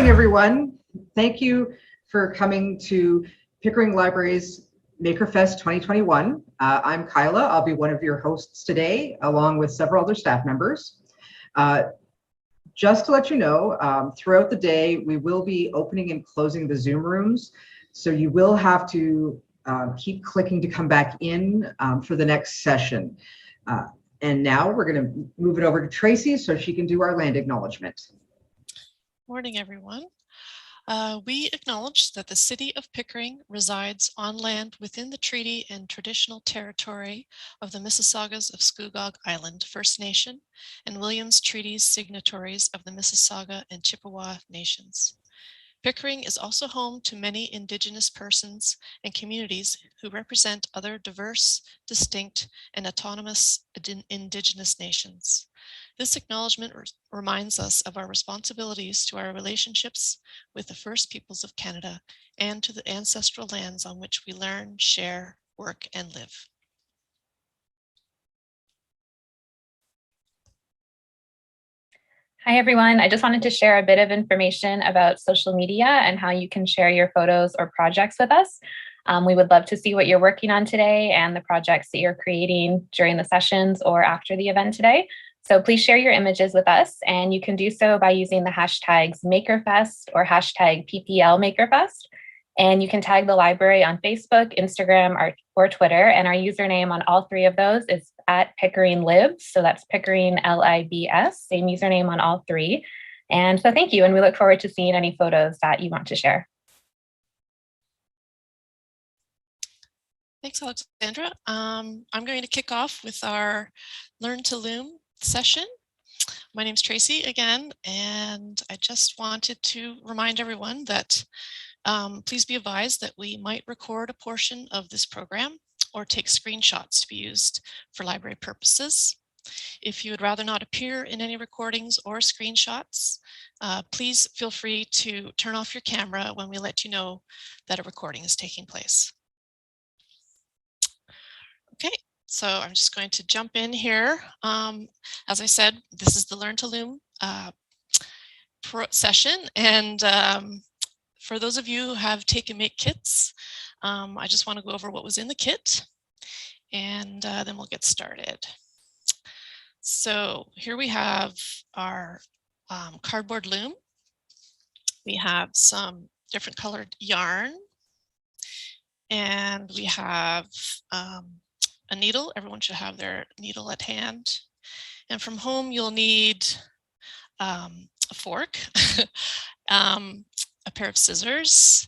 Everyone. Thank you for coming to Pickering Library's MakerFest 2021. I'm Kyla. I'll be one of your hosts today, along with several other staff members. Just to let you know, throughout the day, we will be opening and closing the Zoom rooms. So you will have to keep clicking to come back in for the next session. And now we're going to move it over to Tracy so she can do our land acknowledgement. Morning, everyone. We acknowledge that the City of Pickering resides on land within the treaty and traditional territory of the Mississaugas of Scugog Island First Nation and Williams Treaties signatories of the Mississauga and Chippewa Nations. Pickering is also home to many Indigenous persons and communities who represent other diverse, distinct, and autonomous Indigenous nations. This acknowledgement reminds us of our responsibilities to our relationships with the First Peoples of Canada and to the ancestral lands on which we learn, share, work, and live. Hi, everyone. I just wanted to share a bit of information about social media and how you can share your photos or projects with us. We would love to see what you're working on today and the projects that you're creating during the sessions or after the event today. So please share your images with us, and you can do so by using the hashtags MakerFest or hashtag PPLMakerFest. And you can tag the library on Facebook, Instagram, or Twitter, and our username on all three of those is @PickeringLibs. So that's Pickering LIBS, same username on all three. And so thank you, and we look forward to seeing any photos that you want to share. Thanks, Alexandra. I'm going to kick off with our Learn to Loom session. My name's Tracy again, and I just wanted to remind everyone that please be advised that we might record a portion of this program or take screenshots to be used for library purposes. If you would rather not appear in any recordings or screenshots, please feel free to turn off your camera when we let you know that a recording is taking place. Okay. So I'm just going to jump in here. As I said, this is the Learn to Loom session. And for those of you who have taken Make kits, I just want to go over what was in the kit, and then we'll get started. So here we have our cardboard loom. We have some different colored yarn, and we have a needle. Everyone should have their needle at hand. And from home, you'll need a fork, a pair of scissors,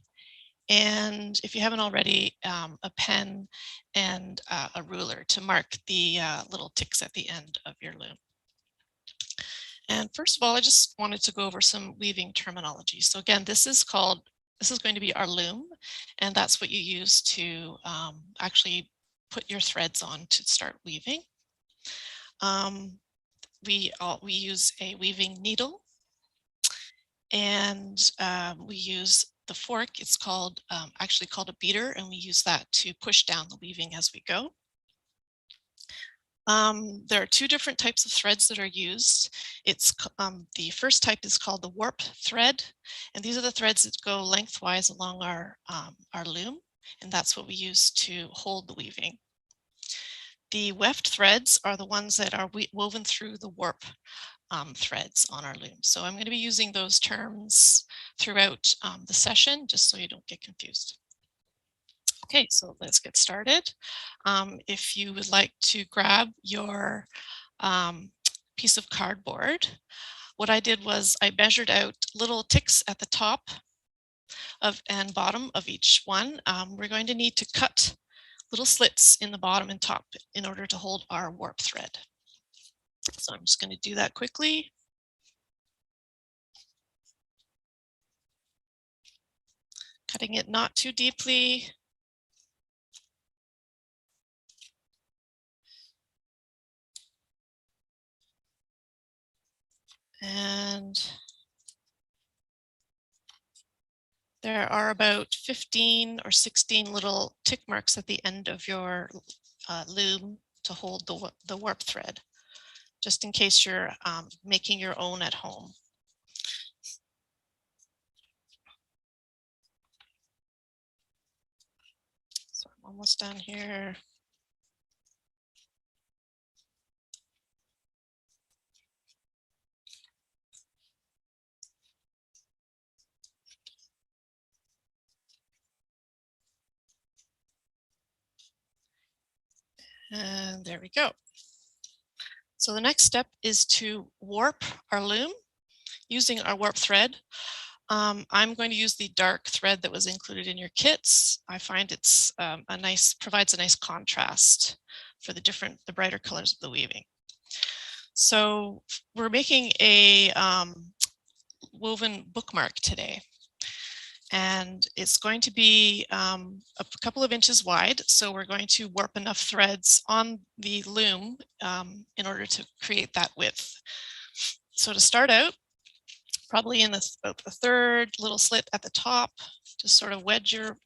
and if you haven't already, a pen and a ruler to mark the little ticks at the end of your loom. And first of all, I just wanted to go over some weaving terminology. So again, this is going to be our loom, and that's what you use to actually put your threads on to start weaving. We use a weaving needle, and we use the fork. It's actually called a beater, and we use that to push down the weaving as we go. There are two different types of threads that are used. The first type is called the warp thread, and these are the threads that go lengthwise along our loom, and that's what we use to hold the weaving. The weft threads are the ones that are woven through the warp threads on our loom. So I'm going to be using those terms throughout the session, just so you don't get confused. Okay, so let's get started. If you would like to grab your piece of cardboard, what I did was I measured out little ticks at the top and bottom of each one. We're going to need to cut little slits in the bottom and top in order to hold our warp thread. So I'm just going to do that quickly. cutting it not too deeply. And there are about 15 or 16 little tick marks at the end of your loom to hold the warp thread, just in case you're making your own at home. So I'm almost done here. And there we go. So the next step is to warp our loom using our warp thread. I'm going to use the dark thread that was included in your kits. I find it's provides a nice contrast for the brighter colors of the weaving. So we're making a woven bookmark today. And it's going to be a couple of inches wide. So we're going to warp enough threads on the loom in order to create that width. So to start out, probably in about the third little slit at the top, just sort of wedge your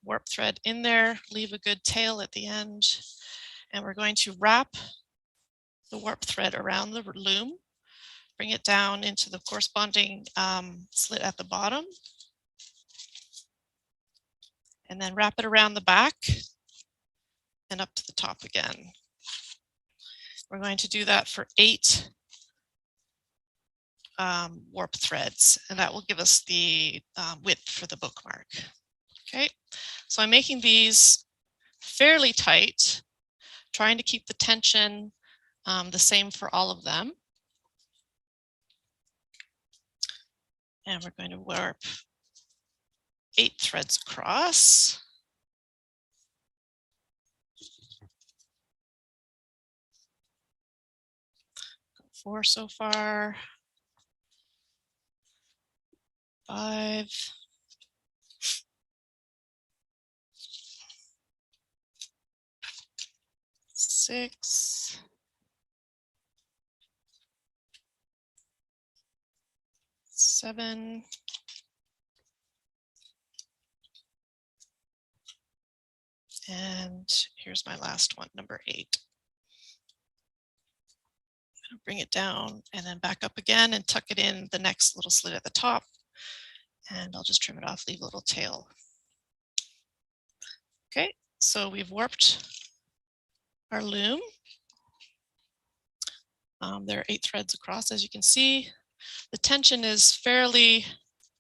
warp thread in there, leave a good tail at the end. And we're going to wrap the warp thread around the loom, bring it down into the corresponding slit at the bottom, and then wrap it around the back and up to the top again. We're going to do that for 8 warp threads, and that will give us the width for the bookmark. Okay, so I'm making these fairly tight, trying to keep the tension the same for all of them. And we're going to warp 8 threads across. 4 so far. 5. 6. 7. And here's my last one, number 8. I'm going to bring it down and then back up again and tuck it in the next little slit at the top. And I'll just trim it off, leave a little tail. Okay, so we've warped our loom. There are 8 threads across, as you can see. The tension is fairly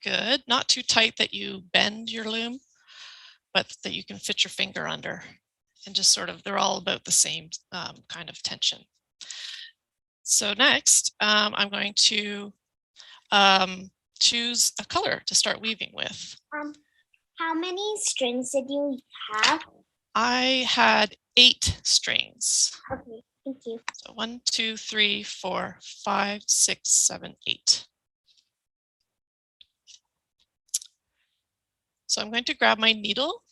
good, not too tight that you bend your loom, but that you can fit your finger under, and just sort of, they're all about the same kind of tension. So next, I'm going to choose a color to start weaving with. How many strings did you have? I had 8 strings. Okay, thank you. So 1, 2, 3, 4, 5, 6, 7, 8. So I'm going to grab my needle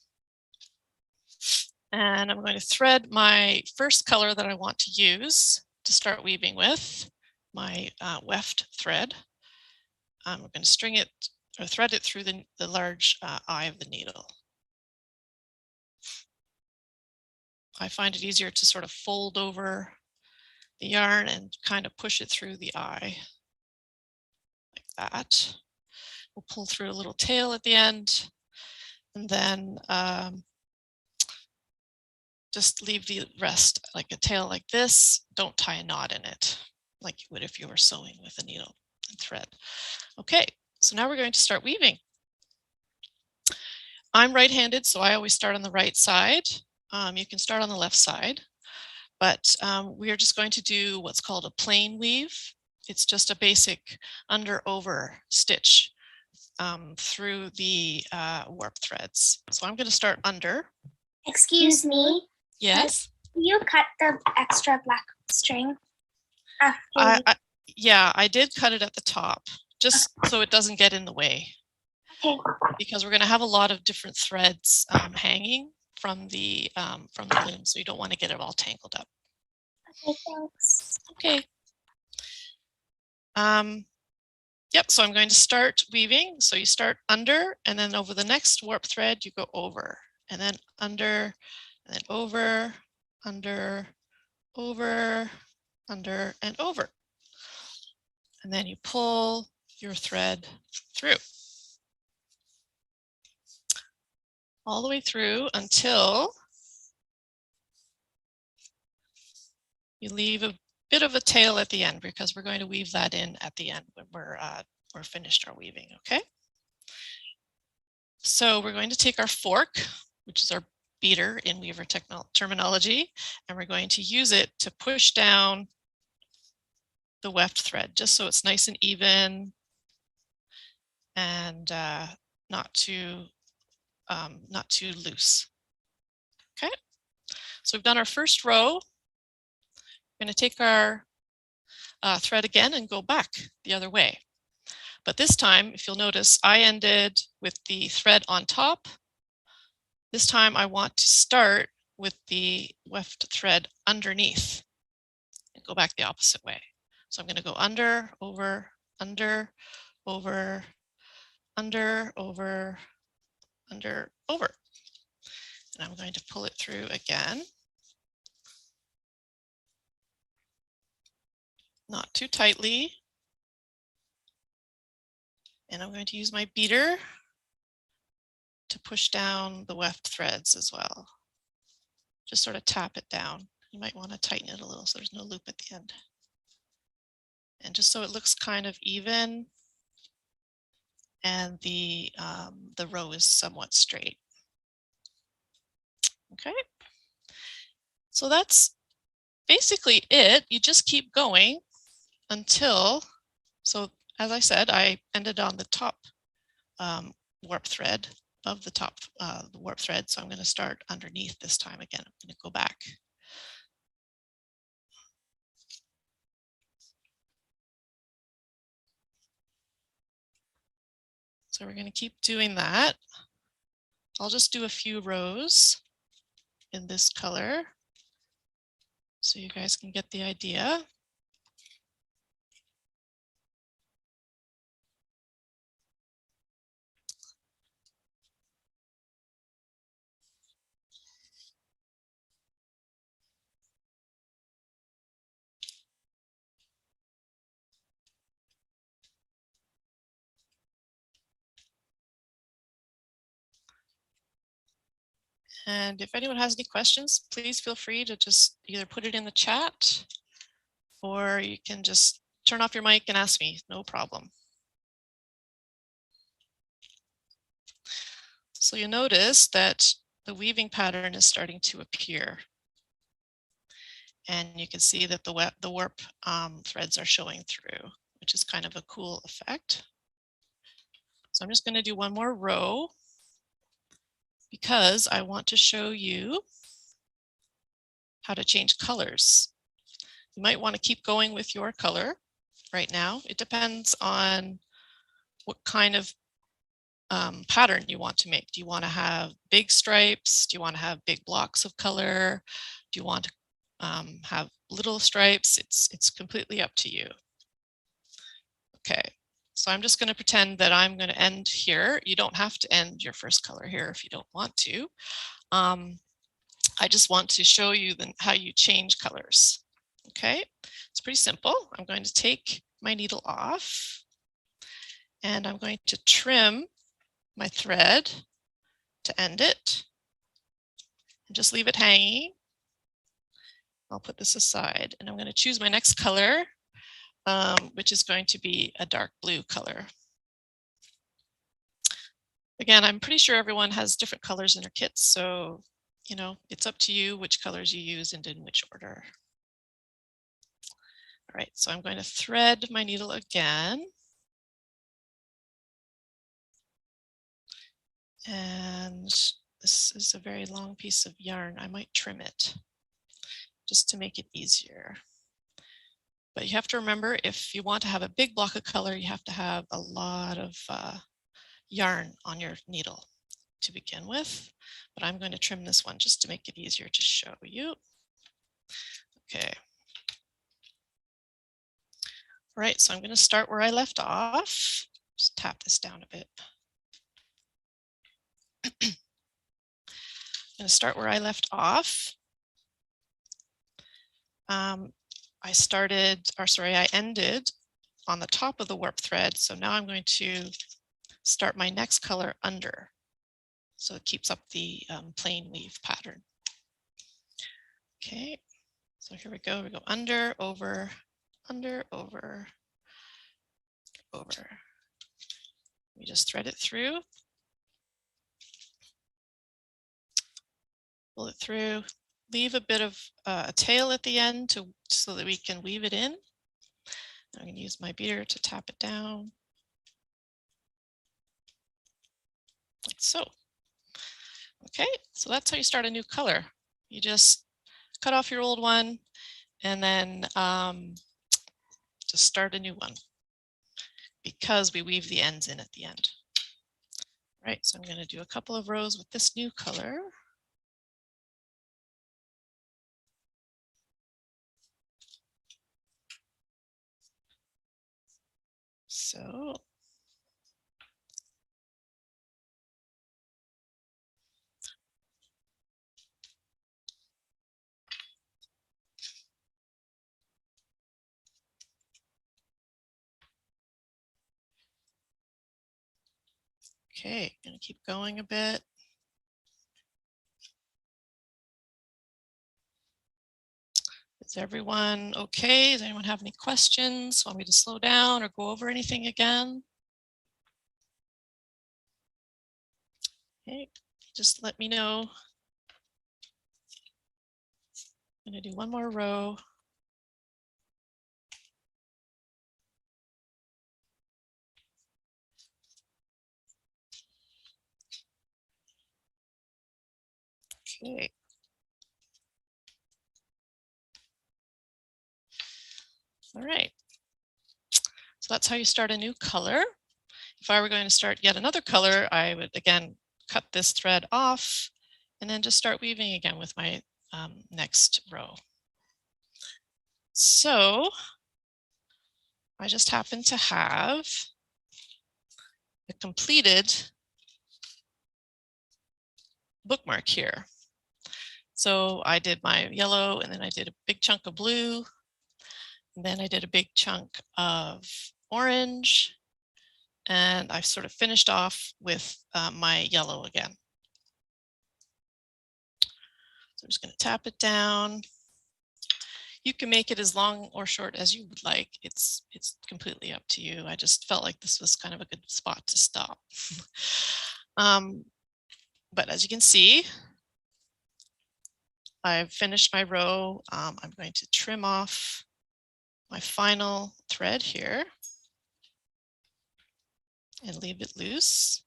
and I'm going to thread my first color that I want to use to start weaving with, my weft thread. We're going to string it or thread it through the large eye of the needle. I find it easier to sort of fold over the yarn and kind of push it through the eye like that. We'll pull through a little tail at the end, and then just leave the rest like a tail like this. Don't tie a knot in it like you would if you were sewing with a needle and thread. Okay, so now we're going to start weaving. I'm right-handed, so I always start on the right side. You can start on the left side, but we are just going to do what's called a plain weave. It's just a basic under-over stitch through the warp threads. So I'm going to start under. Excuse me. Yes. You cut the extra black string after. Yeah, I did cut it at the top, just so it doesn't get in the way. Okay. because we're going to have a lot of different threads hanging from the loom, so you don't want to get it all tangled up. Okay, thanks. Okay. Yep, so I'm going to start weaving. So you start under, and then over the next warp thread, you go over, and then under, and then over, under, over, under, and over. And then you pull your thread through. All the way through until you leave a bit of a tail at the end, because we're going to weave that in at the end when we're finished our weaving, okay? So we're going to take our fork, which is our beater in weaver terminology, and we're going to use it to push down the weft thread, just so it's nice and even and not too loose. Okay, so we've done our first row. We're going to take our thread again and go back the other way. But this time, if you'll notice, I ended with the thread on top. This time I want to start with the weft thread underneath and go back the opposite way. So I'm going to go under, over, under, over, under, over, under, over. And I'm going to pull it through again. Not too tightly. And I'm going to use my beater to push down the weft threads as well. Just sort of tap it down. You might want to tighten it a little so there's no loop at the end. And just so it looks kind of even and the row is somewhat straight. Okay, so that's basically it. You just keep going until, so as I said, I ended on the top warp thread of the top the warp thread. So I'm going to start underneath this time again. I'm going to go back. So we're going to keep doing that. I'll just do a few rows in this color so you guys can get the idea. And if anyone has any questions, please feel free to just either put it in the chat or you can just turn off your mic and ask me, no problem. So you'll notice that the weaving pattern is starting to appear. And you can see that the warp threads are showing through, which is kind of a cool effect. So I'm just going to do one more row because I want to show you how to change colors. You might want to keep going with your color right now. It depends on what kind of pattern you want to make. Do you want to have big stripes? Do you want to have big blocks of color? Do you want to have little stripes? It's completely up to you. Okay, so I'm just going to pretend that I'm going to end here. You don't have to end your first color here if you don't want to. I just want to show you how you change colors. Okay, it's pretty simple. I'm going to take my needle off and I'm going to trim my thread to end it and just leave it hanging. I'll put this aside and I'm going to choose my next color, which is going to be a dark blue color. Again, I'm pretty sure everyone has different colors in their kits, so you know, it's up to you which colors you use and in which order. All right, so I'm going to thread my needle again. And this is a very long piece of yarn. I might trim it just to make it easier. But you have to remember, if you want to have a big block of color, you have to have a lot of yarn on your needle to begin with, but I'm going to trim this one just to make it easier to show you. Okay. All right, so I'm going to start where I left off. Just tap this down a bit. I'm going to start where I left off. I ended on the top of the warp thread. So now I'm going to start my next color under. So it keeps up the plain weave pattern. Okay, so here we go. We go under, over, under, over, over. We just thread it through. Pull it through. Leave a bit of a tail at the end so that we can weave it in. I'm going to use my beater to tap it down. Like so. Okay, so that's how you start a new color. You just cut off your old one and then just start a new one because we weave the ends in at the end. Right, so I'm going to do a couple of rows with this new color. So okay, gonna keep going a bit. Is everyone okay? Does anyone have any questions? Want me to slow down or go over anything again? Okay, just let me know. I'm gonna do one more row. Okay. All right. So that's how you start a new color. If I were going to start yet another color, I would again cut this thread off and then just start weaving again with my next row. So I just happen to have a completed bookmark here. So I did my yellow and then I did a big chunk of blue. And then I did a big chunk of orange. And I sort of finished off with my yellow again. So I'm just going to tap it down. You can make it as long or short as you would like. It's completely up to you. I just felt like this was kind of a good spot to stop. But as you can see, I've finished my row. I'm going to trim off my final thread here and leave it loose.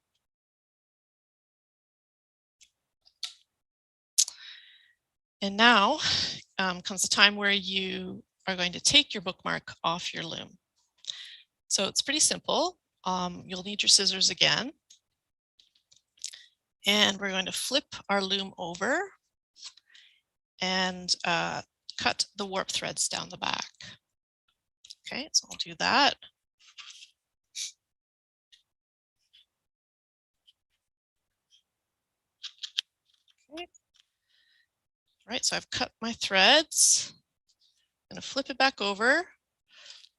And now comes the time where you are going to take your bookmark off your loom. So it's pretty simple. You'll need your scissors again. And we're going to flip our loom over and cut the warp threads down the back. Okay, so I'll do that. Okay. All right, so I've cut my threads. I'm going to flip it back over.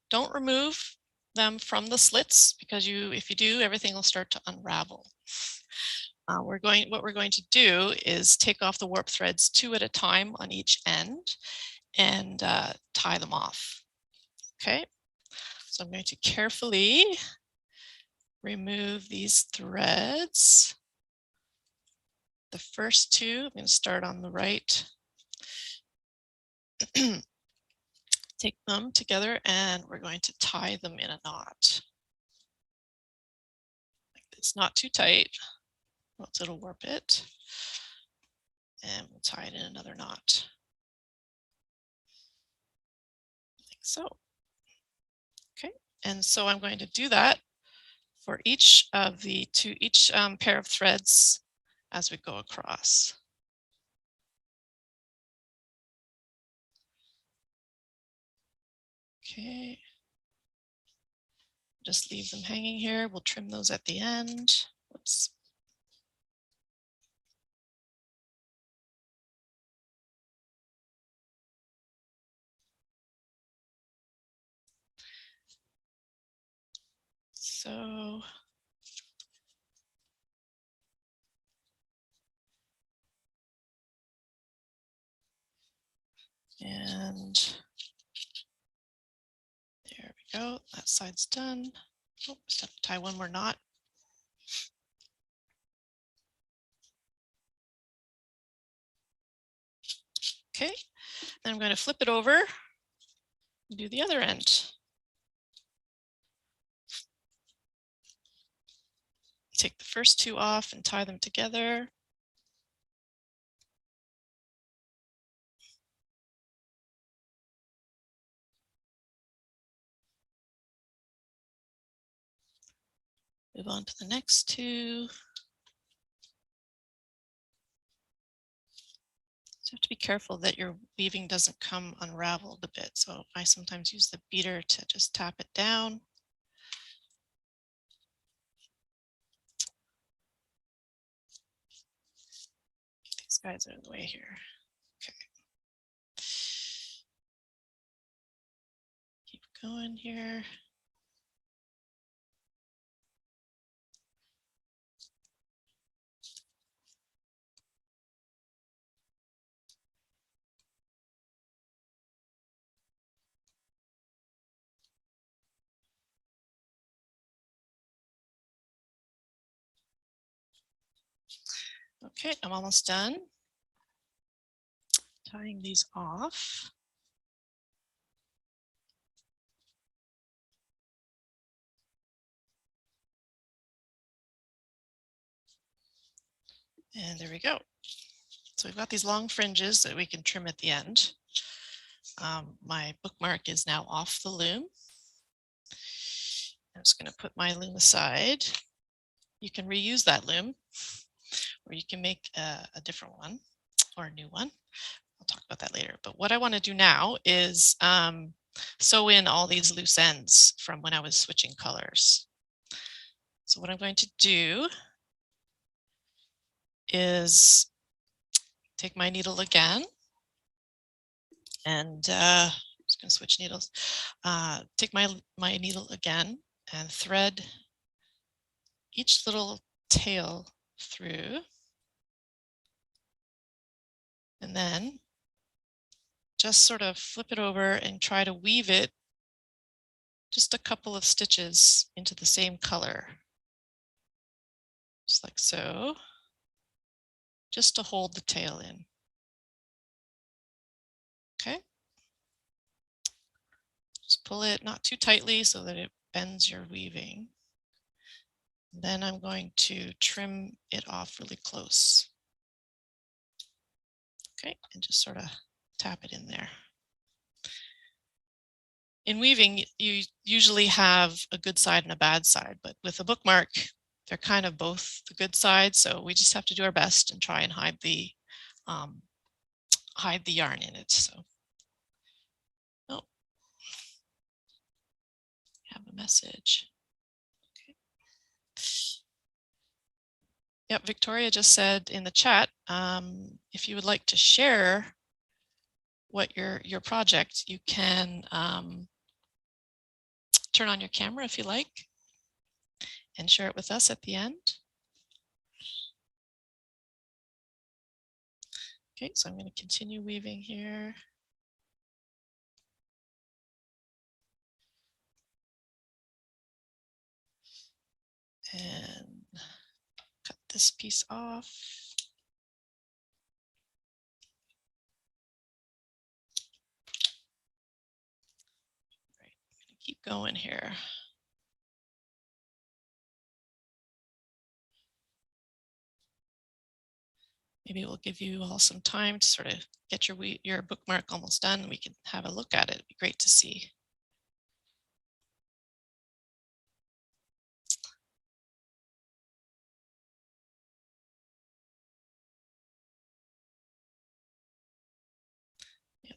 Don't remove them from the slits because if you do, everything will start to unravel. What we're going to do is take off the warp threads 2 at a time on each end and tie them off. Okay, so I'm going to carefully remove these threads. The first 2, I'm going to start on the right. Take them together and we're going to tie them in a knot. Like this, not too tight, else it'll warp it. And we'll tie it in another knot. Like so. Okay, and so I'm going to do that for each of the each pair of threads as we go across. Okay. Just leave them hanging here. We'll trim those at the end. Whoops. So and there we go. That side's done. Oh, just have to tie one more knot. Okay, then I'm going to flip it over and do the other end. Take the first two off and tie them together. Move on to the next two. So you have to be careful that your weaving doesn't come unraveled a bit. So I sometimes use the beater to just tap it down. These guys are in the way here. Okay. Keep going here. Okay, I'm almost done tying these off. And there we go. So we've got these long fringes that we can trim at the end. My bookmark is now off the loom. I'm just going to put my loom aside. You can reuse that loom, or you can make a different one or a new one. I'll talk about that later. But what I want to do now is sew in all these loose ends from when I was switching colors. So what I'm going to do is take my needle again and I'm just going to switch needles. Take my needle again and thread each little tail through, and then just sort of flip it over and try to weave it just a couple of stitches into the same color, just like so, just to hold the tail in. Okay. Just pull it not too tightly so that it bends your weaving. Then I'm going to trim it off really close. Okay, and just sort of tap it in there. In weaving, you usually have a good side and a bad side, but with a bookmark, they're kind of both the good side. So we just have to do our best and try and hide the yarn in it. So, oh, I have a message. Okay. Yep, Victoria just said in the chat, if you would like to share what your project, you can turn on your camera if you like and share it with us at the end. Okay, so I'm going to continue weaving here. And cut this piece off. Right, I'm going to keep going here. Maybe we'll give you all some time to sort of get your bookmark almost done. We can have a look at it. It'd be great to see.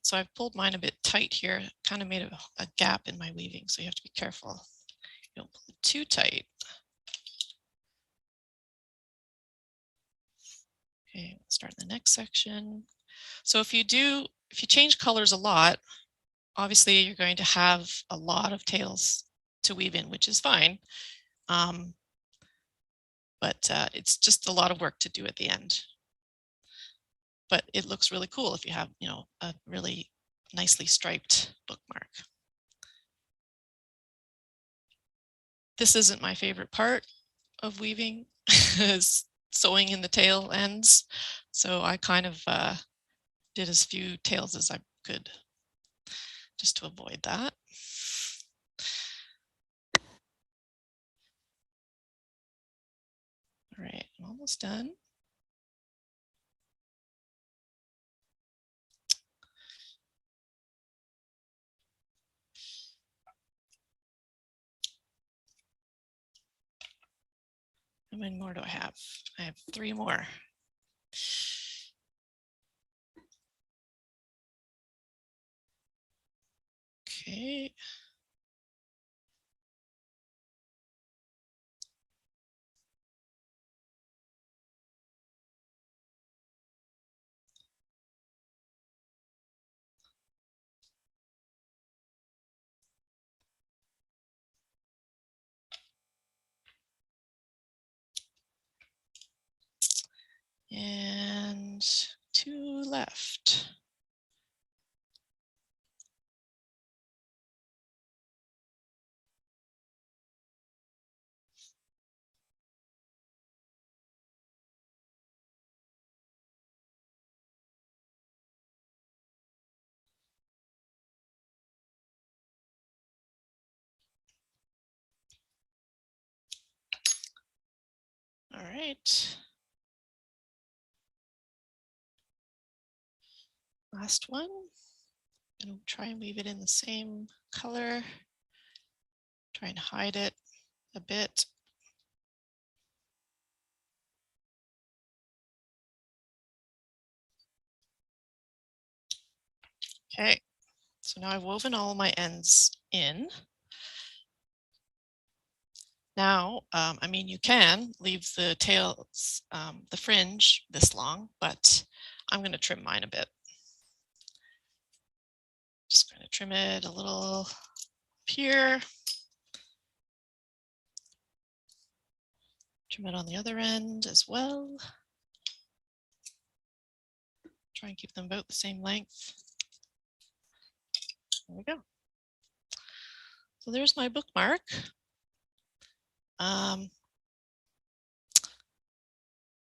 So I've pulled mine a bit tight here, kind of made a gap in my weaving, so you have to be careful. You don't pull it too tight. Okay, let's start in the next section. So if you change colors a lot, obviously you're going to have a lot of tails to weave in, which is fine. But it's just a lot of work to do at the end. But it looks really cool if you have, a really nicely striped bookmark. This isn't my favorite part of weaving, is sewing in the tail ends. So I kind of did as few tails as I could just to avoid that. All right, I'm almost done. How many more do I have? I have 3 more. Okay. And 2 left. All right. Last one. I'm going to try and weave it in the same color. Try and hide it a bit. Okay, so now I've woven all my ends in. Now, I mean, you can leave the tails, the fringe this long, but I'm going to trim mine a bit. Just going to trim it a little up here. Trim it on the other end as well. Try and keep them about the same length. There we go. So there's my bookmark.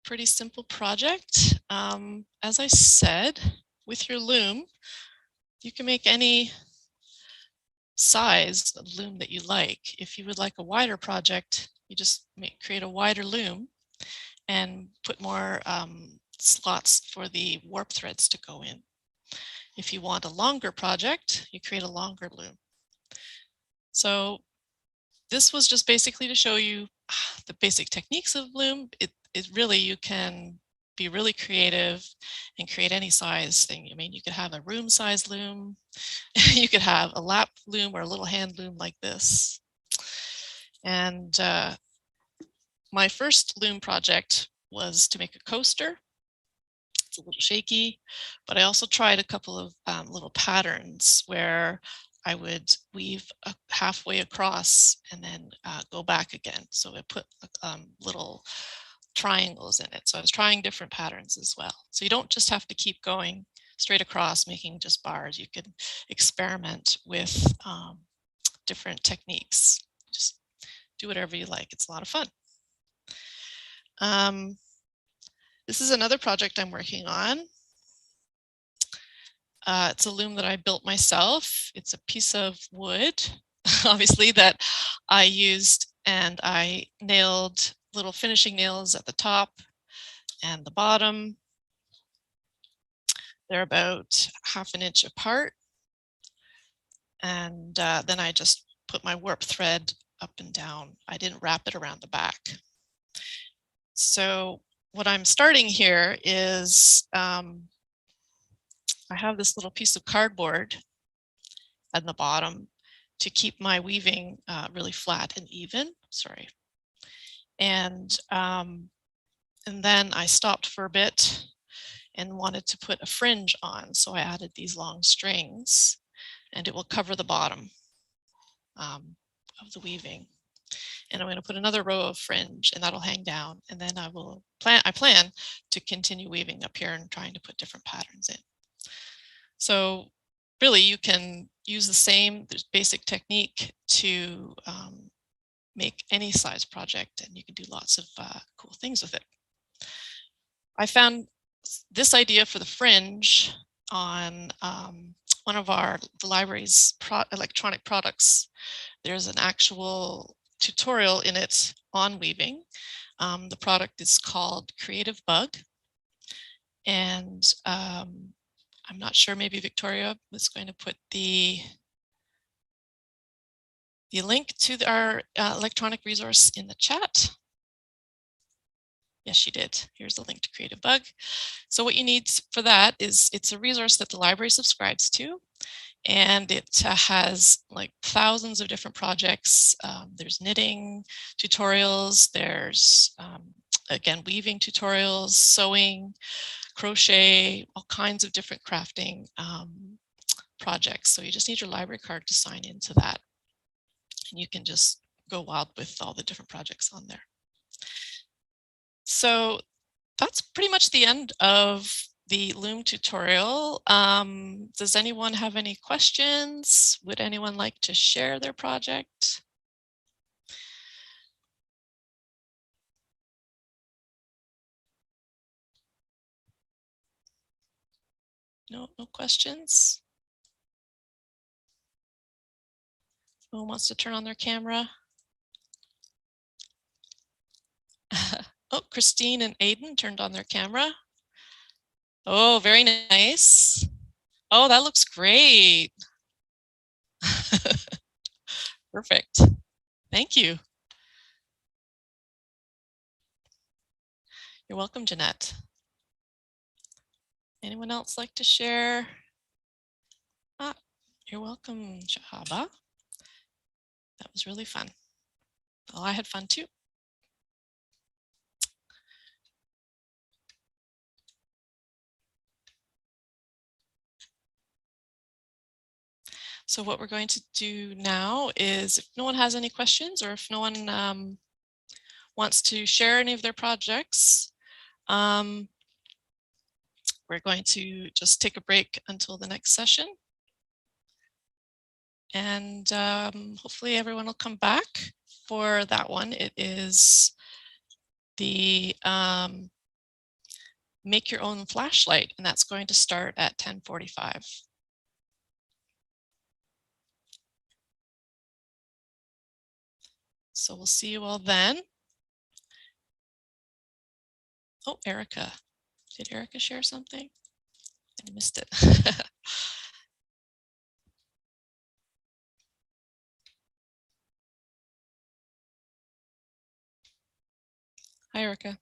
Pretty simple project. As I said, with your loom, you can make any size of loom that you like. If you would like a wider project, you just create a wider loom and put more slots for the warp threads to go in. If you want a longer project, you create a longer loom. So this was just basically to show you the basic techniques of loom. It really, you can be really creative and create any size thing. I mean, you could have a room size loom, you could have a lap loom or a little hand loom like this. And my first loom project was to make a coaster. It's a little shaky, but I also tried a couple of little patterns where I would weave halfway across and then go back again. So I put little triangles in it. So I was trying different patterns as well. So you don't just have to keep going straight across making just bars. You can experiment with different techniques. Just do whatever you like. It's a lot of fun. This is another project I'm working on. It's a loom that I built myself. It's a piece of wood, obviously, that I used, and I nailed little finishing nails at the top and the bottom. They're about 1/2 inch apart. And then I just put my warp thread up and down. I didn't wrap it around the back. So what I'm starting here is I have this little piece of cardboard at the bottom to keep my weaving really flat and even. Sorry. And then I stopped for a bit and wanted to put a fringe on. So I added these long strings, and it will cover the bottom of the weaving. And I'm going to put another row of fringe, and that'll hang down. And then I plan to continue weaving up here and trying to put different patterns in. So really, you can use the same basic technique to make any size project, and you can do lots of cool things with it. I found this idea for the fringe on one of the library's electronic products. There's an actual tutorial in it on weaving. The product is called Creative Bug. And I'm not sure, maybe Victoria was going to put the link to our electronic resource in the chat. Yes, she did. Here's the link to Creative Bug. So what you need for that is it's a resource that the library subscribes to, and it has like thousands of different projects. There's knitting tutorials, there's again, weaving tutorials, sewing, crochet, all kinds of different crafting projects. So you just need your library card to sign into that. And you can just go wild with all the different projects on there. So that's pretty much the end of the Loom tutorial. Does anyone have any questions? Would anyone like to share their project? No questions? No one wants to turn on their camera? Oh, Christine and Aiden turned on their camera. Oh, very nice. Oh, that looks great. Perfect. Thank you. You're welcome, Jeanette. Anyone else like to share? Ah, you're welcome, Shahaba. That was really fun. Oh, I had fun too. So what we're going to do now is, if no one has any questions, or if no one wants to share any of their projects, we're going to just take a break until the next session. And hopefully everyone will come back for that one. It is the Make Your Own Flashlight, and that's going to start at 10:45. So we'll see you all then. Oh, Erica. Did Erica share something? I missed it. Hi, Erica.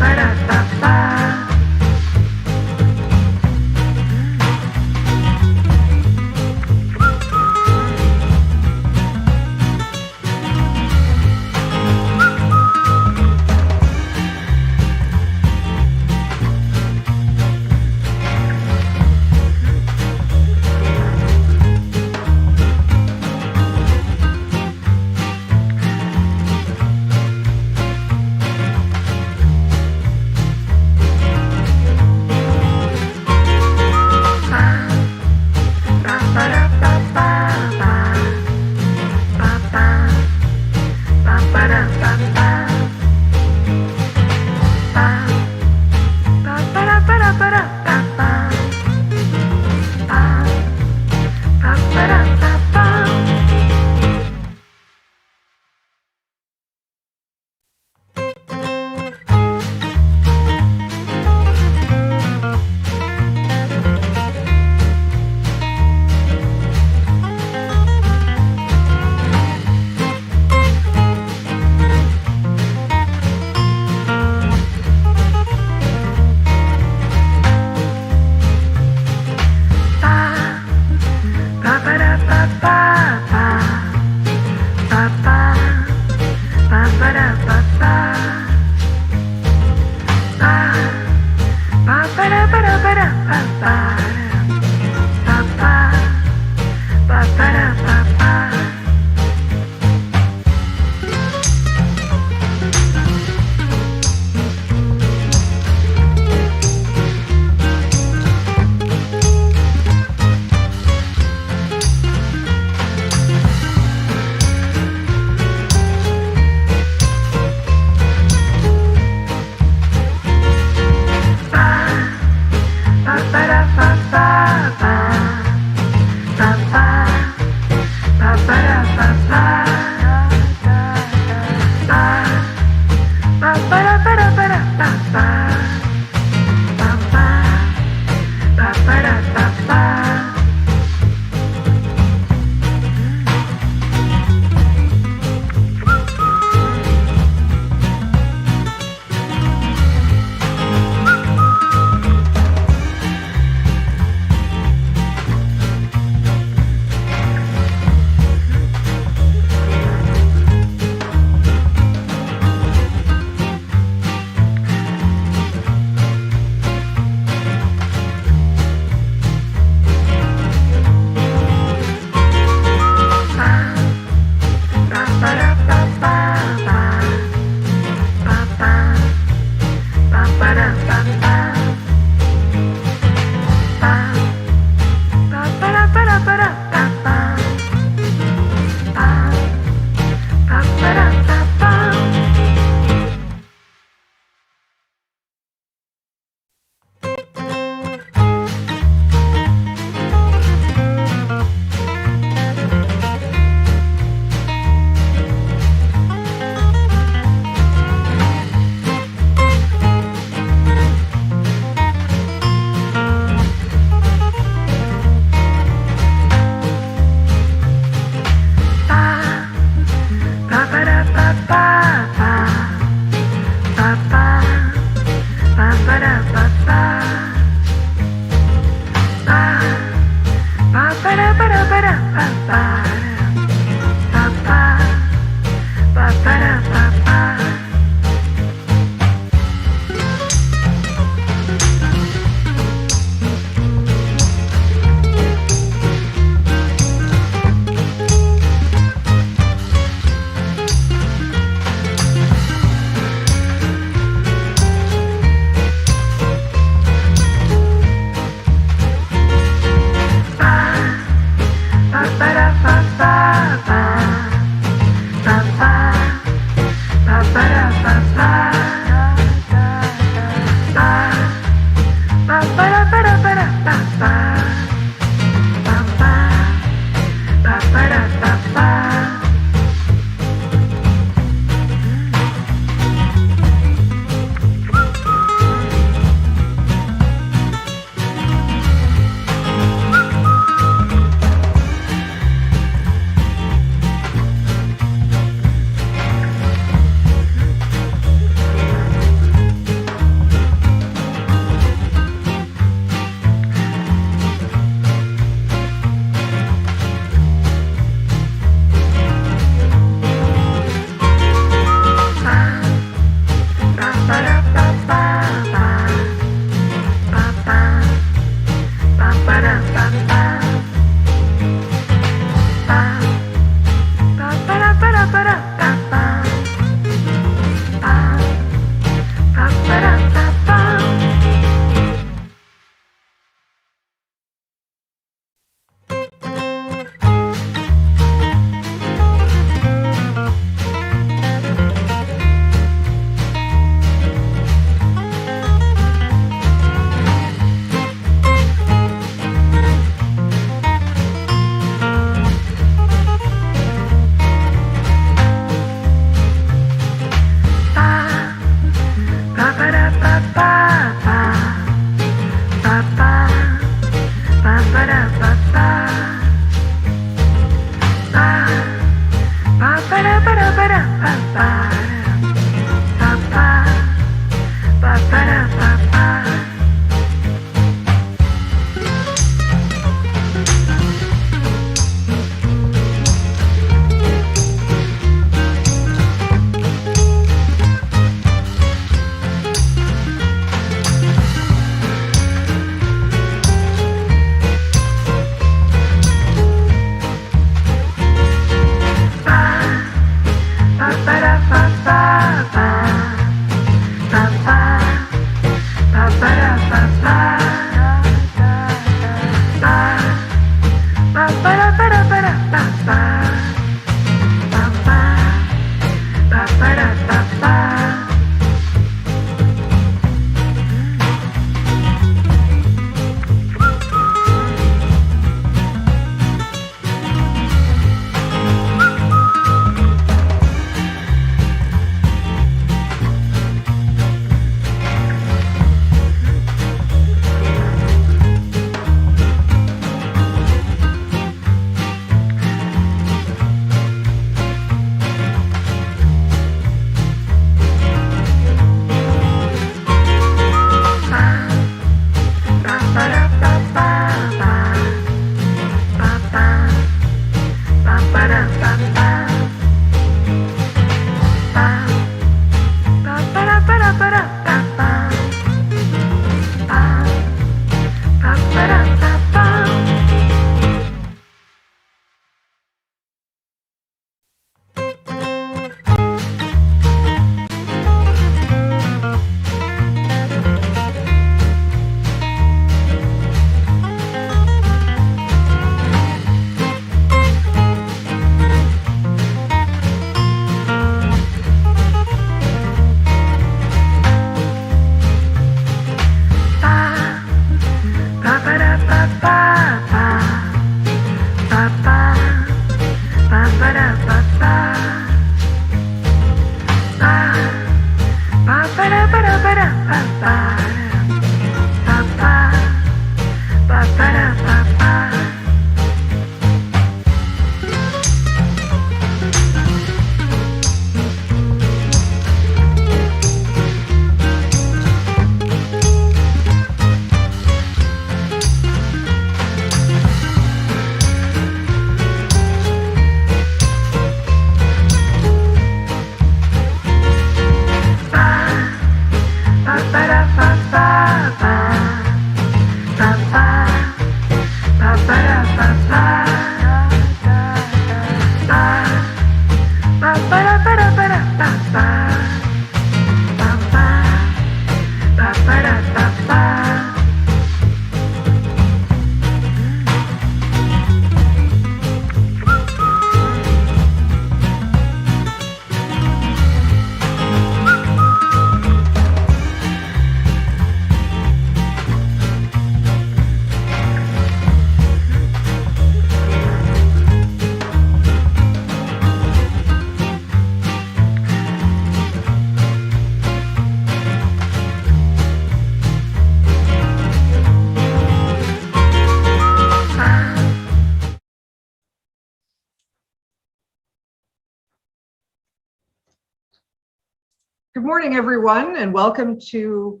Good morning, everyone, and welcome to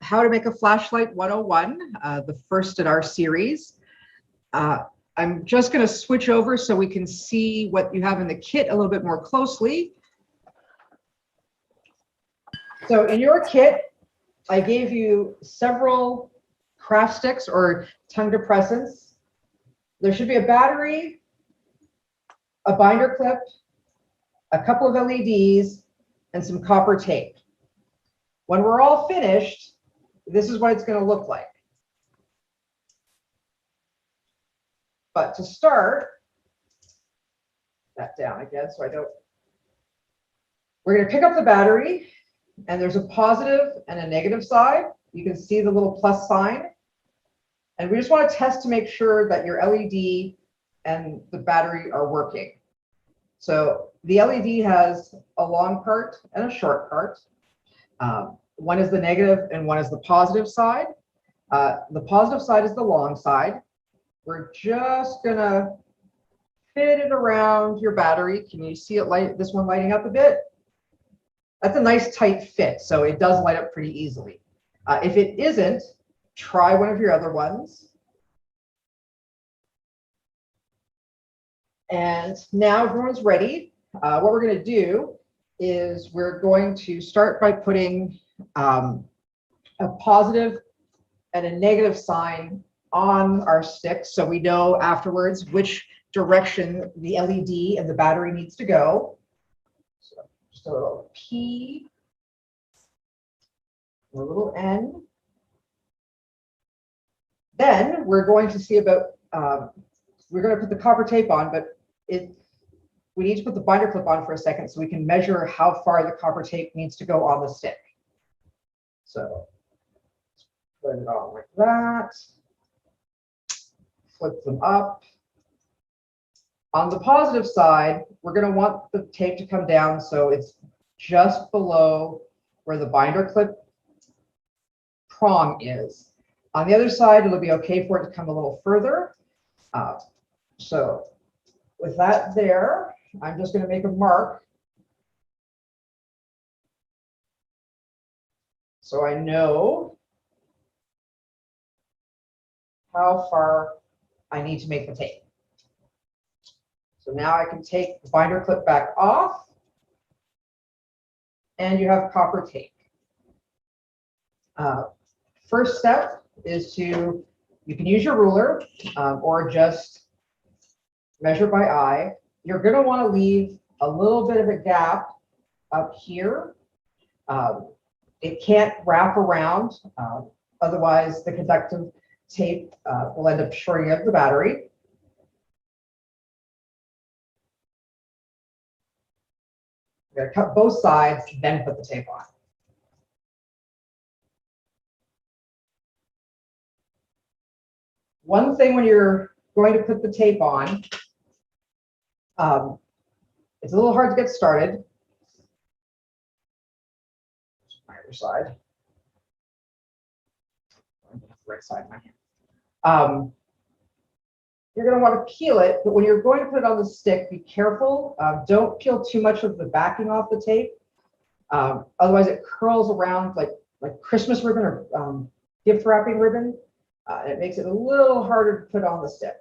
How to Make a Flashlight 101, the first in our series. I'm just going to switch over so we can see what you have in the kit a little bit more closely. So in your kit, I gave you several craft sticks or tongue depressants. There should be a battery, a binder clip, a couple of LEDs, and some copper tape. When we're all finished, this is what it's going to look like. But to start, that down again so I don't. We're going to pick up the battery, and there's a positive and a negative side. You can see the little plus sign. And we just want to test to make sure that your LED and the battery are working. So the LED has a long part and a short part. One is the negative and one is the positive side. The positive side is the long side. We're just gonna fit it around your battery. Can you see it this one lighting up a bit? That's a nice tight fit, so it does light up pretty easily. If it isn't, try one of your other ones. And now everyone's ready. What we're going to do is we're going to start by putting a positive and a negative sign on our sticks so we know afterwards which direction the LED and the battery needs to go. So just a little P, a little N. Then we're going to see about we're going to put the copper tape on, but we need to put the binder clip on for a second so we can measure how far the copper tape needs to go on the stick. So put it on like that. Flip them up. On the positive side, we're going to want the tape to come down so it's just below where the binder clip prong is. On the other side, it'll be okay for it to come a little further. So with that there, I'm just going to make a mark so I know how far I need to make the tape. So now I can take the binder clip back off, and you have copper tape. First step is you can use your ruler or just measure by eye. You're going to want to leave a little bit of a gap up here. It can't wrap around, otherwise the conductive tape will end up shorting up the battery. You're going to cut both sides, then put the tape on. One thing when you're going to put the tape on, it's a little hard to get started. My other side. Right side of my hand. You're going to want to peel it, but when you're going to put it on the stick, be careful. Don't peel too much of the backing off the tape. Otherwise, it curls around like Christmas ribbon or gift wrapping ribbon. It makes it a little harder to put on the stick.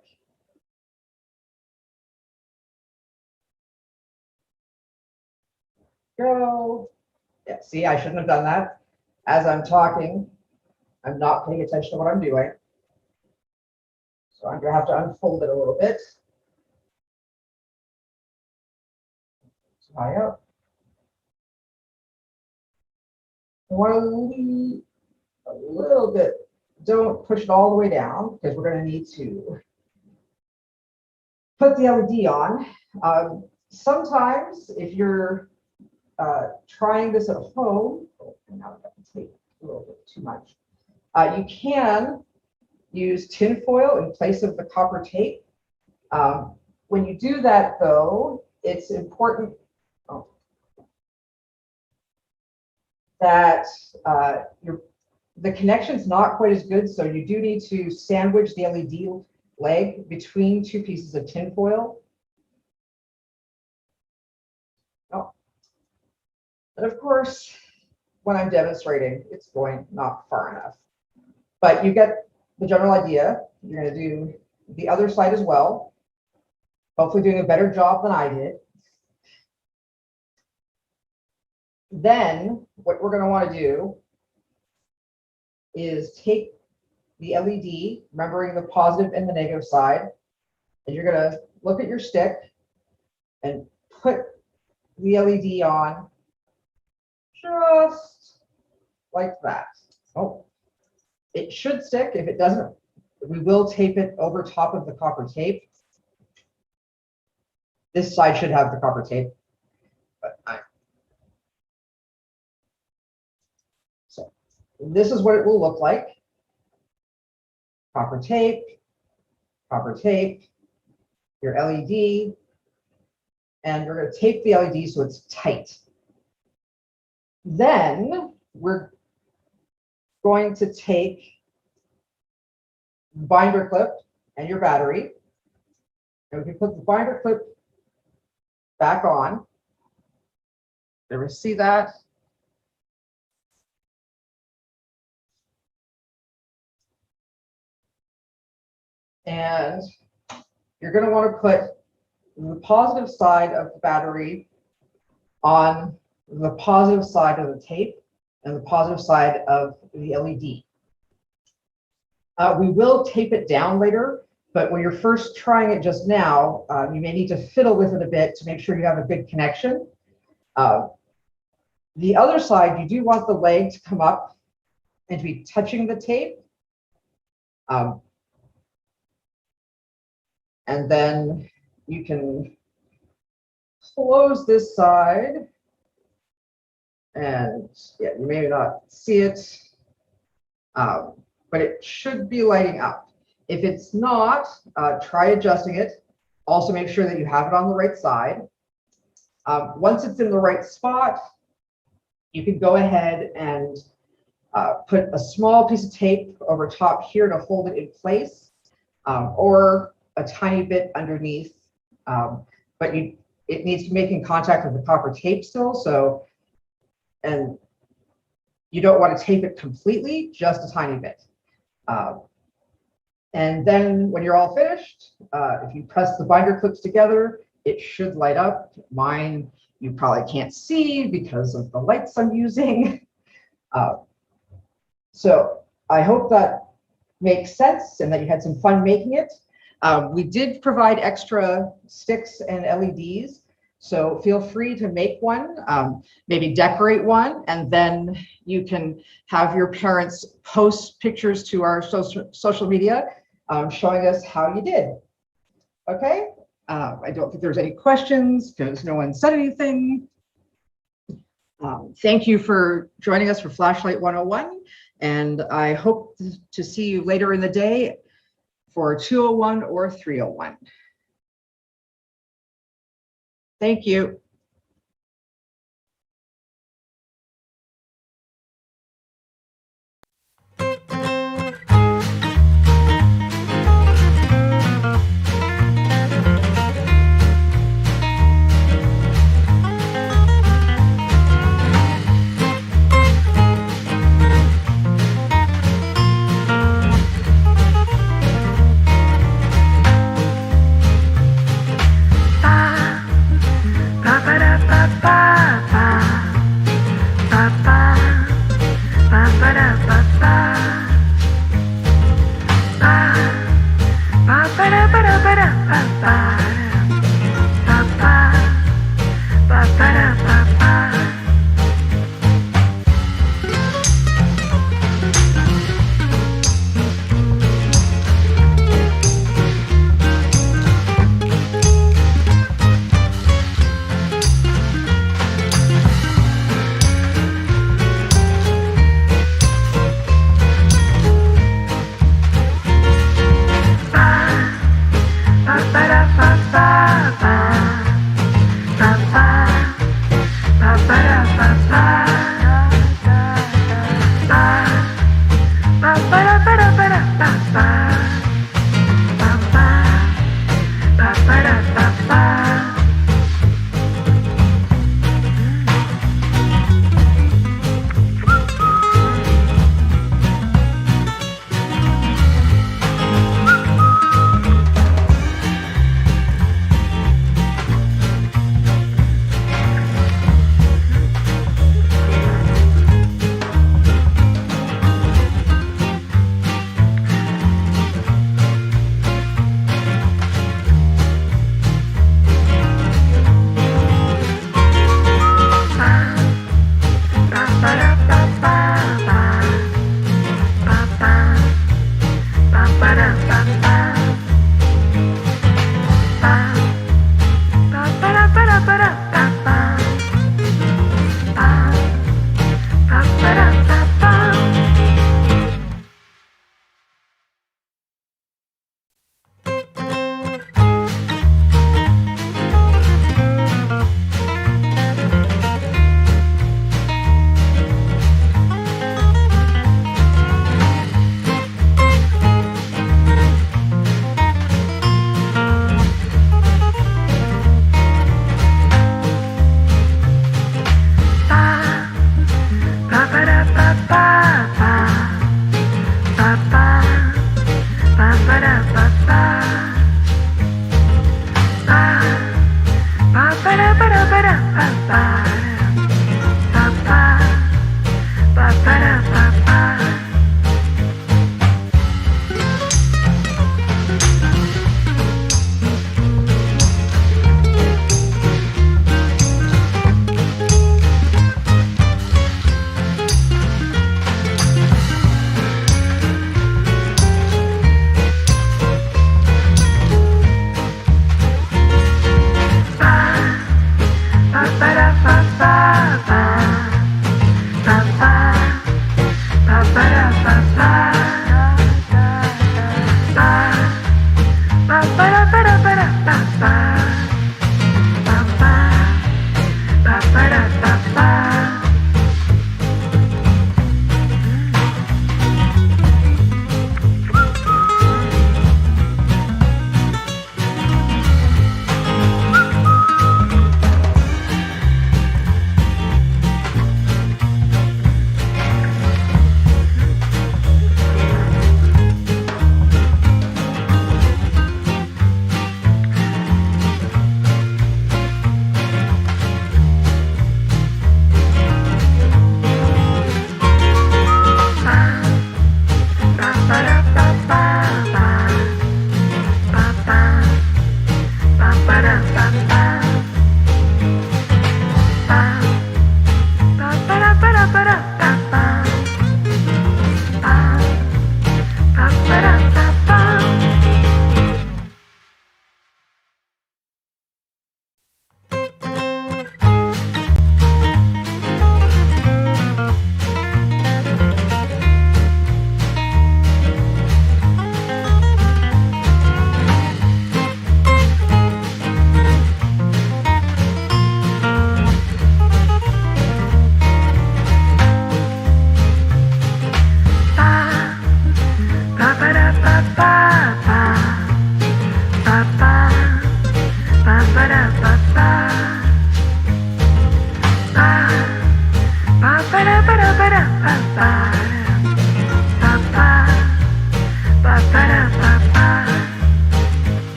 Go. Yeah, see, I shouldn't have done that. As I'm talking, I'm not paying attention to what I'm doing. So I'm going to have to unfold it a little bit. Tie up. I want to leave a little bit. Don't push it all the way down because we're going to need to put the LED on. Sometimes if you're trying this at home, now I've got the tape a little bit too much. You can use tin foil in place of the copper tape. When you do that, though, it's important that the connection's not quite as good, so you do need to sandwich the LED leg between two pieces of tin foil. Oh. And of course, when I'm demonstrating, it's going not far enough. But you get the general idea. You're going to do the other side as well, hopefully doing a better job than I did. Then what we're going to want to do is take the LED, remembering the positive and the negative side, and you're going to look at your stick and put the LED on just like that. Oh, it should stick. If it doesn't, we will tape it over top of the copper tape. This side should have the copper tape, but so this is what it will look like. Copper tape, your LED, and we're going to tape the LED so it's tight. Then we're going to take the binder clip and your battery, and we can put the binder clip back on. Ever see that? And you're going to want to put the positive side of the battery on the positive side of the tape and the positive side of the LED. We will tape it down later, but when you're first trying it just now, you may need to fiddle with it a bit to make sure you have a good connection. The other side, you do want the leg to come up and to be touching the tape. And then you can close this side. And yeah, you may not see it, but it should be lighting up. If it's not, try adjusting it. Also make sure that you have it on the right side. Once it's in the right spot, you can go ahead and put a small piece of tape over top here to hold it in place, or a tiny bit underneath, but it needs to be making contact with the copper tape still. So, and you don't want to tape it completely, just a tiny bit. And then when you're all finished, if you press the binder clips together, it should light up. Mine, you probably can't see because of the lights I'm using. So I hope that makes sense and that you had some fun making it. We did provide extra sticks and LEDs, so feel free to make one, maybe decorate one, and then you can have your parents post pictures to our social media showing us how you did. Okay, I don't think there's any questions because no one said anything. Thank you for joining us for Flashlight 101, and I hope to see you later in the day for 201 or 301. Thank you.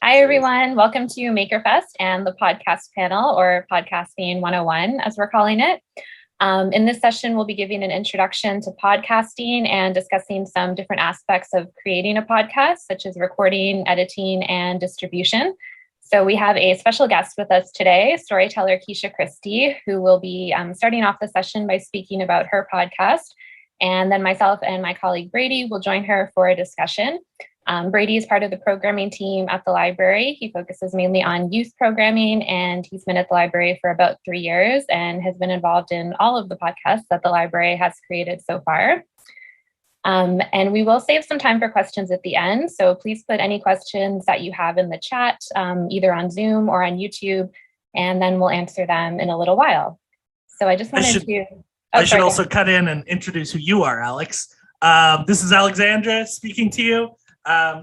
Hi, everyone. Welcome to MakerFest and the podcast panel, or Podcasting 101, as we're calling it. In this session, we'll be giving an introduction to podcasting and discussing some different aspects of creating a podcast, such as recording, editing, and distribution. So we have a special guest with us today, storyteller Kesha Christie, who will be starting off the session by speaking about her podcast. And then myself and my colleague Brady will join her for a discussion. Brady is part of the programming team at the library. He focuses mainly on youth programming, and he's been at the library for about 3 years and has been involved in all of the podcasts that the library has created so far. And we will save some time for questions at the end. So please put any questions that you have in the chat, either on Zoom or on YouTube, and then we'll answer them in a little while. So I just wanted to... I should also cut in and introduce who you are, Alex. This is Alexandra speaking to you.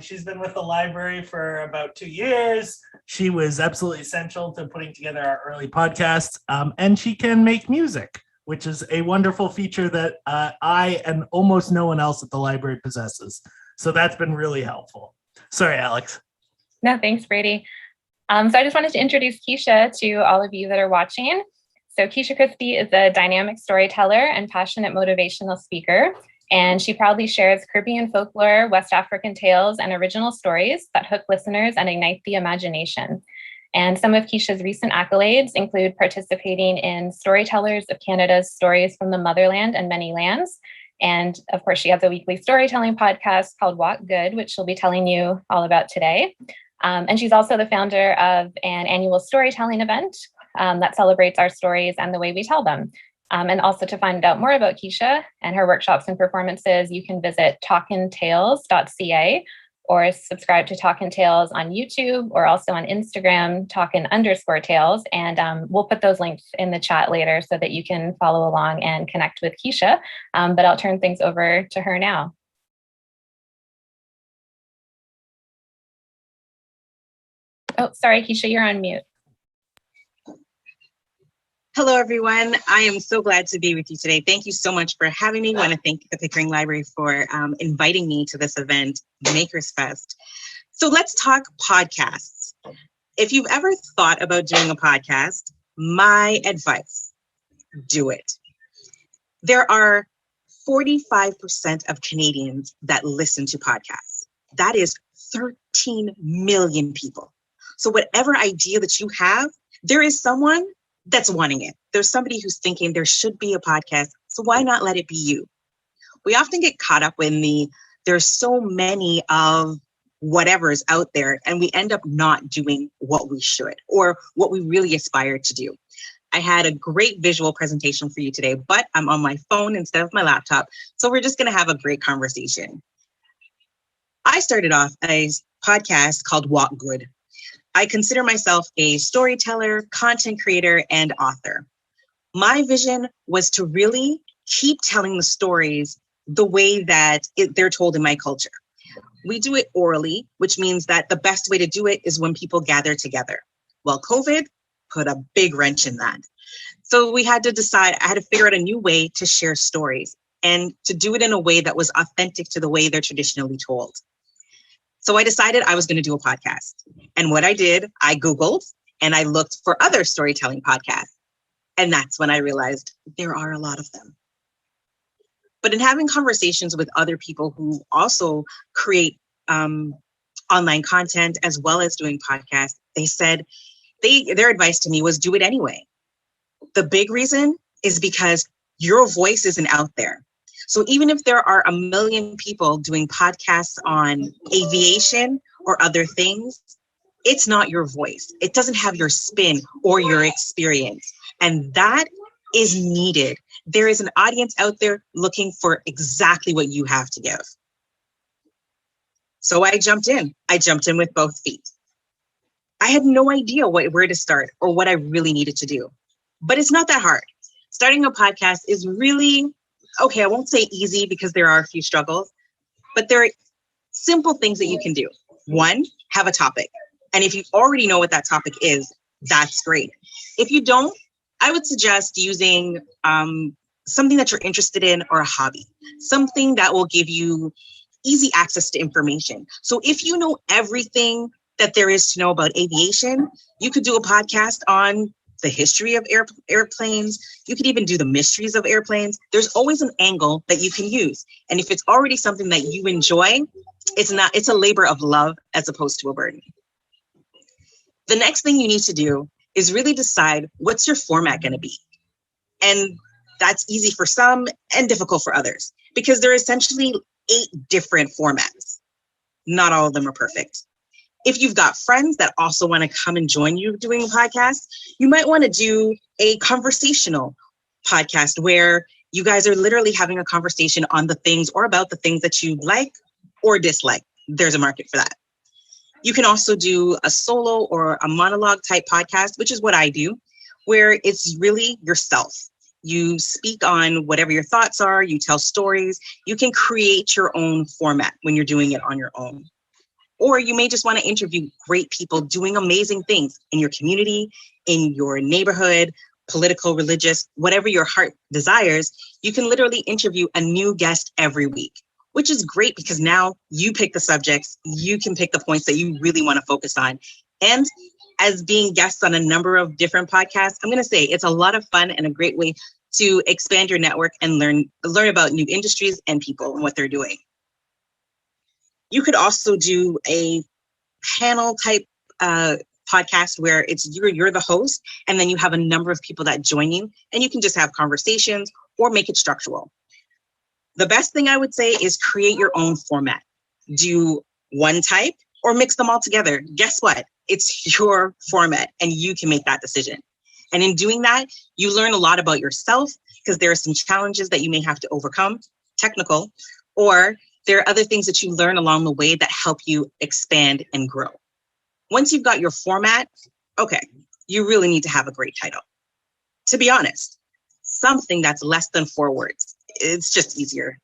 She's been with the library for about 2 years. She was absolutely essential to putting together our early podcast, and she can make music, which is a wonderful feature that I and almost no one else at the library possesses. So that's been really helpful. Sorry, Alex. No, thanks, Brady. So I just wanted to introduce Kesha to all of you that are watching. So Kesha Christie is a dynamic storyteller and passionate motivational speaker. And she proudly shares Caribbean folklore, West African tales, and original stories that hook listeners and ignite the imagination. And some of Kesha's recent accolades include participating in Storytellers of Canada's Stories from the Motherland and Many Lands. And of course, she has a weekly storytelling podcast called Walk Good, which she'll be telling you all about today. And she's also the founder of an annual storytelling event that celebrates our stories and the way we tell them. And also, to find out more about Kesha and her workshops and performances, you can visit talkintales.ca or subscribe to Talkin' Tales on YouTube, or also on Instagram, talkin_tales. And we'll put those links in the chat later so that you can follow along and connect with Kesha. But I'll turn things over to her now. Oh, sorry, Kesha, you're on mute. Hello, everyone. I am so glad to be with you today. Thank you so much for having me. I want to thank the Pickering Library for inviting me to this event, MakersFest. So let's talk podcasts. If you've ever thought about doing a podcast, my advice, do it. There are 45% of Canadians that listen to podcasts. That is 13 million people. So whatever idea that you have, there is someone that's wanting it. There's somebody who's thinking there should be a podcast. So why not let it be you? We often get caught up in there's so many of whatever's out there, and we end up not doing what we should or what we really aspire to do. I had a great visual presentation for you today, but I'm on my phone instead of my laptop. So we're just going to have a great conversation. I started off a podcast called Walk Good. I consider myself a storyteller, content creator, and author. My vision was to really keep telling the stories the way that they're told in my culture. We do it orally, which means that the best way to do it is when people gather together. Well, COVID put a big wrench in that. So we had to decide, I had to figure out a new way to share stories and to do it in a way that was authentic to the way they're traditionally told. So I decided I was going to do a podcast. And what I did, I Googled and I looked for other storytelling podcasts. And that's when I realized there are a lot of them. But in having conversations with other people who also create online content as well as doing podcasts, they said their advice to me was do it anyway. The big reason is because your voice isn't out there. So even if there are 1 million people doing podcasts on aviation or other things, it's not your voice. It doesn't have your spin or your experience. And that is needed. There is an audience out there looking for exactly what you have to give. So I jumped in. I jumped in with both feet. I had no idea where to start or what I really needed to do. But it's not that hard. Starting a podcast is really, okay, I won't say easy because there are a few struggles, but there are simple things that you can do. One, have a topic. And if you already know what that topic is, that's great. If you don't, I would suggest using something that you're interested in or a hobby, something that will give you easy access to information. So if you know everything that there is to know about aviation, you could do a podcast on the history of airplanes. You could even do the mysteries of airplanes. There's always an angle that you can use. And if it's already something that you enjoy, it's a labor of love as opposed to a burden. The next thing you need to do is really decide what's your format going to be. And that's easy for some and difficult for others because there are essentially 8 different formats. Not all of them are perfect. If you've got friends that also want to come and join you doing a podcast, you might want to do a conversational podcast where you guys are literally having a conversation on the things or about the things that you like or dislike. There's a market for that. You can also do a solo or a monologue type podcast, which is what I do, where it's really yourself. You speak on whatever your thoughts are, you tell stories, you can create your own format when you're doing it on your own. Or you may just want to interview great people doing amazing things in your community, in your neighborhood, political, religious, whatever your heart desires. You can literally interview a new guest every week, which is great because now you pick the subjects, you can pick the points that you really want to focus on. And as being guests on a number of different podcasts, I'm going to say it's a lot of fun and a great way to expand your network and learn about new industries and people and what they're doing. You could also do a panel type podcast where it's you're the host and then you have a number of people that join you and you can just have conversations or make it structural. The best thing I would say is create your own format. Do one type or mix them all together. Guess what? It's your format and you can make that decision. And in doing that, you learn a lot about yourself because there are some challenges that you may have to overcome, technical, or there are other things that you learn along the way that help you expand and grow. Once you've got your format, okay, you really need to have a great title. To be honest, something that's less than 4 words. It's just easier.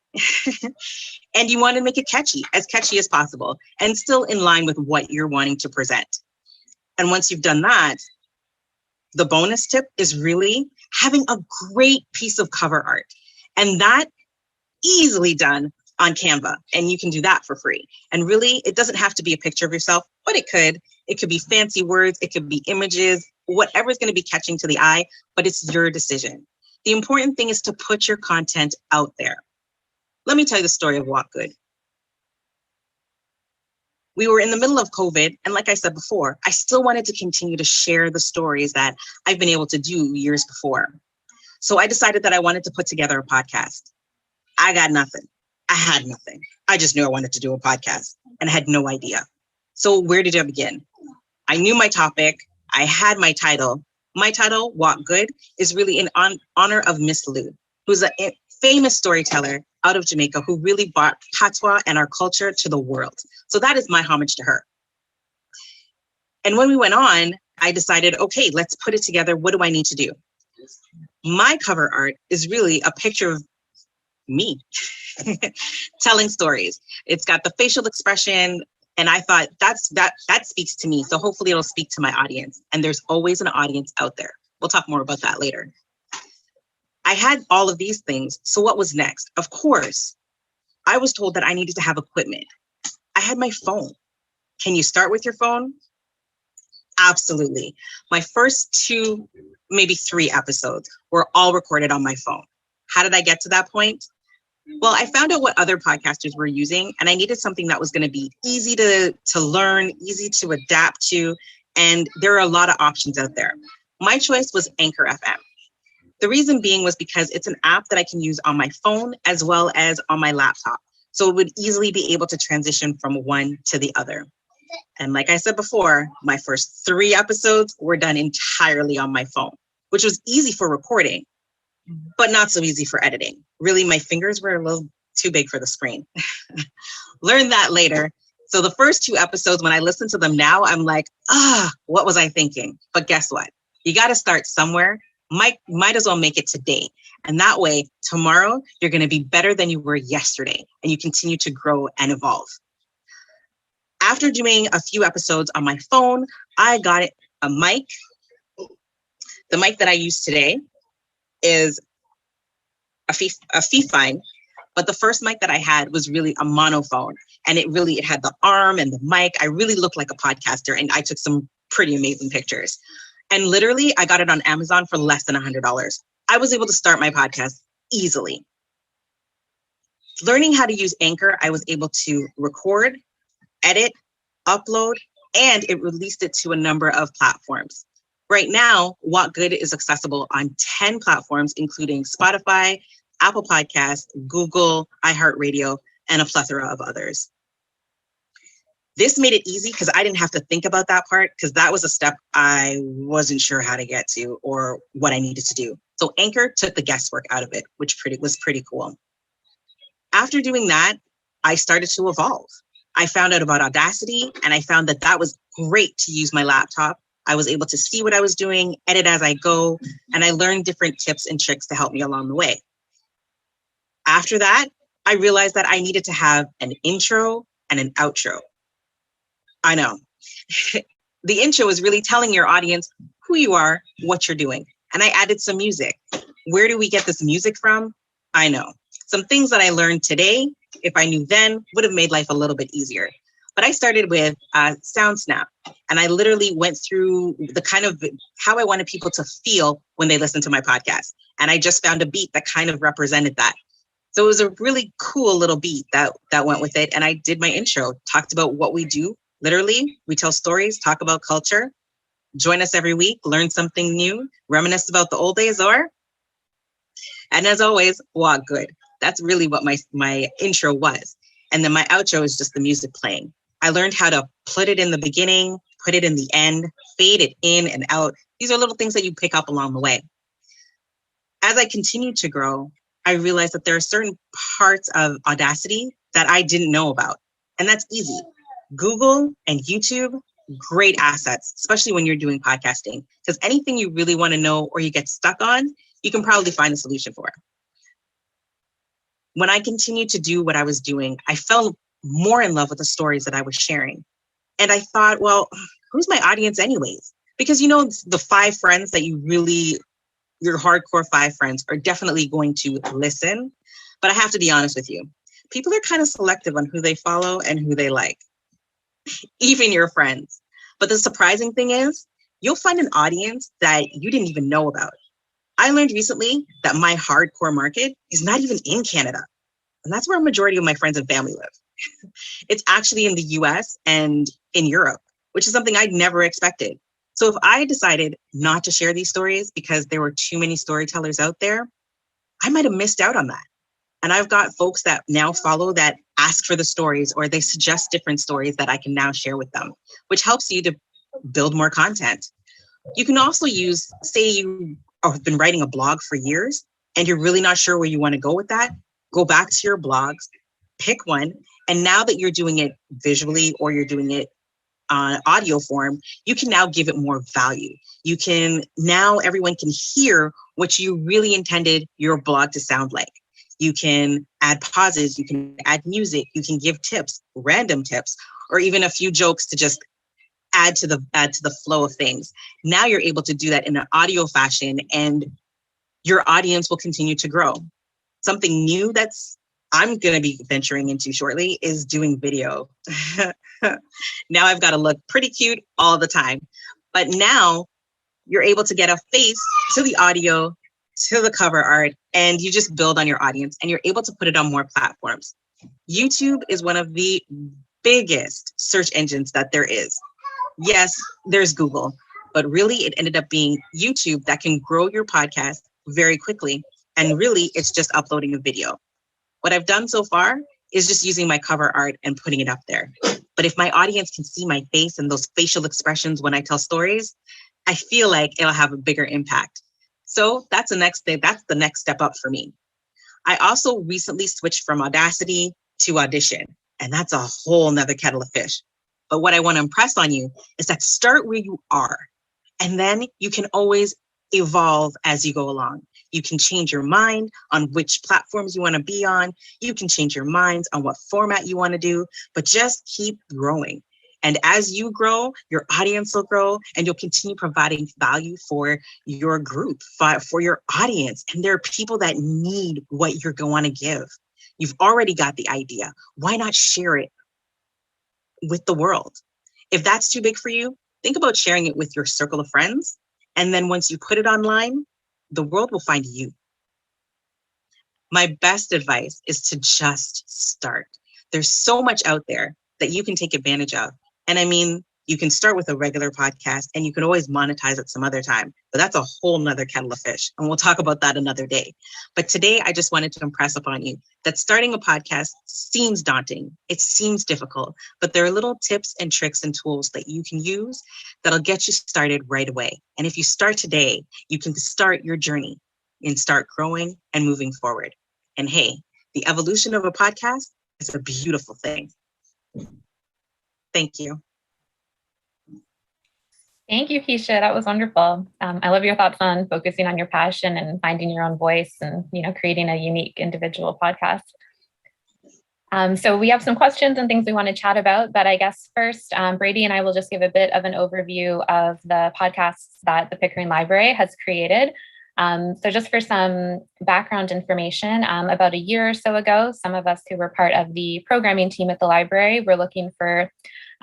And you want to make it catchy as possible, and still in line with what you're wanting to present. And once you've done that, the bonus tip is really having a great piece of cover art. And that easily done on Canva. And you can do that for free. And really, it doesn't have to be a picture of yourself. but it could be fancy words, it could be images, whatever's going to be catching to the eye, but it's your decision. The important thing is to put your content out there. Let me tell you the story of Walk Good. We were in the middle of COVID, and like I said before, I still wanted to continue to share the stories that I've been able to do years before. So I decided that I wanted to put together a podcast. I got nothing. I had nothing. I just knew I wanted to do a podcast and I had no idea. So where did I begin? I knew my topic. I had my title. My title, Walk Good, is really in honor of Miss Lou, who's a famous storyteller out of Jamaica who really brought patois and our culture to the world. So that is my homage to her. And when we went on, I decided, okay, let's put it together. What do I need to do? My cover art is really a picture of me telling stories. It's got the facial expression, and I thought that speaks to me. So hopefully it'll speak to my audience. And there's always an audience out there. We'll talk more about that later. I had all of these things. So what was next? Of course, I was told that I needed to have equipment. I had my phone. Can you start with your phone? Absolutely. My first 2, maybe 3 episodes were all recorded on my phone. How did I get to that point? Well, I found out what other podcasters were using, and I needed something that was going to be easy to learn, easy to adapt to, and there are a lot of options out there. My choice was Anchor FM. The reason being was because it's an app that I can use on my phone as well as on my laptop. So it would easily be able to transition from one to the other. And like I said before, my first 3 episodes were done entirely on my phone, which was easy for recording, but not so easy for editing. Really, my fingers were a little too big for the screen. Learned that later. So the first 2 episodes, when I listen to them now, I'm like, what was I thinking? But guess what? You got to start somewhere. Might as well make it today. And that way, tomorrow, you're going to be better than you were yesterday. And you continue to grow and evolve. After doing a few episodes on my phone, I got a mic. The mic that I use today is a Fifine, but the first mic that I had was really a monophone, and it had the arm and the mic. I really looked like a podcaster, and I took some pretty amazing pictures. And literally, I got it on Amazon for less than $100. I was able to start my podcast easily. Learning how to use Anchor, I was able to record, edit, upload, and it released it to a number of platforms. Right now, Walk Good is accessible on 10 platforms, including Spotify, Apple Podcasts, Google, iHeartRadio, and a plethora of others. This made it easy because I didn't have to think about that part, because that was a step I wasn't sure how to get to or what I needed to do. So Anchor took the guesswork out of it, which was pretty cool. After doing that, I started to evolve. I found out about Audacity, and I found that was great to use my laptop. I was able to see what I was doing, edit as I go, and I learned different tips and tricks to help me along the way. After that, I realized that I needed to have an intro and an outro. I know. The intro is really telling your audience who you are, what you're doing. And I added some music. Where do we get this music from? I know. Some things that I learned today, if I knew then, would have made life a little bit easier. But I started with SoundSnap, and I literally went through the kind of how I wanted people to feel when they listen to my podcast. And I just found a beat that kind of represented that. So it was a really cool little beat that went with it. And I did my intro, talked about what we do. Literally, we tell stories, talk about culture. Join us every week, learn something new, reminisce about the old days, and as always, Walk Good. That's really what my intro was. And then my outro is just the music playing. I learned how to put it in the beginning, put it in the end, fade it in and out. These are little things that you pick up along the way. As I continued to grow, I realized that there are certain parts of Audacity that I didn't know about. And that's easy. Google and YouTube, great assets, especially when you're doing podcasting, because anything you really want to know or you get stuck on, you can probably find a solution for it. When I continued to do what I was doing, I fell more in love with the stories that I was sharing. And I thought, well, who's my audience anyways? Because the 5 friends that your hardcore 5 friends are definitely going to listen. But I have to be honest with you. People are kind of selective on who they follow and who they like. even your friends. But the surprising thing is, you'll find an audience that you didn't even know about. I learned recently that my hardcore market is not even in Canada. And that's where a majority of my friends and family live. It's actually in the US and in Europe, which is something I'd never expected. So if I decided not to share these stories because there were too many storytellers out there, I might have missed out on that. And I've got folks that now follow that ask for the stories, or they suggest different stories that I can now share with them, which helps you to build more content. You can also use, say you have been writing a blog for years and you're really not sure where you want to go with that, go back to your blogs, pick one. And now that you're doing it visually or you're doing it on audio form, you can now give it more value. You can, now everyone can hear what you really intended your blog to sound like. You can add pauses, you can add music, you can give tips, random tips, or even a few jokes to just add to the flow of things. Now you're able to do that in an audio fashion, and your audience will continue to grow. Something new that's I'm going to be venturing into shortly is doing video. Now I've got to look pretty cute all the time, but now you're able to get a face to the audio, to the cover art, and you just build on your audience and you're able to put it on more platforms. YouTube is one of the biggest search engines that there is. Yes, there's Google, but really it ended up being YouTube that can grow your podcast very quickly. And really it's just uploading a video. What I've done so far is just using my cover art and putting it up there. But if my audience can see my face and those facial expressions when I tell stories, I feel like it'll have a bigger impact. So that's the next thing. That's the next step up for me. I also recently switched from Audacity to Audition, and that's a whole nother kettle of fish. But what I want to impress on you is that start where you are, and then you can always evolve as you go along. You can change your mind on which platforms you want to be on. You can change your minds on what format you want to do, but just keep growing. And as you grow, your audience will grow and you'll continue providing value for your group, for your audience. And there are people that need what you're going to give. You've already got the idea. Why not share it with the world? If that's too big for you, think about sharing it with your circle of friends. And then once you put it online, the world will find you. My best advice is to just start. There's so much out there that you can take advantage of. And I mean, you can start with a regular podcast and you can always monetize it some other time, but that's a whole nother kettle of fish. And we'll talk about that another day. But today I just wanted to impress upon you that starting a podcast seems daunting. It seems difficult, but there are little tips and tricks and tools that you can use that'll get you started right away. And if you start today, you can start your journey and start growing and moving forward. And hey, the evolution of a podcast is a beautiful thing. Thank you. Thank you, Kesha. That was wonderful. I love your thoughts on focusing on your passion and finding your own voice and, creating a unique individual podcast. So we have some questions and things we want to chat about, but I guess first, Brady and I will just give a bit of an overview of the podcasts that the Pickering Library has created. So just for some background information, about a year or so ago, some of us who were part of the programming team at the library were looking for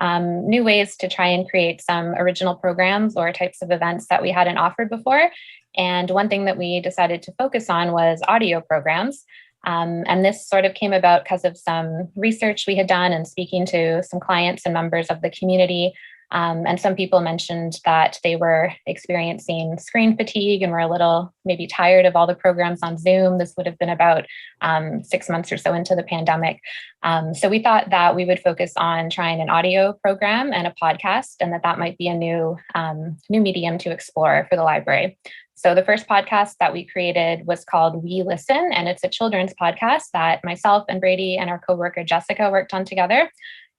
new ways to try and create some original programs or types of events that we hadn't offered before. And one thing that we decided to focus on was audio programs. And this sort of came about because of some research we had done and speaking to some clients and members of the community. And some people mentioned that they were experiencing screen fatigue and were a little maybe tired of all the programs on Zoom. This would have been about 6 months or so into the pandemic. So we thought that we would focus on trying an audio program and a podcast, and that might be a new medium to explore for the library. So the first podcast that we created was called We Listen, and it's a children's podcast that myself and Brady and our coworker Jessica worked on together.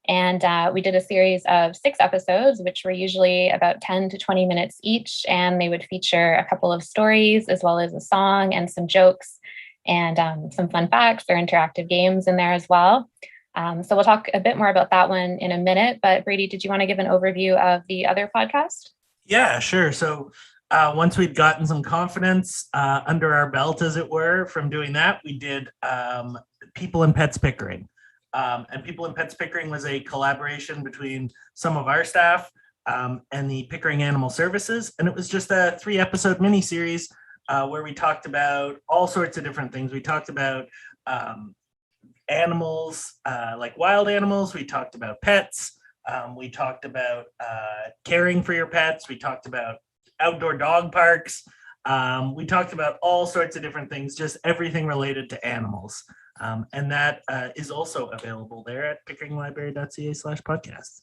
And we did a series of 6 episodes, which were usually about 10 to 20 minutes each. And they would feature a couple of stories, as well as a song and some jokes and some fun facts or interactive games in there as well. So we'll talk a bit more about that one in a minute. But Brady, did you want to give an overview of the other podcast? Yeah, sure. So once we'd gotten some confidence under our belt, as it were, from doing that, we did People and Pets Pickering. And People and Pets Pickering was a collaboration between some of our staff and the Pickering Animal Services. And it was just a 3-episode miniseries where we talked about all sorts of different things. We talked about animals, like wild animals. We talked about pets. We talked about caring for your pets. We talked about outdoor dog parks. We talked about all sorts of different things, just everything related to animals. And that is also available there at pickeringlibrary.ca/podcast.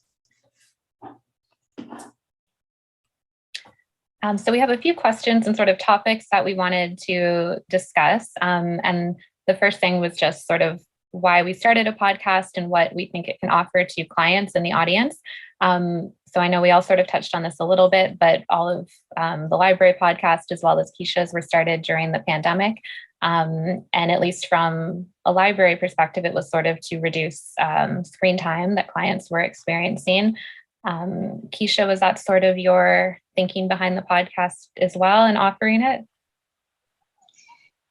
So we have a few questions and sort of topics that we wanted to discuss. And the first thing was just sort of why we started a podcast and what we think it can offer to clients and the audience. So I know we all sort of touched on this a little bit, but all of the library podcast, as well as Kesha's, were started during the pandemic. And at least from a library perspective, it was sort of to reduce screen time that clients were experiencing. Kesha, was that sort of your thinking behind the podcast as well and offering it?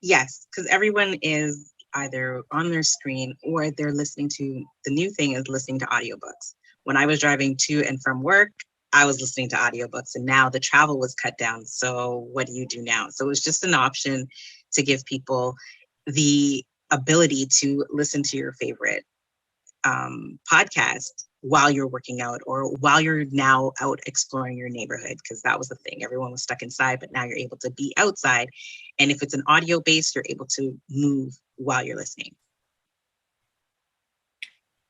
Yes, because everyone is either on their screen or they're listening to, the new thing is listening to audiobooks. When I was driving to and from work, I was listening to audiobooks, and now the travel was cut down. So what do you do now? So it was just an option to give people the ability to listen to your favorite podcast while you're working out or while you're now out exploring your neighborhood, because that was the thing. Everyone was stuck inside, but now you're able to be outside. And if it's an audio based, you're able to move while you're listening.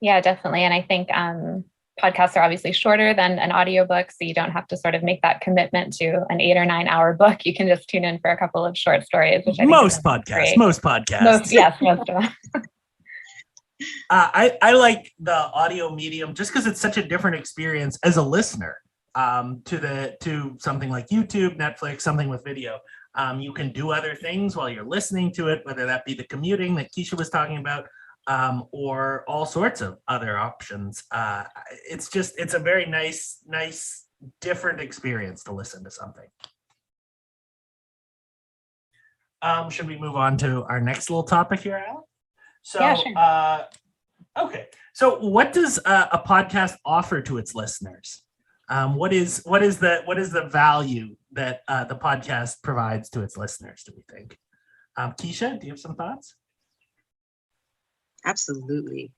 Yeah, definitely. And I think podcasts are obviously shorter than an audiobook, so you don't have to sort of make that commitment to an 8 or 9 hour book. You can just tune in for a couple of short stories, which I think Most podcasts. most of them. I like the audio medium just because it's such a different experience as a listener to something like YouTube, Netflix, something with video. You can do other things while you're listening to it, whether that be the commuting that Kesha was talking about, or all sorts of other options. It's a very nice, different experience to listen to something. Should we move on to our next little topic here, Alan? So, yeah, sure. Okay. So what does a podcast offer to its listeners? What is the value that the podcast provides to its listeners, do we think? Kesha, do you have some thoughts? Absolutely.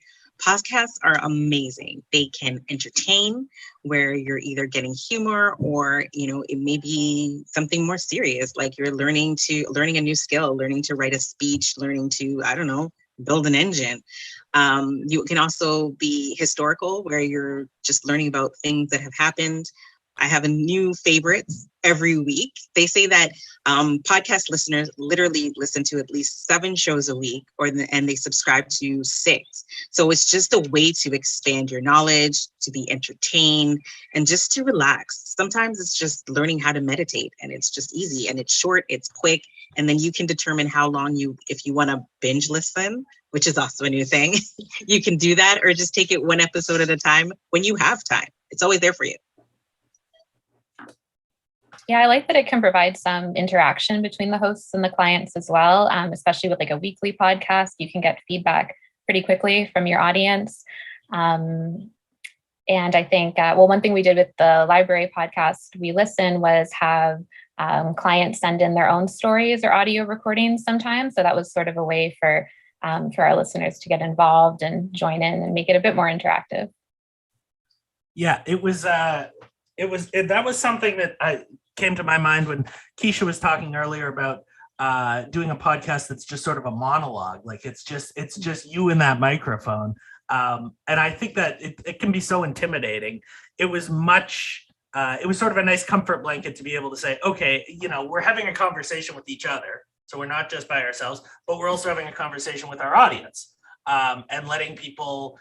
Podcasts are amazing. They can entertain, where you're either getting humor or, it may be something more serious, like you're learning a new skill, learning to write a speech, learning to, build an engine. You can also be historical, where you're just learning about things that have happened. I have a new favorites every week. They say that podcast listeners literally listen to at least 7 shows a week, and they subscribe to 6. So it's just a way to expand your knowledge, to be entertained, and just to relax. Sometimes it's just learning how to meditate, and it's just easy, and it's short, it's quick, and then you can determine how long if you want to binge listen, which is also a new thing. You can do that, or just take it 1 episode at a time when you have time. It's always there for you. Yeah, I like that it can provide some interaction between the hosts and the clients as well, especially with like a weekly podcast. You can get feedback pretty quickly from your audience. And I think, one thing we did with the library podcast, We Listen, was have clients send in their own stories or audio recordings sometimes. So that was sort of a way for our listeners to get involved and join in and make it a bit more interactive. Yeah, that was something that came to my mind when Kesha was talking earlier about doing a podcast that's just sort of a monologue. Like it's just you and that microphone. And I think that it can be so intimidating. It was sort of a nice comfort blanket to be able to say, okay, we're having a conversation with each other. So we're not just by ourselves, but we're also having a conversation with our audience, and letting people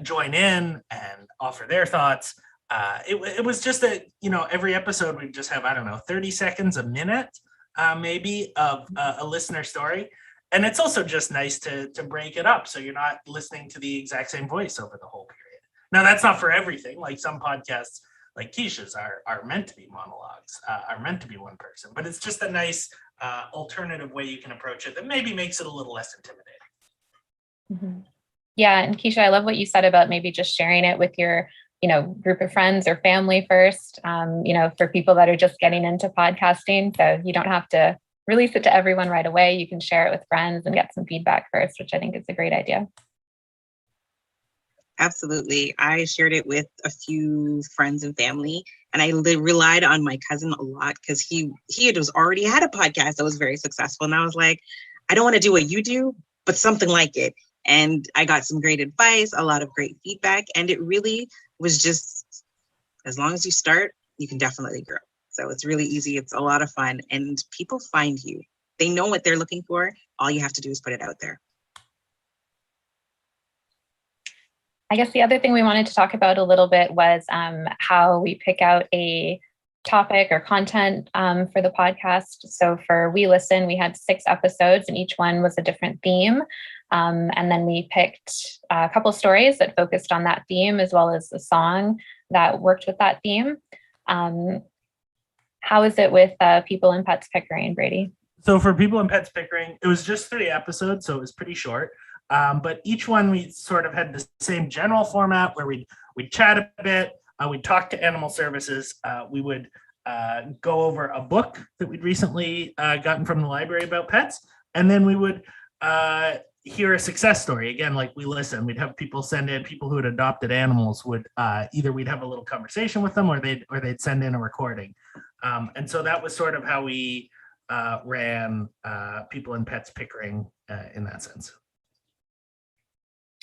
join in and offer their thoughts. It was just that, every episode we just have, 30 seconds, a minute, maybe of a listener story. And it's also just nice to break it up, so you're not listening to the exact same voice over the whole period. Now, that's not for everything. Like some podcasts, like Kesha's, are meant to be monologues, are meant to be one person. But it's just a nice alternative way you can approach it that maybe makes it a little less intimidating. Mm-hmm. Yeah, and Kesha, I love what you said about maybe just sharing it with your, group of friends or family first, for people that are just getting into podcasting. So you don't have to release it to everyone right away. You can share it with friends and get some feedback first, which I think is a great idea. Absolutely. I shared it with a few friends and family, and I relied on my cousin a lot because he already had a podcast that was very successful. And I was like, I don't want to do what you do, but something like it. And I got some great advice, a lot of great feedback. And it really was just, as long as you start, you can definitely grow. So it's really easy. It's a lot of fun. And people find you. They know what they're looking for. All you have to do is put it out there. I guess the other thing we wanted to talk about a little bit was how we pick out a topic or content for the podcast. So for We Listen, we had 6 episodes and each one was a different theme. And then we picked a couple stories that focused on that theme as well as a song that worked with that theme. How is it with People and Pets Pickering, Brady? So for People and Pets Pickering, it was just 3 episodes, so it was pretty short. But each one we sort of had the same general format where we'd chat a bit, we'd talk to animal services, we would go over a book that we'd recently gotten from the library about pets, and then we would hear a success story. Again, like We Listen, we'd have people send in, people who had adopted animals would either we'd have a little conversation with them or they'd send in a recording. And so that was sort of how we ran People and Pets Pickering in that sense.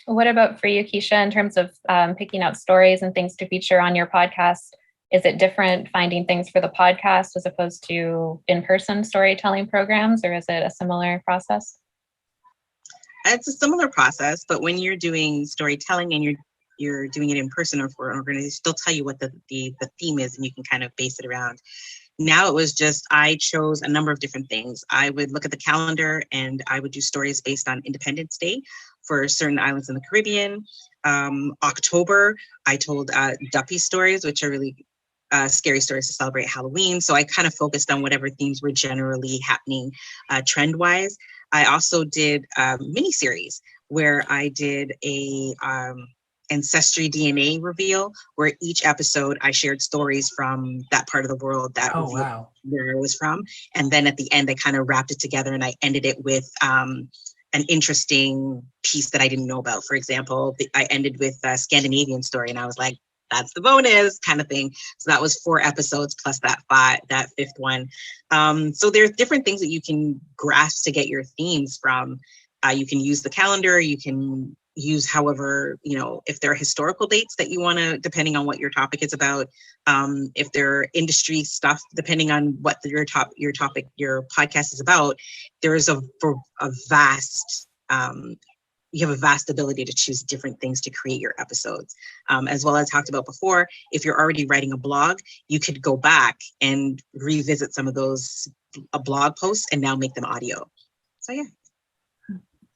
What about for you, Kesha, in terms of picking out stories and things to feature on your podcast? Is it different finding things for the podcast as opposed to in-person storytelling programs, or is it a similar process? It's a similar process, but when you're doing storytelling and you're doing it in person or for an organization, they'll tell you what the theme is and you can kind of base it around. Now it was just, I chose a number of different things. I would look at the calendar and I would do stories based on Independence Day for certain islands in the Caribbean. October, I told Duppy stories, which are really scary stories to celebrate Halloween. So I kind of focused on whatever themes were generally happening trend-wise. I also did a mini-series where I did a ancestry DNA reveal, where each episode I shared stories from that part of the world that where it was from. And then at the end, I kind of wrapped it together and I ended it with an interesting piece that I didn't know about. For example, I ended with a Scandinavian story and I was like, that's the bonus kind of thing. So that was 4 episodes plus that 5th one. So there's different things that you can grasp to get your themes from. You can use the calendar, you can use however, if there are historical dates that you want to, depending on what your topic is about, if there are industry stuff, depending on what your podcast is about, there is a vast, you have a vast ability to choose different things to create your episodes. As well as talked about before, if you're already writing a blog, you could go back and revisit some of those blog posts and now make them audio. So yeah.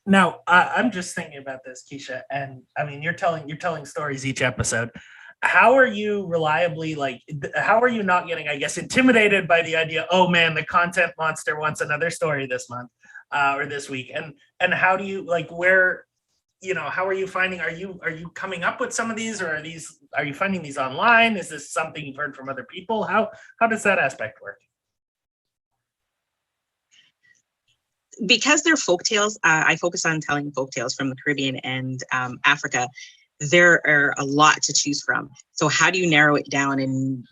Now, I'm just thinking about this, Kesha, and I mean, you're telling stories each episode. How are you reliably, how are you not getting, I guess, intimidated by the idea, oh man, the content monster wants another story this month or this week? And how do you, how are you finding, are you coming up with some of these, or are you finding these online? Is this something you've heard from other people? How does that aspect work? Because they're folktales, I focus on telling folktales from the Caribbean and Africa. There are a lot to choose from. So how do you narrow it down and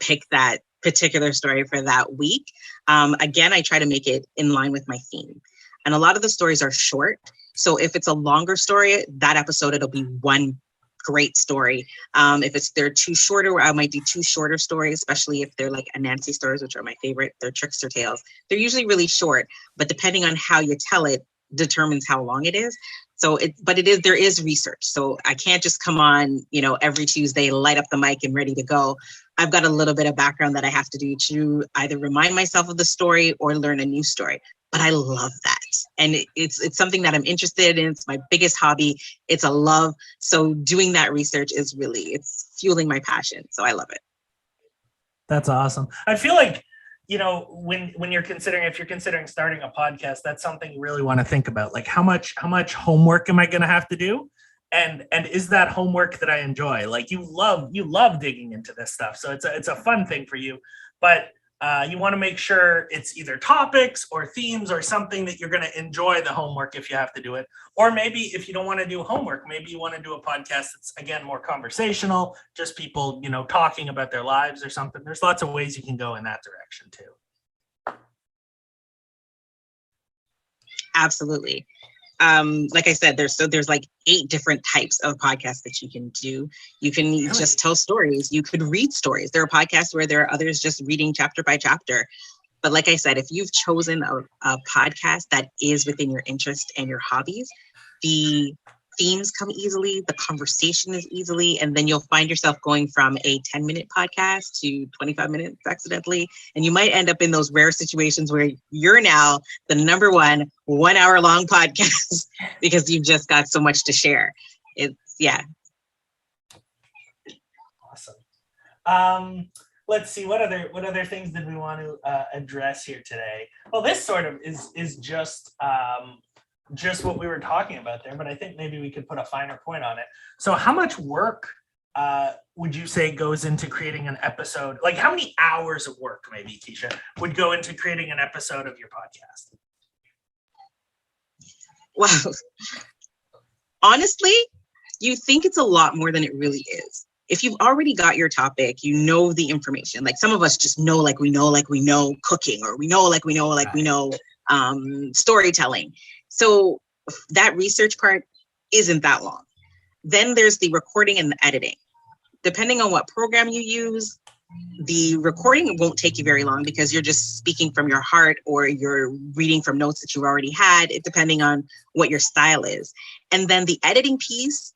pick that particular story for that week? Again, I try to make it in line with my theme. And a lot of the stories are short. So if it's a longer story, that episode, it'll be one great story. If they're too shorter, I might do 2 shorter stories, especially if they're like Anansi stories, which are my favorite. They're trickster tales. They're usually really short, but depending on how you tell it determines how long it is. So there is research. So I can't just come on, every Tuesday, light up the mic and ready to go. I've got a little bit of background that I have to do to either remind myself of the story or learn a new story. But I love that. And it's something that I'm interested in. It's my biggest hobby. It's a love. So doing that research it's fueling my passion. So I love it. That's awesome. I feel like, when if you're considering starting a podcast, that's something you really want to think about. Like how much homework am I going to have to do? and is that homework that I enjoy? Like you love digging into this stuff, so it's a fun thing for you, but you want to make sure it's either topics or themes or something that you're going to enjoy the homework if you have to do it. Or maybe if you don't want to do homework, maybe you want to do a podcast that's, again, more conversational, just people, talking about their lives or something. There's lots of ways you can go in that direction too. Absolutely. Like I said, there's like 8 different types of podcasts that you can do. You can just tell stories. You could read stories. There are podcasts where there are others just reading chapter by chapter. But like I said, if you've chosen a podcast that is within your interest and your hobbies, the themes come easily, the conversation is easily, and then you'll find yourself going from a 10-minute podcast to 25 minutes accidentally. And you might end up in those rare situations where you're now the number 1 1-hour-long podcast because you've just got so much to share. Awesome. Let's see, what other things did we want to address here today? Well, this sort of is just what we were talking about there, but I think maybe we could put a finer point on it. So how much work would you say goes into creating an episode? Like how many hours of work, maybe, Kesha, would go into creating an episode of your podcast? Wow. Honestly, you think it's a lot more than it really is. If you've already got your topic, you know the information. Like some of us just know like we know cooking, or we know storytelling. So that research part isn't that long. Then there's the recording and the editing. Depending on what program you use, the recording won't take you very long because you're just speaking from your heart or you're reading from notes that you already had, depending on what your style is. And then the editing piece,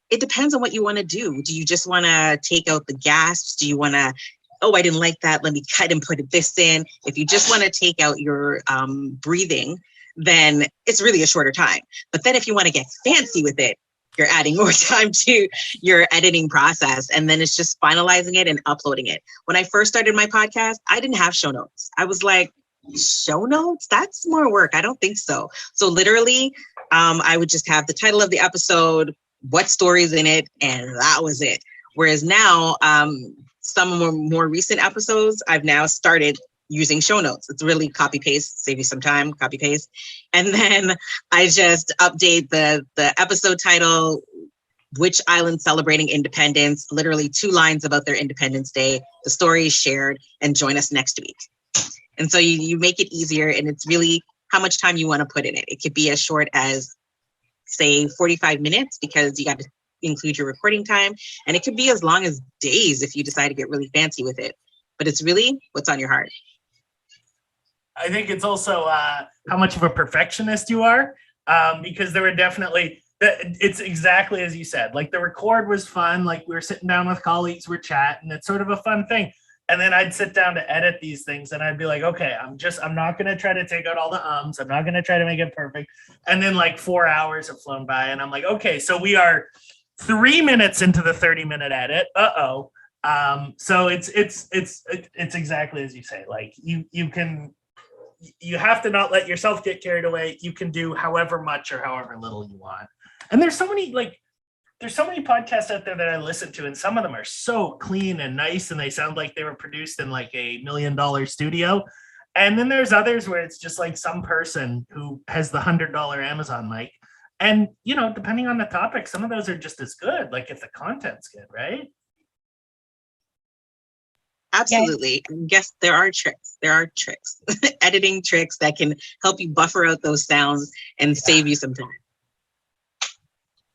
it depends on what you want to do. Do you just want to take out the gasps? Do you want to, I didn't like that, let me cut and put this in? If you just want to take out your breathing, then it's really a shorter time. But then if you want to get fancy with it, you're adding more time to your editing process. And then it's just finalizing it and uploading it. When I first started my podcast, I didn't have show notes. I was like, show notes? That's more work. I don't think so. So literally, I would just have the title of the episode, what story's in it, and that was it. Whereas now, some more recent episodes, I've now started using show notes. It's really copy paste, save you some time, copy paste. And then I just update the episode title, which island celebrating independence, literally 2 lines about their Independence Day. The story is shared, and join us next week. And so you make it easier, and it's really how much time you want to put in it. It could be as short as, say, 45 minutes because you got to include your recording time. And it could be as long as days if you decide to get really fancy with it. But it's really what's on your heart. I think it's also how much of a perfectionist you are, because there were definitely, it's exactly as you said, like the record was fun. Like we were sitting down with colleagues, we're chatting, it's sort of a fun thing. And then I'd sit down to edit these things and I'd be like, okay, I'm not going to try to take out all the ums. I'm not going to try to make it perfect. And then like 4 hours have flown by and I'm like, okay, so we are 3 minutes into the 30-minute edit. So it's exactly as you say, like you have to not let yourself get carried away. You can do however much or however little you want. And there's so many podcasts out there that I listen to, and some of them are so clean and nice, and they sound like they were produced in like $1 million studio. And then there's others where it's just like some person who has the $100 Amazon mic. And, depending on the topic, some of those are just as good, like if the content's good, right? Absolutely. Yeah. Yes, there are tricks. Editing tricks that can help you buffer out those sounds and save you some time.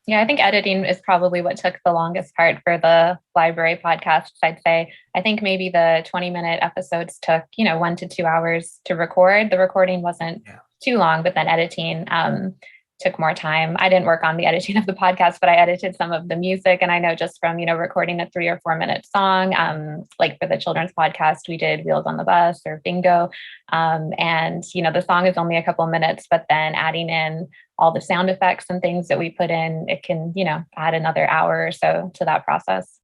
Yeah, I think editing is probably what took the longest part for the library podcasts, I'd say. I think maybe the 20-minute episodes took, 1 to 2 hours to record. The recording wasn't too long, but then editing took more time. I didn't work on the editing of the podcast, but I edited some of the music. And I know just from, recording a 3 or 4 minute song, like for the children's podcast, we did Wheels on the Bus or Bingo. And, the song is only a couple of minutes, but then adding in all the sound effects and things that we put in, it can, add another hour or so to that process.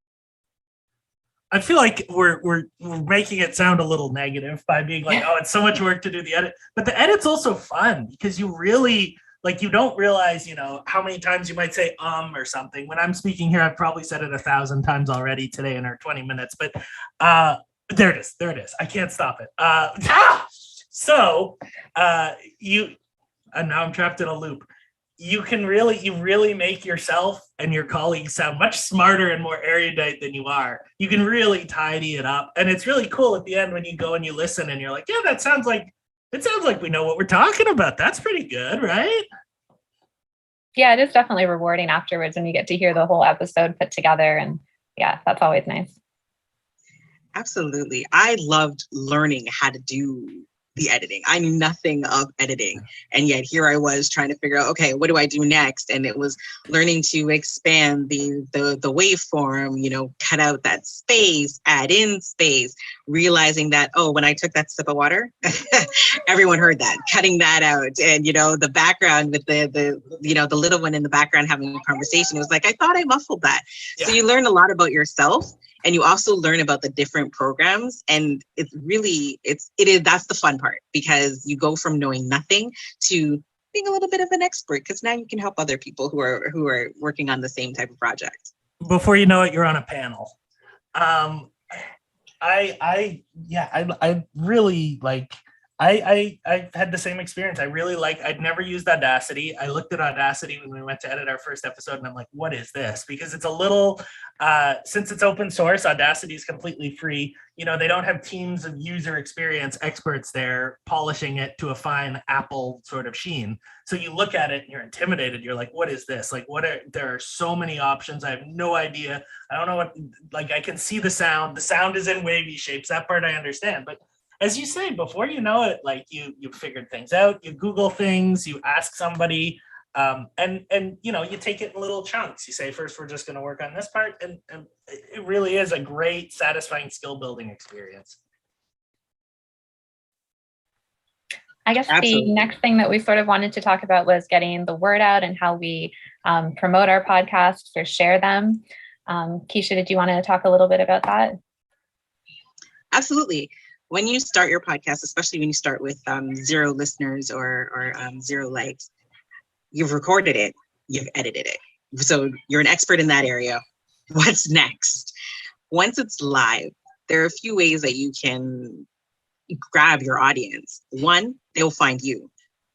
I feel like we're making it sound a little negative by being like, oh, it's so much work to do the edit. But the edit's also fun because you really like you don't realize, how many times you might say or something. When I'm speaking here, I've probably said it 1,000 times already today in our 20 minutes, but there it is. I can't stop it. So and now I'm trapped in a loop. You really make yourself and your colleagues sound much smarter and more erudite than you are. You can really tidy it up. And it's really cool at the end when you go and you listen and you're like, yeah, it sounds like we know what we're talking about. That's pretty good, right? Yeah, it is definitely rewarding afterwards when you get to hear the whole episode put together. And yeah, that's always nice. Absolutely. I loved learning how to do the editing. I knew nothing of editing. And yet here I was trying to figure out, okay, what do I do next? And it was learning to expand the waveform, cut out that space, add in space, realizing that, when I took that sip of water, everyone heard that, cutting that out. And, the background with the little one in the background having a conversation, it was like, I thought I muffled that. Yeah. So you learn a lot about yourself. And you also learn about the different programs. And that's the fun part, because you go from knowing nothing to being a little bit of an expert, because now you can help other people who are working on the same type of project. Before you know it, you're on a panel. I had the same experience. I'd never used Audacity. I looked at Audacity when we went to edit our first episode, and I'm like, what is this? Because it's a little, since it's open source, Audacity is completely free. They don't have teams of user experience experts there polishing it to a fine Apple sort of sheen. So you look at it and you're intimidated. You're like, what is this? There are so many options. I have no idea. I don't know what, I can see the sound. The sound is in wavy shapes. That part I understand. But as you say, before you know it, you figured things out, you Google things, you ask somebody, and you take it in little chunks. You say, first, we're just going to work on this part. And it really is a great, satisfying skill building experience. I guess Absolutely. The next thing that we sort of wanted to talk about was getting the word out and how we promote our podcasts or share them. Kesha, did you want to talk a little bit about that? Absolutely. When you start your podcast, especially when you start with 0 listeners or 0 likes, you've recorded it, you've edited it. So you're an expert in that area. What's next? Once it's live, there are a few ways that you can grab your audience. 1, they'll find you.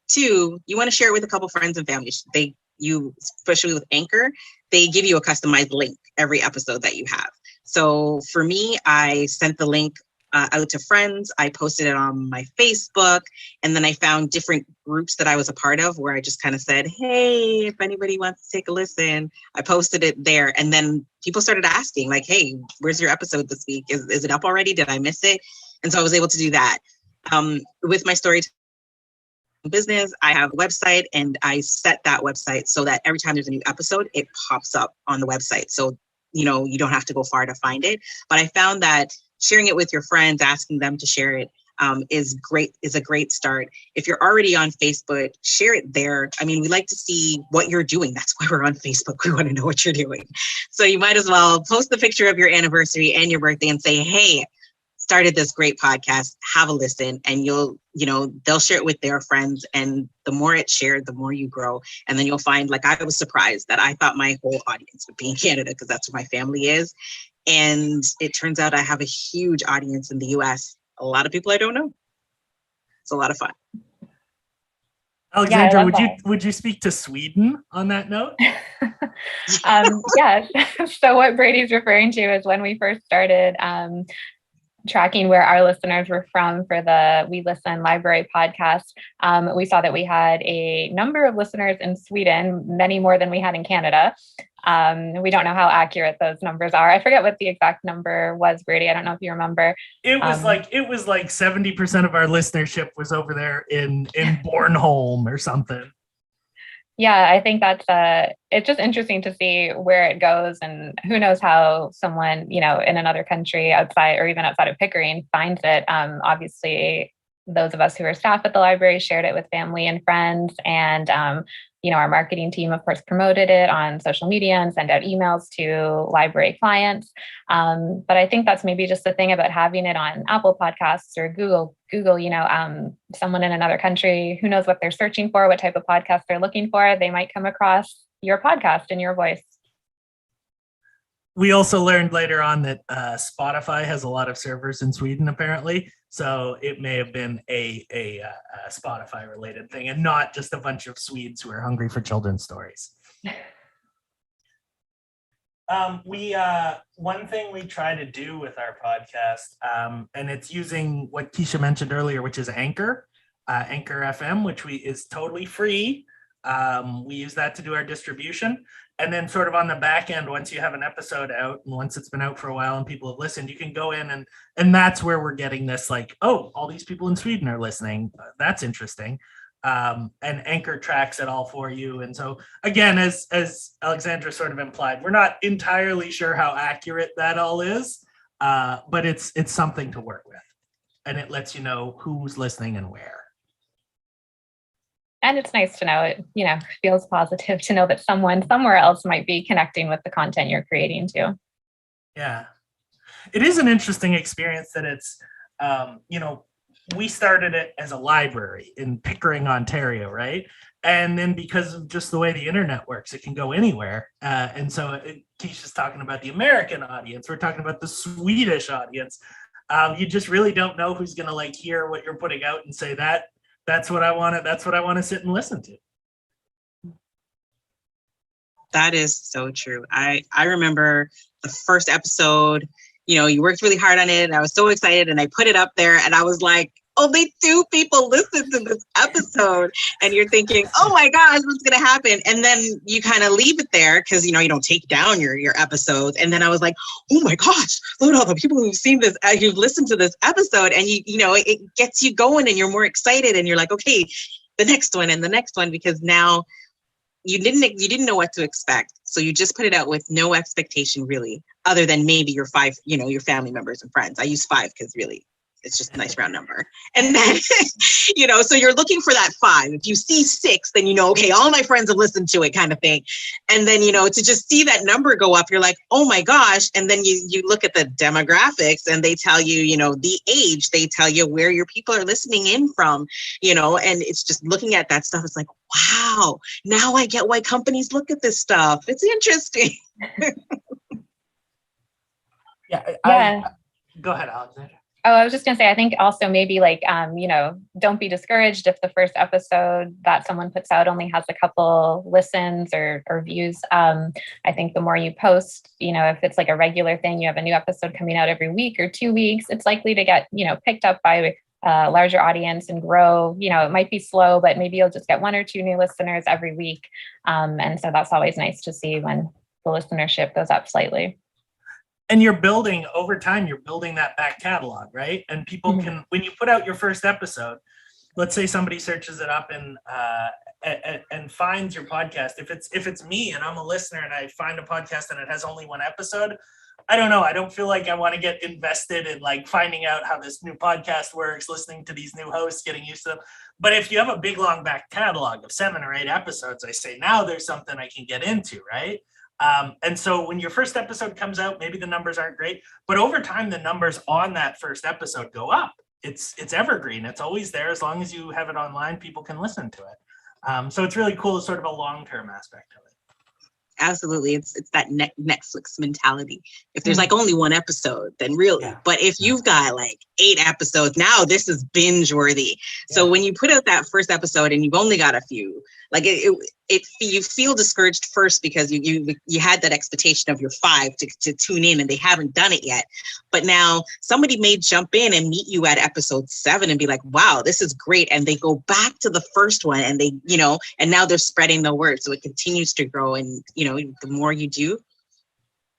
2, you want to share it with a couple friends and family. Especially with Anchor, they give you a customized link every episode that you have. So for me, I sent the link out to friends. I posted it on my Facebook, and then I found different groups that I was a part of where I just kind of said, hey, if anybody wants to take a listen, I posted it there. And then people started asking like, hey, where's your episode this week? Is it up already? Did I miss it? And so I was able to do that. With my story business, I have a website, and I set that website so that every time there's a new episode, it pops up on the website. So, you don't have to go far to find it. But I found that sharing it with your friends, asking them to share it is a great start. If you're already on Facebook, share it there. I mean, we like to see what you're doing. That's why we're on Facebook. We want to know what you're doing. So you might as well post the picture of your anniversary and your birthday and say, hey, started this great podcast, have a listen, and they'll share it with their friends. And the more it's shared, the more you grow. And then you'll find, I was surprised that I thought my whole audience would be in Canada, because that's where my family is. And it turns out I have a huge audience in the US. A lot of people I don't know. It's a lot of fun. Alexandra, would you speak to Sweden on that note? Yes. So what Brady's referring to is when we first started tracking where our listeners were from for the We Listen Library podcast, we saw that we had a number of listeners in Sweden, many more than we had in Canada. We don't know how accurate those numbers are. I forget what the exact number was, Brady. I don't know if you remember. It was like 70% of our listenership was over there in Bornholm or something. Yeah, I think that's it's just interesting to see where it goes, and who knows how someone, in another country outside or even outside of Pickering finds it. Obviously, those of us who are staff at the library shared it with family and friends, and our marketing team, of course, promoted it on social media and send out emails to library clients. But I think that's maybe just the thing about having it on Apple Podcasts or Google, someone in another country, who knows what they're searching for, what type of podcast they're looking for, they might come across your podcast and your voice. We also learned later on that Spotify has a lot of servers in Sweden, apparently. So it may have been a Spotify related thing and not just a bunch of Swedes who are hungry for children's stories. One thing we try to do with our podcast, and it's using what Kesha mentioned earlier, which is Anchor FM, which is totally free. We use that to do our distribution. And then sort of on the back end, once you have an episode out and once it's been out for a while and people have listened, you can go in and that's where we're getting this like, oh, all these people in Sweden are listening. That's interesting. And Anchor tracks it all for you. And so again, as Alexandra sort of implied, we're not entirely sure how accurate that all is, but it's something to work with. And it lets you know who's listening and where. And it's nice to know it, feels positive to know that someone somewhere else might be connecting with the content you're creating too. Yeah. It is an interesting experience that it's, we started it as a library in Pickering, Ontario, right? And then because of just the way the internet works, it can go anywhere. And so Kesha's talking about the American audience. We're talking about the Swedish audience. You just really don't know who's going to like hear what you're putting out and say that's what I want to sit and listen to. That is so true. I remember the first episode, you worked really hard on it and I was so excited and I put it up there and I was like, only 2 people listened to this episode. And you're thinking, oh my gosh, what's going to happen? And then you kind of leave it there because, you don't take down your episodes. And then I was like, oh my gosh, look at all the people who've seen this, who've listened to this episode. And it gets you going and you're more excited and you're like, okay, the next one and the next one, because now you didn't know what to expect. So you just put it out with no expectation really, other than maybe your 5, your family members and friends. I use 5 because really it's just a nice round number. And then, so you're looking for that 5. If you see 6, then okay, all my friends have listened to it kind of thing. And then, to just see that number go up, you're like, oh my gosh. And then you look at the demographics and they tell you, the age, they tell you where your people are listening in from, and it's just looking at that stuff. It's like, wow, now I get why companies look at this stuff. It's interesting. Yeah. Go ahead, Alexandra. Oh, I was just going to say, I think also maybe don't be discouraged if the first episode that someone puts out only has a couple listens or views. I think the more you post, if it's like a regular thing, you have a new episode coming out every week or 2 weeks, it's likely to get, picked up by a larger audience and grow. It might be slow, but maybe you'll just get 1 or 2 new listeners every week. And so that's always nice to see when the listenership goes up slightly. And you're building over time, you're building that back catalog, right? And people can, when you put out your first episode, let's say somebody searches it up and finds your podcast. If it's me and I'm a listener and I find a podcast and it has only 1 episode, I don't know. I don't feel like I want to get invested in like finding out how this new podcast works, listening to these new hosts, getting used to them. But if you have a big long back catalog of 7 or 8 episodes, I say now there's something I can get into, right? And so when your first episode comes out, maybe the numbers aren't great, but over time, the numbers on that first episode go up. It's evergreen. It's always there. As long as you have it online, people can listen to it. So it's really cool. It's sort of a long-term aspect of it. Absolutely. It's that Netflix mentality. If there's like only 1 episode, then really, but if you've got like 8 episodes, now this is binge worthy. So when you put out that first episode and you've only got a few, like you feel discouraged first because you had that expectation of your 5 to tune in and they haven't done it yet. But now somebody may jump in and meet you at episode 7 and be like, wow, this is great. And they go back to the first one and they, and now they're spreading the word. So it continues to grow. And, the more you do,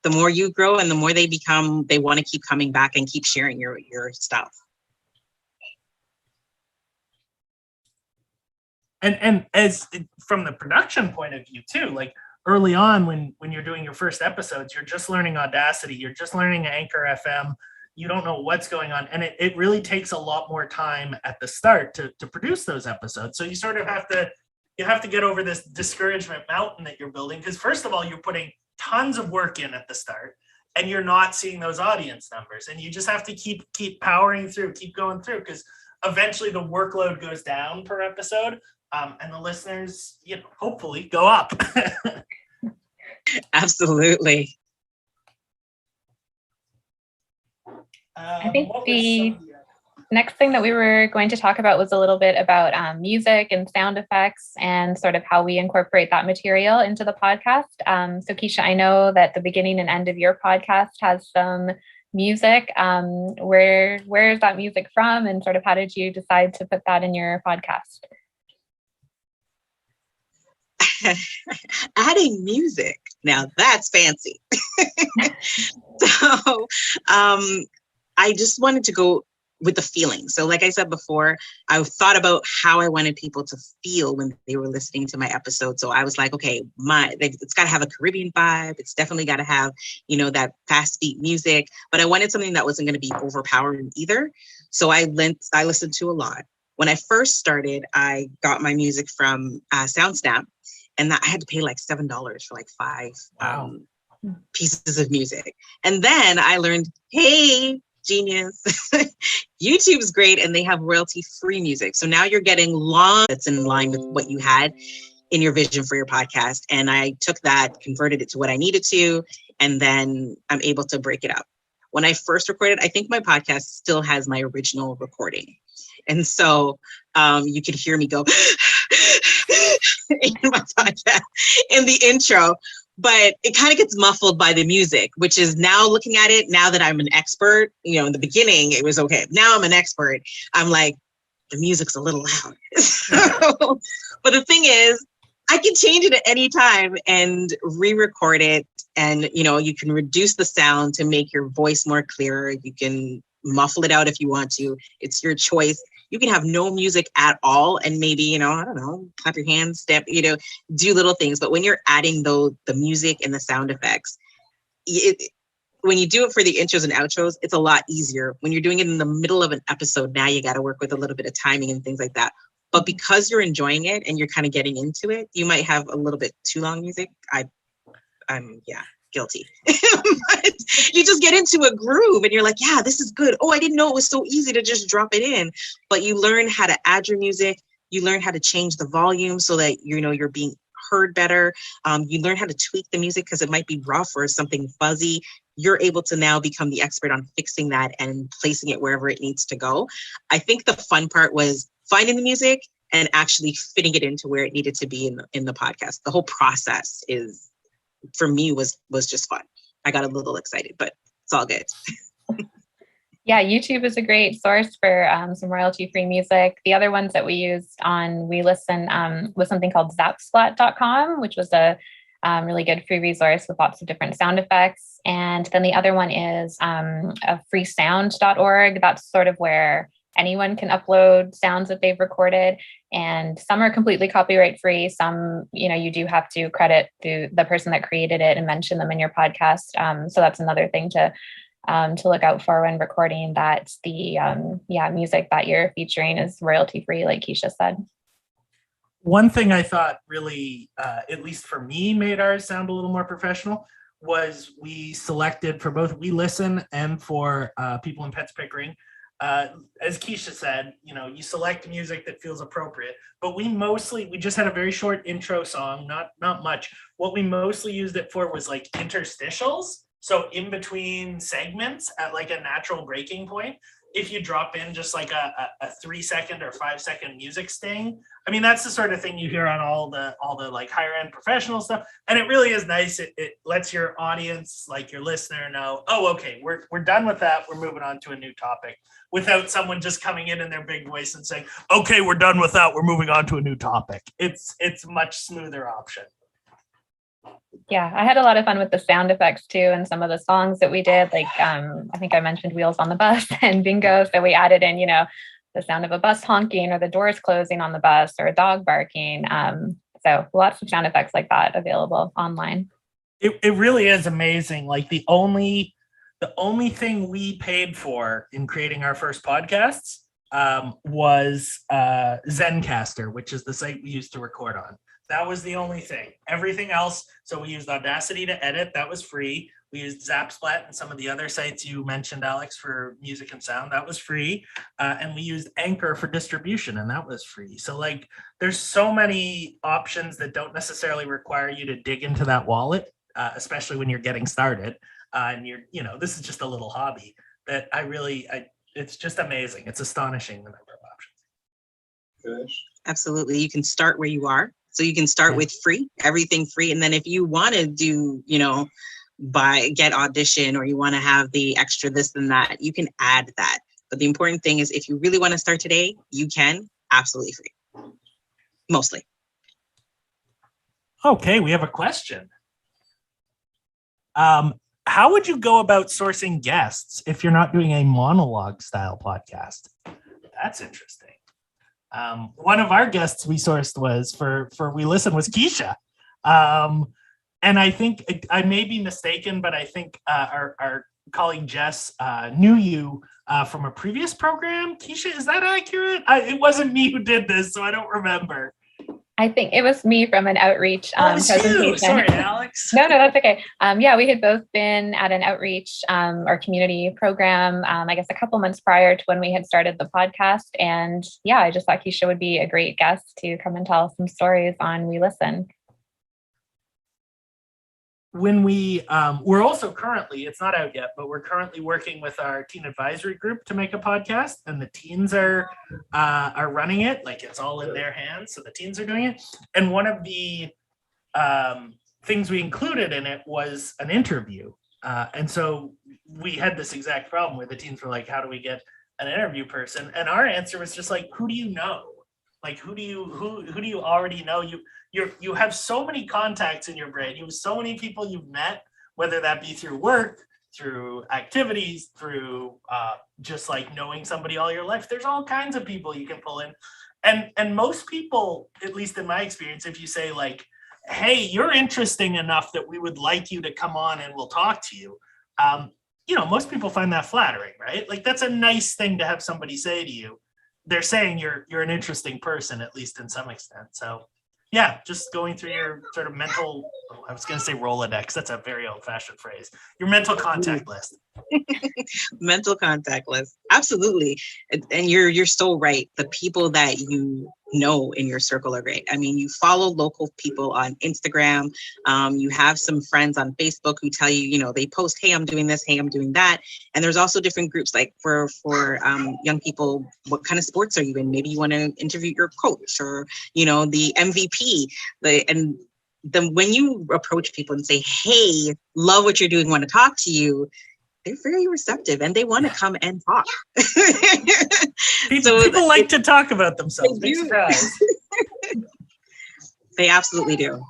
the more you grow and the more they want to keep coming back and keep sharing your stuff. And as from the production point of view too, like early on when you're doing your first episodes, you're just learning Audacity, you're just learning Anchor FM, you don't know what's going on. And it really takes a lot more time at the start to produce those episodes. So you sort of have to you have to get over this discouragement mountain that you're building, because first of all, you're putting tons of work in at the start and you're not seeing those audience numbers, and you just have to keep powering through, keep going through, because eventually the workload goes down per episode, and the listeners, hopefully go up. Absolutely. I think the next thing that we were going to talk about was a little bit about music and sound effects and sort of how we incorporate that material into the podcast. So Kesha, I know that the beginning and end of your podcast has some music. Where is that music from, and sort of how did you decide to put that in your podcast? Adding music, now that's fancy. So I just wanted to go with the feeling. So like I said before, I thought about how I wanted people to feel when they were listening to my episode. So I was like, okay, it's got to have a Caribbean vibe. It's definitely got to have, that fast beat music, but I wanted something that wasn't going to be overpowering either. So I listened to a lot. When I first started, I got my music from SoundSnap, and I had to pay like $7 for like 5 pieces of music. And then I learned, hey, genius, YouTube's great, and they have royalty-free music. So now you're getting that's in line with what you had in your vision for your podcast. And I took that, converted it to what I needed to, and then I'm able to break it up. When I first recorded, I think my podcast still has my original recording. And so you could hear me go in my podcast in the intro, but it kind of gets muffled by the music, which is now looking at it, now that I'm an expert, in the beginning, it was okay. Now I'm an expert. I'm like, the music's a little loud. But the thing is, I can change it at any time and re-record it. And, you can reduce the sound to make your voice more clearer. You can muffle it out if you want to. It's your choice. You can have no music at all and maybe, I don't know, clap your hands, step, do little things. But when you're adding the music and the sound effects, when you do it for the intros and outros, it's a lot easier. When you're doing it in the middle of an episode, now you got to work with a little bit of timing and things like that. But because you're enjoying it and you're kind of getting into it, you might have a little bit too long music. I'm guilty. But you just get into a groove and you're like, yeah, this is good. Oh, I didn't know it was so easy to just drop it in. But you learn how to add your music. You learn how to change the volume so that, you're being heard better. You learn how to tweak the music because it might be rough or something fuzzy. You're able to now become the expert on fixing that and placing it wherever it needs to go. I think the fun part was finding the music and actually fitting it into where it needed to be in the podcast. The whole process for me was just fun. I got a little excited, but it's all good. Yeah, YouTube is a great source for some royalty-free music. The other ones that we used We Listen was something called zapsplat.com, which was a really good free resource with lots of different sound effects. And then the other one is freesound.org. That's sort of where anyone can upload sounds that they've recorded, and some are completely copyright free. Some, you do have to credit the person that created it and mention them in your podcast. So that's another thing to look out for when recording, that the music that you're featuring is royalty free, like Kesha said. One thing I thought really, at least for me, made ours sound a little more professional was we selected for both We Listen and for people in Pets Pickering. As Kesha said, you select music that feels appropriate, but we just had a very short intro song, not much. What we mostly used it for was like interstitials. So in between segments at like a natural breaking point, if you drop in just like a 3-second or 5-second music sting, I mean, that's the sort of thing you hear on all the like higher end professional stuff. And it really is nice. It lets your audience, like your listener, know, oh, okay, we're done with that. We're moving on to a new topic, without someone just coming in their big voice and saying, okay, we're done with that. We're moving on to a new topic. It's a much smoother option. Yeah, I had a lot of fun with the sound effects too, and some of the songs that we did, like I think I mentioned Wheels on the Bus and Bingo. So we added in, the sound of a bus honking or the doors closing on the bus or a dog barking. So lots of sound effects like that available online. It really is amazing. Like the only thing we paid for in creating our first podcasts was Zencaster, which is the site we used to record on. That was the only thing. Everything else, so we used Audacity to edit, that was free. We used Zapsplat and some of the other sites you mentioned, Alex, for music and sound, that was free. And we used Anchor for distribution, and that was free. So like, there's so many options that don't necessarily require you to dig into that wallet, especially when you're getting started. And this is just a little hobby that it's just amazing. It's astonishing the number of options. Absolutely. You can start where you are. So you can start with free, everything free. And then if you want to do, get audition, or you want to have the extra this and that, you can add that. But the important thing is, if you really want to start today, you can, absolutely free. Mostly. Okay, we have a question. How would you go about sourcing guests if you're not doing a monologue style podcast? That's interesting. One of our guests we sourced was for We Listen was Kesha. And I think I may be mistaken, but I think our colleague Jess knew you from a previous program. Kesha, is that accurate? It wasn't me who did this, so I don't remember. I think it was me from an outreach presentation. Sorry, Alex. No, that's okay. We had both been at an outreach or community program, I guess a couple months prior to when we had started the podcast. And I just thought Kesha would be a great guest to come and tell some stories on We Listen. When we're also currently, it's not out yet, but we're currently working with our teen advisory group to make a podcast, and the teens are running it. Like, it's all in their hands, so the teens are doing it. And one of the things we included in it was an interview. And so we had this exact problem where the teens were like, how do we get an interview person? And our answer was just like, who do you know? Like, who do you already know? You have so many contacts in your brain. You have so many people you've met, whether that be through work, through activities, through just like knowing somebody all your life. There's all kinds of people you can pull in. And most people, at least in my experience, if you say like, hey, you're interesting enough that we would like you to come on and we'll talk to you. Most people find that flattering, right? Like, that's a nice thing to have somebody say to you. They're saying you're an interesting person, at least in some extent. So yeah, just going through your sort of mental, I was going to say Rolodex. That's a very old fashioned phrase. Your mental contact list. Mental contact list. Absolutely. And you're so right. The people that you know in your circle are great. I mean, you follow local people on Instagram. You have some friends on Facebook who tell you, they post, hey, I'm doing this, hey, I'm doing that. And there's also different groups like for young people, what kind of sports are you in? Maybe you want to interview your coach or, the MVP. And then when you approach people and say, hey, love what you're doing, want to talk to you, they're very receptive and they want to come and talk. People like to talk about themselves. Big surprise. They absolutely do.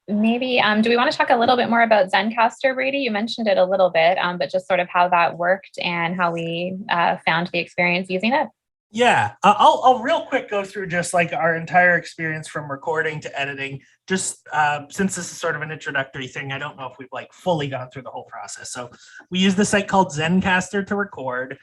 Maybe, do we want to talk a little bit more about Zencaster, Brady? You mentioned it a little bit, but just sort of how that worked and how we found the experience using it. Yeah, I'll real quick go through just like our entire experience from recording to editing. Just since this is sort of an introductory thing, I don't know if we've like fully gone through the whole process. So we use the site called Zencaster to record.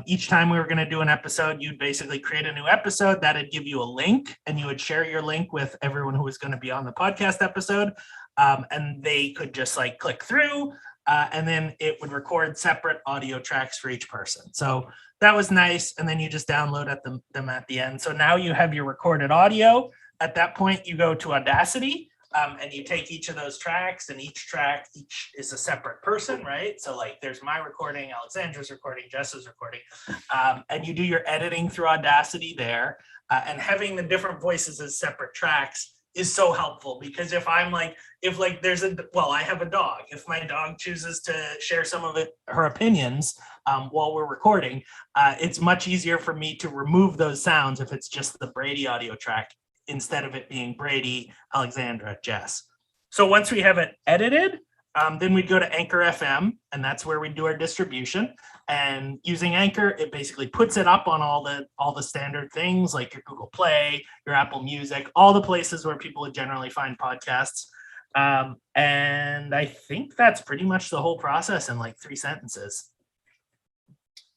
Each time we were going to do an episode, you'd basically create a new episode that'd give you a link, and you would share your link with everyone who was going to be on the podcast episode, and they could just like click through, and then it would record separate audio tracks for each person. So that was nice. And then you just download them at the end. So now you have your recorded audio. At that point, you go to Audacity and you take each of those tracks, and each is a separate person, right? So like there's my recording, Alexandra's recording, Jess's recording, and you do your editing through Audacity there. And having the different voices as separate tracks is so helpful, because if I have a dog, if my dog chooses to share some of her opinions while we're recording, it's much easier for me to remove those sounds if it's just the Brady audio track instead of it being Brady, Alexandra, Jess. So once we have it edited, then we'd go to Anchor FM, and that's where we do our distribution. And using Anchor, it basically puts it up on all the standard things like your Google Play, your Apple Music, all the places where people would generally find podcasts. And I think that's pretty much the whole process in like 3 sentences.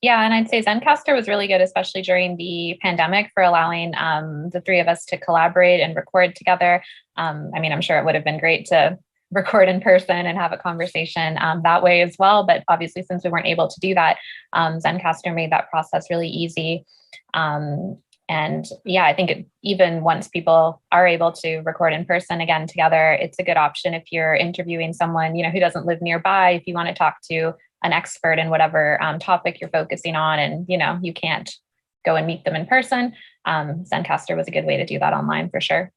Yeah, and I'd say Zencastr was really good, especially during the pandemic, for allowing the three of us to collaborate and record together. I mean, I'm sure it would have been great to record in person and have a conversation that way as well. But obviously, since we weren't able to do that, Zencastr made that process really easy. And yeah, I think even once people are able to record in person again together, it's a good option if you're interviewing someone, who doesn't live nearby. If you want to talk to an expert in whatever topic you're focusing on, and you can't go and meet them in person, Zencastr was a good way to do that online for sure.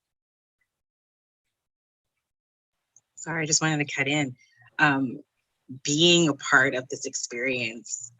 Sorry, I just wanted to cut in. Being a part of this experience,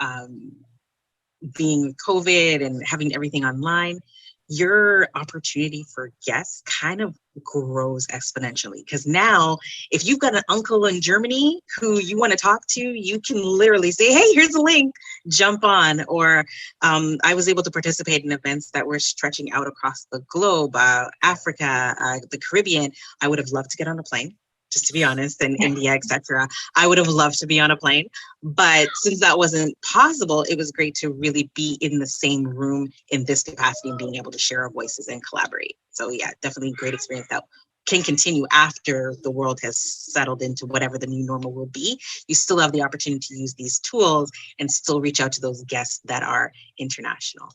being COVID and having everything online, your opportunity for guests kind of grows exponentially. Because now, if you've got an uncle in Germany who you want to talk to, you can literally say, hey, here's a link, jump on. Or I was able to participate in events that were stretching out across the globe, Africa, the Caribbean. I would have loved to get on a plane, just to be honest, and India, etc. I would have loved to be on a plane, but since that wasn't possible, it was great to really be in the same room in this capacity and being able to share our voices and collaborate. So yeah, definitely a great experience that can continue after the world has settled into whatever the new normal will be. You still have the opportunity to use these tools and still reach out to those guests that are international.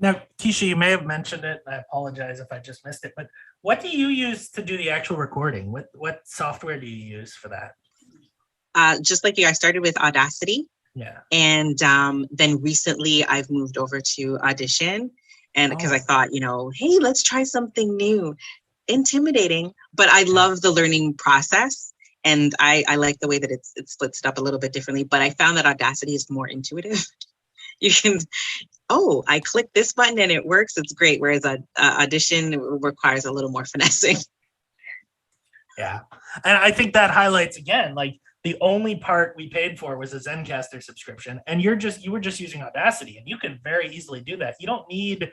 Now, Kesha, you may have mentioned it. I apologize if I just missed it, but what do you use to do the actual recording? What software do you use for that? Just like you, I started with Audacity. Yeah. And then recently I've moved over to Audition, and because I thought, hey, let's try something new. Intimidating, but I love the learning process. And I like the way that it splits it up a little bit differently, but I found that Audacity is more intuitive. You can, I click this button and it works. It's great. Whereas Audition requires a little more finessing. Yeah. And I think that highlights again, like the only part we paid for was a Zencastr subscription. And you were just using Audacity, and you can very easily do that. You don't need,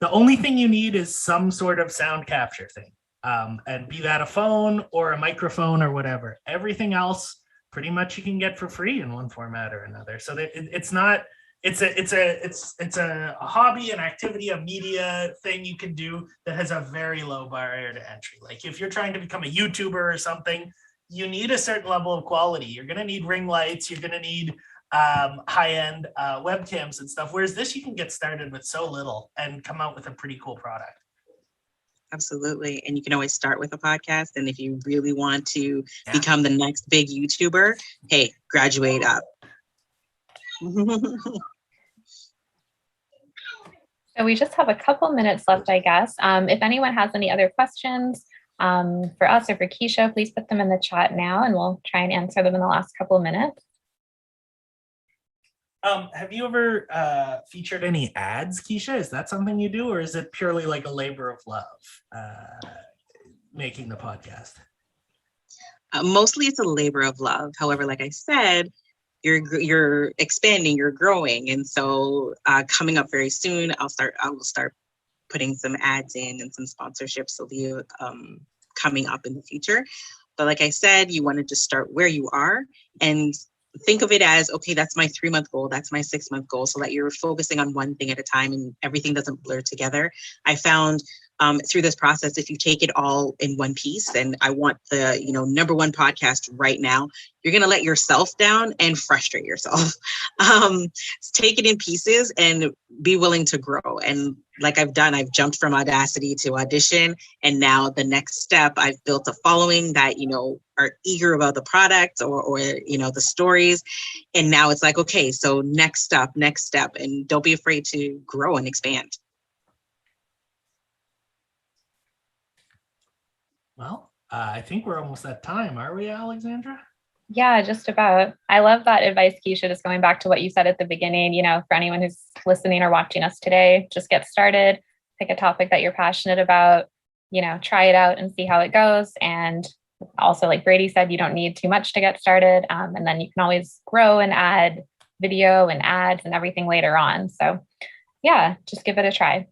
the only thing you need is some sort of sound capture thing. And be that a phone or a microphone or whatever. Everything else pretty much you can get for free in one format or another. So that it's not, it's a hobby, an activity, a media thing you can do that has a very low barrier to entry. Like if you're trying to become a YouTuber or something, you need a certain level of quality. You're going to need ring lights. You're going to need high-end webcams and stuff. Whereas this, you can get started with so little and come out with a pretty cool product. Absolutely. And you can always start with a podcast. And if you really want to become the next big YouTuber, hey, graduate up. So we just have a couple minutes left, I guess. If anyone has any other questions for us or for Kesha, please put them in the chat now, and we'll try and answer them in the last couple of minutes. Have you ever featured any ads, Kesha? Is that something you do, or is it purely like a labor of love, making the podcast? Mostly it's a labor of love. However, like I said, you're expanding, you're growing. And so coming up very soon, I will start putting some ads in and some sponsorships will be coming up in the future. But like I said, you want to just start where you are and think of it as, okay, that's my 3-month goal. That's my 6-month goal, so that you're focusing on one thing at a time and everything doesn't blur together. I found through this process, if you take it all in one piece, and I want the #1 podcast right now, you're going to let yourself down and frustrate yourself. Take it in pieces and be willing to grow. And like I've done, I've jumped from Audacity to Audition. And now the next step, I've built a following that, are eager about the product or the stories. And now it's like, okay, so next step. And don't be afraid to grow and expand. Well, I think we're almost at time. Are we, Alexandra? Yeah, just about. I love that advice, Kesha, just going back to what you said at the beginning, for anyone who's listening or watching us today, just get started, pick a topic that you're passionate about, try it out and see how it goes. And also, like Brady said, you don't need too much to get started. And then you can always grow and add video and ads and everything later on. So yeah, just give it a try.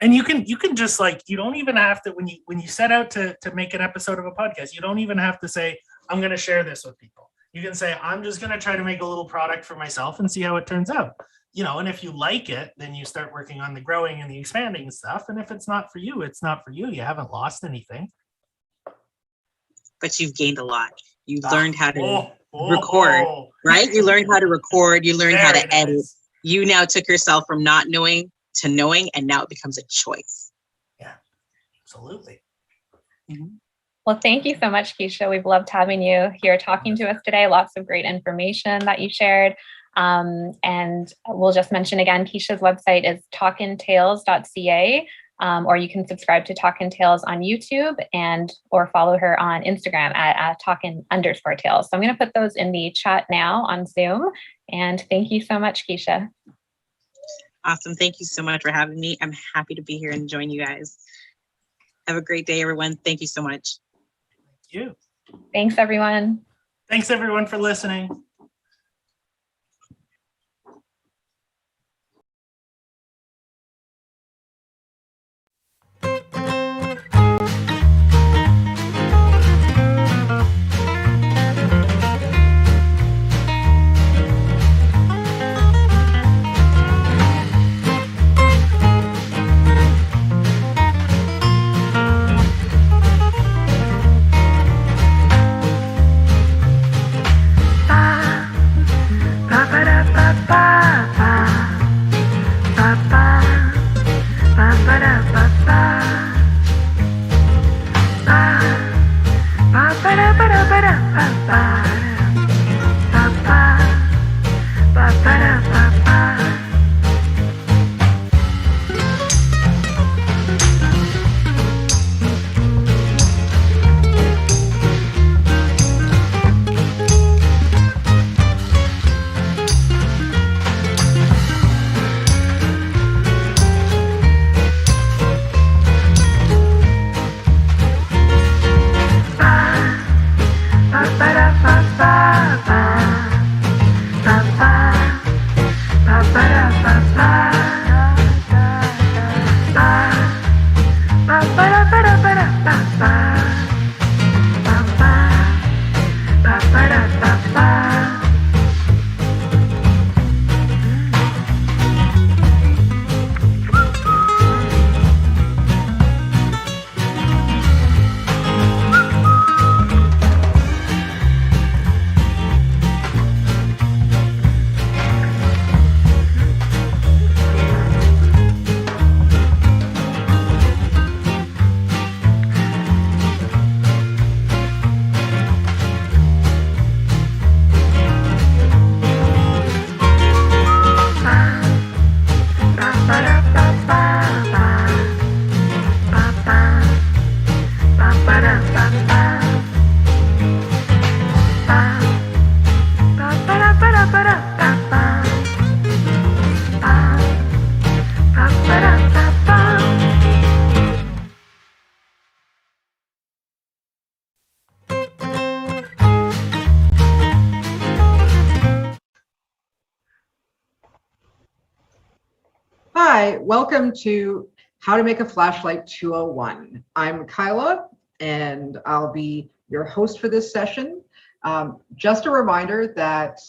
And you can just like, you don't even have to, when you set out to make an episode of a podcast, you don't even have to say, I'm going to share this with people. You can say, I'm just going to try to make a little product for myself and see how it turns out. And if you like it, then you start working on the growing and the expanding stuff. And if it's not for you, it's not for you. You haven't lost anything. But you've gained a lot. You've learned how to record, right? You learned how to record. You learned how to edit. Nice. You now took yourself from not knowing to knowing, and now it becomes a choice. Yeah, absolutely. Well, thank you so much, Kesha. We've loved having you here talking to us today. Lots of great information that you shared. And we'll just mention again, Kesha's website is talkintales.ca, or you can subscribe to Talkin' Tales on YouTube or follow her on Instagram at talkin_tales. So I'm going to put those in the chat now on Zoom. And thank you so much, Kesha. Awesome. Thank you so much for having me. I'm happy to be here and join you guys. Have a great day, everyone. Thank you so much. Thank you. Thanks, everyone. Thanks, everyone, for listening. Hi, welcome to How to Make a Flashlight 201. I'm Kyla, and I'll be your host for this session. Just a reminder that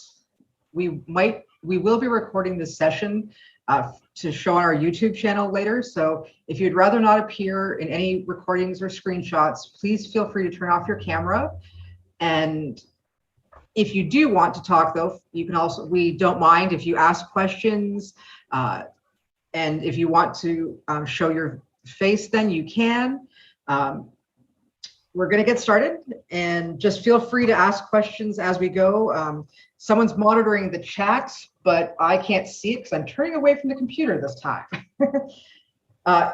we will be recording this session to show on our YouTube channel later. So if you'd rather not appear in any recordings or screenshots, please feel free to turn off your camera. And if you do want to talk, though, you can also, we don't mind if you ask questions. And if you want to show your face, then you can. We're going to get started, and just feel free to ask questions as we go. Someone's monitoring the chat, but I can't see it because I'm turning away from the computer this time.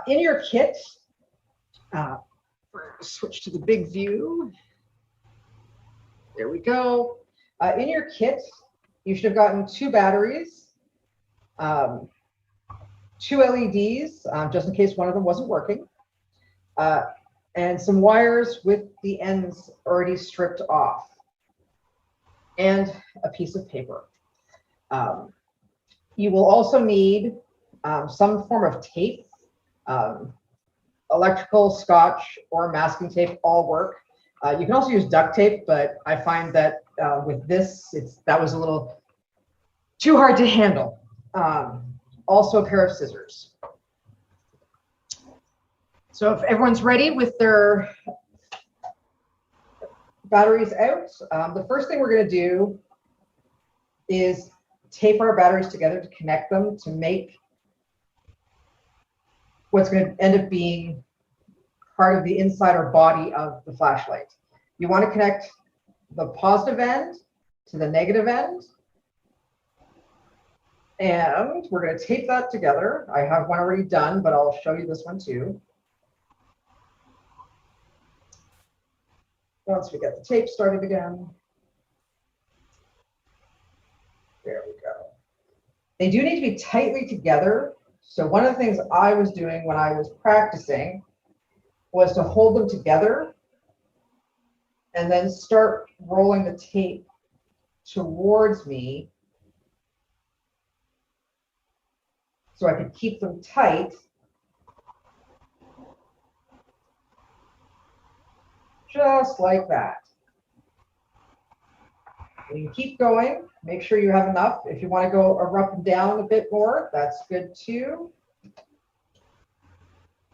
In your kit, we're going to switch to the big view. There we go. In your kit, you should have gotten 2 batteries, 2 LEDs, just in case one of them wasn't working, and some wires with the ends already stripped off, and a piece of paper. You will also need some form of tape. Electrical, scotch, or masking tape all work. You can also use duct tape, but I find that with this, that was a little too hard to handle. Also a pair of scissors. So if everyone's ready with their batteries out, the first thing we're going to do is tape our batteries together to connect them to make what's going to end up being part of the inside or body of the flashlight. You want to connect the positive end to the negative end. And we're going to tape that together. I have one already done, but I'll show you this one too. Once we get the tape started again. There we go. They do need to be tightly together. So one of the things I was doing when I was practicing was to hold them together and then start rolling the tape towards me so I could keep them tight. Just like that. You can keep going. Make sure you have enough. If you want to go up and down a bit more, that's good too.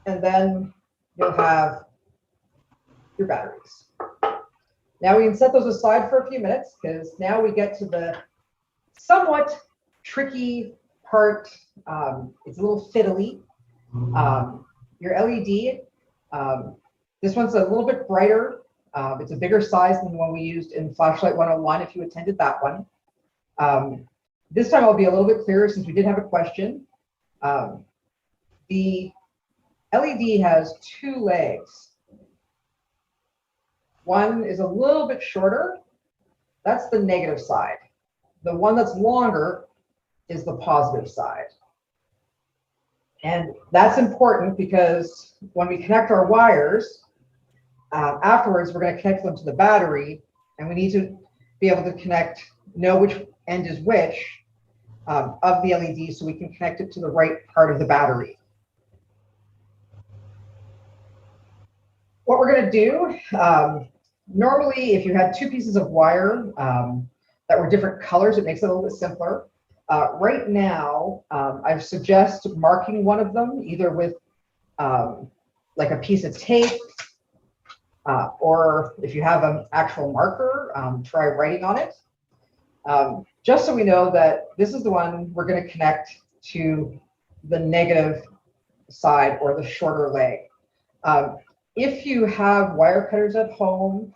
And then you'll have your batteries. Now we can set those aside for a few minutes because now we get to the somewhat tricky part. It's a little fiddly. Your LED, this one's a little bit brighter. It's a bigger size than the one we used in Flashlight 101 if you attended that one. This time I'll be a little bit clearer since we did have a question. The LED has two legs. One is a little bit shorter. That's the negative side. The one that's longer is the positive side. And that's important because when we connect our wires, afterwards, we're going to connect them to the battery, and we need to be able to know which end is which of the LED so we can connect it to the right part of the battery. What we're going to do, normally if you had two pieces of wire that were different colors, it makes it a little bit simpler. Right now, I suggest marking one of them either with like a piece of tape, or if you have an actual marker, try writing on it. Just so we know that this is the one we're going to connect to the negative side or the shorter leg. If you have wire cutters at home,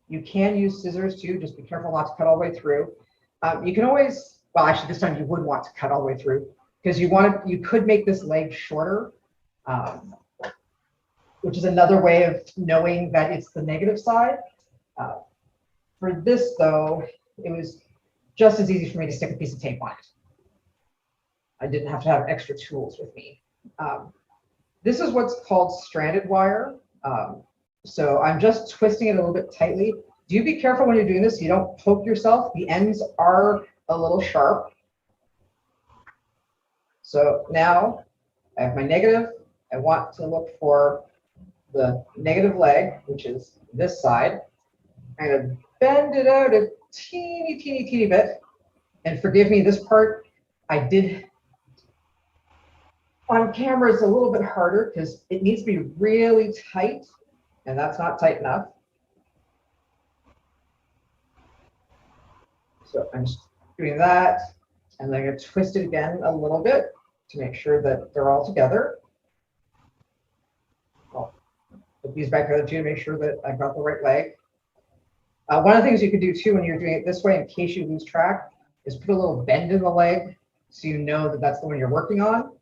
you can use scissors too. Just be careful not to cut all the way through. You can always, well, actually this time you would want to cut all the way through because you could make this leg shorter. Which is another way of knowing that it's the negative side. For this though, it was just as easy for me to stick a piece of tape on it. I didn't have to have extra tools with me. This is what's called stranded wire. So I'm just twisting it a little bit tightly. Do be careful when you're doing this, you don't poke yourself. The ends are a little sharp. So now I have my negative. I want to look for the negative leg, which is this side. I'm going to bend it out a teeny bit. And forgive me, this part I did on camera is a little bit harder because it needs to be really tight, and that's not tight enough. So I'm just doing that, and then I'm going to twist it again a little bit to make sure that they're all together. Put these back together too to make sure that I've got the right leg. One of the things you could do too when you're doing it this way, in case you lose track, is put a little bend in the leg so you know that that's the one you're working on.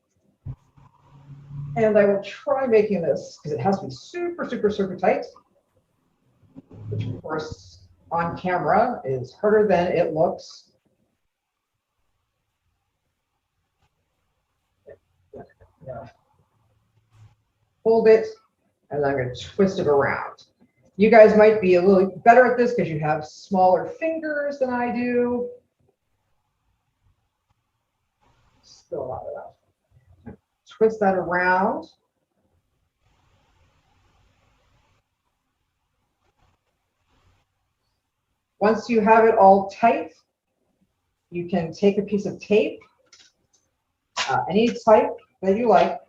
And I will try making this because it has to be super tight, which of course on camera is harder than it looks. Yeah. Hold it. And I'm going to twist it around. You guys might be a little better at this because you have smaller fingers than I do. Still not enough. twist that around. Once you have it all tight, you can take a piece of tape, any type that you like,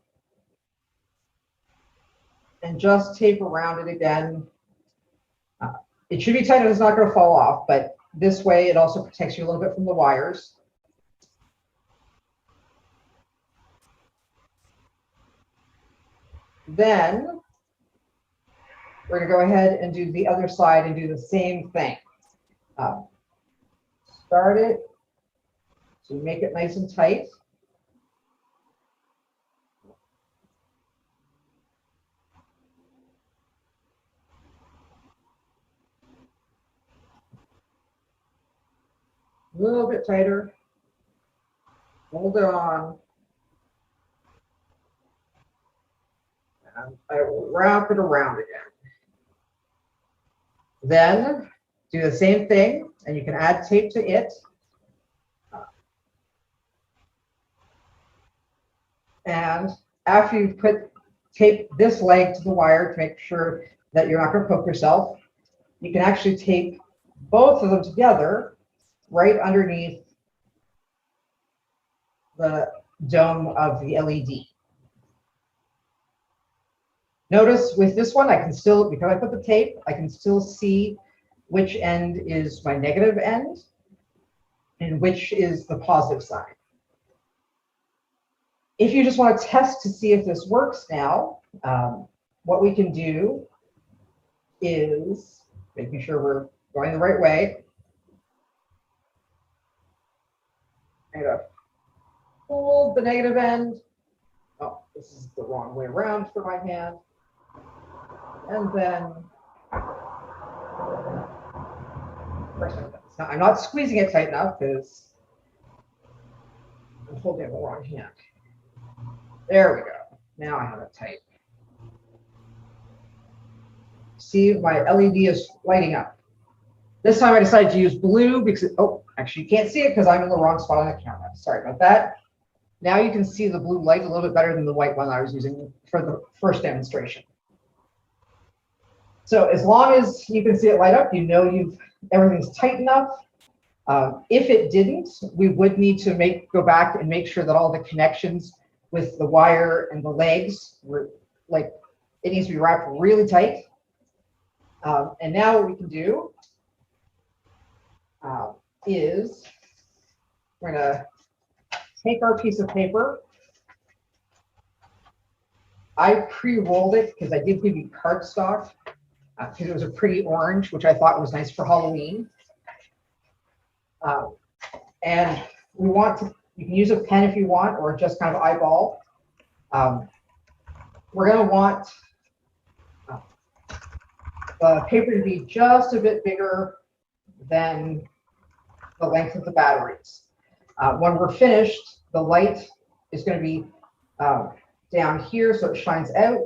and just tape around it again. It should be tight and it's not going to fall off, but this way it also protects you a little bit from the wires. Then we're going to go ahead and do the other side and do the same thing. Start it, so you make it nice and tight. A little bit tighter. Hold it on. And I will wrap it around again. Then do the same thing, and you can add tape to it. And after you've put tape this leg to the wire to make sure that you're not going to poke yourself, you can actually tape both of them together right underneath the dome of the LED. Notice with this one, I can still, because I put the tape, I can still see which end is my negative end and which is the positive side. If you just want to test to see if this works now, what we can do is making sure we're going the right way. I'm going to hold the negative end. Oh, this is the wrong way around for my hand. And then, I'm not squeezing it tight enough because I'm holding it in the wrong hand. There we go. Now I have it tight. See, my LED is lighting up. This time I decided to use blue because, oh, actually you can't see it because I'm in the wrong spot on the camera. Sorry about that. Now you can see the blue light a little bit better than the white one I was using for the first demonstration. So as long as you can see it light up, you know everything's tight enough. If it didn't, we would need to go back and make sure that all the connections with the wire and the legs were like, it needs to be wrapped really tight. And now what we can do is we're gonna take our piece of paper. I pre-rolled it because I did give you cardstock because it was a pretty orange, which I thought was nice for Halloween. And we want to, you can use a pen if you want, or just kind of eyeball. We're going to want the paper to be just a bit bigger than the length of the batteries. When we're finished, the light is going to be down here so it shines out.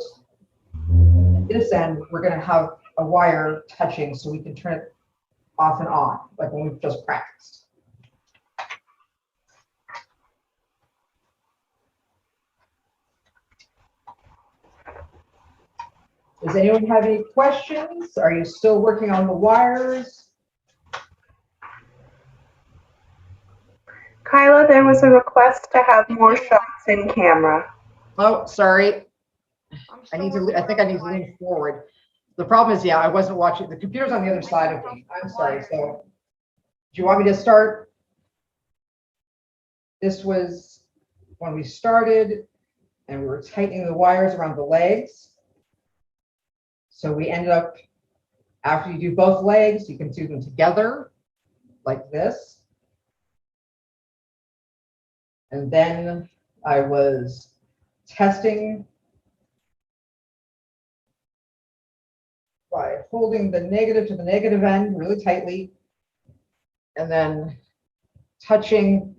At this end, we're going to have a wire touching so we can turn it off and on, like when we've just practiced. Does anyone have any questions? Are you still working on the wires? Kyla, there was a request to have more shots in camera. Oh, sorry. I think I need to lean forward. The problem is, yeah, I wasn't watching. The computer's on the other side of me. I'm sorry. So do you want me to start? This was when we started and we were tightening the wires around the legs. So we ended up, after you do both legs, you can do them together like this. And then I was testing by holding the negative to the negative end really tightly, and then touching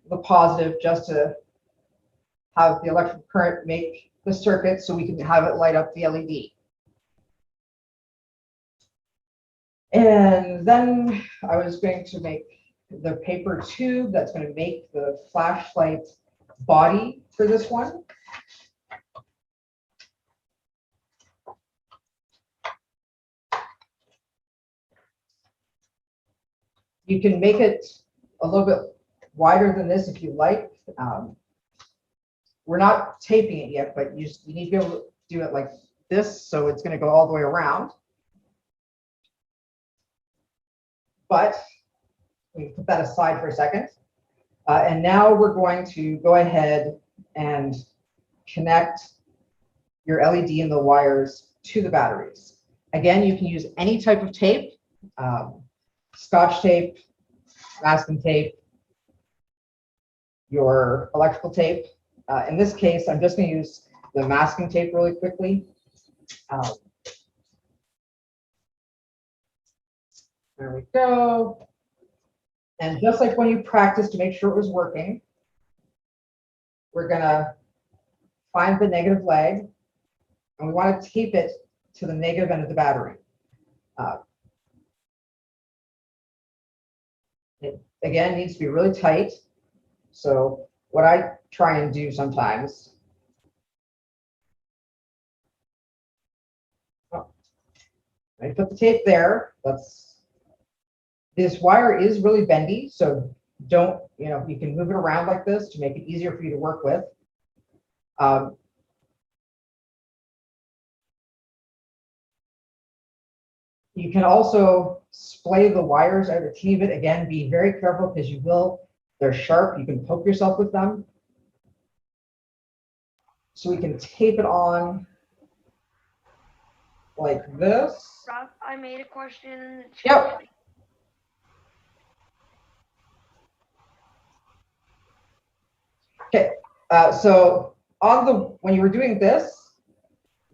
the positive just to have the electric current make the circuit so we can have it light up the LED. And then I was going to make the paper tube that's going to make the flashlight body for this one. You can make it a little bit wider than this if you like. We're not taping it yet, but you need to be able to do it like this, so it's going to go all the way around. But we can put that aside for a second. And now we're going to go ahead and connect your LED and the wires to the batteries. Again, you can use any type of tape, Scotch tape, masking tape, your electrical tape. In this case, I'm just going to use the masking tape really quickly. There we go. And just like when you practice to make sure it was working, we're going to find the negative leg, and we want to tape it to the negative end of the battery. It, again, needs to be really tight. So what I try and do sometimes, I put the tape there. This wire is really bendy, so don't, you can move it around like this to make it easier for you to work with. You can also splay the wires out a teeny bit. Again, be very careful because they're sharp. You can poke yourself with them. So we can tape it on like this. Rob, I made a question. Yep. Okay, so when you were doing this,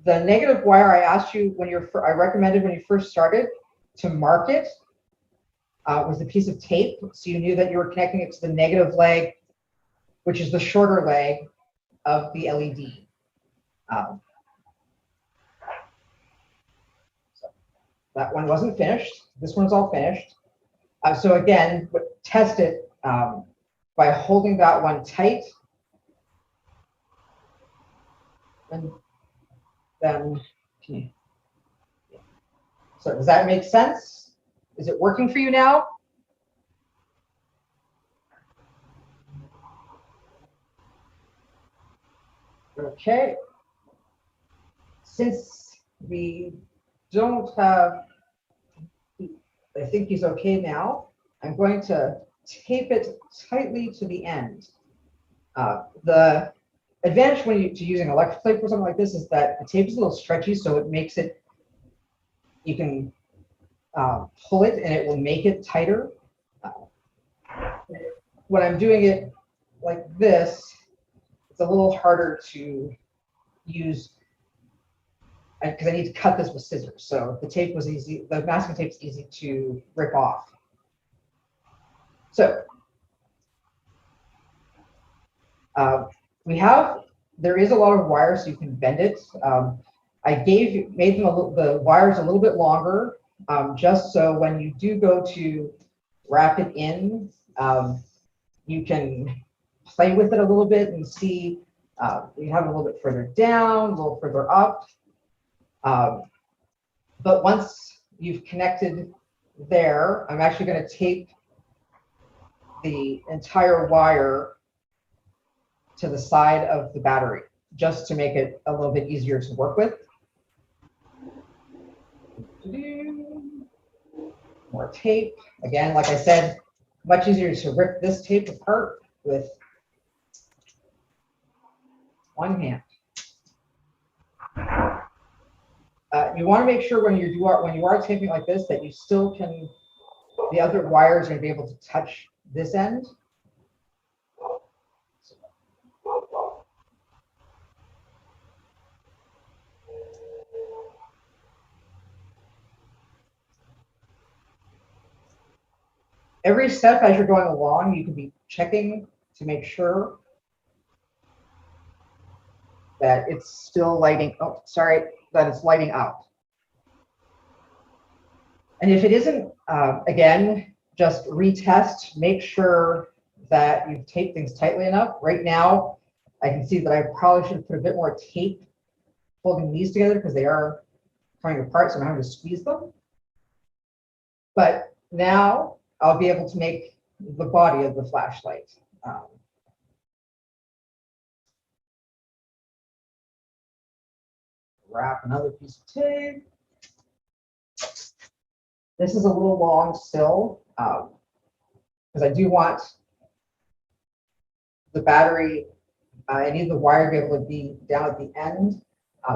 the negative wire I asked you I recommended when you first started to mark it was a piece of tape, so you knew that you were connecting it to the negative leg, which is the shorter leg of the LED. So that one wasn't finished. This one's all finished. So again, test it by holding that one tight. And then, so does that make sense? Is it working for you now? Okay. Since we don't have, I think he's okay now. I'm going to tape it tightly to the end. The advantage when you're using electric tape or something like this is that the tape is a little stretchy, so it makes it, you can pull it and it will make it tighter. When I'm doing it like this, it's a little harder to use because I need to cut this with scissors. So the tape was easy, the masking tape is easy to rip off. So there is a lot of wires, so you can bend it. I made the wires a little bit longer, just so when you do go to wrap it in, you can play with it a little bit and see. You have it a little bit further down, a little further up. But once you've connected there, I'm actually going to tape the entire wire to the side of the battery, just to make it a little bit easier to work with. More tape. Again, like I said, much easier to rip this tape apart with one hand. You want to make sure when you are taping like this that you still can, the other wires are going to be able to touch this end. Every step as you're going along, you can be checking to make sure that it's still lighting. Oh, sorry, that it's lighting out. And if it isn't, again, just retest. Make sure that you've taped things tightly enough. Right now, I can see that I probably should have put a bit more tape holding these together because they are coming apart, so I'm having to squeeze them. But now I'll be able to make the body of the flashlight. Wrap another piece of tape. This is a little long still because I do want the battery. I need the wire to be able to be down at the end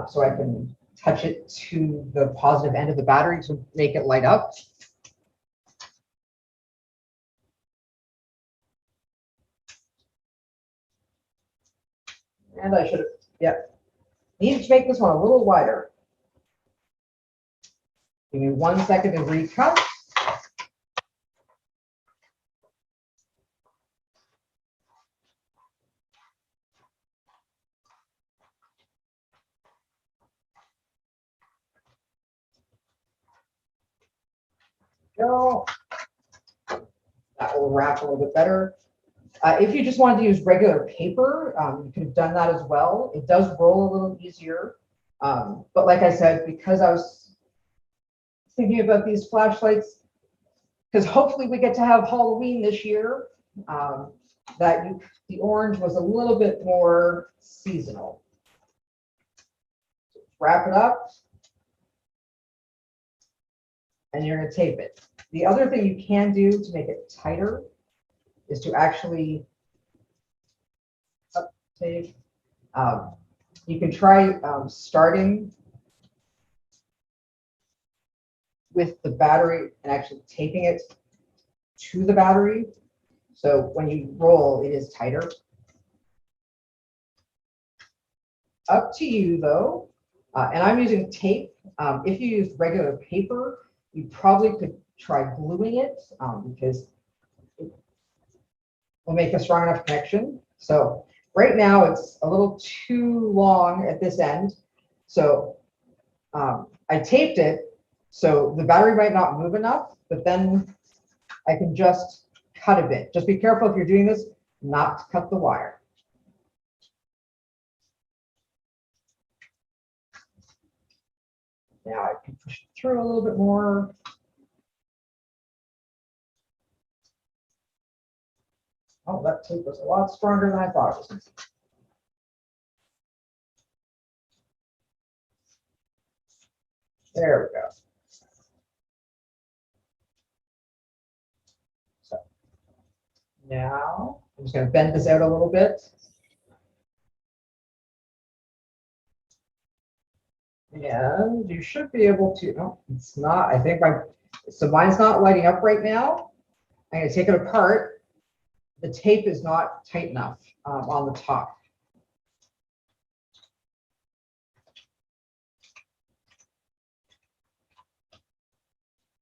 so I can touch it to the positive end of the battery to make it light up. And I should have, yep. Needed to make this one a little wider. Give me 1 second to recut. Go. That will wrap a little bit better. If you just wanted to use regular paper, you could have done that as well. It does roll a little easier. But like I said, because I was thinking about these flashlights, because hopefully we get to have Halloween this year, the orange was a little bit more seasonal. Wrap it up. And you're going to tape it. The other thing you can do to make it tighter is to actually tape. You can try starting with the battery and actually taping it to the battery. So when you roll, it is tighter. Up to you though. And I'm using tape. If you use regular paper, you probably could try gluing it because it will make a strong enough connection. So right now it's a little too long at this end. So I taped it so the battery might not move enough, but then I can just cut a bit. Just be careful if you're doing this, not to cut the wire. Now I can push it through a little bit more. Oh, that tape was a lot stronger than I thought it was. There we go. So now I'm just going to bend this out a little bit. And you should be able to, no, it's not, I think so mine's not lighting up right now. I'm going to take it apart. The tape is not tight enough on the top.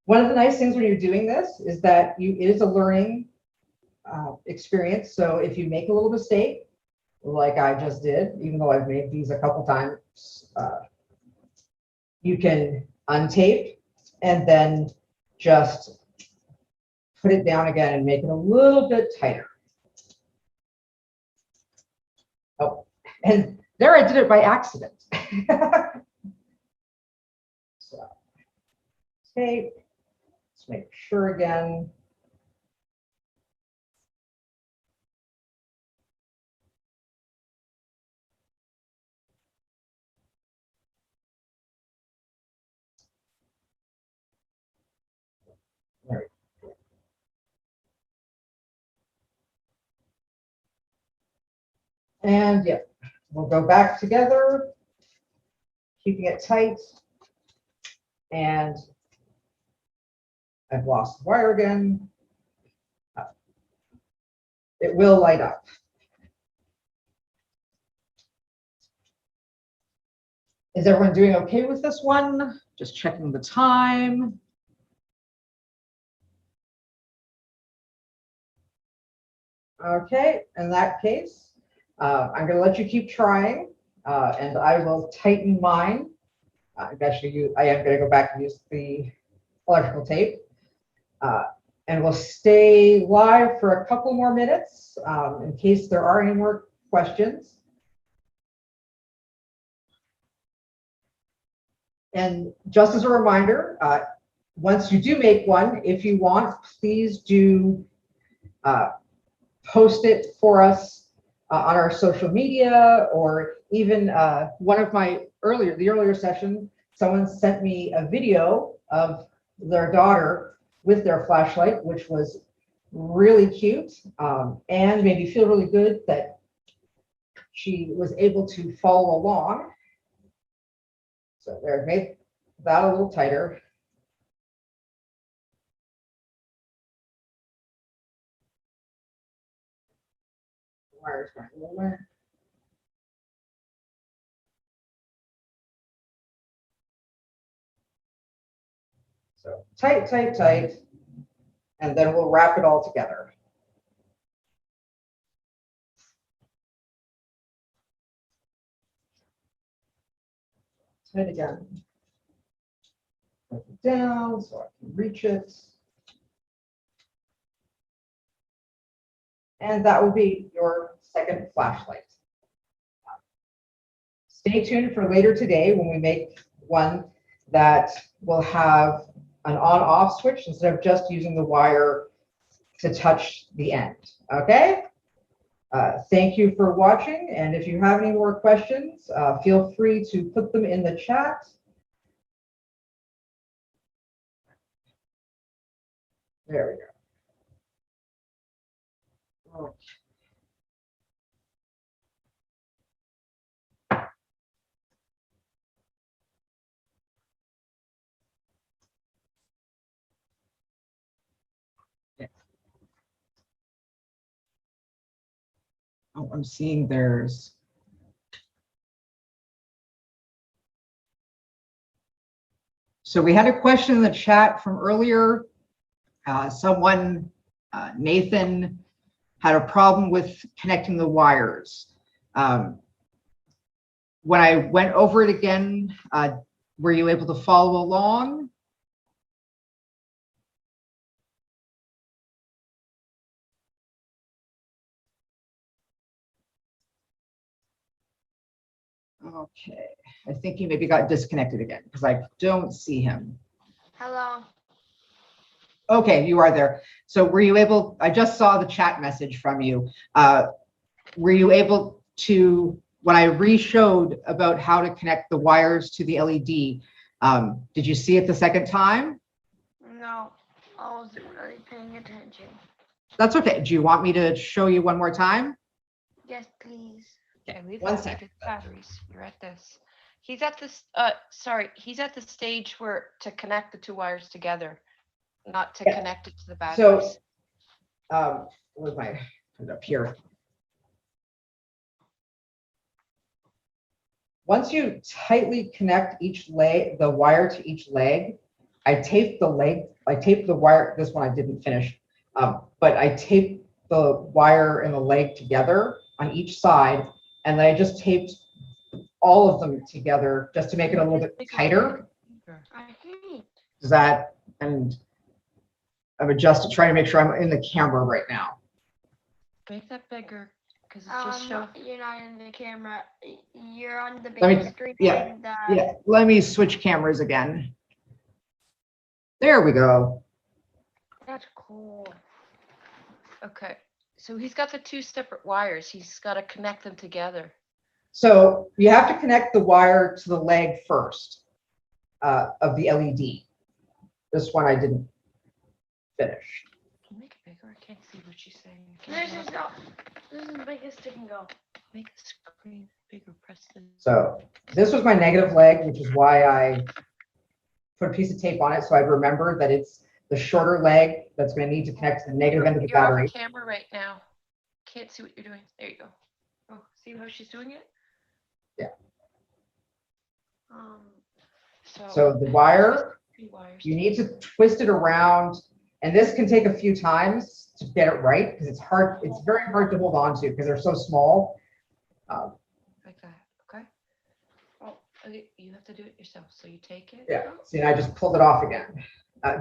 One of the nice things when you're doing this is that it is a learning experience. So if you make a little mistake, like I just did, even though I've made these a couple times, you can untape and then just put it down again and make it a little bit tighter. Oh, and there I did it by accident. So, tape. Let's make sure again. There we go. And yeah, we'll go back together, keeping it tight. And I've lost the wire again. It will light up. Is everyone doing okay with this one? Just checking the time. Okay, in that case, I'm going to let you keep trying, and I will tighten mine. I am going to go back and use the electrical tape, and we'll stay live for a couple more minutes in case there are any more questions. And just as a reminder, once you do make one, if you want, please do post it for us on our social media, or even one of my earlier session, someone sent me a video of their daughter with their flashlight, which was really cute, and made me feel really good that she was able to follow along. So there, made that a little tighter. Wires going nowhere. So tight, tight, tight, and then we'll wrap it all together. Tight again. Put it down so I can reach it. And that will be your second flashlight. Stay tuned for later today when we make one that will have an on-off switch instead of just using the wire to touch the end. Okay? Thank you for watching, and if you have any more questions, feel free to put them in the chat. There we go. Okay. Oh, I'm seeing there's so we had a question in the chat from earlier. Someone, Nathan, had a problem with connecting the wires. When I went over it again, were you able to follow along? Okay, I think he maybe got disconnected again because I don't see him. Hello. Okay, you are there. So were you able, I just saw the chat message from you. Were you able to, when I re-showed about how to connect the wires to the LED, did you see it the second time? No, I wasn't really paying attention. That's okay. Do you want me to show you one more time? Yes, please. Okay, Okay, we've one updated second. batteries. You're at this. He's at this, sorry, he's at the stage where to connect the two wires together, not to Yeah. connect it to the So, batteries. where's my, put it up here. Once you tightly connect each leg, the wire to each leg, I taped the wire, this one I didn't finish, but I taped the wire and the leg together on each side, and then I just taped all of them together just to make it a little bit tighter. I hate. Does that, and I'm adjusting, trying to make sure I'm in the camera right now. Make that bigger, because it's just show. You're not in the camera. You're on the Let me- big screen. yeah, and, Yeah, let me switch cameras again. There we go. That's cool. Okay, so he's got the two separate wires. He's got to connect them together. So you have to connect the wire to the leg first of the LED. This one I didn't finish. Can you make it bigger? I can't see what she's saying. This is the biggest it can go. Make the screen bigger, press the. So this was my negative leg, which is why I put a piece of tape on it so I'd remember that it's the shorter leg that's going to need to connect to the negative end of the You're on battery. the camera right now. Can't see what you're doing. There you go. Oh, see how she's doing it? Yeah. So So the wire, three wires. you need to twist it around, and this can take a few times to get it right because it's hard. It's very hard to hold on to because they're so small. Like that, okay? Oh, okay, you have to do it yourself. So you take it. Yeah, see, and I just pulled it off again.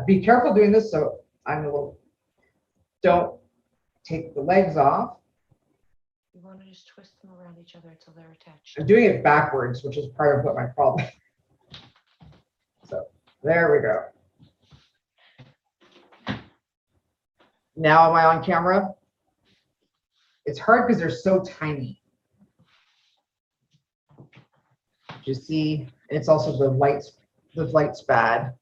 Be careful doing this, so I'm a little, don't take the legs off. You want to just twist them around each other until they're attached. I'm doing it backwards, which is part of what my problem. There we go. Now am I on camera? It's hard because they're so tiny. You see, it's also the light's bad.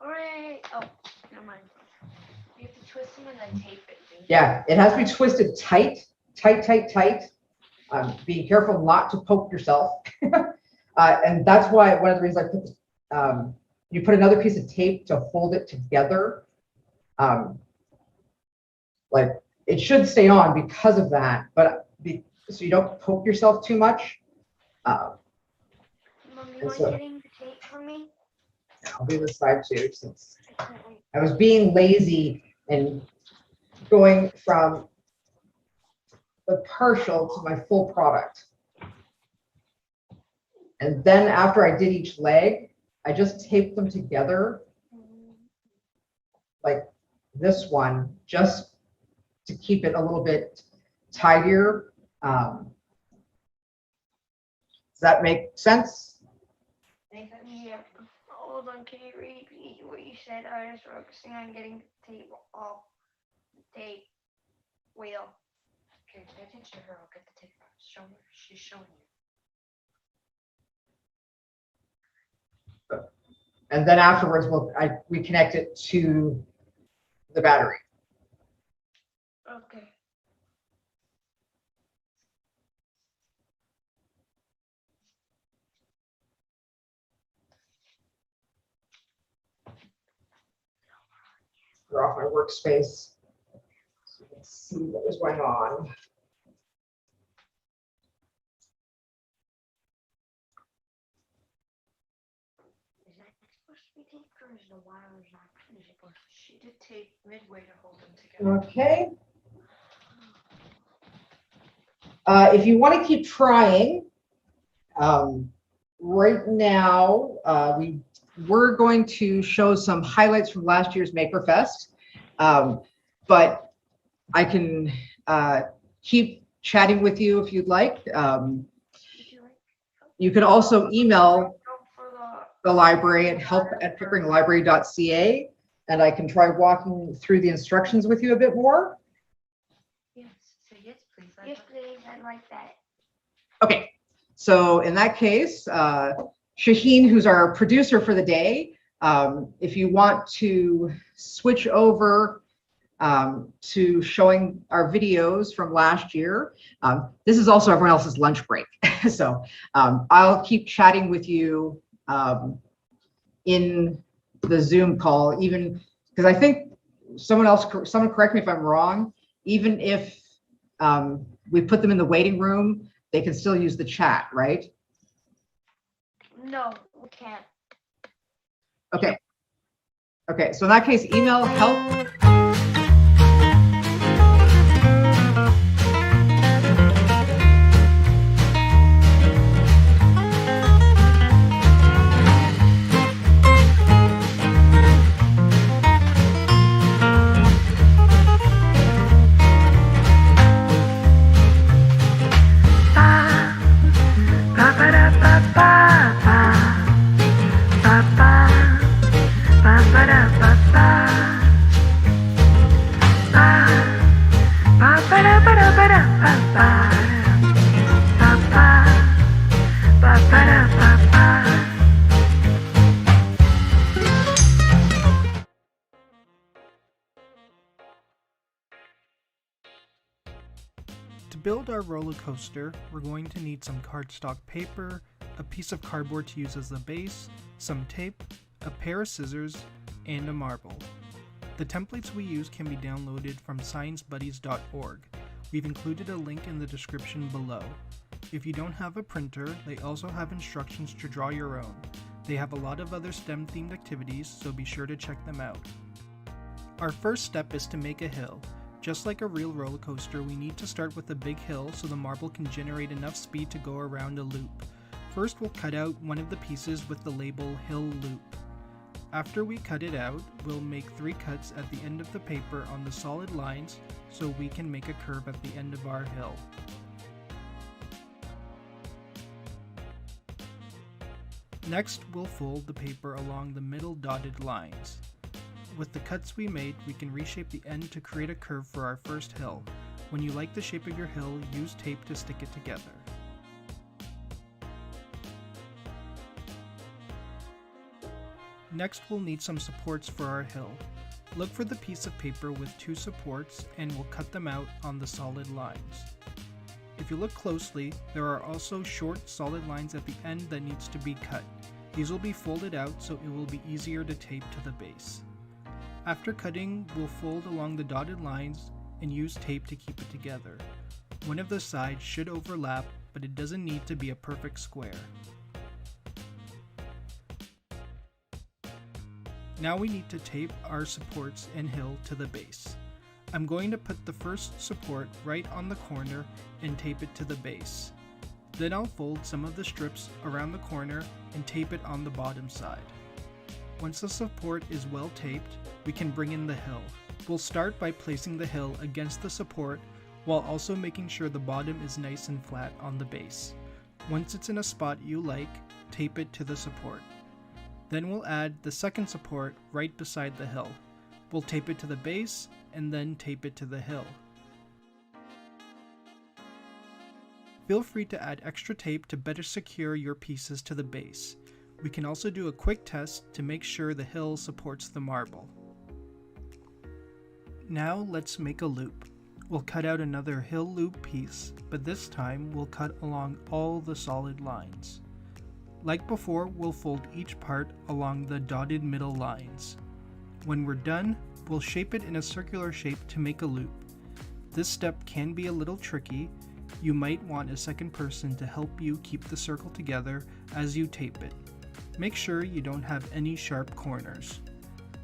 Hooray! Oh, never mind. You have to twist them and then tape it, dude. Yeah, it has to be twisted tight. Be careful not to poke yourself. And that's why one of the reasons I put, you put another piece of tape to hold it together. Like it should stay on because of that, but so you don't poke yourself too much. Mom, you mind so- getting the tape for me? I'll do this side too, since I was being lazy and going from the partial to my full product. And then after I did each leg, I just taped them together like this one, just to keep it a little bit tidier. Does that make sense? Yeah. Hold on, can you repeat what you said? I was focusing on getting the tape off the tape wheel. Okay, pay attention to her. I'll get the tape off. Show her. She's showing you. And then afterwards, we connect it to the battery. Okay. Off my workspace so you can see what was going on. Is that supposed to be taped or is the wires not supposed to? She did tape midway to hold them together. Okay. If you want to keep trying, right now we're going to show some highlights from last year's MakerFest, but I can keep chatting with you if you'd like. You could also email the library at help@pickeringlibrary.ca, and I can try walking through the instructions with you a bit more. Yes, say yes, please. Yes, please. I like that. Okay, so in that case, Shaheen, who's our producer for the day, if you want to switch over to showing our videos from last year, this is also everyone else's lunch break. So I'll keep chatting with you in the Zoom call, even because I think someone correct me if I'm wrong, even if we put them in the waiting room, they can still use the chat, right? No, we can't. Okay. Okay, so in that case, email help. To build our roller coaster, we're going to need some cardstock paper, a piece of cardboard to use as the base, some tape, a pair of scissors, and a marble. The templates we use can be downloaded from sciencebuddies.org. We've included a link in the description below. If you don't have a printer, they also have instructions to draw your own. They have a lot of other STEM-themed activities, so be sure to check them out. Our first step is to make a hill. Just like a real roller coaster, we need to start with a big hill so the marble can generate enough speed to go around a loop. First, we'll cut out one of the pieces with the label Hill Loop. After we cut it out, we'll make 3 cuts at the end of the paper on the solid lines so we can make a curve at the end of our hill. Next, we'll fold the paper along the middle dotted lines. With the cuts we made, we can reshape the end to create a curve for our first hill. When you like the shape of your hill, use tape to stick it together. Next, we'll need some supports for our hill. Look for the piece of paper with 2 supports and we'll cut them out on the solid lines. If you look closely, there are also short solid lines at the end that needs to be cut. These will be folded out so it will be easier to tape to the base. After cutting, we'll fold along the dotted lines and use tape to keep it together. One of the sides should overlap, but it doesn't need to be a perfect square. Now we need to tape our supports and hill to the base. I'm going to put the first support right on the corner and tape it to the base. Then I'll fold some of the strips around the corner and tape it on the bottom side. Once the support is well taped, we can bring in the hill. We'll start by placing the hill against the support while also making sure the bottom is nice and flat on the base. Once it's in a spot you like, tape it to the support. Then we'll add the second support right beside the hill. We'll tape it to the base and then tape it to the hill. Feel free to add extra tape to better secure your pieces to the base. We can also do a quick test to make sure the hill supports the marble. Now let's make a loop. We'll cut out another hill loop piece, but this time we'll cut along all the solid lines. Like before, we'll fold each part along the dotted middle lines. When we're done, we'll shape it in a circular shape to make a loop. This step can be a little tricky. You might want a second person to help you keep the circle together as you tape it. Make sure you don't have any sharp corners.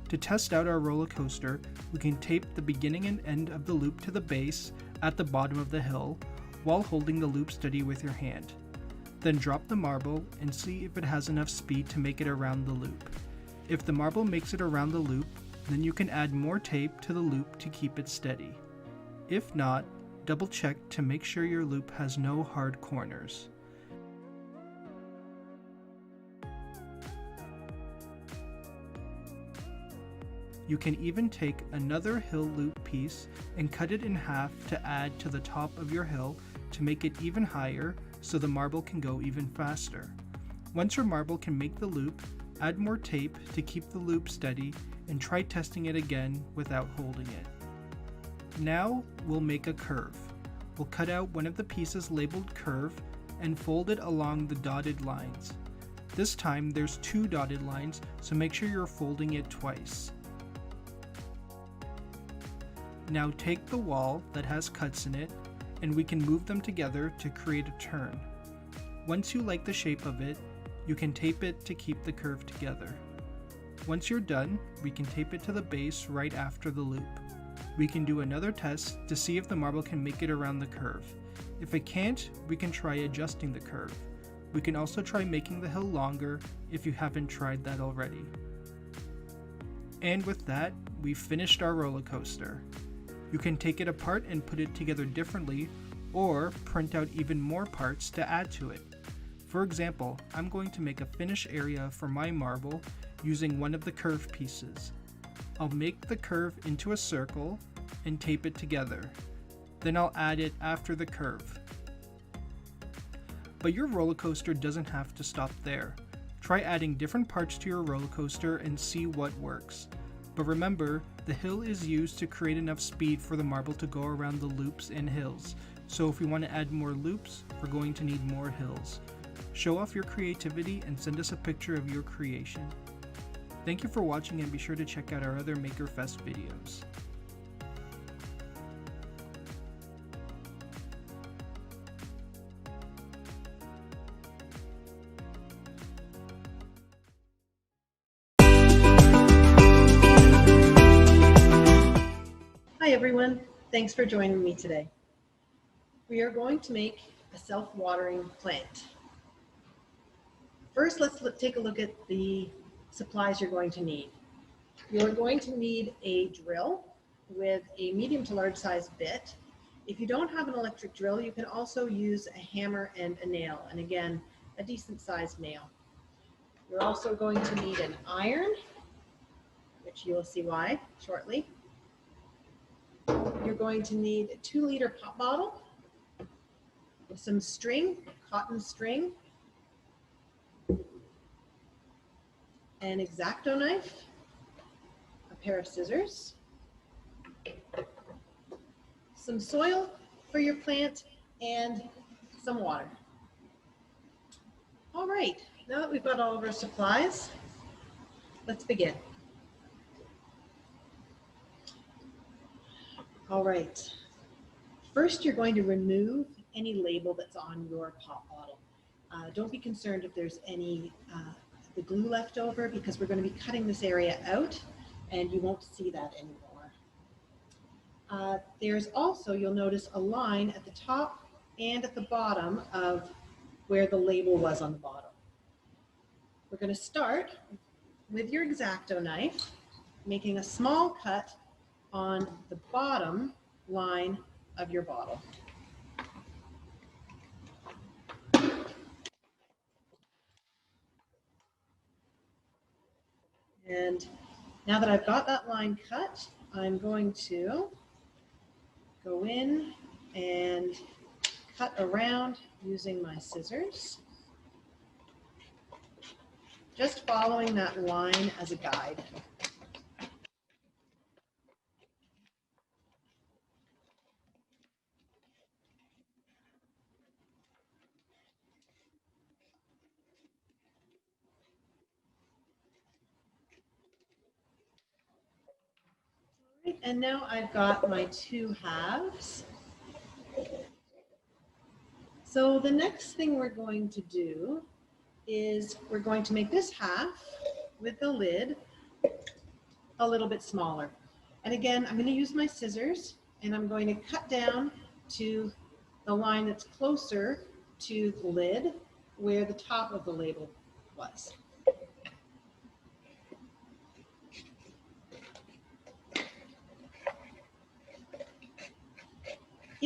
To test out our roller coaster, we can tape the beginning and end of the loop to the base at the bottom of the hill while holding the loop steady with your hand. Then drop the marble and see if it has enough speed to make it around the loop. If the marble makes it around the loop, then you can add more tape to the loop to keep it steady. If not, double check to make sure your loop has no hard corners. You can even take another hill loop piece and cut it in half to add to the top of your hill to make it even higher so the marble can go even faster. Once your marble can make the loop, add more tape to keep the loop steady and try testing it again without holding it. Now we'll make a curve. We'll cut out one of the pieces labeled curve and fold it along the dotted lines. This time there's 2 dotted lines, so make sure you're folding it twice. Now take the wall that has cuts in it and we can move them together to create a turn. Once you like the shape of it, you can tape it to keep the curve together. Once you're done, we can tape it to the base right after the loop. We can do another test to see if the marble can make it around the curve. If it can't, we can try adjusting the curve. We can also try making the hill longer if you haven't tried that already. And with that, we've finished our roller coaster. You can take it apart and put it together differently, or print out even more parts to add to it. For example, I'm going to make a finish area for my marble using one of the curve pieces. I'll make the curve into a circle and tape it together. Then I'll add it after the curve. But your roller coaster doesn't have to stop there. Try adding different parts to your roller coaster and see what works. But remember, the hill is used to create enough speed for the marble to go around the loops and hills. So if we want to add more loops, we're going to need more hills. Show off your creativity and send us a picture of your creation. Thank you for watching and be sure to check out our other MakerFest videos. Hi everyone, thanks for joining me today. We are going to make a self-watering plant. First, let's take a look at the supplies you're going to need. You're going to need a drill with a medium to large size bit. If you don't have an electric drill, you can also use a hammer and a nail, and again, a decent sized nail. You're also going to need an iron, which you will see why shortly. You're going to need a 2-liter pop bottle with some string, cotton string, an X-Acto knife, a pair of scissors, some soil for your plant, and some water. All right, now that we've got all of our supplies, let's begin. All right, first you're going to remove any label that's on your pop bottle. Don't be concerned if there's any the glue left over, because we're going to be cutting this area out and you won't see that anymore. There's also, you'll notice, a line at the top and at the bottom of where the label was on the bottle. We're going to start with your X-Acto knife, making a small cut on the bottom line of your bottle. And now that I've got that line cut, I'm going to go in and cut around using my scissors, just following that line as a guide. And now I've got my 2 halves. So the next thing we're going to do is we're going to make this half with the lid a little bit smaller. And again, I'm going to use my scissors and I'm going to cut down to the line that's closer to the lid where the top of the label was.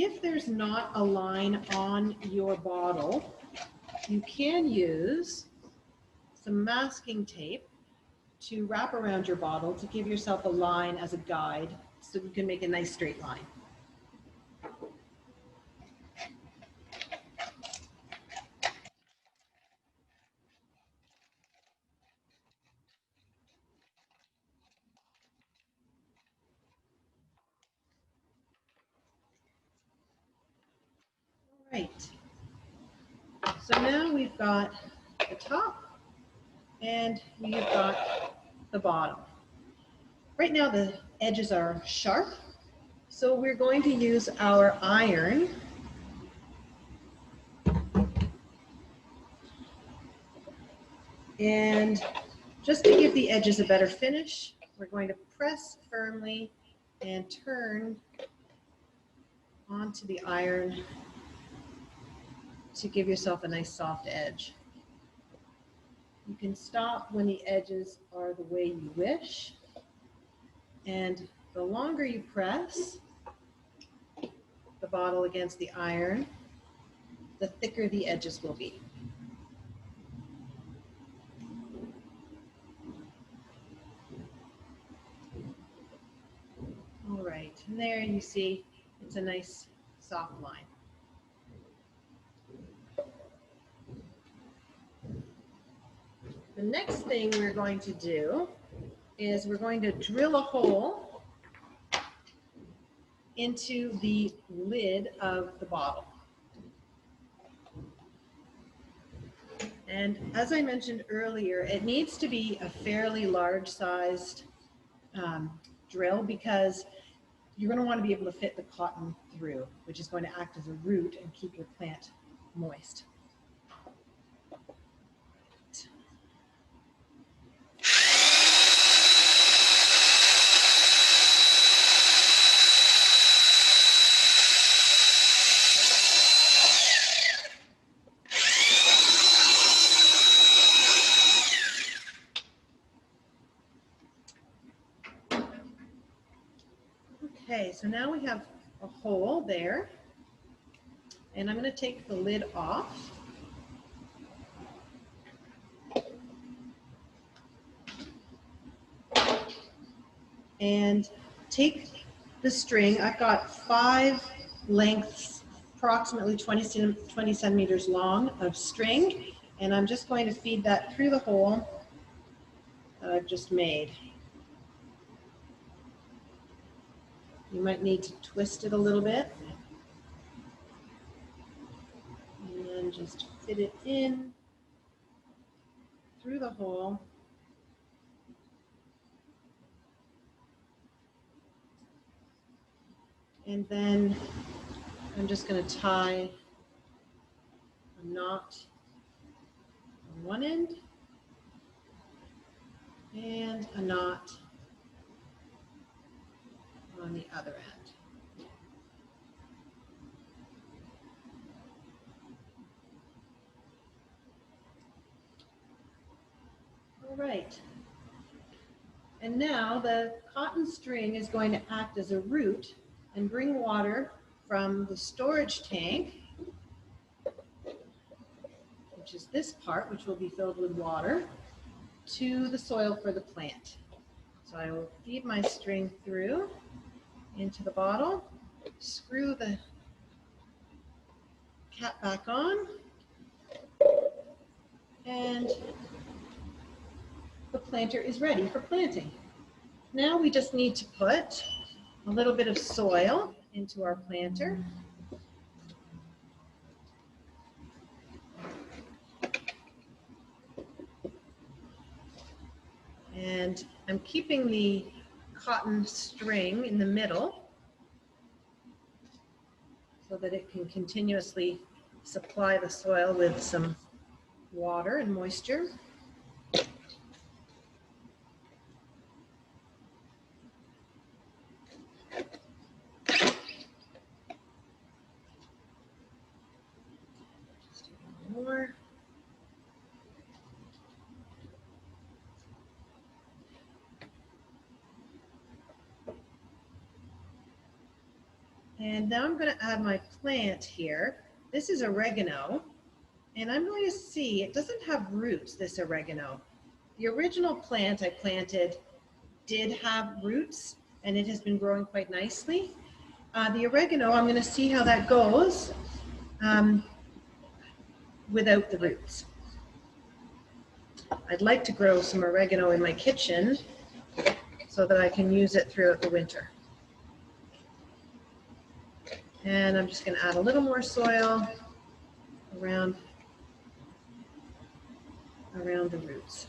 If there's not a line on your bottle, you can use some masking tape to wrap around your bottle to give yourself a line as a guide so you can make a nice straight line. Right. So now we've got the top and we've got the bottom. Right now the edges are sharp, so we're going to use our iron and just to give the edges a better finish, we're going to press firmly and turn onto the iron to give yourself a nice soft edge. You can stop when the edges are the way you wish, and the longer you press the bottle against the iron, the thicker the edges will be. All right, and there you see it's a nice soft line. The next thing we're going to do is we're going to drill a hole into the lid of the bottle. And as I mentioned earlier, it needs to be a fairly large sized drill because you're going to want to be able to fit the cotton through, which is going to act as a root and keep your plant moist. Okay, so now we have a hole there, and I'm going to take the lid off. and take the string. I've got 5 lengths, approximately 20 centimeters long of string, and I'm just going to feed that through the hole that I've just made. You might need to twist it a little bit and just fit it in through the hole. And then I'm just going to tie a knot on one end and a knot on the other end. All right. And now the cotton string is going to act as a root and bring water from the storage tank, which is this part, which will be filled with water, to the soil for the plant. So I will feed my string through into the bottle, screw the cap back on, and the planter is ready for planting. Now we just need to put a little bit of soil into our planter. And I'm keeping the cotton string in the middle so that it can continuously supply the soil with some water and moisture. Just a little more. And now I'm going to add my plant here. This is oregano, and I'm going to see, it doesn't have roots, this oregano. The original plant I planted did have roots, and it has been growing quite nicely. The oregano, I'm going to see how that goes without the roots. I'd like to grow some oregano in my kitchen so that I can use it throughout the winter. And I'm just going to add a little more soil around the roots.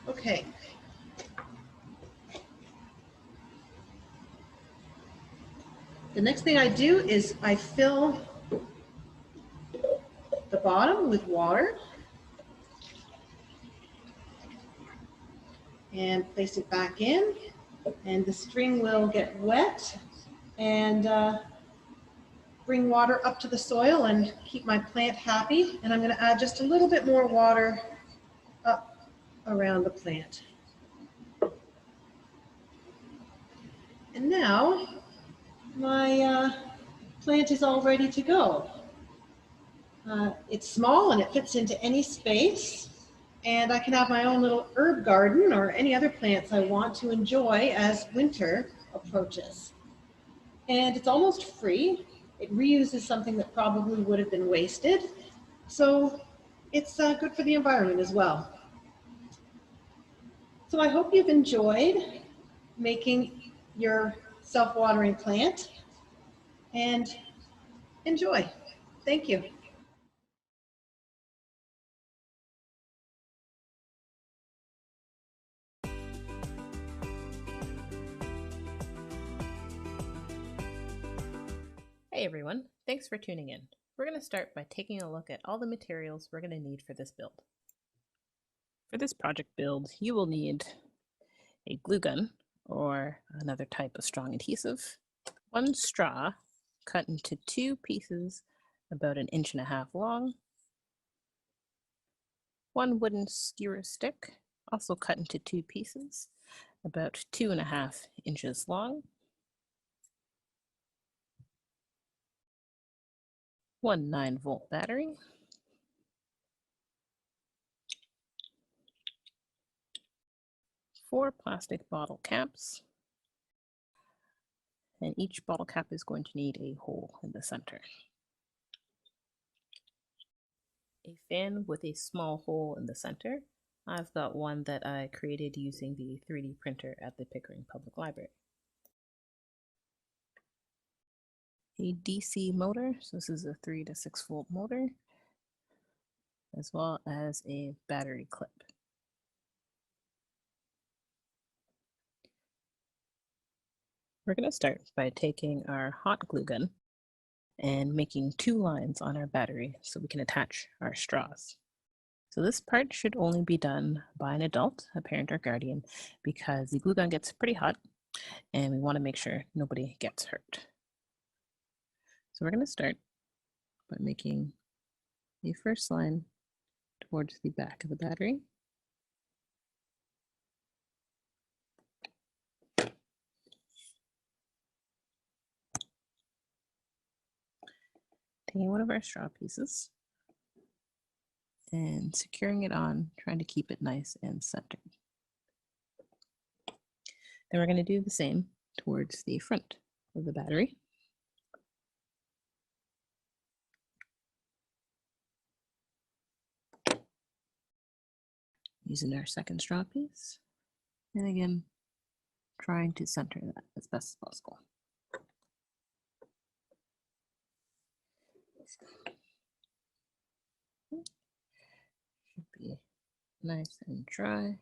Okay. The next thing I do is I fill the bottom with water and place it back in, and the string will get wet and bring water up to the soil and keep my plant happy. And I'm going to add just a little bit more water up around the plant. And now my plant is all ready to go. It's small and it fits into any space, and I can have my own little herb garden or any other plants I want to enjoy as winter approaches. And it's almost free. It reuses something that probably would have been wasted. So it's good for the environment as well. So I hope you've enjoyed making your self-watering plant, and enjoy. Thank you. Hey everyone, thanks for tuning in. We're going to start by taking a look at all the materials we're going to need for this build. For this project build, you will need a glue gun or another type of strong adhesive, 1 straw cut into 2 pieces about 1.5 inches long, 1 wooden skewer stick also cut into 2 pieces about 2.5 inches long, 1 9-volt battery, 4 plastic bottle caps, and each bottle cap is going to need a hole in the center. A fan with a small hole in the center. I've got one that I created using the 3D printer at the Pickering Public Library. A DC motor, so this is a 3 to 6 volt motor, as well as a battery clip. We're going to start by taking our hot glue gun and making 2 lines on our battery so we can attach our straws. So this part should only be done by an adult, a parent or guardian, because the glue gun gets pretty hot and we want to make sure nobody gets hurt. So we're going to start by making the first line towards the back of the battery. Taking one of our straw pieces and securing it on, trying to keep it nice and centered. Then we're going to do the same towards the front of the battery. Using our second straw piece, and again, trying to center that as best as possible. Should be nice and dry.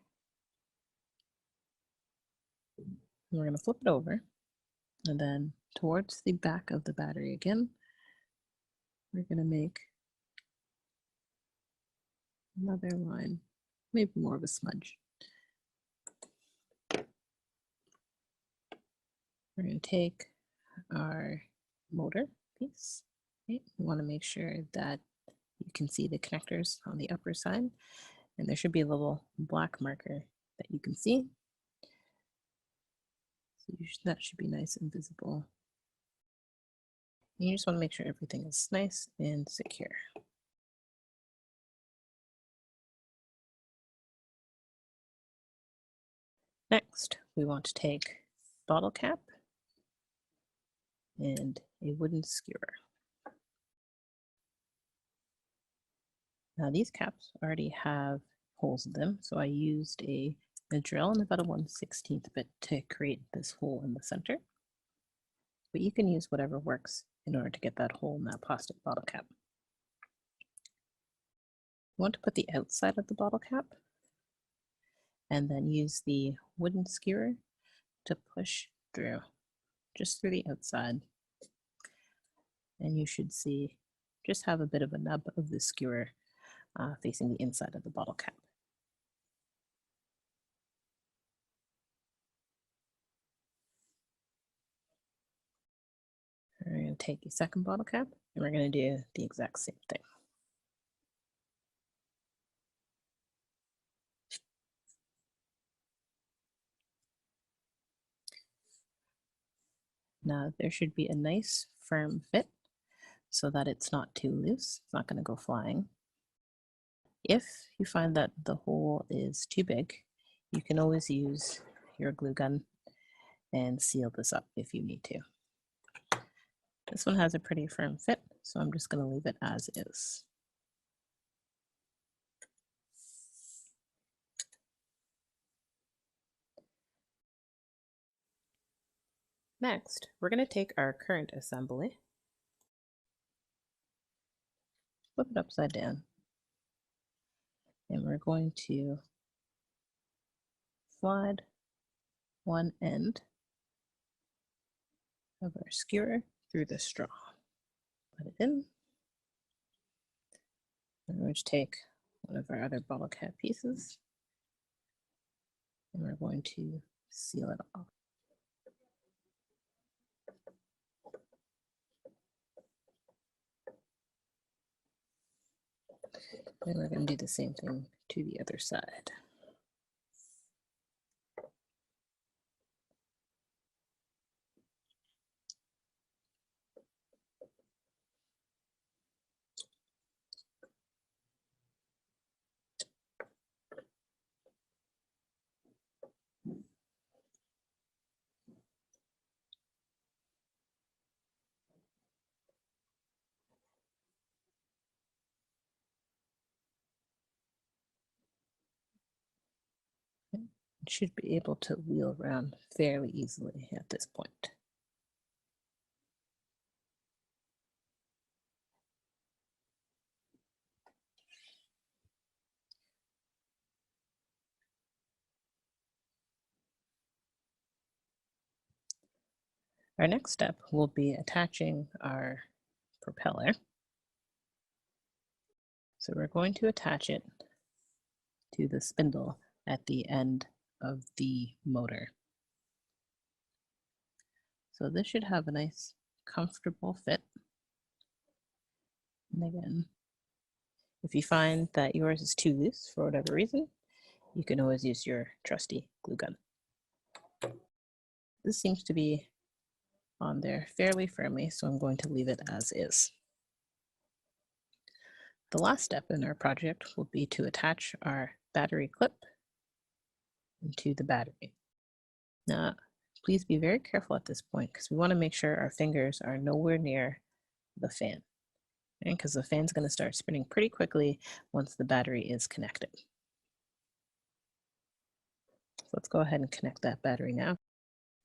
And we're going to flip it over, and then towards the back of the battery again, we're going to make another line, maybe more of a smudge. We're going to take our motor piece. Okay. We want to make sure that you can see the connectors on the upper side, and there should be a little black marker that you can see. So that should be nice and visible. And you just want to make sure everything is nice and secure. Next, we want to take bottle cap and a wooden skewer. Now these caps already have holes in them, so I used a drill and about a 1/16 bit to create this hole in the center. But you can use whatever works in order to get that hole in that plastic bottle cap. You want to put the outside of the bottle cap and then use the wooden skewer to push through, just through the outside. And you should see, just have a bit of a nub of the skewer facing the inside of the bottle cap. We're going to take a second bottle cap and we're going to do the exact same thing. Now there should be a nice firm fit so that it's not too loose. It's not going to go flying. If you find that the hole is too big, you can always use your glue gun and seal this up if you need to. This one has a pretty firm fit, so I'm just going to leave it as is. Next, we're going to take our current assembly, flip it upside down, and we're going to slide one end of our skewer through the straw. Put it in. And we're going to take one of our other bottle cap pieces and we're going to seal it off. And we're going to do the same thing to the other side. It should be able to wheel around fairly easily at this point. Our next step will be attaching our propeller. So we're going to attach it to the spindle at the end of the motor. So this should have a nice, comfortable fit. And again, if you find that yours is too loose for whatever reason, you can always use your trusty glue gun. This seems to be on there fairly firmly, so I'm going to leave it as is. The last step in our project will be to attach our battery clip into the battery. Now, please be very careful at this point because we want to make sure our fingers are nowhere near the fan, because the fan's going to start spinning pretty quickly once the battery is connected. So let's go ahead and connect that battery now.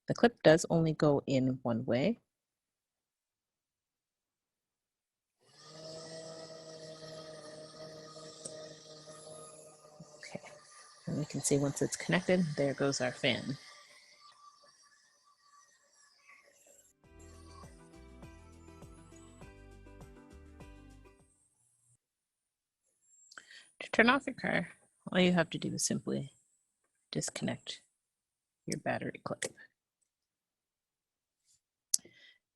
The clip does only go in one way. Okay, and we can see once it's connected, there goes our fan. To turn off your car, all you have to do is simply disconnect your battery clip.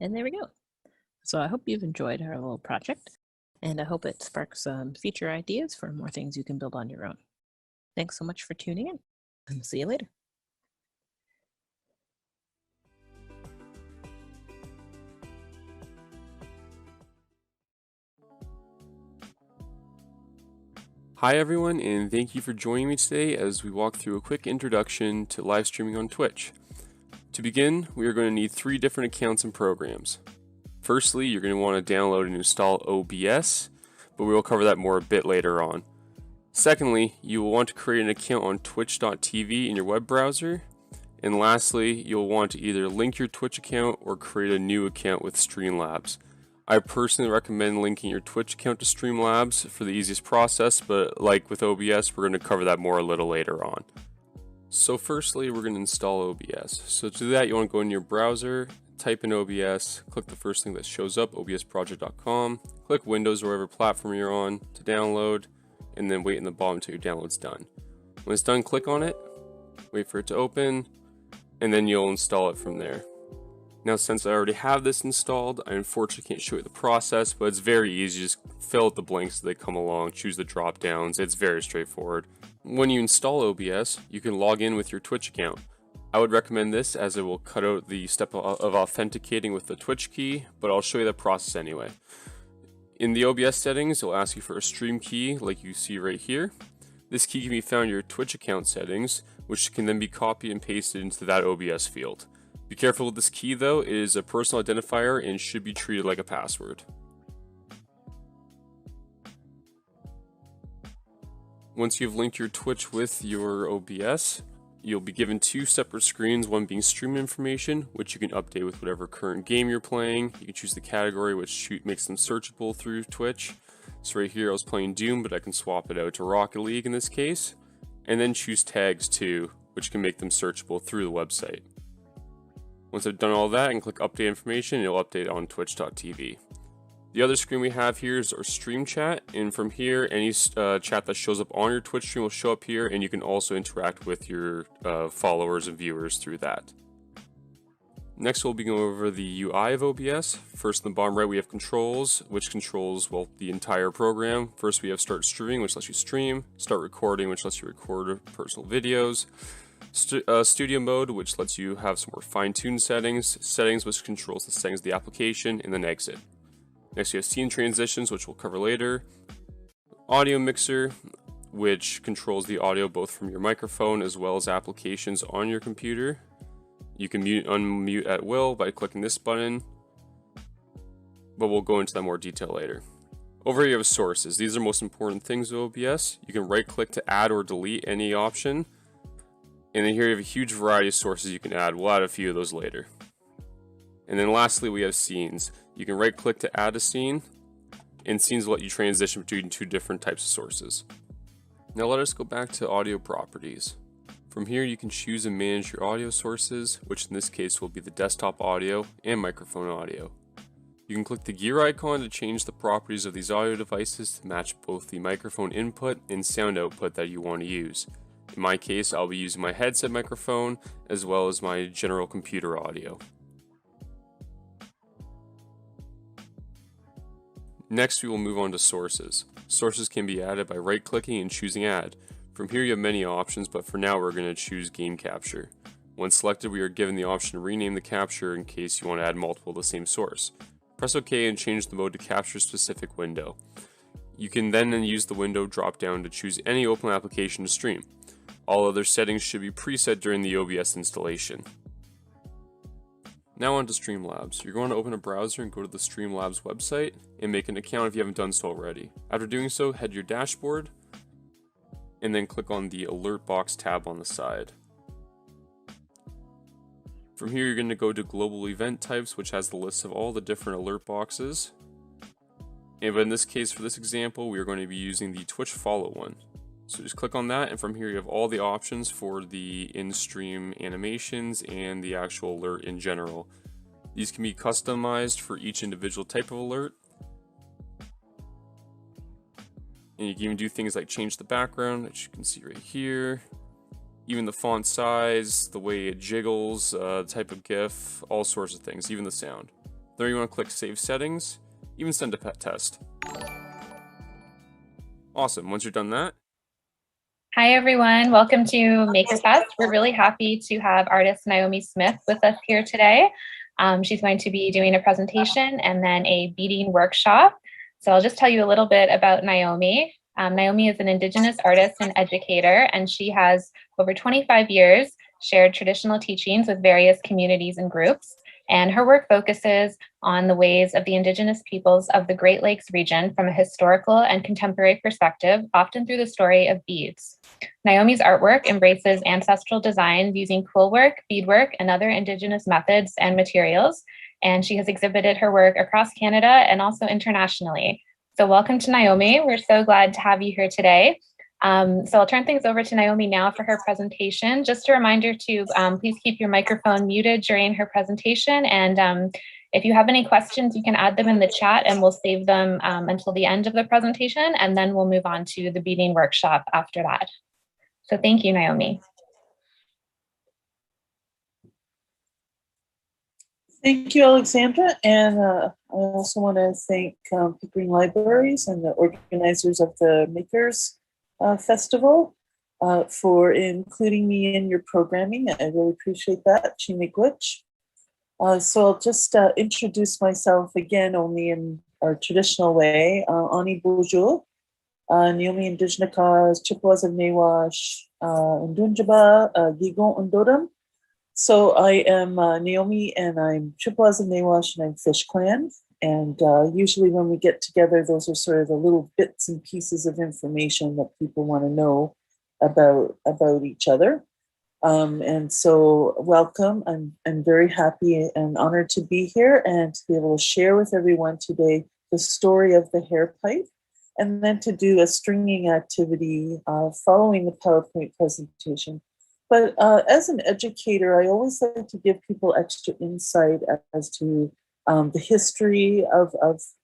And there we go. So I hope you've enjoyed our little project, and I hope it sparks some future ideas for more things you can build on your own. Thanks so much for tuning in, and we'll see you later. Hi everyone, and thank you for joining me today as we walk through a quick introduction to live streaming on Twitch. To begin, we are going to need 3 different accounts and programs. Firstly, you're going to want to download and install OBS, but we will cover that more a bit later on. Secondly, you will want to create an account on twitch.tv in your web browser. And lastly, you'll want to either link your Twitch account or create a new account with Streamlabs. I personally recommend linking your Twitch account to Streamlabs for the easiest process, but like with OBS, we're going to cover that more a little later on. So firstly, we're going to install OBS. So to do that, you want to go in your browser, type in OBS, click the first thing that shows up, obsproject.com, click Windows or whatever platform you're on to download, and then wait in the bottom until your download's done. When it's done, click on it, wait for it to open, and then you'll install it from there. Now, since I already have this installed, I unfortunately can't show you the process, but it's very easy. Just fill out the blanks as they come along, choose the drop downs. It's very straightforward. When you install OBS, you can log in with your Twitch account. I would recommend this as it will cut out the step of authenticating with the Twitch key, but I'll show you the process anyway. In the OBS settings, it'll ask you for a stream key like you see right here. This key can be found in your Twitch account settings, which can then be copied and pasted into that OBS field. Be careful with this key though, it is a personal identifier and should be treated like a password. Once you've linked your Twitch with your OBS, you'll be given 2 separate screens, one being stream information, which you can update with whatever current game you're playing. You can choose the category, which makes them searchable through Twitch. So right here I was playing Doom, but I can swap it out to Rocket League in this case. And then choose tags too, which can make them searchable through the website. Once I've done all that, I can click update information and it'll update on twitch.tv. The other screen we have here is our stream chat, and from here any chat that shows up on your Twitch stream will show up here, and you can also interact with your followers and viewers through that. Next we'll be going over the UI of OBS. First in the bottom right we have controls, which controls, well, the entire program. First we have start streaming, which lets you stream, start recording, which lets you record personal videos, studio mode, which lets you have some more fine-tuned settings, which controls the settings of the application, and then exit. Next you have scene transitions, which we'll cover later. Audio mixer, which controls the audio both from your microphone as well as applications on your computer. You can mute and unmute at will by clicking this button, but we'll go into that more detail later. Over here you have sources. These are most important things with OBS. You can right click to add or delete any option. And then here you have a huge variety of sources you can add. We'll add a few of those later. And then lastly, we have scenes. You can right click to add a scene, and scenes will let you transition between two different types of sources. Now let us go back to audio properties. From here you can choose and manage your audio sources, which in this case will be the desktop audio and microphone audio. You can click the gear icon to change the properties of these audio devices to match both the microphone input and sound output that you want to use. In my case, I'll be using my headset microphone as well as my general computer audio. Next, we will move on to sources. Sources can be added by right-clicking and choosing Add. From here you have many options, but for now we're going to choose Game Capture. Once selected, we are given the option to rename the capture in case you want to add multiple to the same source. Press OK and change the mode to capture a specific window. You can then use the window drop-down to choose any open application to stream. All other settings should be preset during the OBS installation. Now on to Streamlabs. You're going to open a browser and go to the Streamlabs website and make an account if you haven't done so already. After doing so, head to your dashboard and then click on the Alert Box tab on the side. From here, you're going to go to Global Event Types, which has the list of all the different alert boxes. And but in this case, for this example, we are going to be using the Twitch Follow one. So just click on that, and from here you have all the options for the in-stream animations and the actual alert in general. These can be customized for each individual type of alert. And you can even do things like change the background, which you can see right here. Even the font size, the way it jiggles, type of GIF, all sorts of things, even the sound. Then you want to click Save Settings, even send a pet test. Awesome, once you're done that. Hi, everyone. Welcome to MakerFest. We're really happy to have artist Naomi Smith with us here today. She's going to be doing a presentation and then a beading workshop. So I'll just tell you a little bit about Naomi. Naomi is an Indigenous artist and educator, and she has over 25 years shared traditional teachings with various communities and groups. And her work focuses on the ways of the Indigenous peoples of the Great Lakes region from a historical and contemporary perspective, often through the story of beads. Naomi's artwork embraces ancestral designs using quill work, beadwork, and other Indigenous methods and materials. And she has exhibited her work across Canada and also internationally. So welcome to Naomi. We're so glad to have you here today. So I'll turn things over to Naomi now for her presentation. Just a reminder to please keep your microphone muted during her presentation. And if you have any questions, you can add them in the chat and we'll save them until the end of the presentation. And then we'll move on to the beading workshop after that. So thank you, Naomi. Thank you, Alexandra. And I also want to thank Pickering Libraries and the organizers of the Makers Festival for including me in your programming. I really appreciate that. Chimigwich. So I'll just introduce myself again, only in our traditional way. Ani Bonjour, Naomi Indigenous, Chippewas of Nawash, Ndunjaba, Gigon Undoram. So I am Naomi, and I'm Chippewas of Nawash, and I'm Fish Clan. And usually when we get together, those are sort of the little bits and pieces of information that people want to know about each other. And so welcome. I'm very happy and honored to be here and to be able to share with everyone today the story of the hair pipe, and then to do a stringing activity following the PowerPoint presentation. But as an educator, I always like to give people extra insight as to the history of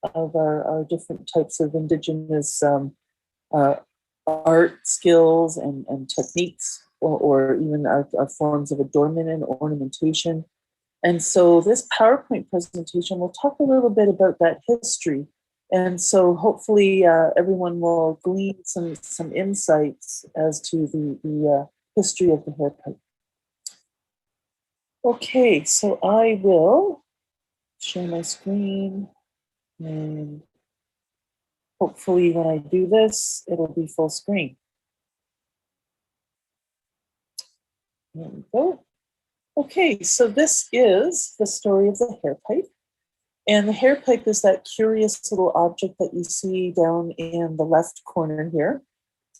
our different types of Indigenous art skills and techniques, or even our forms of adornment and ornamentation. And so this PowerPoint presentation will talk a little bit about that history. And so hopefully everyone will glean some insights as to the history of the hair pipe. Okay, so I will share my screen, and hopefully when I do this, it'll be full screen. There we go. Okay, so this is the story of the hair pipe. And the hair pipe is that curious little object that you see down in the left corner here.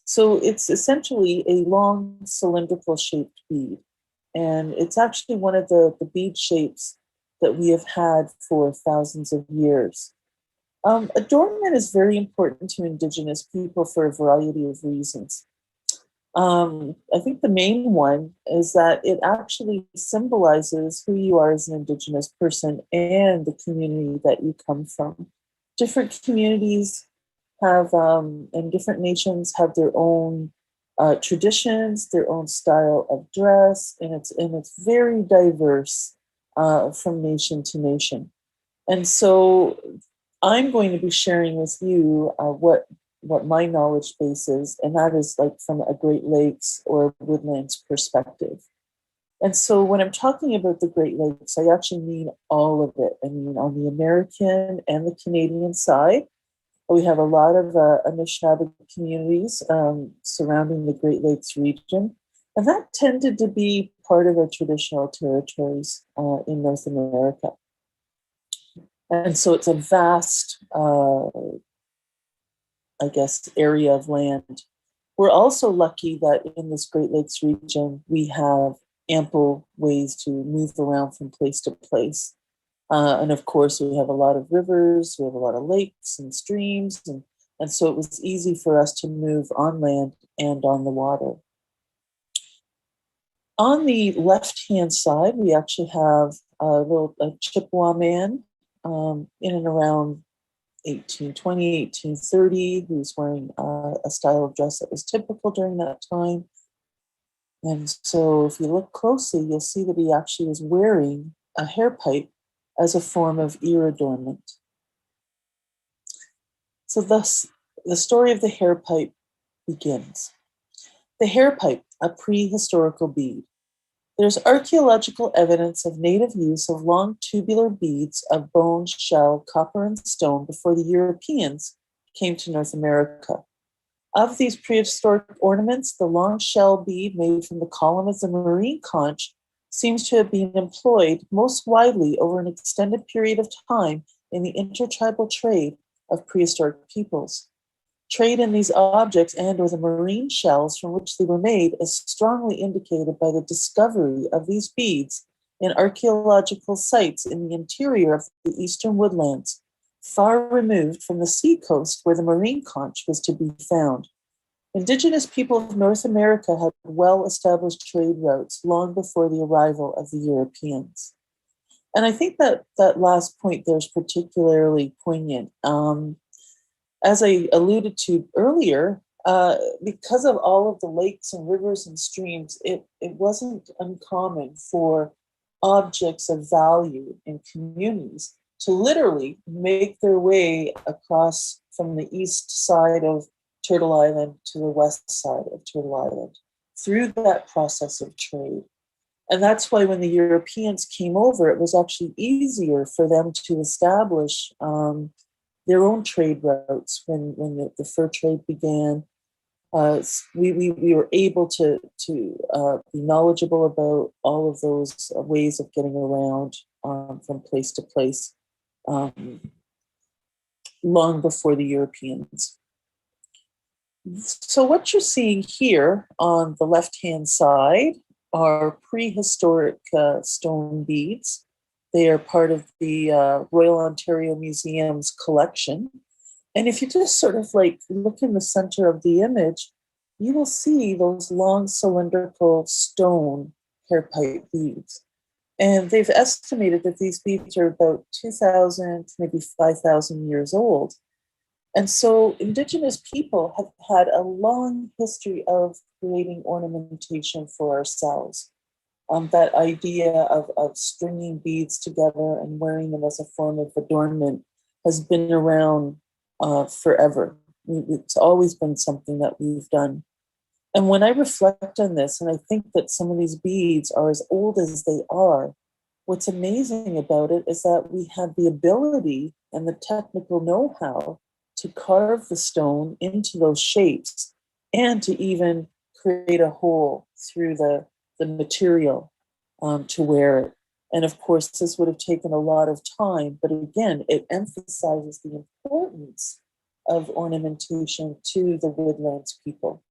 So it's essentially a long cylindrical shaped bead. And it's actually one of the bead shapes that we have had for thousands of years. Adornment is very important to Indigenous people for a variety of reasons. I think the main one is that it actually symbolizes who you are as an Indigenous person and the community that you come from. Different communities have, and different nations have their own traditions, their own style of dress, and it's very diverse from nation to nation. And so I'm going to be sharing with you what my knowledge base is, and that is like from a Great Lakes or woodlands perspective. And so when I'm talking about the Great Lakes, I actually mean all of it. I mean, on the American and the Canadian side, we have a lot of Anishinaabe communities surrounding the Great Lakes region, and that tended to be part of our traditional territories in North America. And so it's a vast, I guess, area of land. We're also lucky that in this Great Lakes region, we have ample ways to move around from place to place. And of course, we have a lot of rivers, we have a lot of lakes and streams, and so it was easy for us to move on land and on the water. On the left-hand side, we actually have a Chippewa man in and around 1820, 1830, who's wearing a style of dress that was typical during that time. And so if you look closely, you'll see that he actually is wearing a hair pipe as a form of ear adornment. So thus, the story of the hair pipe begins. The hair pipe, a prehistorical bead. There's archaeological evidence of native use of long tubular beads of bone, shell, copper, and stone before the Europeans came to North America. Of these prehistoric ornaments, the long shell bead made from the column of the marine conch seems to have been employed most widely over an extended period of time in the intertribal trade of prehistoric peoples. Trade in these objects and or the marine shells from which they were made is strongly indicated by the discovery of these beads in archaeological sites in the interior of the eastern woodlands, far removed from the seacoast where the marine conch was to be found. Indigenous people of North America had well-established trade routes long before the arrival of the Europeans. And I think that last point there is particularly poignant. As I alluded to earlier, because of all of the lakes and rivers and streams, it wasn't uncommon for objects of value in communities to literally make their way across from the east side of Turtle Island to the west side of Turtle Island through that process of trade. And that's why when the Europeans came over, it was actually easier for them to establish their own trade routes when the fur trade began. We were able to be knowledgeable about all of those ways of getting around from place to place long before the Europeans. So what you're seeing here on the left-hand side are prehistoric stone beads. They are part of the Royal Ontario Museum's collection. And if you just sort of like look in the center of the image, you will see those long cylindrical stone hair pipe beads. And they've estimated that these beads are about 2,000 to maybe 5,000 years old. And so Indigenous people have had a long history of creating ornamentation for ourselves. That idea of stringing beads together and wearing them as a form of adornment has been around forever. It's always been something that we've done. And when I reflect on this, and I think that some of these beads are as old as they are, what's amazing about it is that we have the ability and the technical know-how to carve the stone into those shapes and to even create a hole through the material to wear it. And of course, this would have taken a lot of time, but again, it emphasizes the importance of ornamentation to the woodlands people.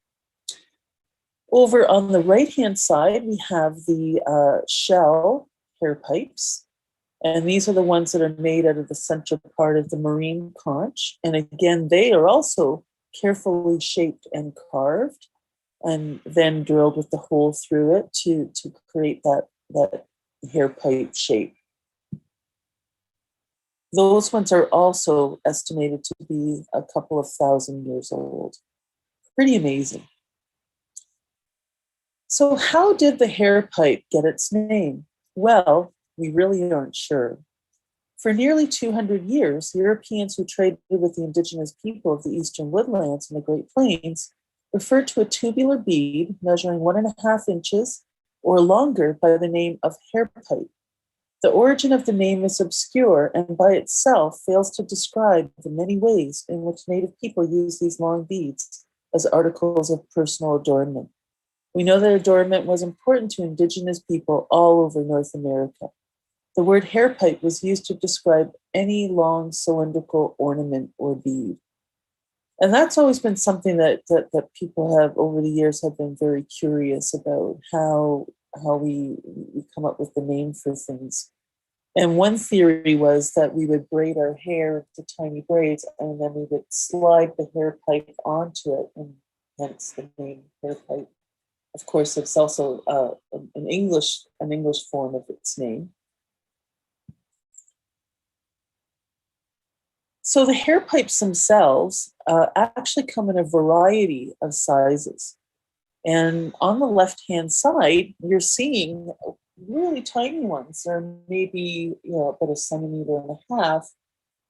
Over on the right-hand side, we have the shell hair pipes. And these are the ones that are made out of the central part of the marine conch. And again, they are also carefully shaped and carved and then drilled with the hole through it to create that hair pipe shape. Those ones are also estimated to be a couple of 1,000 years old. Pretty amazing. So how did the hair pipe get its name? Well, we really aren't sure. For nearly 200 years, Europeans who traded with the indigenous people of the eastern woodlands and the Great Plains referred to a tubular bead measuring 1.5 inches or longer by the name of hair pipe. The origin of the name is obscure and by itself fails to describe the many ways in which Native people use these long beads as articles of personal adornment. We know that adornment was important to indigenous people all over North America. The word hair pipe was used to describe any long cylindrical ornament or bead. And that's always been something that people have over the years have been very curious about, how we come up with the name for things. And one theory was that we would braid our hair into tiny braids and then we would slide the hair pipe onto it, and hence the name hair pipe. Of course, it's also an English form of its name. So the hair pipes themselves actually come in a variety of sizes. And on the left-hand side, you're seeing really tiny ones. They're maybe about 1.5 centimeters,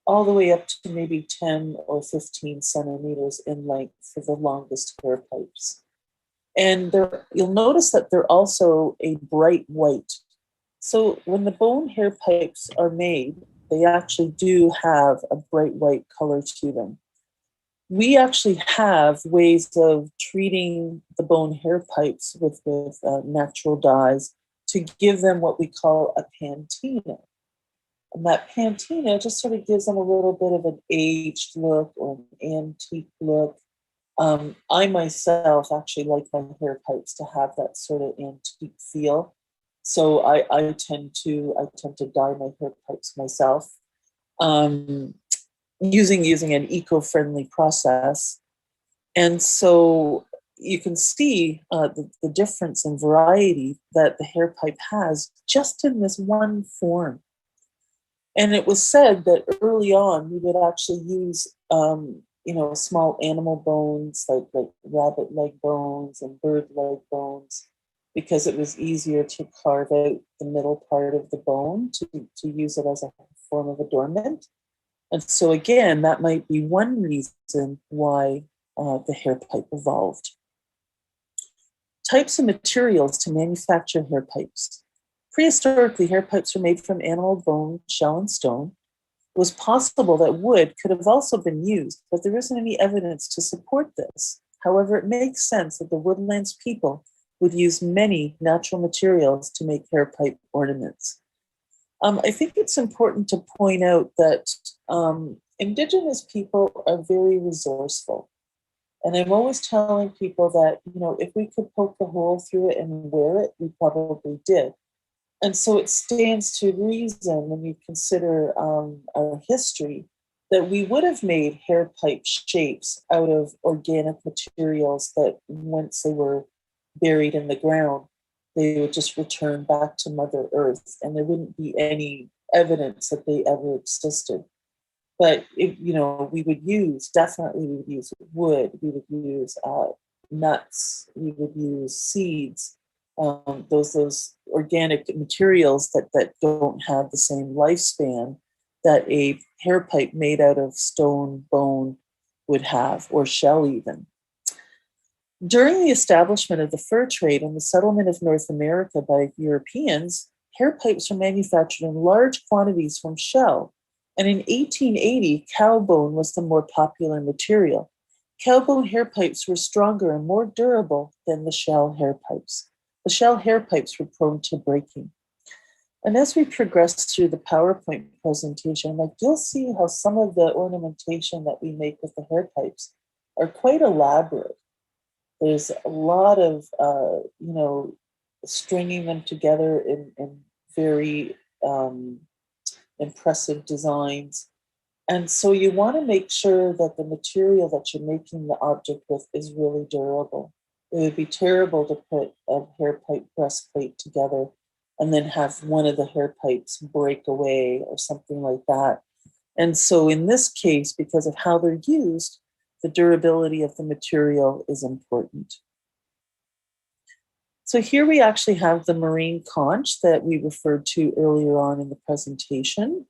all the way up to maybe 10 or 15 centimeters in length for the longest hair pipes. And you'll notice that they're also a bright white. So when the bone hair pipes are made, they actually do have a bright white color to them. We actually have ways of treating the bone hair pipes with natural dyes to give them what we call a patina. And that patina just sort of gives them a little bit of an aged look or an antique look. I myself actually like my hair pipes to have that sort of antique feel. So I tend to dye my hair pipes myself, using an eco-friendly process. And so you can see the difference in variety that the hair pipe has just in this one form. And it was said that early on we would actually use small animal bones like rabbit leg bones and bird leg bones, because it was easier to carve out the middle part of the bone to use it as a form of adornment. And so again, that might be one reason why the hair pipe evolved. Types of materials to manufacture hair pipes. Prehistorically, hair pipes were made from animal bone, shell, and stone. It was possible that wood could have also been used, but there isn't any evidence to support this. However, it makes sense that the woodlands people would use many natural materials to make hair pipe ornaments. I think it's important to point out that Indigenous people are very resourceful. And I'm always telling people that, if we could poke a hole through it and wear it, we probably did. And so it stands to reason when you consider our history that we would have made hair pipe shapes out of organic materials that once they were buried in the ground, they would just return back to Mother Earth, and there wouldn't be any evidence that they ever existed. But we would use wood, we would use nuts, we would use seeds, those organic materials that don't have the same lifespan that a hair pipe made out of stone, bone would have, or shell even. During the establishment of the fur trade and the settlement of North America by Europeans, hair pipes were manufactured in large quantities from shell. And in 1880, cow bone was the more popular material. Cow bone hair pipes were stronger and more durable than the shell hair pipes. The shell hair pipes were prone to breaking. And as we progress through the PowerPoint presentation, you'll see how some of the ornamentation that we make with the hair pipes are quite elaborate. There's a lot of, stringing them together in very impressive designs. And so you want to make sure that the material that you're making the object with is really durable. It would be terrible to put a hair pipe breastplate together and then have one of the hair pipes break away or something like that. And so in this case, because of how they're used, the durability of the material is important. So here we actually have the marine conch that we referred to earlier on in the presentation.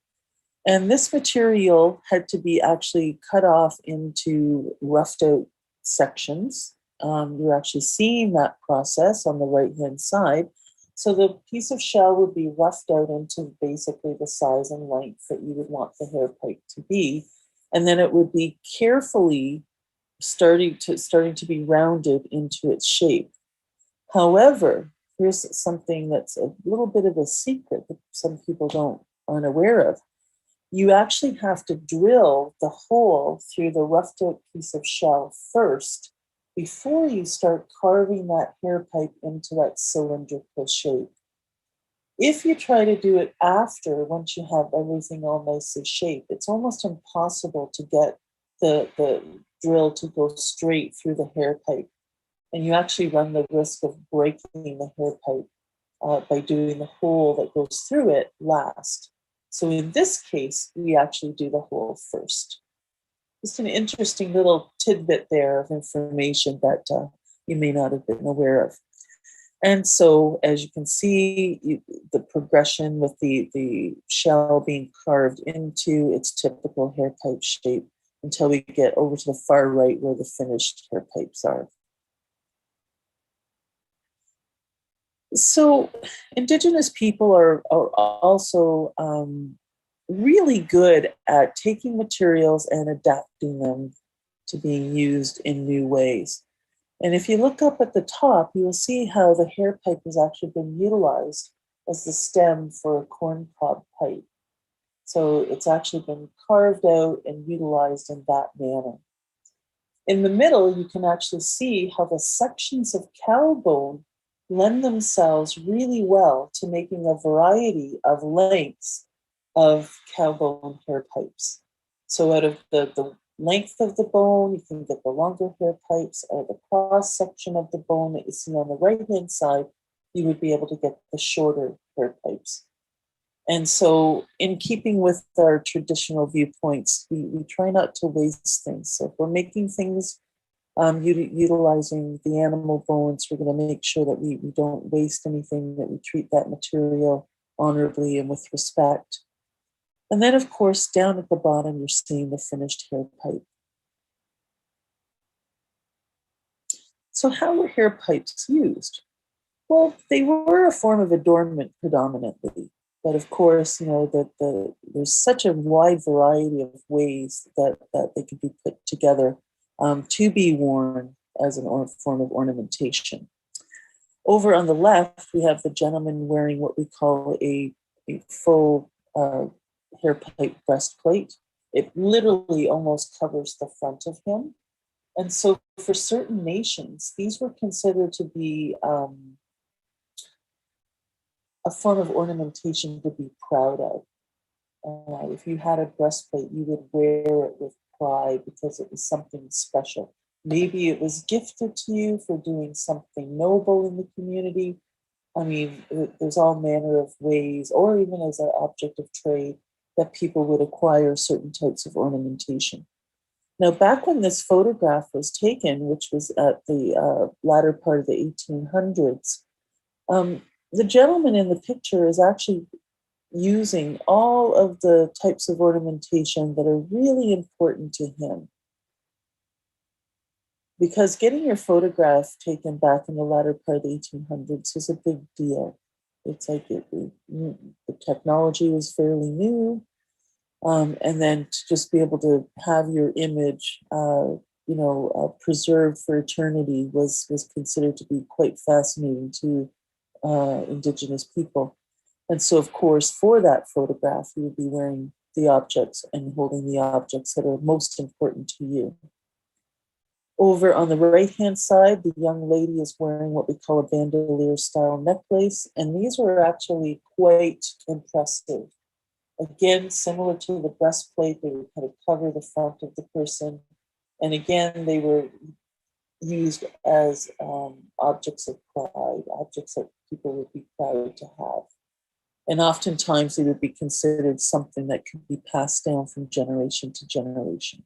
And this material had to be actually cut off into roughed out sections. You're actually seeing that process on the right-hand side. So the piece of shell would be roughed out into basically the size and length that you would want the hair pipe to be. And then it would be carefully starting to be rounded into its shape. However, here's something that's a little bit of a secret that some people aren't aware of. You actually have to drill the hole through the roughed out piece of shell first before you start carving that hair pipe into that cylindrical shape. If you try to do it after, once you have everything all nicely shaped, it's almost impossible to get the drill to go straight through the hair pipe. And you actually run the risk of breaking the hair pipe by doing the hole that goes through it last. So in this case, we actually do the hole first. Just an interesting little tidbit there of information that you may not have been aware of. And so, as you can see, the progression with the shell being carved into its typical hair pipe shape until we get over to the far right where the finished hair pipes are. So Indigenous people are also really good at taking materials and adapting them to being used in new ways. And if you look up at the top, you will see how the hair pipe has actually been utilized as the stem for a corncob pipe. So it's actually been carved out and utilized in that manner. In the middle, you can actually see how the sections of cow bone lend themselves really well to making a variety of lengths of cow bone hair pipes. So out of the length of the bone, you can get the longer hair pipes, or the cross section of the bone that you see on the right-hand side, you would be able to get the shorter hair pipes. And so in keeping with our traditional viewpoints, we try not to waste things. So if we're making things utilizing the animal bones, we're going to make sure that we don't waste anything, that we treat that material honorably and with respect. And then, of course, down at the bottom, you're seeing the finished hair pipe. So how were hair pipes used? Well, they were a form of adornment predominantly. But of course, there's such a wide variety of ways that they could be put together to be worn as a form of ornamentation. Over on the left, we have the gentleman wearing what we call a full hair pipe breastplate. It literally almost covers the front of him. And so for certain nations, these were considered to be a form of ornamentation to be proud of. If you had a breastplate, you would wear it with pride because it was something special. Maybe it was gifted to you for doing something noble in the community. I mean, there's all manner of ways, or even as an object of trade, that people would acquire certain types of ornamentation. Now, back when this photograph was taken, which was at the latter part of the 1800s, the gentleman in the picture is actually using all of the types of ornamentation that are really important to him. Because getting your photograph taken back in the latter part of the 1800s was a big deal. It's like the technology was fairly new. And then to just be able to have your image, preserved for eternity was considered to be quite fascinating to Indigenous people. And so, of course, for that photograph, you would be wearing the objects and holding the objects that are most important to you. Over on the right-hand side, the young lady is wearing what we call a bandolier style necklace, and these were actually quite impressive. Again, similar to the breastplate, they would kind of cover the front of the person. And again, they were used as objects of pride, objects that people would be proud to have. And oftentimes they would be considered something that could be passed down from generation to generation.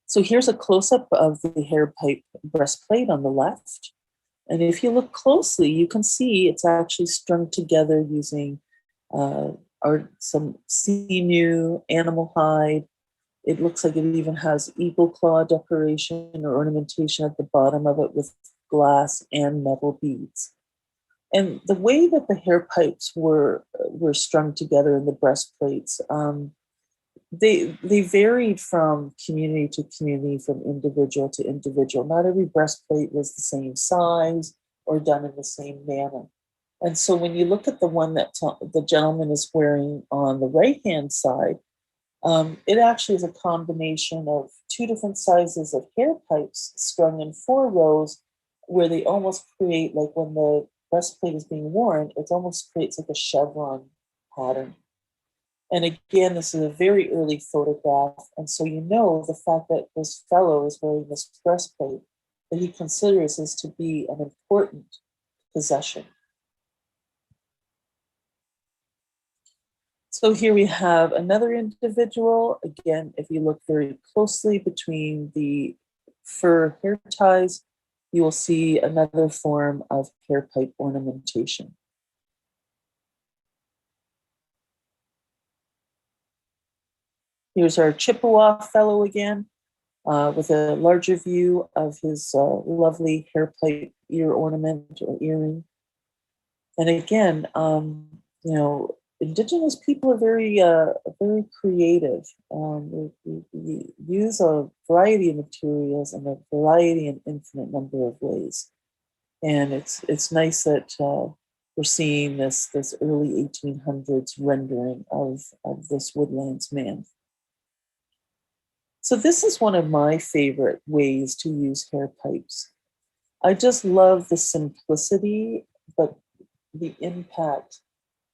So here's a close-up of the hair pipe breastplate on the left. And if you look closely, you can see it's actually strung together using some sinew, animal hide. It looks like it even has eagle claw decoration or ornamentation at the bottom of it with glass and metal beads. And the way that the hair pipes were strung together in the breastplates, they varied from community to community, from individual to individual. Not every breastplate was the same size or done in the same manner. And so when you look at the one that the gentleman is wearing on the right-hand side, it actually is a combination of two different sizes of hair pipes strung in 4 rows, where they almost create, like when the breastplate is being worn, it almost creates like a chevron pattern. And again, this is a very early photograph. And so you know the fact that this fellow is wearing this breastplate, that he considers this to be an important possession. So here we have another individual. Again, if you look very closely between the fur hair ties, you will see another form of hair pipe ornamentation. Here's our Chippewa fellow again, with a larger view of his lovely hair pipe ear ornament or earring. And again, you know, Indigenous people are very creative. We use a variety of materials in a variety and infinite number of ways. And it's nice that we're seeing this early 1800s rendering of this woodlands man. So this is one of my favorite ways to use hair pipes. I just love the simplicity, but the impact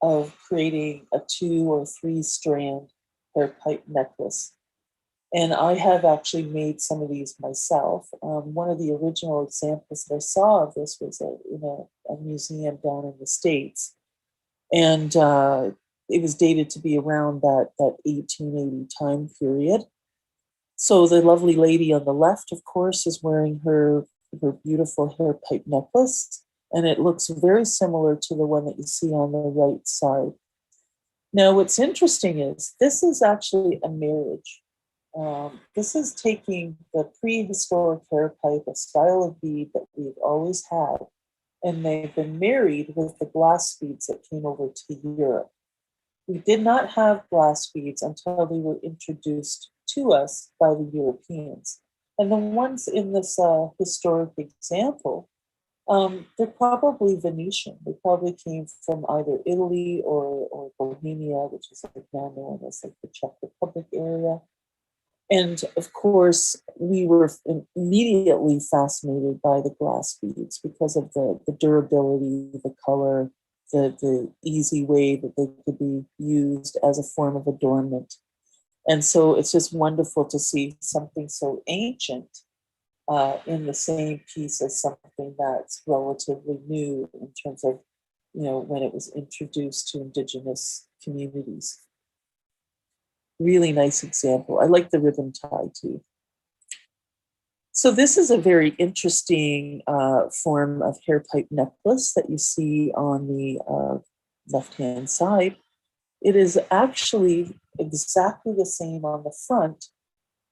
of creating a 2 or 3 strand hair pipe necklace. And I have actually made some of these myself. One of the original examples that I saw of this was in a museum down in the States. And it was dated to be around that 1880 time period. So the lovely lady on the left, of course, is wearing her beautiful hair pipe necklace. And it looks very similar to the one that you see on the right side. Now, what's interesting is this is actually a marriage. This is taking the prehistoric hair pipe, a style of bead that we've always had, and they've been married with the glass beads that came over to Europe. We did not have glass beads until they were introduced to us by the Europeans. And the ones in this historic example, they're probably Venetian. They probably came from either Italy or Bohemia, which is like now known as like the Czech Republic area. And of course, we were immediately fascinated by the glass beads because of the durability, the color, the easy way that they could be used as a form of adornment. And so it's just wonderful to see something so ancient in the same piece as something that's relatively new in terms of, when it was introduced to Indigenous communities. Really nice example. I like the ribbon tie too. So this is a very interesting form of hair pipe necklace that you see on the left-hand side. It is actually exactly the same on the front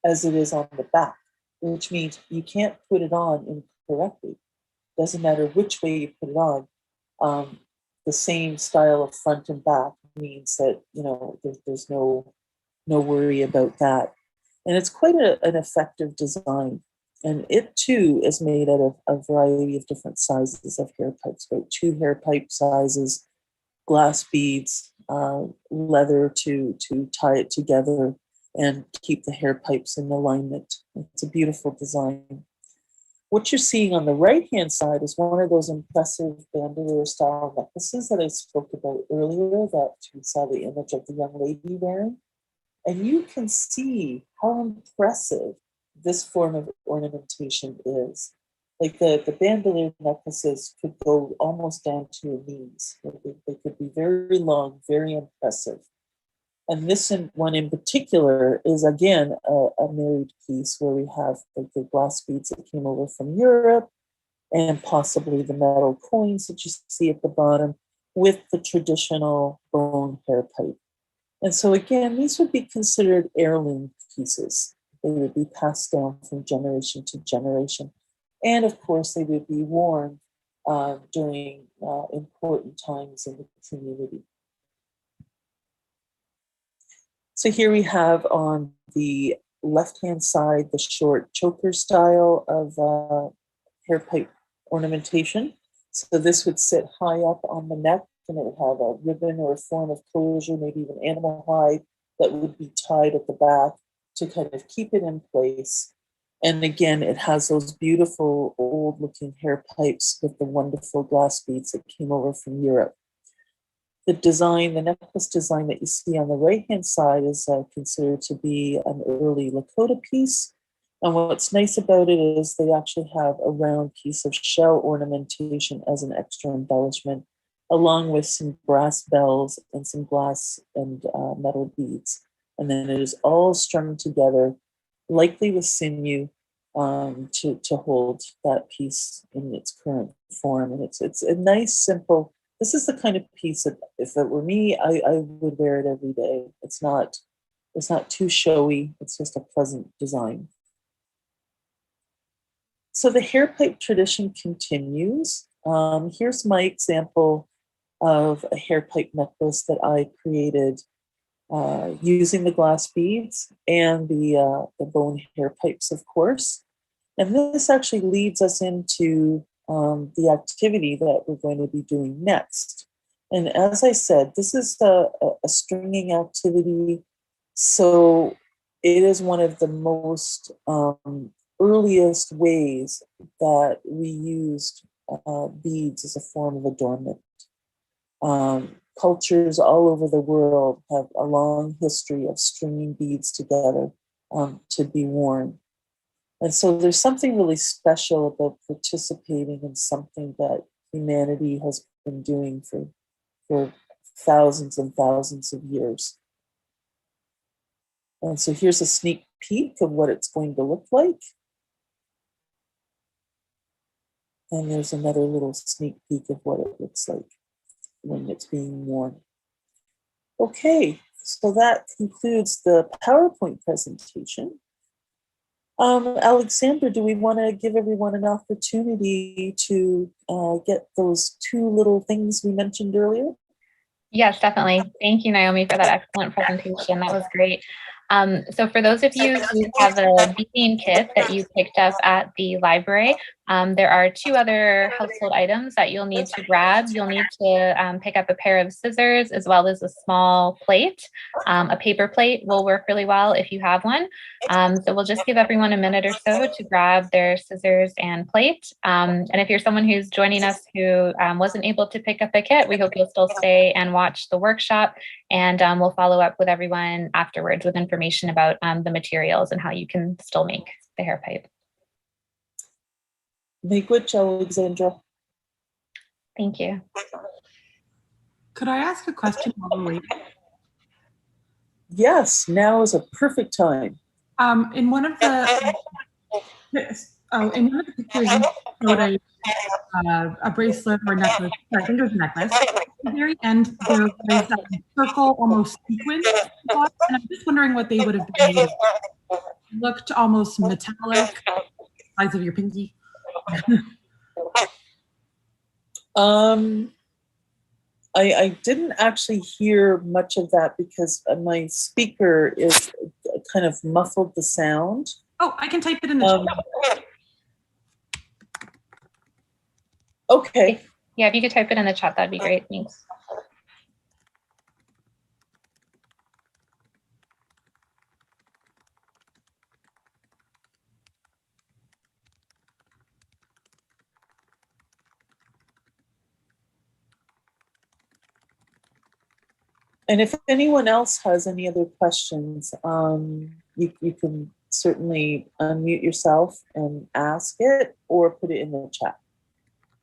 as it is on the back, which means you can't put it on incorrectly. Doesn't matter which way you put it on. The same style of front and back means that, there's no worry about that. And it's quite an effective design. And it too is made out of a variety of different sizes of hair pipes, about 2 hair pipe sizes, glass beads, leather to tie it together, and keep the hair pipes in alignment. It's a beautiful design. What you're seeing on the right-hand side is one of those impressive bandolier style necklaces that I spoke about earlier that we saw the image of the young lady wearing. And you can see how impressive this form of ornamentation is. Like the bandolier necklaces could go almost down to your knees. They could be very long, very impressive. And this one in particular is, again, a married piece where we have like the glass beads that came over from Europe and possibly the metal coins that you see at the bottom with the traditional bone hair pipe. And so again, these would be considered heirloom pieces. They would be passed down from generation to generation. And of course, they would be worn during important times in the community. So here we have on the left-hand side, the short choker style of hair pipe ornamentation. So this would sit high up on the neck, and it would have a ribbon or a form of closure, maybe even animal hide that would be tied at the back to kind of keep it in place. And again, it has those beautiful old looking hair pipes with the wonderful glass beads that came over from Europe. The design, the necklace design that you see on the right-hand side is considered to be an early Lakota piece. And what's nice about it is they actually have a round piece of shell ornamentation as an extra embellishment, along with some brass bells and some glass and metal beads. And then it is all strung together, likely with sinew, to hold that piece in its current form. And it's a nice, simple. This is the kind of piece that, if it were me, I would wear it every day. It's not too showy. It's just a pleasant design. So the hair pipe tradition continues. Here's my example of a hair pipe necklace that I created using the glass beads and the bone hair pipes, of course. And this actually leads us into the activity that we're going to be doing next. And as I said, this is a stringing activity. So it is one of the most earliest ways that we used beads as a form of adornment. Cultures all over the world have a long history of stringing beads together to be worn. And so there's something really special about participating in something that humanity has been doing for thousands and thousands of years. And so here's a sneak peek of what it's going to look like. And there's another little sneak peek of what it looks like when it's being worn. Okay, so that concludes the PowerPoint presentation. Alexandra, do we want to give everyone an opportunity to get those two little things we mentioned earlier? Yes, definitely. Thank you, Naomi, for that excellent presentation. That was great. So for those of you who have a beading kit that you picked up at the library, there are two other household items that you'll need to grab. You'll need to pick up a pair of scissors as well as a small plate. A paper plate will work really well if you have one. So we'll just give everyone a minute or so to grab their scissors and plate. And if you're someone who's joining us who wasn't able to pick up a kit, we hope you'll still stay and watch the workshop. And we'll follow up with everyone afterwards with information about the materials and how you can still make the hair pipe. Make which, Alexandra? Thank you. Could I ask a question while we're waiting? Yes, now is a perfect time. In one of the pictures, you showed a bracelet or necklace. I think it was a necklace. At the very end, there was a circle, almost sequin, and I'm just wondering what they would have been made of. Looked almost metallic, size of your pinky. I didn't actually hear much of that because my speaker is kind of muffled the sound. Oh, I can type it in the chat. Okay. Yeah, if you could type it in the chat, that'd be great. Thanks. And if anyone else has any other questions, you can certainly unmute yourself and ask it or put it in the chat.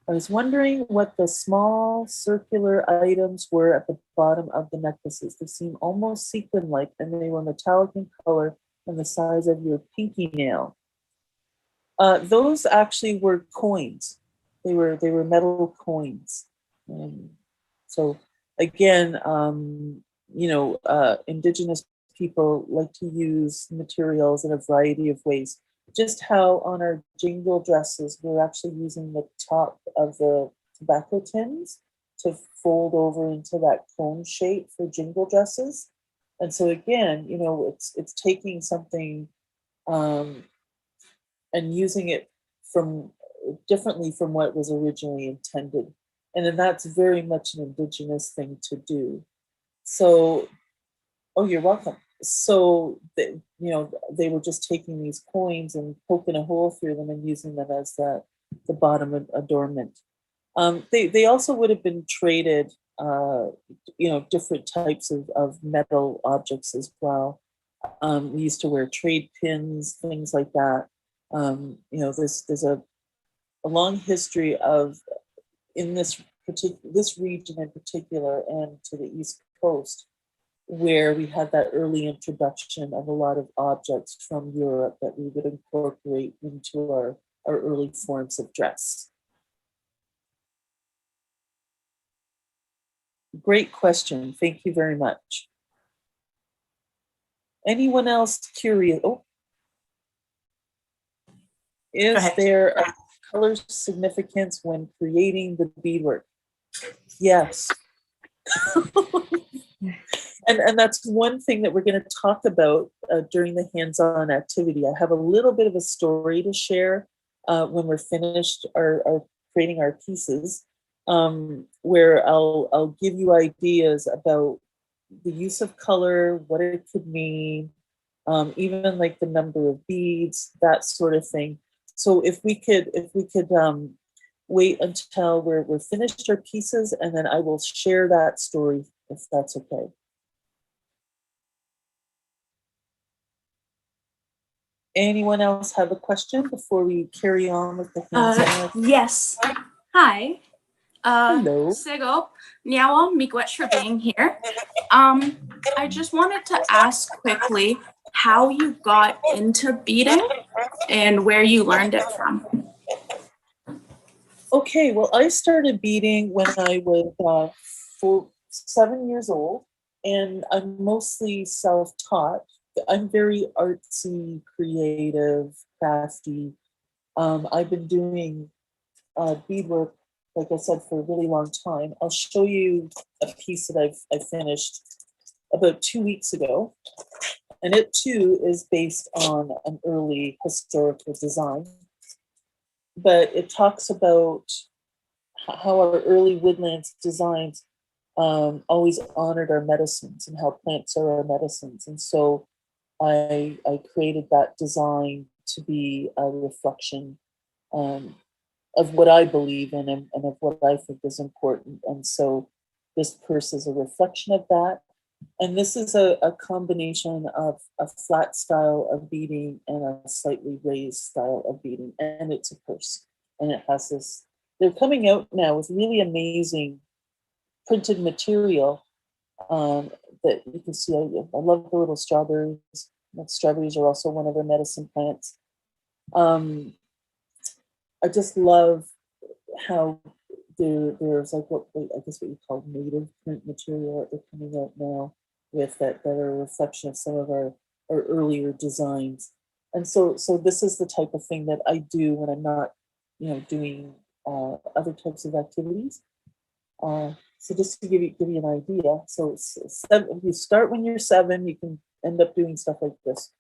I was wondering what the small circular items were at the bottom of the necklaces. They seem almost sequin-like, and they were metallic in color and the size of your pinky nail. Those actually were coins. They were metal coins. So again, Indigenous people like to use materials in a variety of ways. Just how on our jingle dresses, we're actually using the top of the tobacco tins to fold over into that cone shape for jingle dresses. And so again, it's taking something and using it from differently from what was originally intended. And then that's very much an Indigenous thing to do. So, oh, you're welcome. So, they were just taking these coins and poking a hole through them and using them as the bottom adornment. They also would have been traded, different types of metal objects as well. We used to wear trade pins, things like that. There's a long history of, in this region in particular and to the East Coast, where we had that early introduction of a lot of objects from Europe that we would incorporate into our early forms of dress. Great question. Thank you very much. Anyone else curious? Oh. Is there a color significance when creating the beadwork? Yes. And that's one thing that we're going to talk about during the hands-on activity. I have a little bit of a story to share when we're finished our creating our pieces, where I'll give you ideas about the use of color, what it could mean, even like the number of beads, that sort of thing. So if we could wait until we're finished our pieces, and then I will share that story if that's okay. Anyone else have a question before we carry on with the hands-on? Yes. Hi. Hello. Sego, Nyawa Miigwech for being here. I just wanted to ask quickly how you got into beading and where you learned it from. Okay, well, I started beading when I was 7 years old, and I'm mostly self-taught. I'm very artsy, creative, crafty. I've been doing beadwork, like I said, for a really long time. I'll show you a piece that I finished about 2 weeks ago. And it too is based on an early historical design. But it talks about how our early woodlands designs always honored our medicines and how plants are our medicines. And so I created that design to be a reflection of what I believe in and of what I think is important. And so this purse is a reflection of that. And this is a combination of a flat style of beading and a slightly raised style of beading. And it's a purse. And it has this, they're coming out now with really amazing printed material that you can see. I love the little strawberries. Strawberries are also one of their medicine plants. I just love how there's like what you call native print material that they're coming out now with that are a reflection of some of our earlier designs. And so this is the type of thing that I do when I'm not, doing other types of activities. So just to give you an idea, so if you start when you're 7, you can end up doing stuff like this.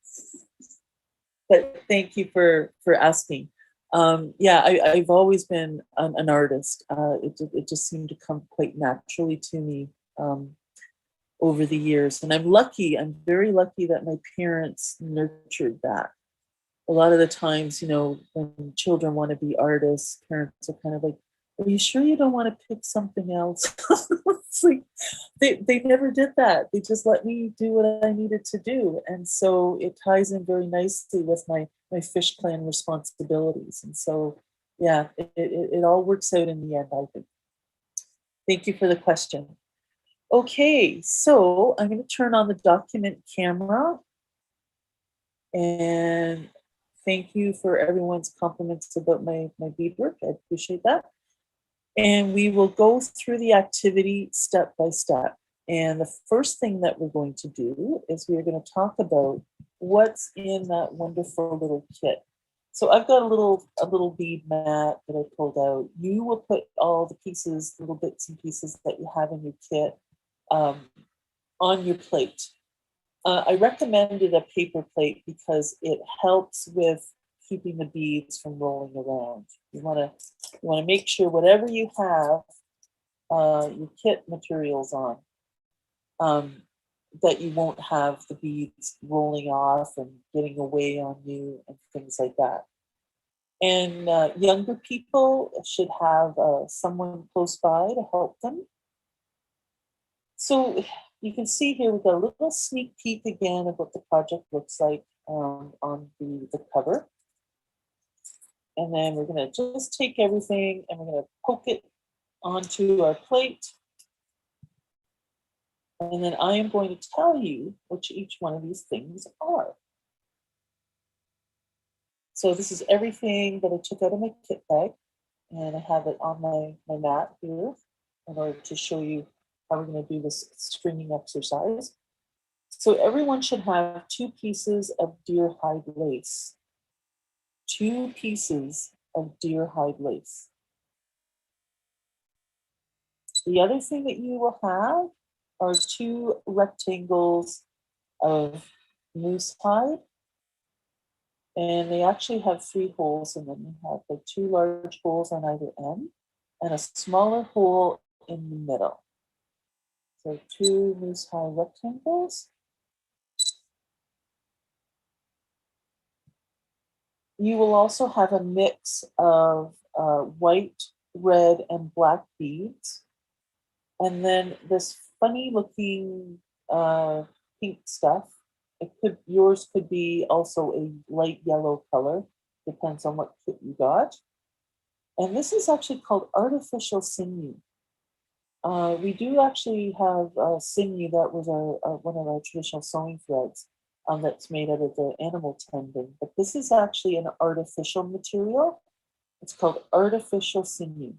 But thank you for asking. I've always been an artist. It just seemed to come quite naturally to me over the years. And I'm very lucky that my parents nurtured that. A lot of the times, when children want to be artists, parents are kind of like, are you sure you don't want to pick something else? It's like they never did that. They just let me do what I needed to do. And so it ties in very nicely with my fish plan responsibilities. And so, yeah, it all works out in the end, I think. Thank you for the question. Okay, so I'm going to turn on the document camera. And thank you for everyone's compliments about my beadwork. I appreciate that. And we will go through the activity step by step. And the first thing that we're going to do is we're going to talk about what's in that wonderful little kit. So I've got a little bead mat that I pulled out. You will put all the pieces, little bits and pieces that you have in your kit on your plate. I recommended a paper plate because it helps with keeping the beads from rolling around. You want to make sure whatever you have your kit materials on, that you won't have the beads rolling off and getting away on you and things like that. And younger people should have someone close by to help them. So you can see here we've got a little sneak peek again of what the project looks like on the cover. And then we're going to just take everything and we're going to poke it onto our plate. And then I am going to tell you which each one of these things are. So this is everything that I took out of my kit bag. And I have it on my mat here in order to show you how we're going to do this stringing exercise. So everyone should have 2 pieces of deer hide lace. 2 pieces of deer hide lace. The other thing that you will have are 2 rectangles of moose hide. And they actually have 3 holes in them. You have the 2 large holes on either end and a smaller hole in the middle. So 2 moose hide rectangles. You will also have a mix of white, red, and black beads. And then this funny looking pink stuff. Yours could be also a light yellow color, depends on what kit you got. And this is actually called artificial sinew. We do actually have sinew that was one of our traditional sewing threads that's made out of the animal tendon, but this is actually an artificial material. It's called artificial sinew.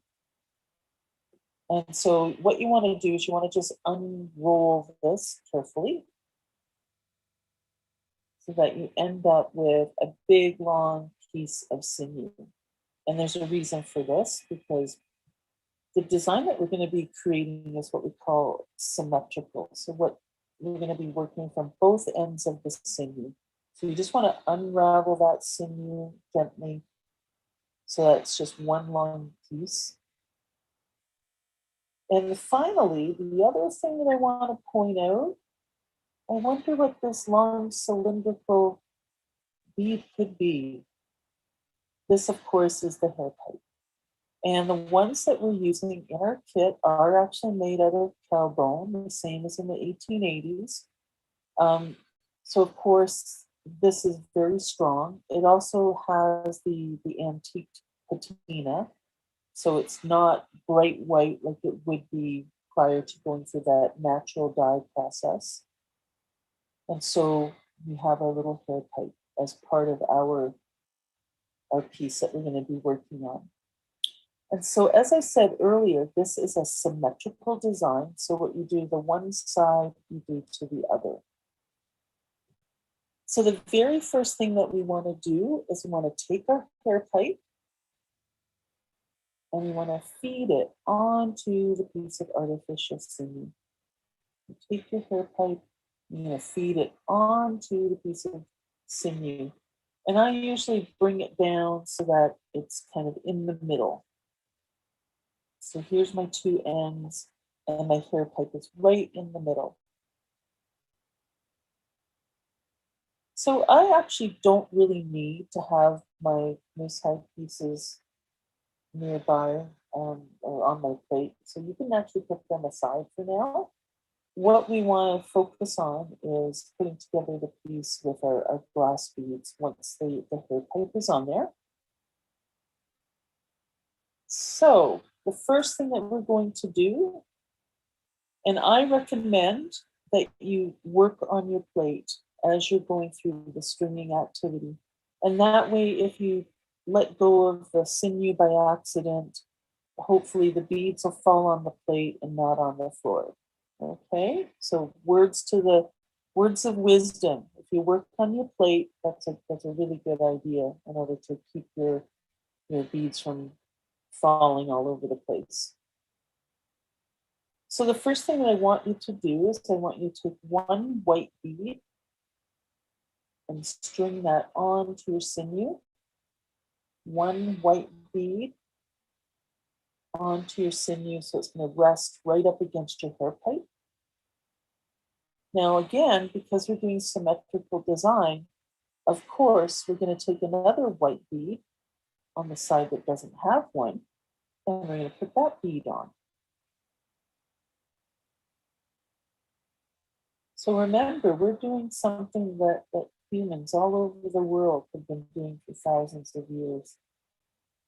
And so what you want to do is you want to just unroll this carefully so that you end up with a big long piece of sinew. And there's a reason for this, because the design that we're going to be creating is what we call symmetrical. So what we're going to be working from both ends of the sinew. So you just want to unravel that sinew gently so that it's just one long piece. And finally, the other thing that I want to point out, I wonder what this long cylindrical bead could be. This, of course, is the hair pipe. And the ones that we're using in our kit are actually made out of cow bone, the same as in the 1880s. So, of course, this is very strong. It also has the antique patina. So it's not bright white like it would be prior to going through that natural dye process. And so we have our little hair pipe as part of our piece that we're going to be working on. And so, as I said earlier, this is a symmetrical design. So what you do to one side, you do to the other. So the very first thing that we want to do is we want to take our hair pipe and we want to feed it onto the piece of artificial sinew. You take your hair pipe, you're going to feed it onto the piece of sinew. And I usually bring it down so that it's kind of in the middle. So here's my 2 ends, and my hair pipe is right in the middle. So I actually don't really need to have my moose hide pieces nearby. or on my plate. So you can actually put them aside for now. What we want to focus on is putting together the piece with our glass beads once the hair pipe is on there. So the first thing that we're going to do, and I recommend that you work on your plate as you're going through the stringing activity. And that way, if you let go of the sinew by accident, hopefully the beads will fall on the plate and not on the floor. Okay, so words of wisdom. If you work on your plate, that's a really good idea in order to keep your beads from falling all over the place. So the first thing that I want you to do is I want you to take one white bead and string that onto your sinew. One white bead onto your sinew, so it's going to rest right up against your hair pipe. Now again, because we're doing symmetrical design, of course, we're going to take another white bead on the side that doesn't have one, and we're going to put that bead on. So remember, we're doing something that humans all over the world have been doing for thousands of years.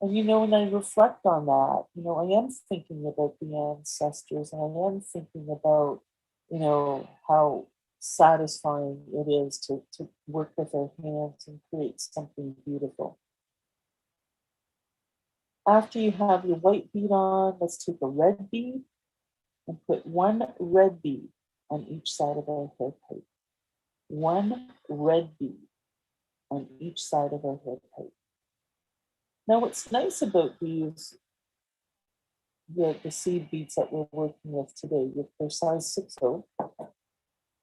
And when I reflect on that, I am thinking about the ancestors, and I am thinking about, how satisfying it is to work with our hands and create something beautiful. After you have your white bead on, let's take a red bead and put one red bead on each side of our hair pipe. One red bead on each side of our hair pipe. Now, what's nice about these, the seed beads that we're working with today, with their size 6/0,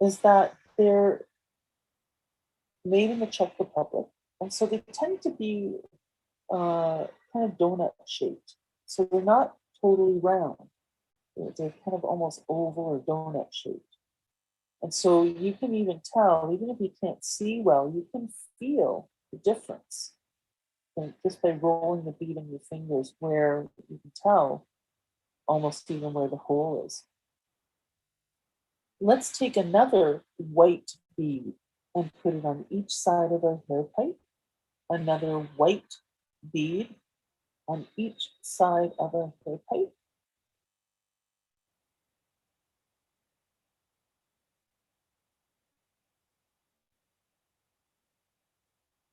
is that they're made in the Czech Republic, and so they tend to be kind of donut shaped. So they're not totally round. They're kind of almost oval or donut shaped. And so you can even tell, even if you can't see well, you can feel the difference. And just by rolling the bead in your fingers, where you can tell almost even where the hole is. Let's take another white bead and put it on each side of our hair pipe. Another white bead on each side of our hair pipe.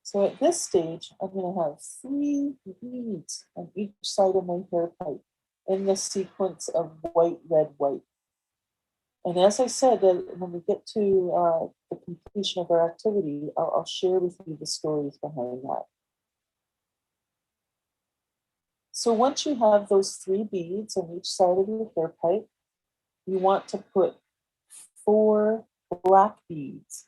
So at this stage, I'm going to have 3 beads on each side of my hair pipe in the sequence of white, red, white. And as I said, when we get to the completion of our activity, I'll share with you the stories behind that. So once you have those 3 beads on each side of your hair pipe, you want to put 4 black beads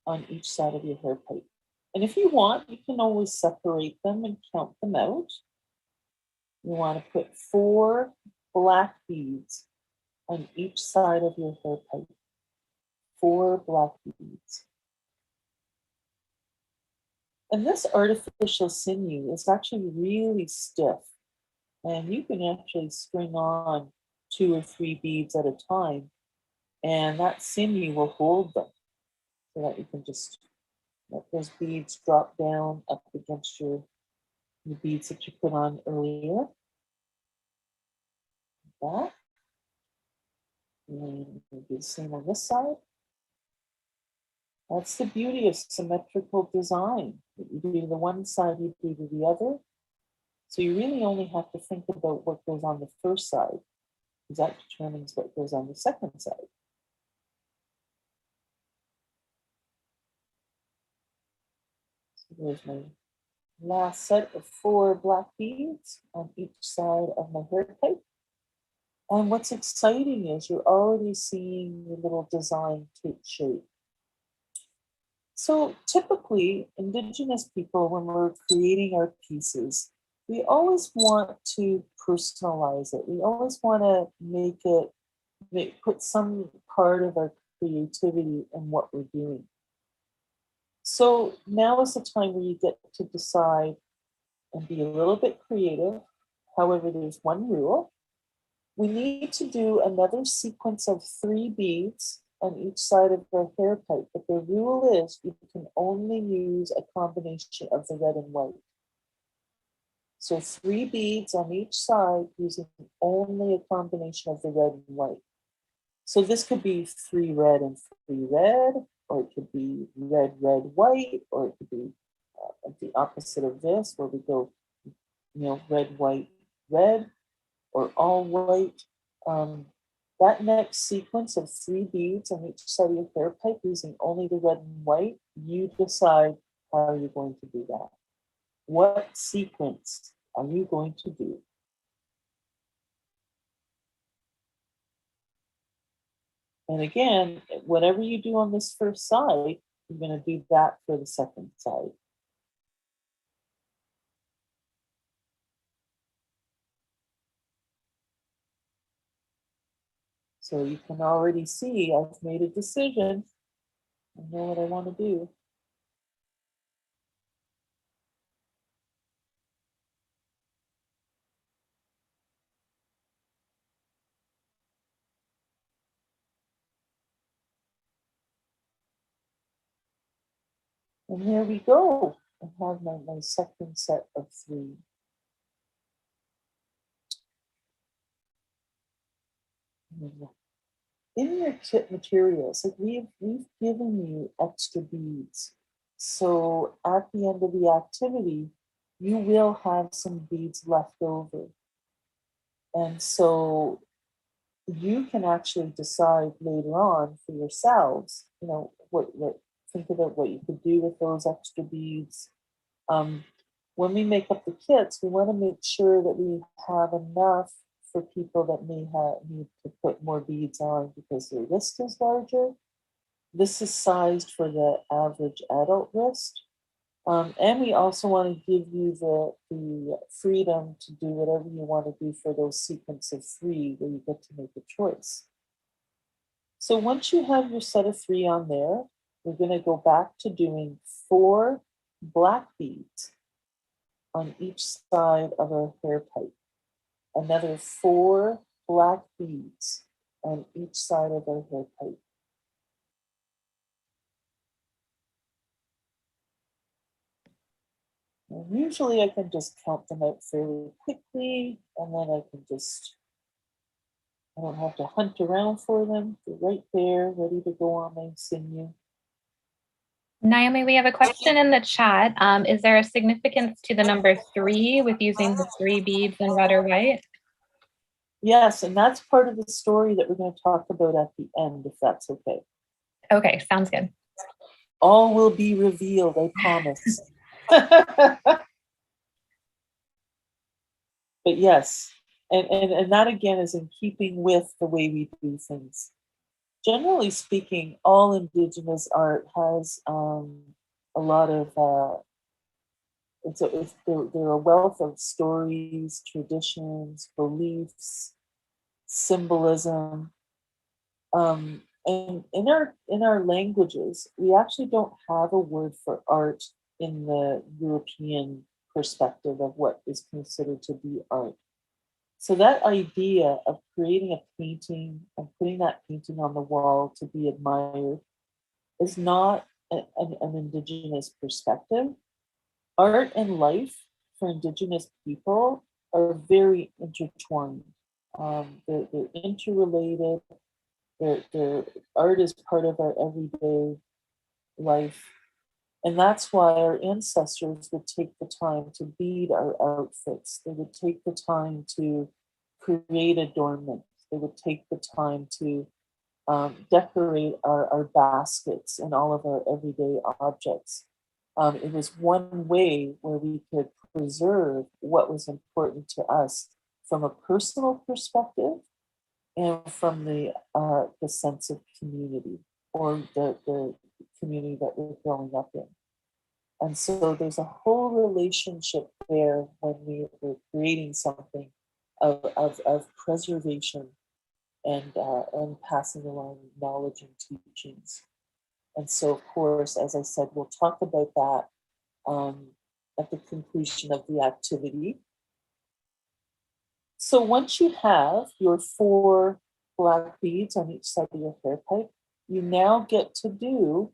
on each side of your hair pipe. And if you want, you can always separate them and count them out. You want to put 4 black beads on each side of your hair pipe. 4 black beads. And this artificial sinew is actually really stiff. And you can actually string on 2 or 3 beads at a time. And that sinew will hold them so that you can just let those beads drop down up against the beads that you put on earlier. Like that. And we'll do the same on this side. That's the beauty of symmetrical design. You do to the one side, you do to the other. So you really only have to think about what goes on the first side, because that determines what goes on the second side. So there's my last set of 4 black beads on each side of my hair pipe. And what's exciting is you're already seeing the little design take shape. So typically, Indigenous people, when we're creating our pieces, we always want to personalize it. We always want to put some part of our creativity in what we're doing. So now is the time where you get to decide and be a little bit creative However, there's one rule. We need to do another sequence of 3 beads on each side of our hair pipe, but the rule is you can only use a combination of the red and white. So 3 beads on each side using only a combination of the red and white. So this could be 3 red and 3 red, or it could be red, red, white, or it could be the opposite of this, where we go, red, white, red, or all white. That next sequence of 3 beads on each side of your hair pipe using only the red and white, you decide how you're going to do that. What sequence are you going to do? And again, whatever you do on this first side, you're going to do that for the second side. So you can already see I've made a decision. I know what I want to do. And here we go. I have my second set of 3. In your kit materials, like we've given you extra beads. So at the end of the activity, you will have some beads left over. And so you can actually decide later on for yourselves, what think about what you could do with those extra beads. When we make up the kits, we want to make sure that we have enough for people that may need to put more beads on because their wrist is larger. This is sized for the average adult wrist. And we also want to give you the freedom to do whatever you want to do for those sequence of 3 where you get to make a choice. So once you have your set of 3 on there, we're going to go back to doing 4 black beads on each side of our hair pipe. Another 4 black beads on each side of our hair pipe. And usually I can just count them out fairly quickly, and then I don't have to hunt around for them. They're right there, ready to go on my sinew. Naomi, we have a question in the chat. Is there a significance to the number 3 with using the 3 beads in red or white? Yes, and that's part of the story that we're going to talk about at the end, if that's okay. Okay, sounds good. All will be revealed, I promise. But yes, and that again is in keeping with the way we do things. Generally speaking, all Indigenous art has a lot of, they're a wealth of stories, traditions, beliefs, symbolism. And in our languages, we actually don't have a word for art in the European perspective of what is considered to be art. So that idea of creating a painting and putting that painting on the wall to be admired is not an Indigenous perspective. Art and life for Indigenous people are very intertwined. They're interrelated. Their art is part of our everyday life. And that's why our ancestors would take the time to bead our outfits. They would take the time to create adornments. They would take the time to decorate our baskets and all of our everyday objects. It was one way where we could preserve what was important to us from a personal perspective and from the sense of community or the community that we're growing up in. And so there's a whole relationship there when we're creating something of preservation and passing along knowledge and teachings. And so, of course, as I said, we'll talk about that at the conclusion of the activity. So once you have your 4 black beads on each side of your hair pipe, you now get to do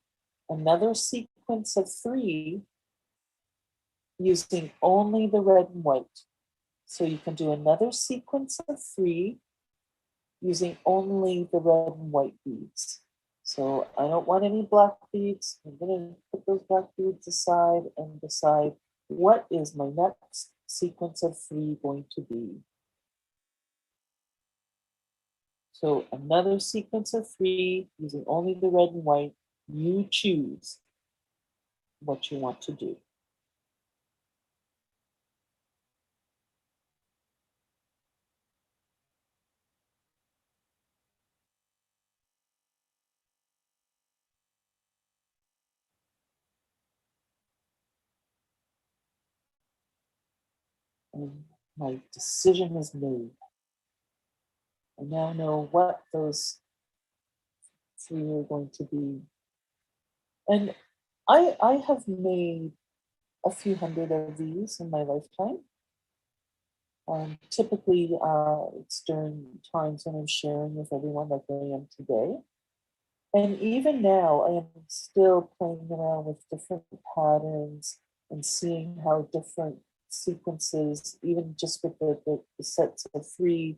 another sequence of 3 using only the red and white. So you can do another sequence of 3 using only the red and white beads. So I don't want any black beads. I'm going to put those black beads aside and decide what is my next sequence of 3 going to be. So another sequence of 3 using only the red and white. You choose what you want to do. And my decision is made. I now know what those 3 are going to be. And I have made a few hundred of these in my lifetime. Typically, it's during times when I'm sharing with everyone like I am today. And even now, I am still playing around with different patterns and seeing how different sequences, even just with the sets of 3,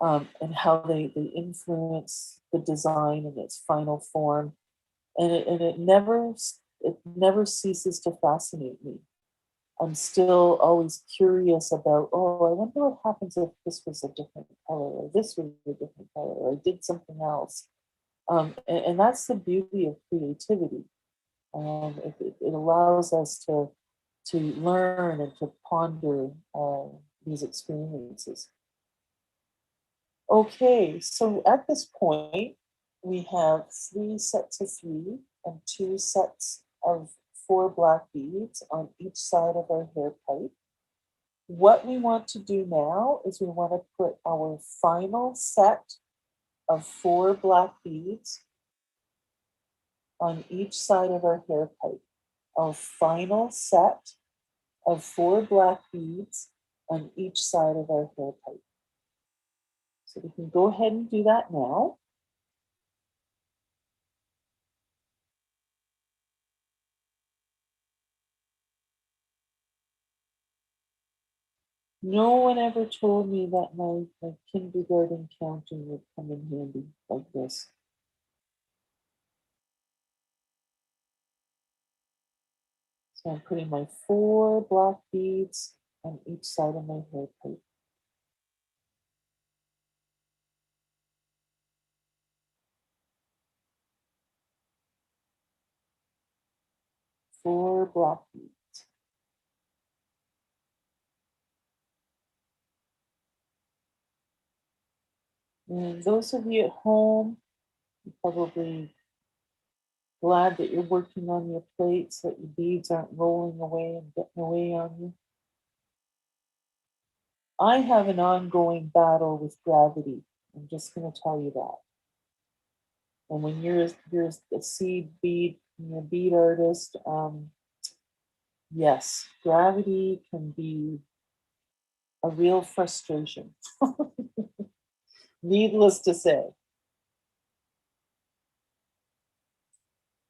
and how they influence the design in its final form. And it never ceases to fascinate me. I'm still always curious about, oh, I wonder what happens if this was a different color, or this was a different color, or I did something else. And that's the beauty of creativity. It allows us to learn and to ponder these experiences. Okay, so at this point, we have 3 sets of 3 and 2 sets of 4 black beads on each side of our hair pipe. What we want to do now is we want to put our final set of 4 black beads on each side of our hair pipe. Our final set of 4 black beads on each side of our hair pipe. So we can go ahead and do that now. No one ever told me that my kindergarten counting would come in handy like this. So I'm putting my 4 black beads on each side of my hair pipe. Four black beads. And those of you at home, you're probably glad that you're working on your plates, that your beads aren't rolling away and getting away on you. I have an ongoing battle with gravity. I'm just going to tell you that. And when you're a seed bead, you're a bead artist, yes, gravity can be a real frustration. Needless to say.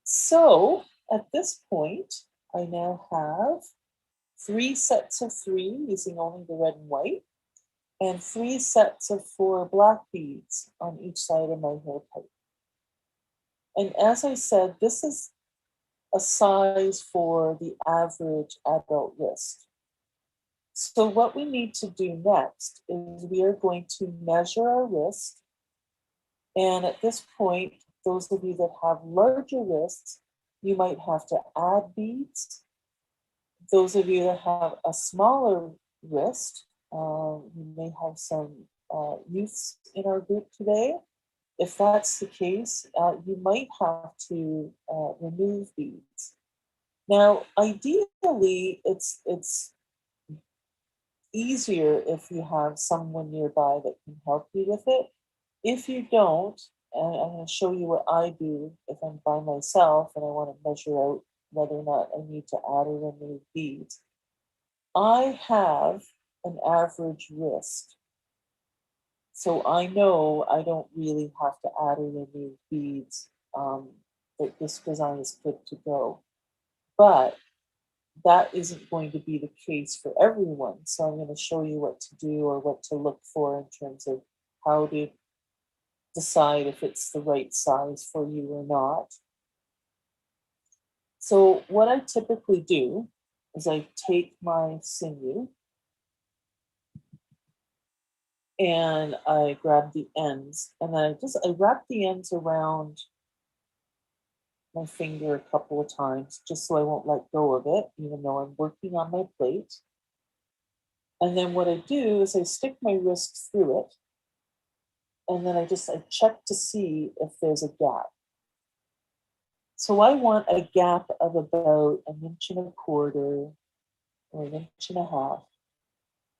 So at this point, I now have 3 sets of 3 using only the red and white, and 3 sets of 4 black beads on each side of my hair pipe. And as I said, this is a size for the average adult wrist. So what we need to do next is we are going to measure our wrist. And at this point, those of you that have larger wrists, you might have to add beads. Those of you that have a smaller wrist, you may have some youths in our group today. If that's the case, you might have to remove beads. Now, ideally, it's easier if you have someone nearby that can help you with it. If you don't, and I'm going to show you what I do if I'm by myself and I want to measure out whether or not I need to add or remove beads. I have an average wrist. So I know I don't really have to add or remove beads, that this design is good to go. But that isn't going to be the case for everyone. So I'm going to show you what to do or what to look for in terms of how to decide if it's the right size for you or not. So what I typically do is I take my sinew and I grab the ends, and then I wrap the ends around my finger a couple of times just so I won't let go of it, even though I'm working on my plate. And then what I do is I stick my wrist through it, and then I check to see if there's a gap. So I want a gap of about 1.25 inches or 1.5 inches.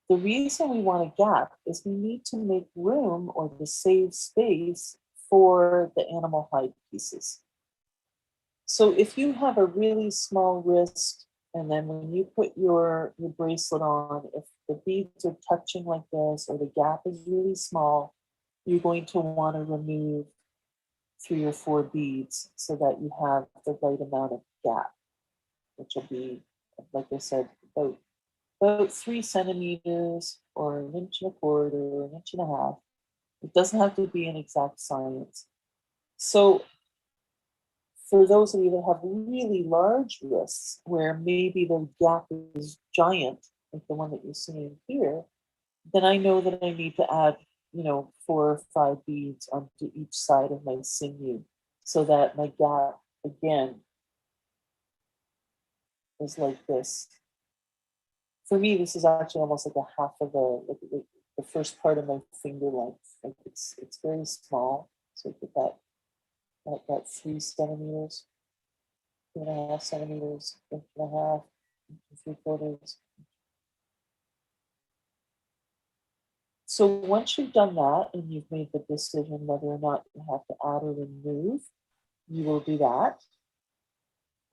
The reason we want a gap is we need to make room or to save space for the animal hide pieces. So if you have a really small wrist, and then when you put your bracelet on, if the beads are touching like this or the gap is really small, you're going to want to remove 3 or 4 beads so that you have the right amount of gap, which will be, like I said, about 3 centimeters or 1.25 inches or 1.5 inches. It doesn't have to be an exact science. So for those of you that have really large wrists where maybe the gap is giant, like the one that you're seeing here, then I know that I need to add, 4 or 5 beads onto each side of my sinew so that my gap, again, is like this. For me, this is actually almost like a half of the first part of my finger length. Like it's very small. So get that 3 centimeters, 2.5 centimeters, 1.5 inches, 3/4. So once you've done that and you've made the decision whether or not you have to add or remove, you will do that.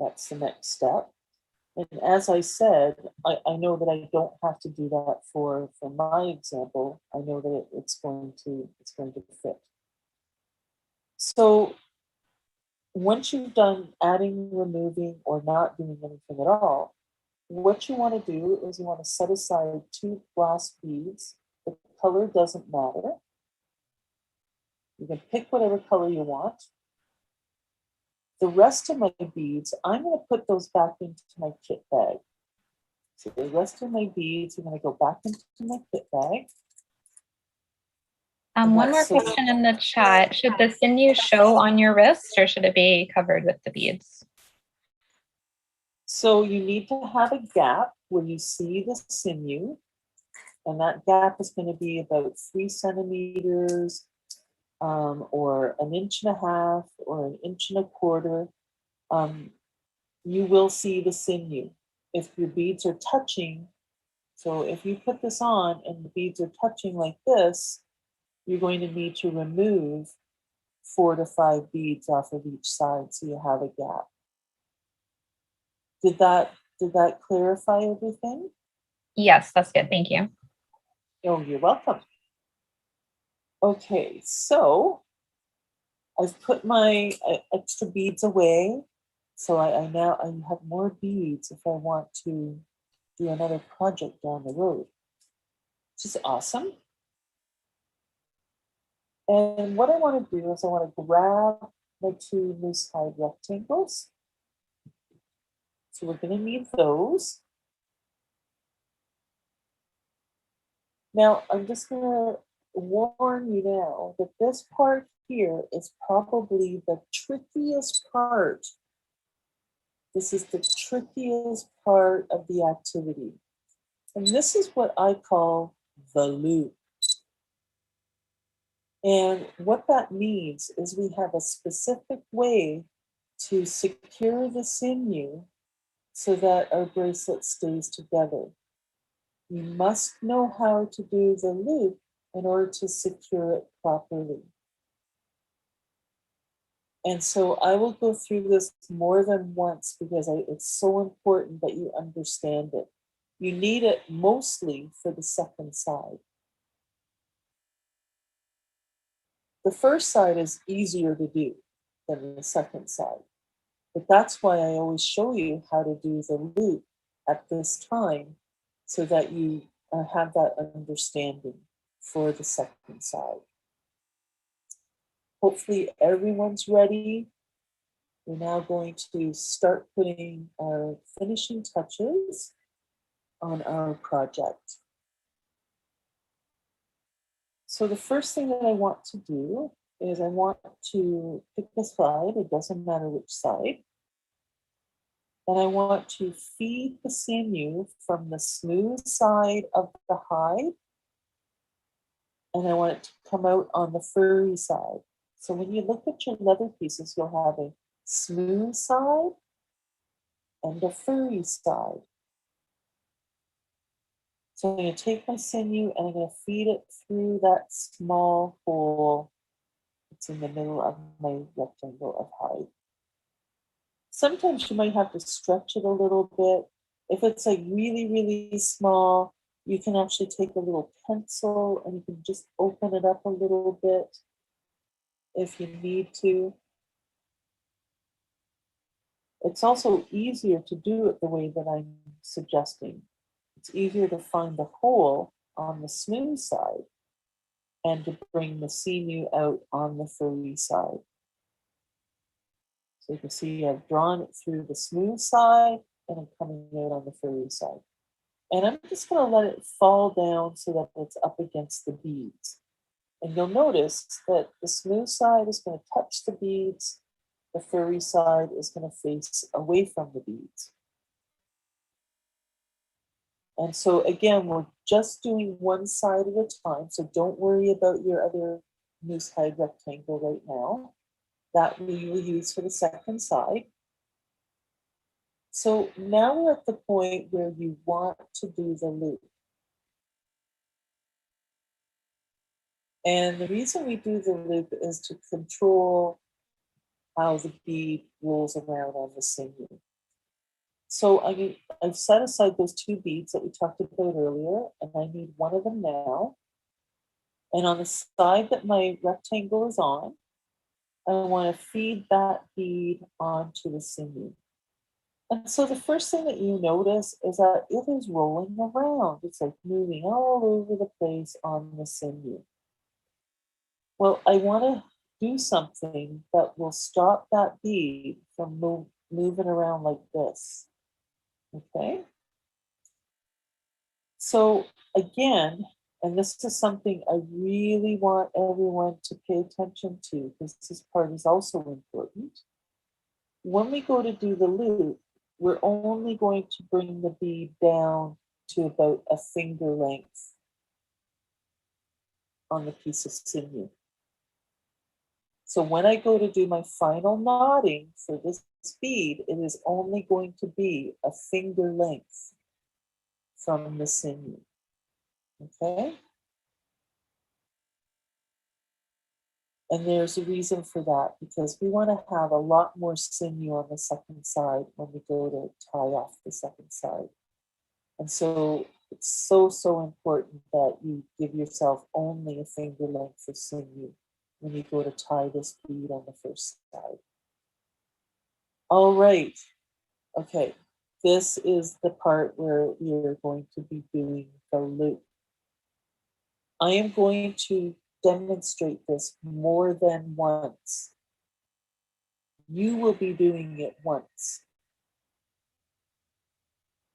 That's the next step. And as I said, I know that I don't have to do that for my example. I know that it's going to fit. So once you've done adding, removing, or not doing anything at all, what you want to do is you want to set aside 2 glass beads. The color doesn't matter. You can pick whatever color you want. The rest of my beads, I'm going to put those back into my kit bag. So the rest of my beads are going to go back into my kit bag. One more question in the chat. Should the sinew show on your wrist or should it be covered with the beads? So you need to have a gap where you see the sinew, and that gap is going to be about 3 centimeters or 1.5 inches or 1.25 inches. You will see the sinew. If your beads are touching, so if you put this on and the beads are touching like this, you're going to need to remove 4 to 5 beads off of each side so you have a gap. Did that clarify everything? Yes, that's good. Thank you. Oh, you're welcome. Okay, so I've put my extra beads away. So I have more beads if I want to do another project down the road, which is awesome. And what I want to do is I want to grab my 2 loose hide rectangles. So we're going to need those. Now I'm just going to warn you now that this part here is probably the trickiest part. This is the trickiest part of the activity. And this is what I call the loop. And what that means is we have a specific way to secure the sinew so that our bracelet stays together. You must know how to do the loop in order to secure it properly. And so I will go through this more than once because it's so important that you understand it. You need it mostly for the second side. The first side is easier to do than the second side. But that's why I always show you how to do the loop at this time so that you have that understanding for the second side. Hopefully everyone's ready. We're now going to start putting our finishing touches on our project. So the first thing that I want to do is I want to pick a side, it doesn't matter which side, and I want to feed the sinew from the smooth side of the hide, and I want it to come out on the furry side. So when you look at your leather pieces, you'll have a smooth side and a furry side. So I'm going to take my sinew and I'm going to feed it through that small hole that's in the middle of my rectangle of hide. Sometimes you might have to stretch it a little bit. If it's like really, really small, you can actually take a little pencil and you can just open it up a little bit if you need to. It's also easier to do it the way that I'm suggesting. It's easier to find the hole on the smooth side and to bring the sinew out on the furry side. So you can see I've drawn it through the smooth side and I'm coming out on the furry side. And I'm just going to let it fall down so that it's up against the beads. And you'll notice that the smooth side is going to touch the beads, the furry side is going to face away from the beads. And so again, we're just doing one side at a time, so don't worry about your other moose hide rectangle right now. That we will use for the second side. So now we're at the point where you want to do the loop. And the reason we do the loop is to control how the bead rolls around on the sinew. So I've set aside those two beads that we talked about earlier, and I need one of them now. And on the side that my rectangle is on, I want to feed that bead onto the sinew. And so the first thing that you notice is that it is rolling around. It's like moving all over the place on the sinew. Well, I want to do something that will stop that bead from moving around like this. Okay? So again, and this is something I really want everyone to pay attention to because this part is also important. When we go to do the loop, we're only going to bring the bead down to about a finger length on the piece of sinew. So when I go to do my final knotting for this bead, it is only going to be a finger length from the sinew. Okay? And there's a reason for that, because we want to have a lot more sinew on the second side when we go to tie off the second side. And so it's so, so important that you give yourself only a finger length of sinew when you go to tie this bead on the first side. All right. Okay. This is the part where we are going to be doing the loop. I am going to demonstrate this more than once. You will be doing it once,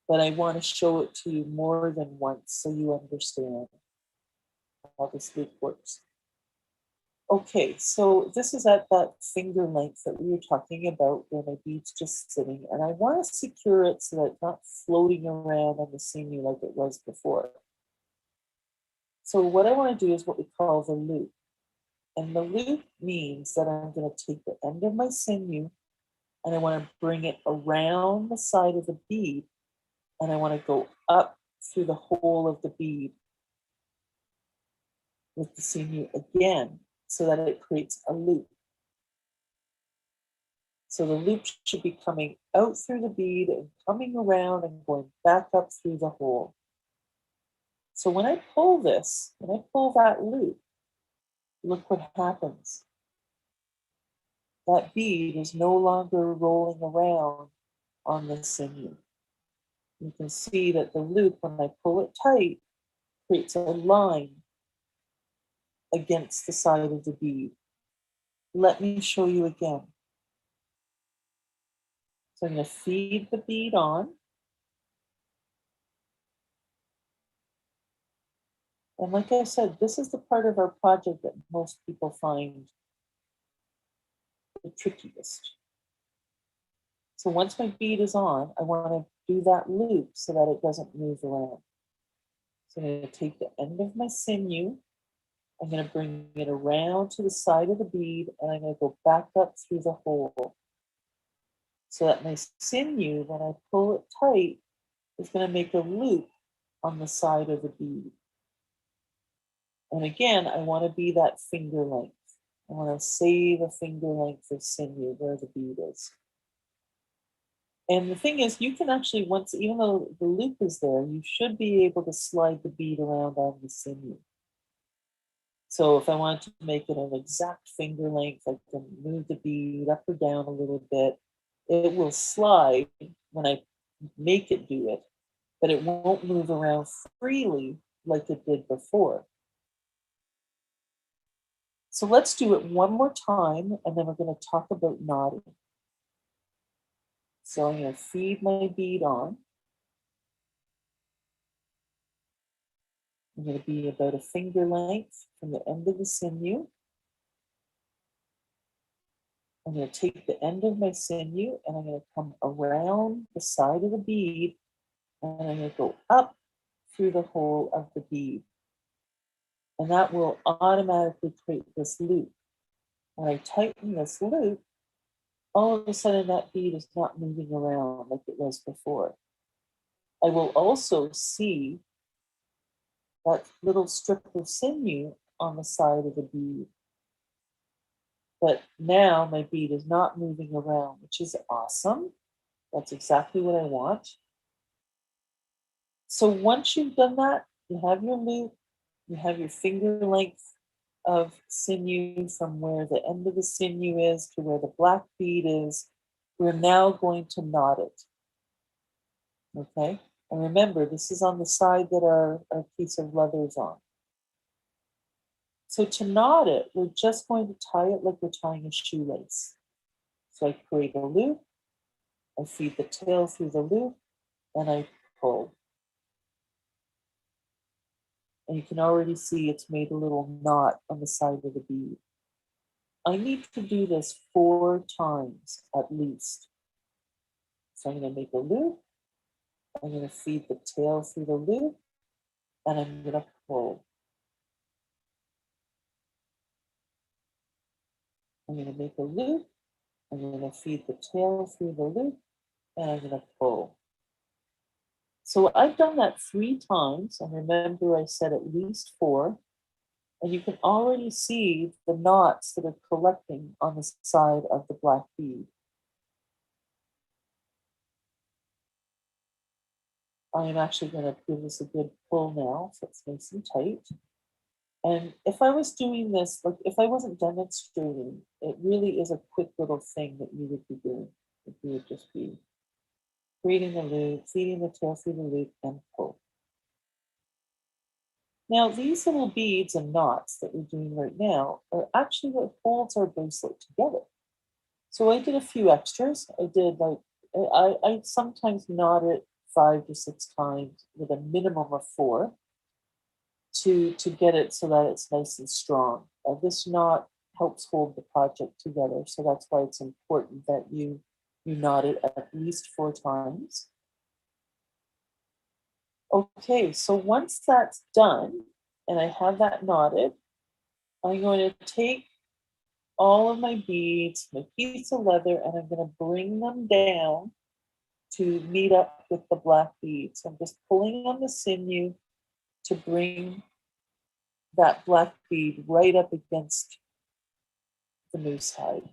but I want to show it to you more than once so you understand how this loop works. Okay, so this is at that finger length that we were talking about where my bead's just sitting, and I want to secure it so that it's not floating around on the sinew like it was before. So what I want to do is what we call the loop. And the loop means that I'm going to take the end of my sinew and I want to bring it around the side of the bead and I want to go up through the hole of the bead with the sinew again so that it creates a loop. So the loop should be coming out through the bead and coming around and going back up through the hole. So when I pull this, when I pull that loop, look what happens. That bead is no longer rolling around on the sinew. You can see that the loop, when I pull it tight, creates a line against the side of the bead. Let me show you again. So I'm going to feed the bead on. And like I said, this is the part of our project that most people find the trickiest. So once my bead is on, I want to do that loop so that it doesn't move around. So I'm going to take the end of my sinew, I'm going to bring it around to the side of the bead, and I'm going to go back up through the hole. So that my sinew, when I pull it tight, is going to make a loop on the side of the bead. And again, I want to be that finger length. I want to save a finger length of sinew where the bead is. And the thing is, you can actually, once, even though the loop is there, you should be able to slide the bead around on the sinew. So if I want to make it an exact finger length, I can move the bead up or down a little bit. It will slide when I make it do it, but it won't move around freely like it did before. So let's do it one more time, and then we're going to talk about knotting. So I'm going to feed my bead on. I'm going to be about a finger length from the end of the sinew. I'm going to take the end of my sinew and I'm going to come around the side of the bead, and I'm going to go up through the hole of the bead. And that will automatically create this loop. When I tighten this loop, all of a sudden that bead is not moving around like it was before. I will also see that little strip of sinew on the side of the bead. But now my bead is not moving around, which is awesome. That's exactly what I want. So once you've done that, you have your loop, you have your finger length of sinew from where the end of the sinew is to where the black bead is. We're now going to knot it. Okay? And remember, this is on the side that our piece of leather is on. So to knot it, we're just going to tie it like we're tying a shoelace. So I create a loop, I feed the tail through the loop, and I pull. And you can already see it's made a little knot on the side of the bead. I need to do this 4 times at least. So I'm going to make a loop, I'm going to feed the tail through the loop, and I'm going to pull. I'm going to make a loop, I'm going to feed the tail through the loop, and I'm going to pull. So I've done that 3 times, and remember I said at least 4, and you can already see the knots that are collecting on the side of the black bead. I'm actually going to give this a good pull now, so it's nice and tight. And if I was doing this, like if I wasn't demonstrating, it really is a quick little thing that you would be doing. You would just be creating the loop, feeding the tail through the loop, and pull. Now, these little beads and knots that we're doing right now are actually what holds our bracelet together. So I did a few extras. I did like, I sometimes knot it 5 to 6 times with a minimum of 4 to get it so that it's nice and strong. This knot helps hold the project together. So that's why it's important that you knot it at least 4 times. Okay, so once that's done, and I have that knotted, I'm going to take all of my beads, my piece of leather, and I'm going to bring them down to meet up with the black beads. I'm just pulling on the sinew to bring that black bead right up against the moose hide.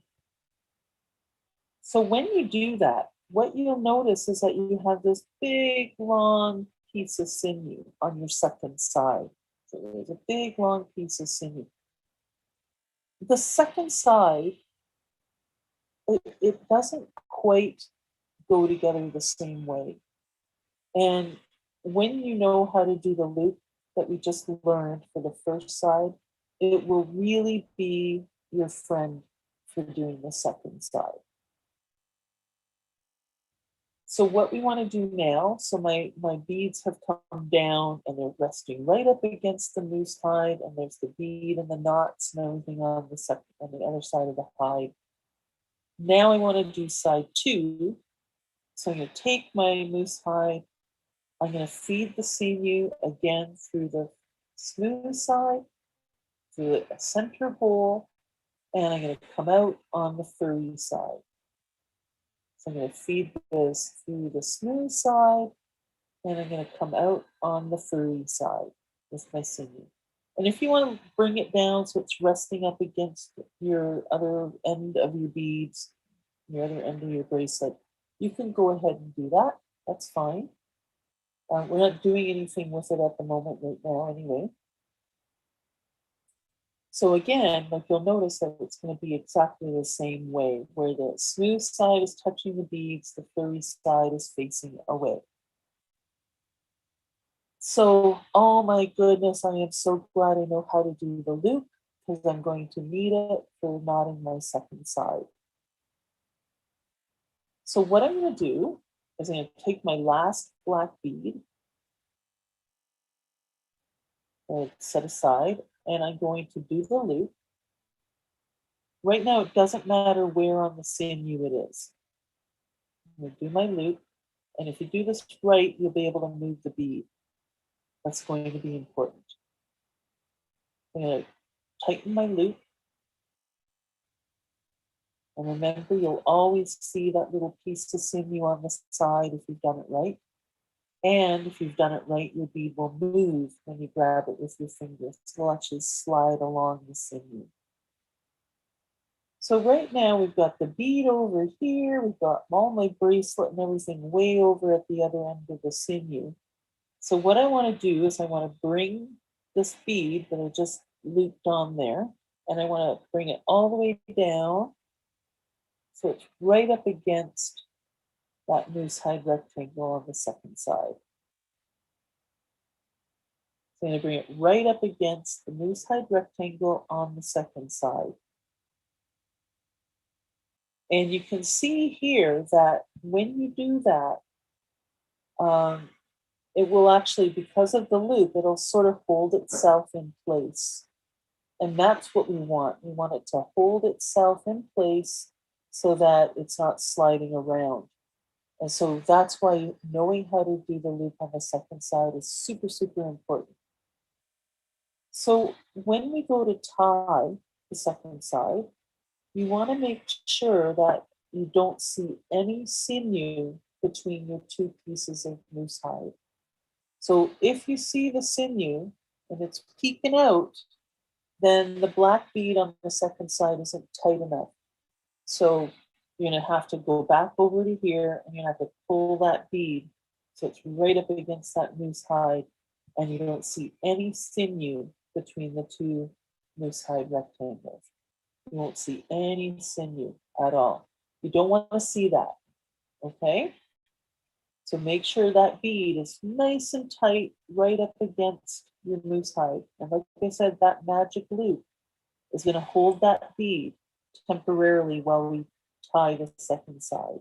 So when you do that, what you'll notice is that you have this big, long piece of sinew on your second side. So there's a big, long piece of sinew. The second side, it doesn't quite go together the same way. And when you know how to do the loop that we just learned for the first side, it will really be your friend for doing the second side. So what we want to do now, so my beads have come down and they're resting right up against the moose hide, and there's the bead and the knots and everything on the other side of the hide. Now I want to do side 2. So I'm going to take my moose hide, I'm going to feed the sinew again through the smooth side, through a center hole, and I'm going to come out on the furry side. So I'm going to feed this through the smooth side, and I'm going to come out on the furry side with my sinew. And if you want to bring it down so it's resting up against your other end of your beads, your other end of your bracelet, you can go ahead and do that. That's fine. We're not doing anything with it at the moment right now anyway. So again, like you'll notice that it's going to be exactly the same way, where the smooth side is touching the beads, the furry side is facing away. So, oh my goodness, I am so glad I know how to do the loop, because I'm going to need it for knotting my second side. So what I'm going to do is I'm going to take my last black bead, set aside, and I'm going to do the loop. Right now, it doesn't matter where on the sinew it is. I'm going to do my loop, and if you do this right, you'll be able to move the bead. That's going to be important. I'm going to tighten my loop. And remember, you'll always see that little piece of sinew on the side if you've done it right. And if you've done it right, your bead will move when you grab it with your fingers. It'll actually slide along the sinew. So right now we've got the bead over here, we've got all my bracelet and everything way over at the other end of the sinew. So what I want to do is I want to bring this bead that I just looped on there, and I want to bring it all the way down so it's right up against that moose hide rectangle on the second side. So I'm going to bring it right up against the moose hide rectangle on the second side. And you can see here that when you do that, it will actually, because of the loop, it'll sort of hold itself in place. And that's what we want. We want it to hold itself in place so that it's not sliding around. And so that's why knowing how to do the loop on the second side is super, super important. So when we go to tie the second side, you want to make sure that you don't see any sinew between your two pieces of moose hide. So if you see the sinew and it's peeking out, then the black bead on the second side isn't tight enough. So you're going to have to go back over to here and you have to pull that bead so it's right up against that moose hide, and you don't see any sinew between the two moose hide rectangles. You won't see any sinew at all. You don't want to see that, okay? So make sure that bead is nice and tight right up against your moose hide. And like I said, that magic loop is going to hold that bead temporarily while we tie the second side.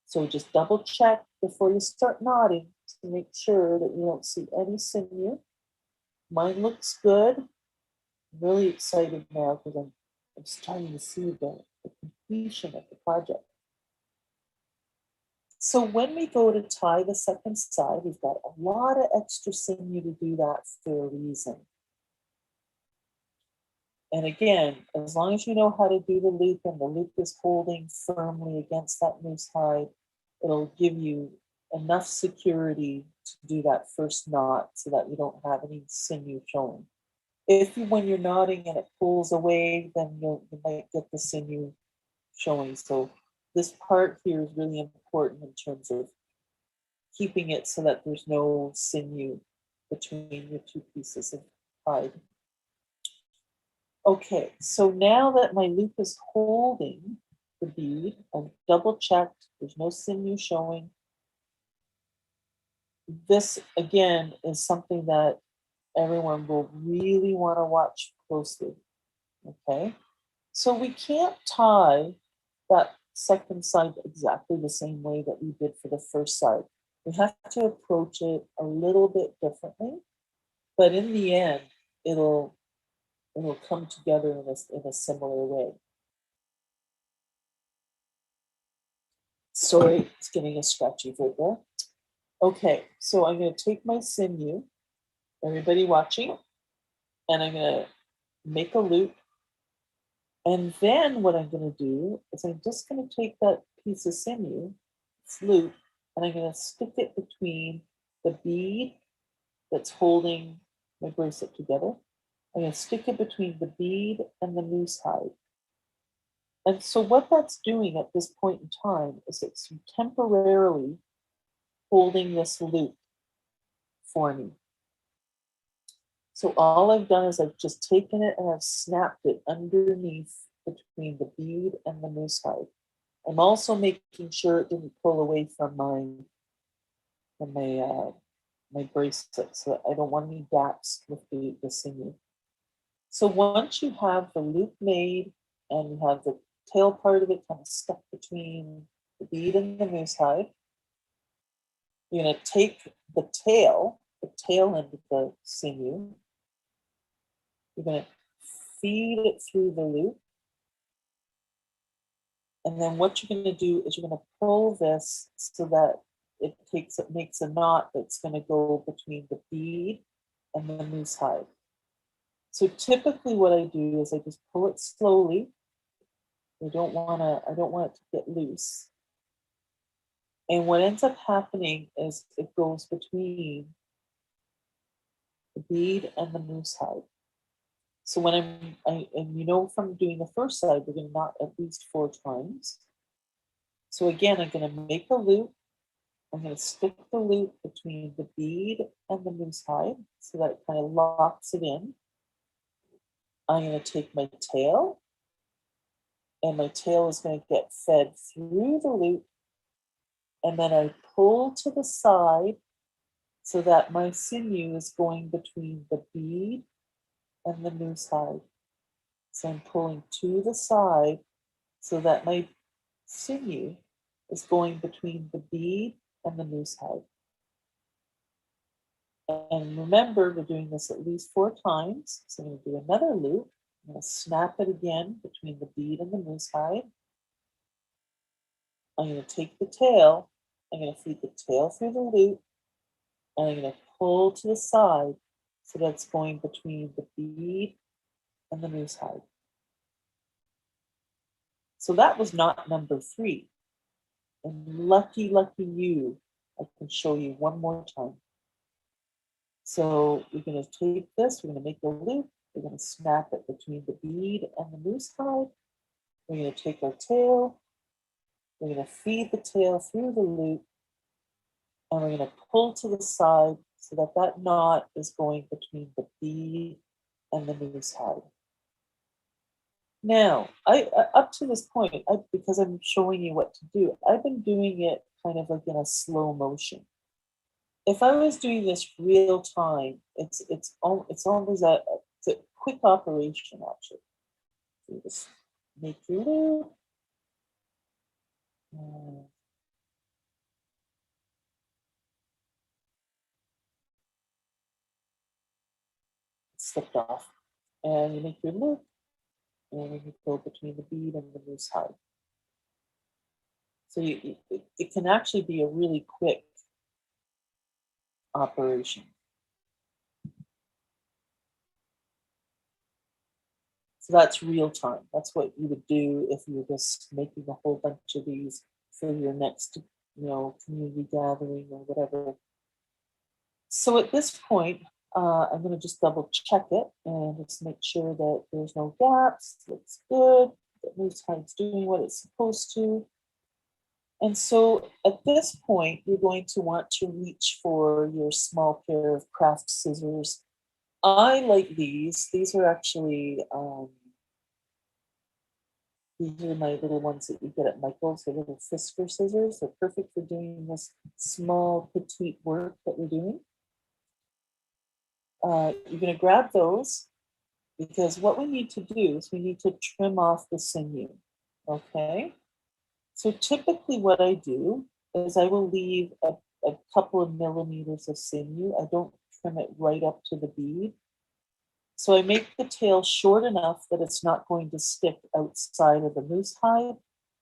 So just double check before you start knotting to make sure that you don't see any sinew. Mine looks good. I'm really excited now because I'm starting to see the completion of the project. So when we go to tie the second side, we've got a lot of extra sinew to do that for a reason. And again, as long as you know how to do the loop and the loop is holding firmly against that moose hide, it'll give you enough security to do that first knot so that you don't have any sinew showing. If when you're knotting and it pulls away, then you might get the sinew showing. So this part here is really important in terms of keeping it so that there's no sinew between your two pieces of hide. Okay, so now that my loop is holding the bead, I've double checked, there's no sinew showing. This again is something that everyone will really want to watch closely. Okay, so we can't tie that second side exactly the same way that we did for the first side. We have to approach it a little bit differently, but in the end, it'll come together in a similar way. Sorry, it's getting a scratchy right there. Okay, so I'm going to take my sinew, everybody watching, and I'm going to make a loop. And then what I'm going to do is I'm just going to take that piece of sinew, this loop, and I'm going to stick it between the bead that's holding my bracelet together. I'm going to stick it between the bead and the moose hide. And so what that's doing at this point in time is it's temporarily holding this loop for me. So all I've done is I've just taken it and I've snapped it underneath between the bead and the moose hide. I'm also making sure it didn't pull away from my bracelet, so I don't want any gaps with the sinew. So once you have the loop made and you have the tail part of it kind of stuck between the bead and the moose hide, you're going to take the tail end of the sinew. You're going to feed it through the loop. And then what you're going to do is you're going to pull this so that it makes a knot that's going to go between the bead and the moose hide. So typically what I do is I just pull it slowly. I don't want it to get loose. And what ends up happening is it goes between the bead and the moose hide. So when and you know from doing the first side, we're going to knot at least 4 times. So again, I'm going to make a loop. I'm going to stick the loop between the bead and the moose hide so that it kind of locks it in. I'm going to take my tail, and my tail is going to get fed through the loop, and then I pull to the side so that my sinew is going between the bead and the moose hide. So I'm pulling to the side so that my sinew is going between the bead and the moose hide. And remember, we're doing this at least 4 times. So I'm going to do another loop. I'm going to snap it again between the bead and the moose hide. I'm going to take the tail. I'm going to feed the tail through the loop. And I'm going to pull to the side so that's going between the bead and the moose hide. So that was knot number 3. And lucky you, I can show you one more time. So we're going to take this, we're going to make a loop, we're going to snap it between the bead and the moose hide. We're going to take our tail, we're going to feed the tail through the loop, and we're going to pull to the side so that that knot is going between the bead and the moose hide. Now, up to this point, because I'm showing you what to do, I've been doing it kind of like in a slow motion. If I was doing this real time, it's always a quick operation actually. So you just make your loop. Slipped off, and you make your loop, and you go between the bead and the moose hide. So it can actually be a really quick operation. So that's real time. That's what you would do if you were just making a whole bunch of these for your next, community gathering or whatever. So at this point, I'm going to just double check it and just make sure that there's no gaps. Looks good. That moose hide's doing what it's supposed to. And so at this point, you're going to want to reach for your small pair of craft scissors I like these. These are actually, these are my little ones that you get at Michael's, the little Fisker scissors. They're perfect for doing this small, petite work that we're doing. You're going to grab those because what we need to do is we need to trim off the sinew, okay? So typically what I do is I will leave a couple of millimeters of sinew. I don't trim it right up to the bead. So I make the tail short enough that it's not going to stick outside of the moose hide,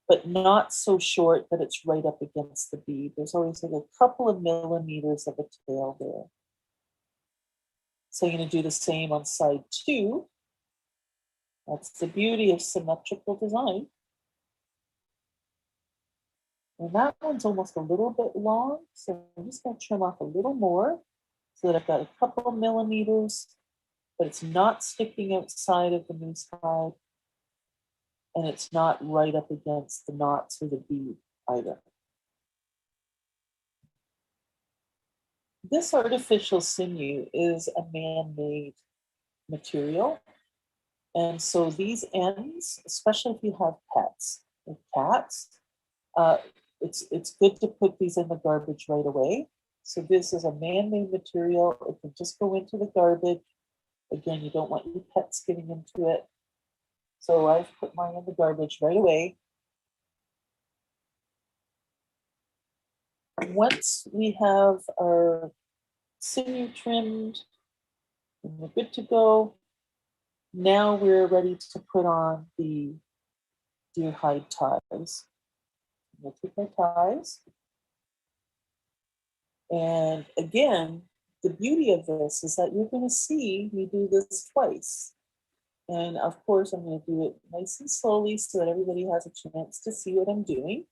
but not so short that it's right up against the bead. There's always like a couple of millimeters of a tail there. So I'm going to do the same on side 2. That's the beauty of symmetrical design. And that one's almost a little bit long, so I'm just going to trim off a little more so that I've got a couple of millimeters, but it's not sticking outside of the moose hide, and it's not right up against the knots or the bead either. This artificial sinew is a man-made material. And so these ends, especially if you have pets or cats, it's good to put these in the garbage right away. So this is a man-made material. It can just go into the garbage. Again, you don't want your pets getting into it. So I've put mine in the garbage right away. Once we have our sinew trimmed and we're good to go, now we're ready to put on the deer hide ties. I'll take my ties. And again, the beauty of this is that you're going to see me do this twice. And of course, I'm going to do it nice and slowly so that everybody has a chance to see what I'm doing.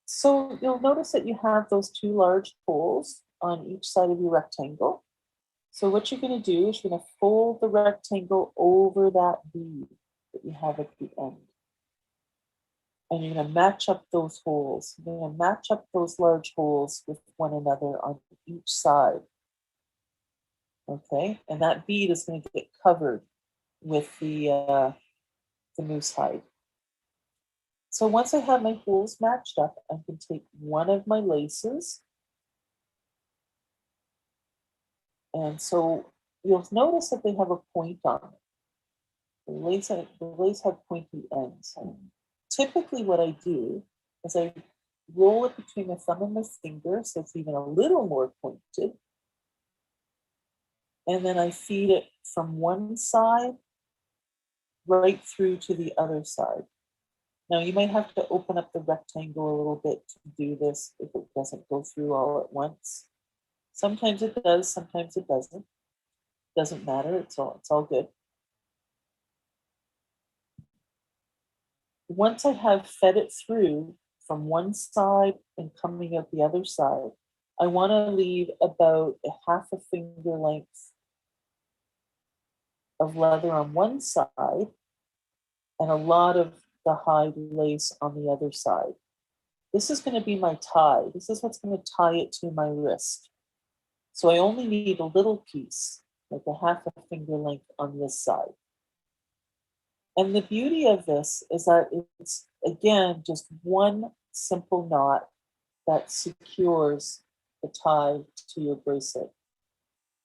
So you'll notice that you have those 2 large holes on each side of your rectangle. So what you're going to do is you're going to fold the rectangle over that bead that you have at the end. And you're going to match up those holes. You're going to match up those large holes with one another on each side. Okay, and that bead is going to get covered with the moose hide. So once I have my holes matched up, I can take one of my laces. And so you'll notice that they have a point on it. The lace have pointy ends. And typically what I do is I roll it between my thumb and my finger so it's even a little more pointed. And then I feed it from one side right through to the other side. Now you might have to open up the rectangle a little bit to do this if it doesn't go through all at once. Sometimes it does, sometimes it doesn't. Doesn't matter, it's all good. Once I have fed it through from one side and coming out the other side, I want to leave about a half a finger length of leather on one side and a lot of the hide lace on the other side. This is going to be my tie. This is what's going to tie it to my wrist. So I only need a little piece, like a half a finger length on this side. And the beauty of this is that it's, again, just one simple knot that secures the tie to your bracelet.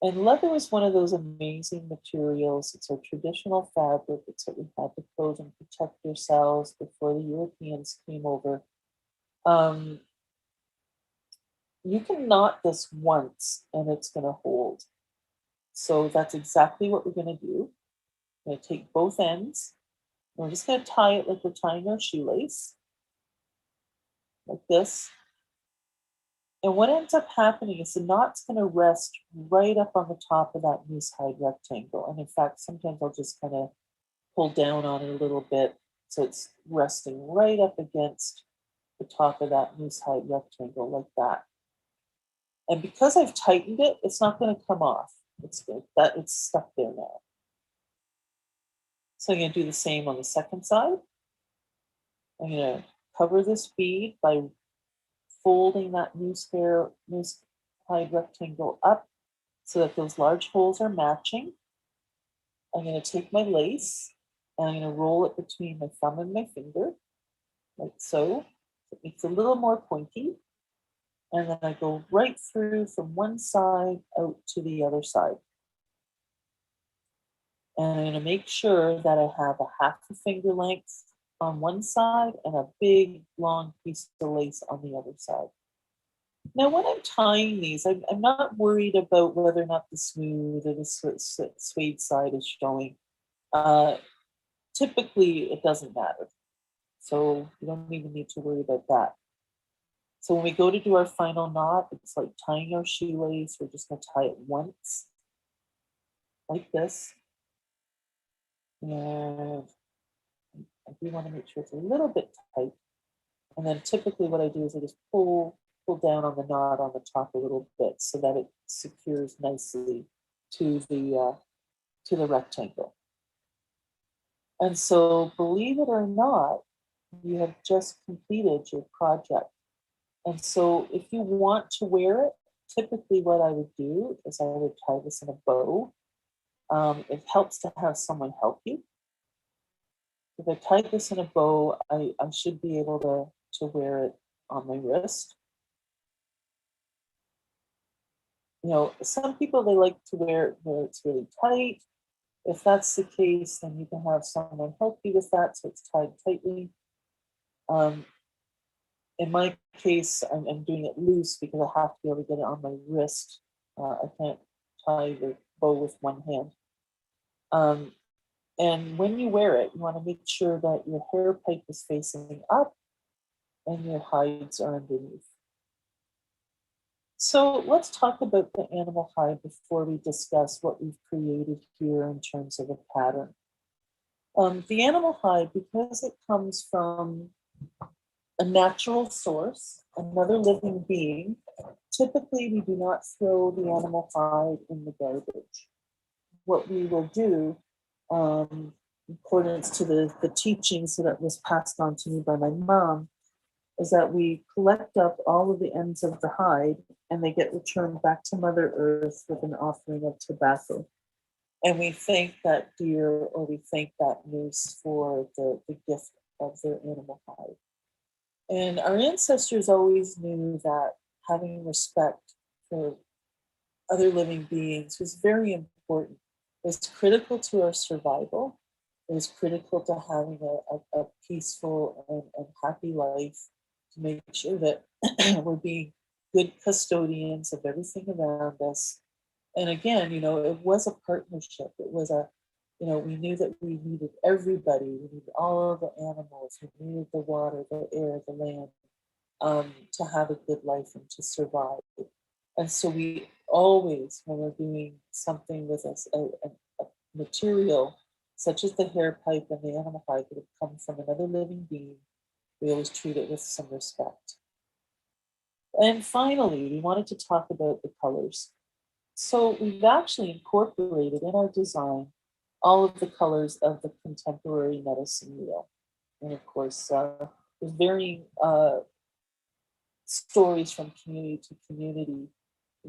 And leather is one of those amazing materials. It's a traditional fabric. It's what we had to clothe and protect ourselves before the Europeans came over. You can knot this once and it's going to hold. So that's exactly what we're going to do. I'm going to take both ends. We're just going to tie it like we're tying our shoelace, like this. And what ends up happening is the knot's going to rest right up on the top of that moose hide rectangle. And in fact, sometimes I'll just kind of pull down on it a little bit so it's resting right up against the top of that moose hide rectangle like that. And because I've tightened it, it's not going to come off. It's stuck there now. So I'm going to do the same on the second side. I'm going to cover this bead by folding that moose hide rectangle up so that those large holes are matching. I'm going to take my lace and I'm going to roll it between my thumb and my finger, like so. It makes it a little more pointy. And then I go right through from one side out to the other side. And I'm going to make sure that I have a half a finger length on one side and a big long piece of lace on the other side. Now, when I'm tying these, I'm not worried about whether or not the smooth or the suede side is showing. Typically, it doesn't matter. So you don't even need to worry about that. So when we go to do our final knot, it's like tying our shoelace. We're just going to tie it once, like this. And I do want to make sure it's a little bit tight. And then typically what I do is I just pull down on the knot on the top a little bit so that it secures nicely to the rectangle. And so, believe it or not, you have just completed your project. And so if you want to wear it, typically what I would do is I would tie this in a bow. It helps to have someone help you. If I tie this in a bow, I should be able to wear it on my wrist. You know, some people, they like to wear it where it's really tight. If that's the case, then you can have someone help you with that so it's tied tightly. In my case, I'm doing it loose because I have to be able to get it on my wrist. I can't tie the bow with one hand. And when you wear it, you want to make sure that your hair pipe is facing up and your hides are underneath. So let's talk about the animal hide before we discuss what we've created here in terms of a pattern. The animal hide, because it comes from a natural source, another living being, typically we do not throw the animal hide in the garbage. What we will do, in accordance to the teachings that was passed on to me by my mom, is that we collect up all of the ends of the hide and they get returned back to Mother Earth with an offering of tobacco. And we thank that deer or we thank that moose for the gift of their animal hide. And our ancestors always knew that having respect for other living beings was very important. It was critical to our survival. It was critical to having a peaceful and happy life, to make sure that we're being good custodians of everything around us. And again, you know, it was a partnership. It was we knew that we needed everybody. We needed all of the animals. We needed the water, the air, the land, to have a good life and to survive. And so we always, when we're doing something with a material, such as the hair pipe and the animal hide that have come from another living being, we always treat it with some respect. And finally, we wanted to talk about the colors. So we've actually incorporated in our design all of the colors of the contemporary medicine wheel. And of course, there's varying stories from community to community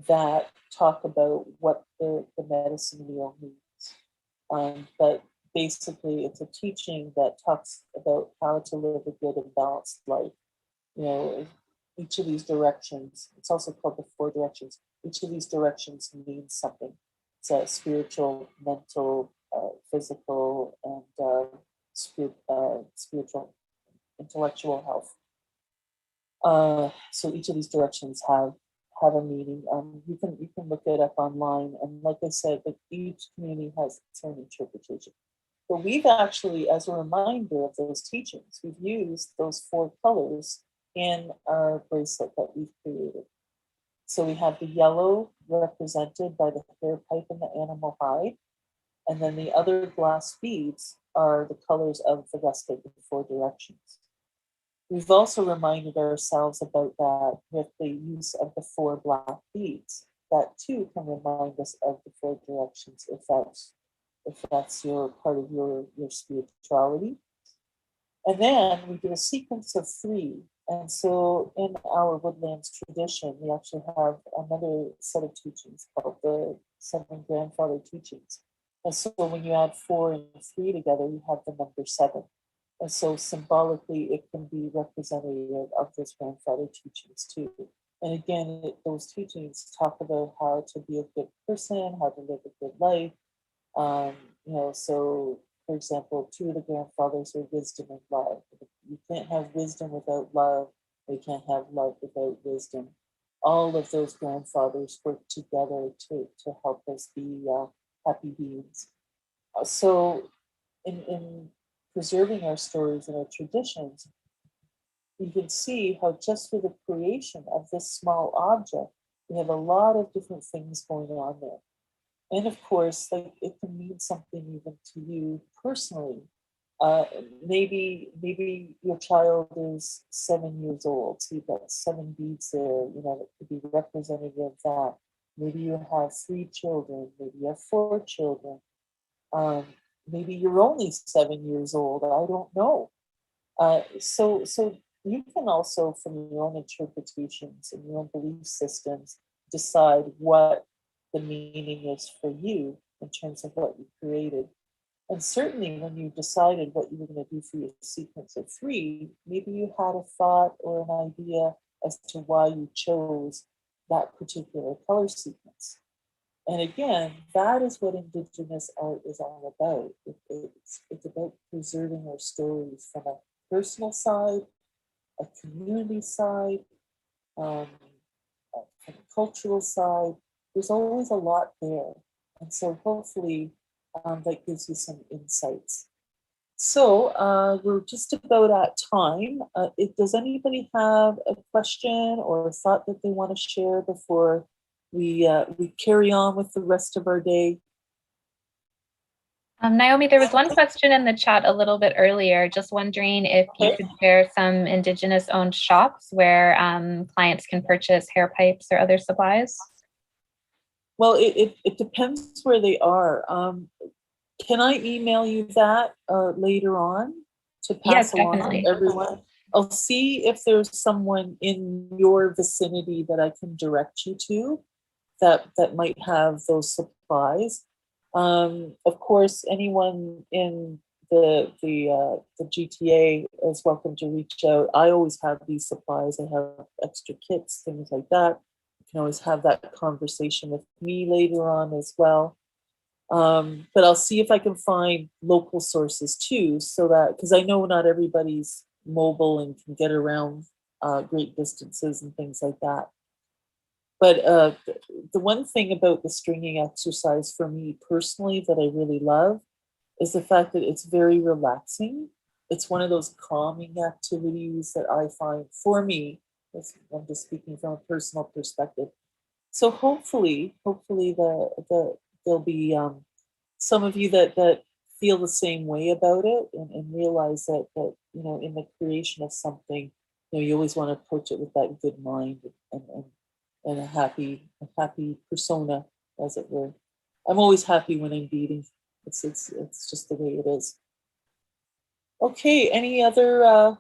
that talk about what the medicine wheel means. But basically, it's a teaching that talks about how to live a good and balanced life. You know, each of these directions, it's also called the 4 directions. Each of these directions means something. It's spiritual, mental, physical, and spiritual, intellectual health. So each of these directions have a meaning. You can look it up online, and like I said, that each community has its own interpretation. But we've actually, as a reminder of those teachings, we've used those 4 colors in our bracelet that we've created. So we have the yellow represented by the hair pipe and the animal hide. And then the other glass beads are the colors of the rest of the 4 directions. We've also reminded ourselves about that with the use of the 4 black beads. That too can remind us of the 4 directions if that's your part of your spirituality. And then we did a sequence of 3 And so in our Woodlands tradition, we actually have another set of teachings called the 7 grandfather teachings. And so when you add 4 and 3 together, you have the number 7. And so symbolically, it can be representative of those grandfather teachings too. And again, those teachings talk about how to be a good person, how to live a good life. So for example, 2 of the grandfathers are wisdom and love. You can't have wisdom without love. You can't have love without wisdom. All of those grandfathers work together to help us be happy beings. So in preserving our stories and our traditions, you can see how just for the creation of this small object, we have a lot of different things going on there. And of course, like it can mean something even to you personally. Maybe your child is 7 years old, so you've got 7 beads there, that could be representative of that. Maybe you have 3 children, maybe you have 4 children. Maybe you're only 7 years old, I don't know. So you can also, from your own interpretations and your own belief systems, decide what the meaning is for you in terms of what you created. And certainly when you decided what you were going to do for your sequence of 3, maybe you had a thought or an idea as to why you chose that particular color sequence. And again, that is what Indigenous art is all about. It's about preserving our stories from a personal side, a community side, a cultural side. There's always a lot there. And so hopefully that gives you some insights. So we're just about at time. Does anybody have a question or a thought that they want to share before we carry on with the rest of our day? Naomi, there was one question in the chat a little bit earlier, just wondering if you could share some Indigenous owned shops where clients can purchase hair pipes or other supplies. Well, it depends where they are. Can I email you that later on to pass along to everyone? I'll see if there's someone in your vicinity that I can direct you to that might have those supplies. Of course, anyone in the GTA is welcome to reach out. I always have these supplies. I have extra kits, things like that. You can always have that conversation with me later on as well. But I'll see if I can find local sources too, so that, because I know not everybody's mobile and can get around great distances and things like that. But the one thing about the stringing exercise for me personally that I really love is the fact that it's very relaxing. It's one of those calming activities that I find, for me, I'm just speaking from a personal perspective. So hopefully there'll be some of you that feel the same way about it and realize that in the creation of something, you always want to approach it with that good mind and a happy persona, as it were. I'm always happy when I'm beading. It's just the way it is. Okay, any other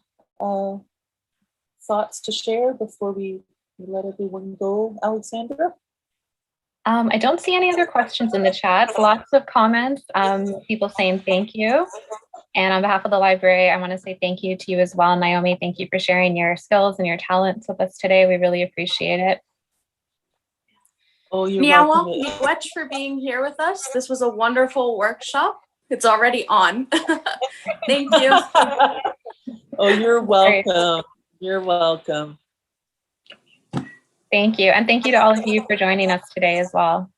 thoughts to share before we let everyone go, Alexandra? I don't see any other questions in the chat. Lots of comments, people saying thank you. And on behalf of the library, I want to say thank you to you as well, Naomi. Thank you for sharing your skills and your talents with us today. We really appreciate it. Oh, you're welcome. welcome. For being here with us. This was a wonderful workshop. It's already on. Thank you. Oh, you're welcome. You're welcome. Thank you. And thank you to all of you for joining us today as well.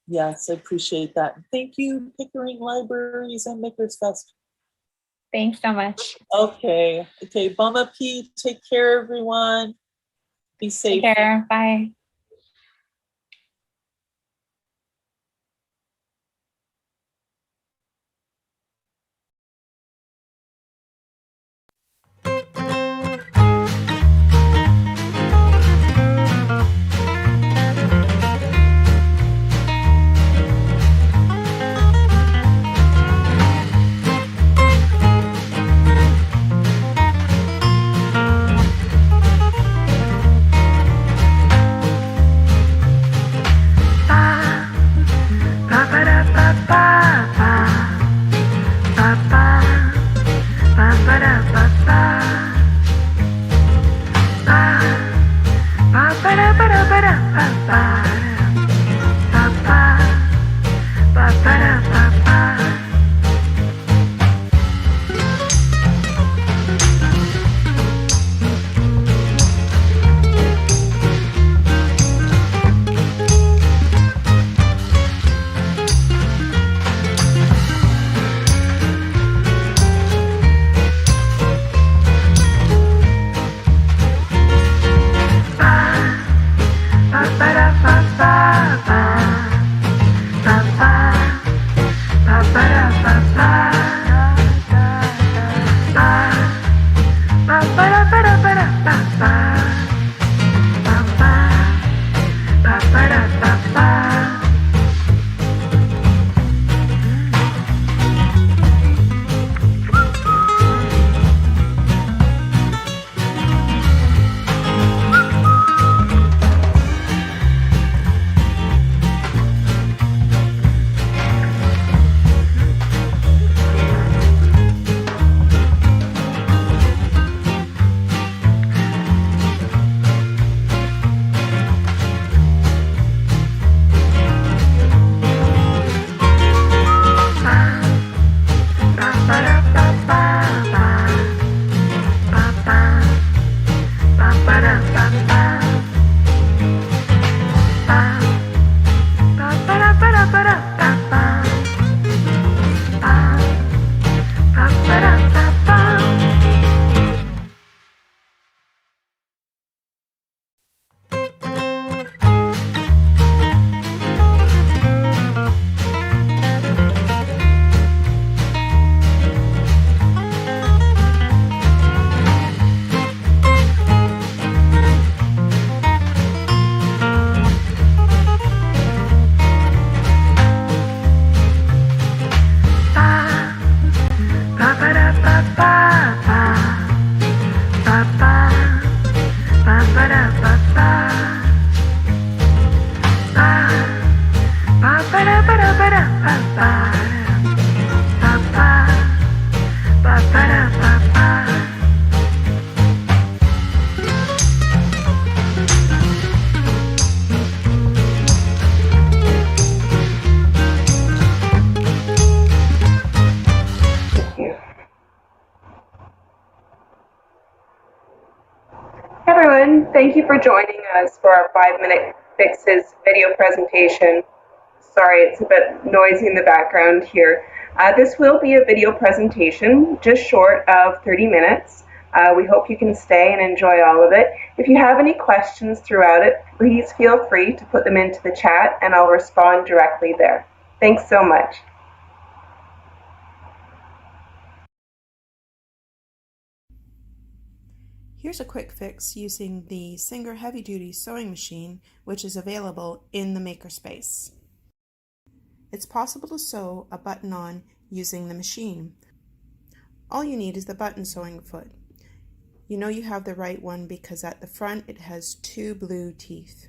Yes, I appreciate that. Thank you, Pickering Libraries and MakerFest. Thanks so much. Okay. Bama P, take care, everyone. Be safe. Take care. Bye. Everyone, thank you for joining us for our 5-minute fixes video presentation. Sorry, it's a bit noisy in the background here. This will be a video presentation, just short of 30 minutes. We hope you can stay and enjoy all of it. If you have any questions throughout it, please feel free to put them into the chat and I'll respond directly there. Thanks so much. Here's a quick fix using the Singer Heavy Duty Sewing Machine, which is available in the Makerspace. It's possible to sew a button on using the machine. All you need is the button sewing foot. You know you have the right one because at the front it has 2 blue teeth.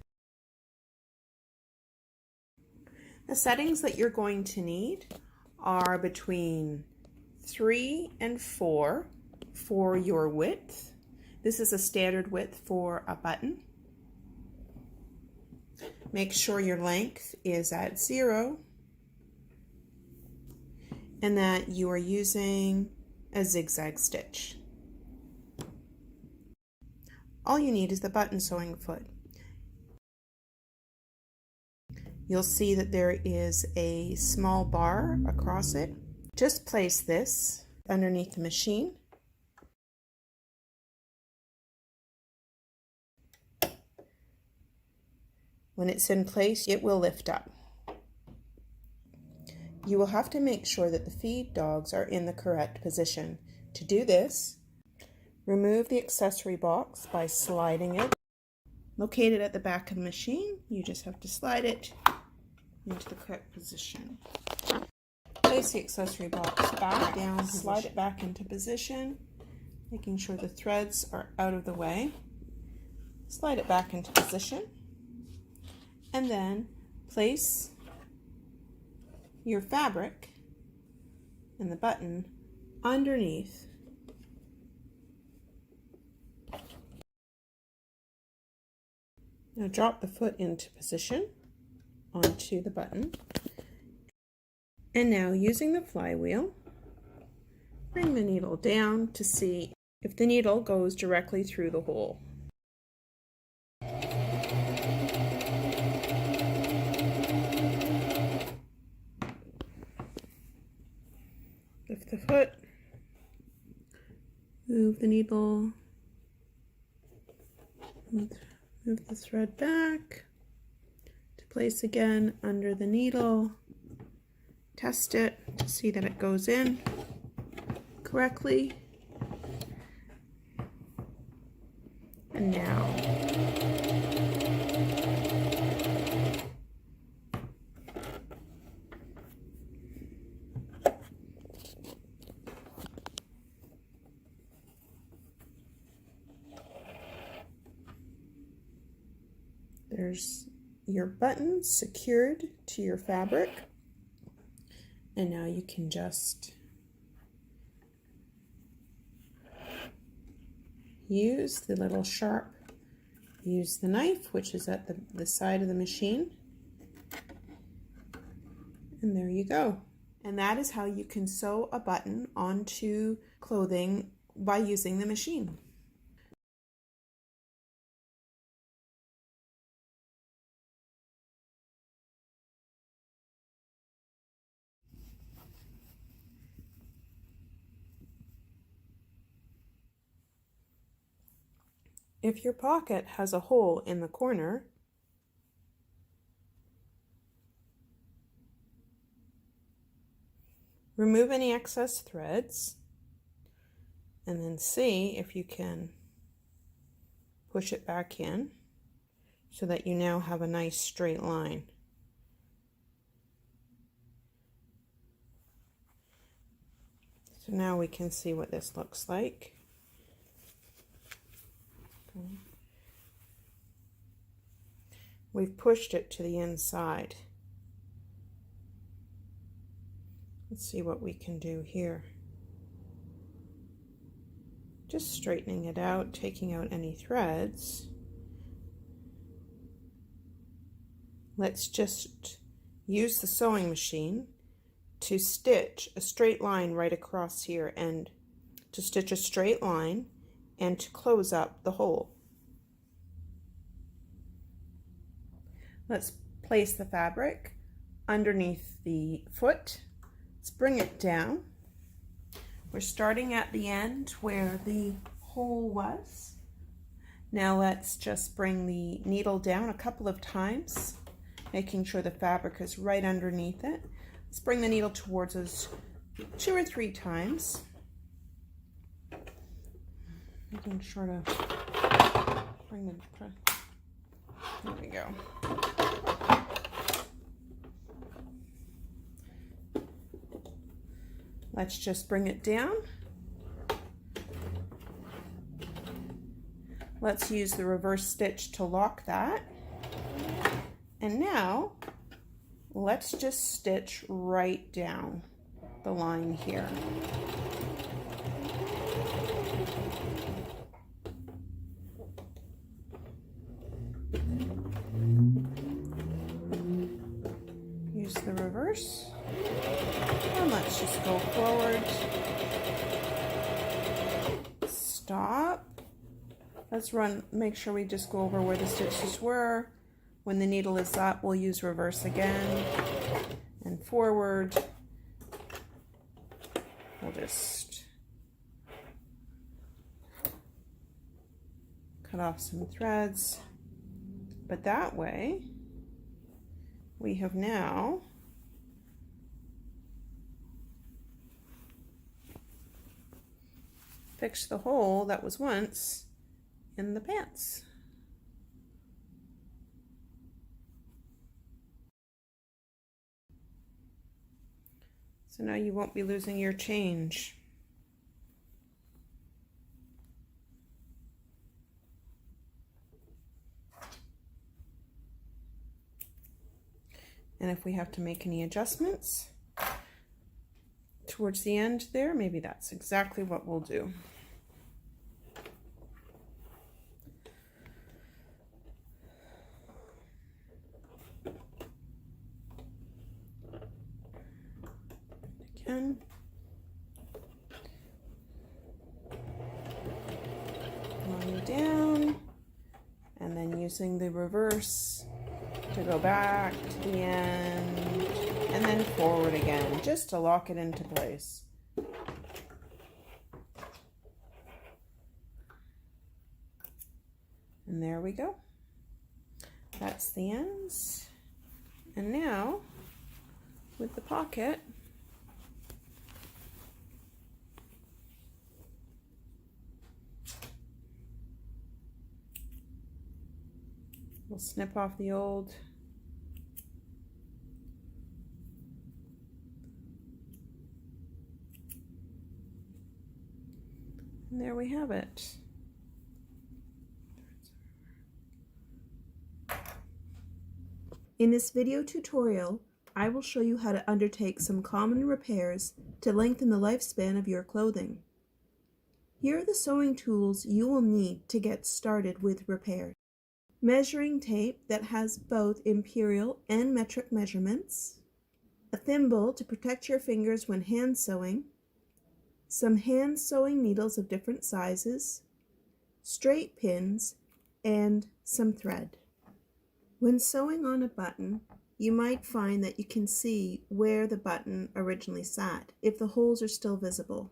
The settings that you're going to need are between 3 and 4 for your width. This is a standard width for a button. Make sure your length is at 0 and that you are using a zigzag stitch. All you need is the button sewing foot. You'll see that there is a small bar across it. Just place this underneath the machine. When it's in place, it will lift up. You will have to make sure that the feed dogs are in the correct position. To do this, remove the accessory box by sliding it. Located at the back of the machine, you just have to slide it into the correct position. Place the accessory box back down, slide it back into position, making sure the threads are out of the way. Slide it back into position. And then place your fabric and the button underneath. Now drop the foot into position onto the button. And now using the flywheel, bring the needle down to see if the needle goes directly through the hole. Lift the foot, move the needle, move the thread back to place again under the needle, test it to see that it goes in correctly, and now there's your button secured to your fabric, and now you can just use the little sharp, use the knife, which is at the side of the machine, and there you go. And that is how you can sew a button onto clothing by using the machine. If your pocket has a hole in the corner, remove any excess threads and then see if you can push it back in so that you now have a nice straight line. So now we can see what this looks like. we've pushed it to the inside. Let's see what we can do here. Just straightening it out, taking out any threads. Let's just use the sewing machine to stitch a straight line right across here, and to stitch a straight line and to close up the hole. Let's place the fabric underneath the foot. Let's bring it down. We're starting at the end where the hole was. Now let's just bring the needle down a couple of times, making sure the fabric is right underneath it. Let's bring the needle towards us 2 or 3 times. Making sure to bring the, there we go. Let's just bring it down. Let's use the reverse stitch to lock that. And now let's just stitch right down the line here. Use the reverse. And let's just go forward. Stop. Let's run, make sure we just go over where the stitches were. When the needle is up, we'll use reverse again and forward. We'll just cut off some threads. But that way, we have now fixed the hole that was once in the pants. So now you won't be losing your change. And if we have to make any adjustments towards the end there, maybe that's exactly what we'll do. Again. Going down, and then using the reverse to go back to the end, and then forward again, just to lock it into place. And there we go. That's the ends. And now, with the pocket, we'll snip off the old and there we have it. In this video tutorial, I will show you how to undertake some common repairs to lengthen the lifespan of your clothing. Here are the sewing tools you will need to get started with repairs. Measuring tape that has both imperial and metric measurements, a thimble to protect your fingers when hand sewing, some hand sewing needles of different sizes, straight pins, and some thread. When sewing on a button, you might find that you can see where the button originally sat, if the holes are still visible.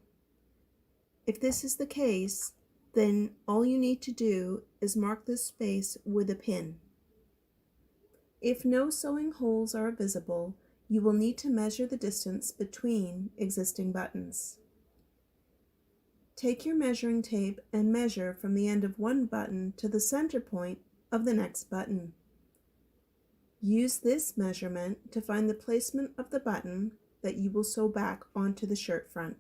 If this is the case, then all you need to do is mark this space with a pin. If no sewing holes are visible, you will need to measure the distance between existing buttons. Take your measuring tape and measure from the end of one button to the center point of the next button. Use this measurement to find the placement of the button that you will sew back onto the shirt front.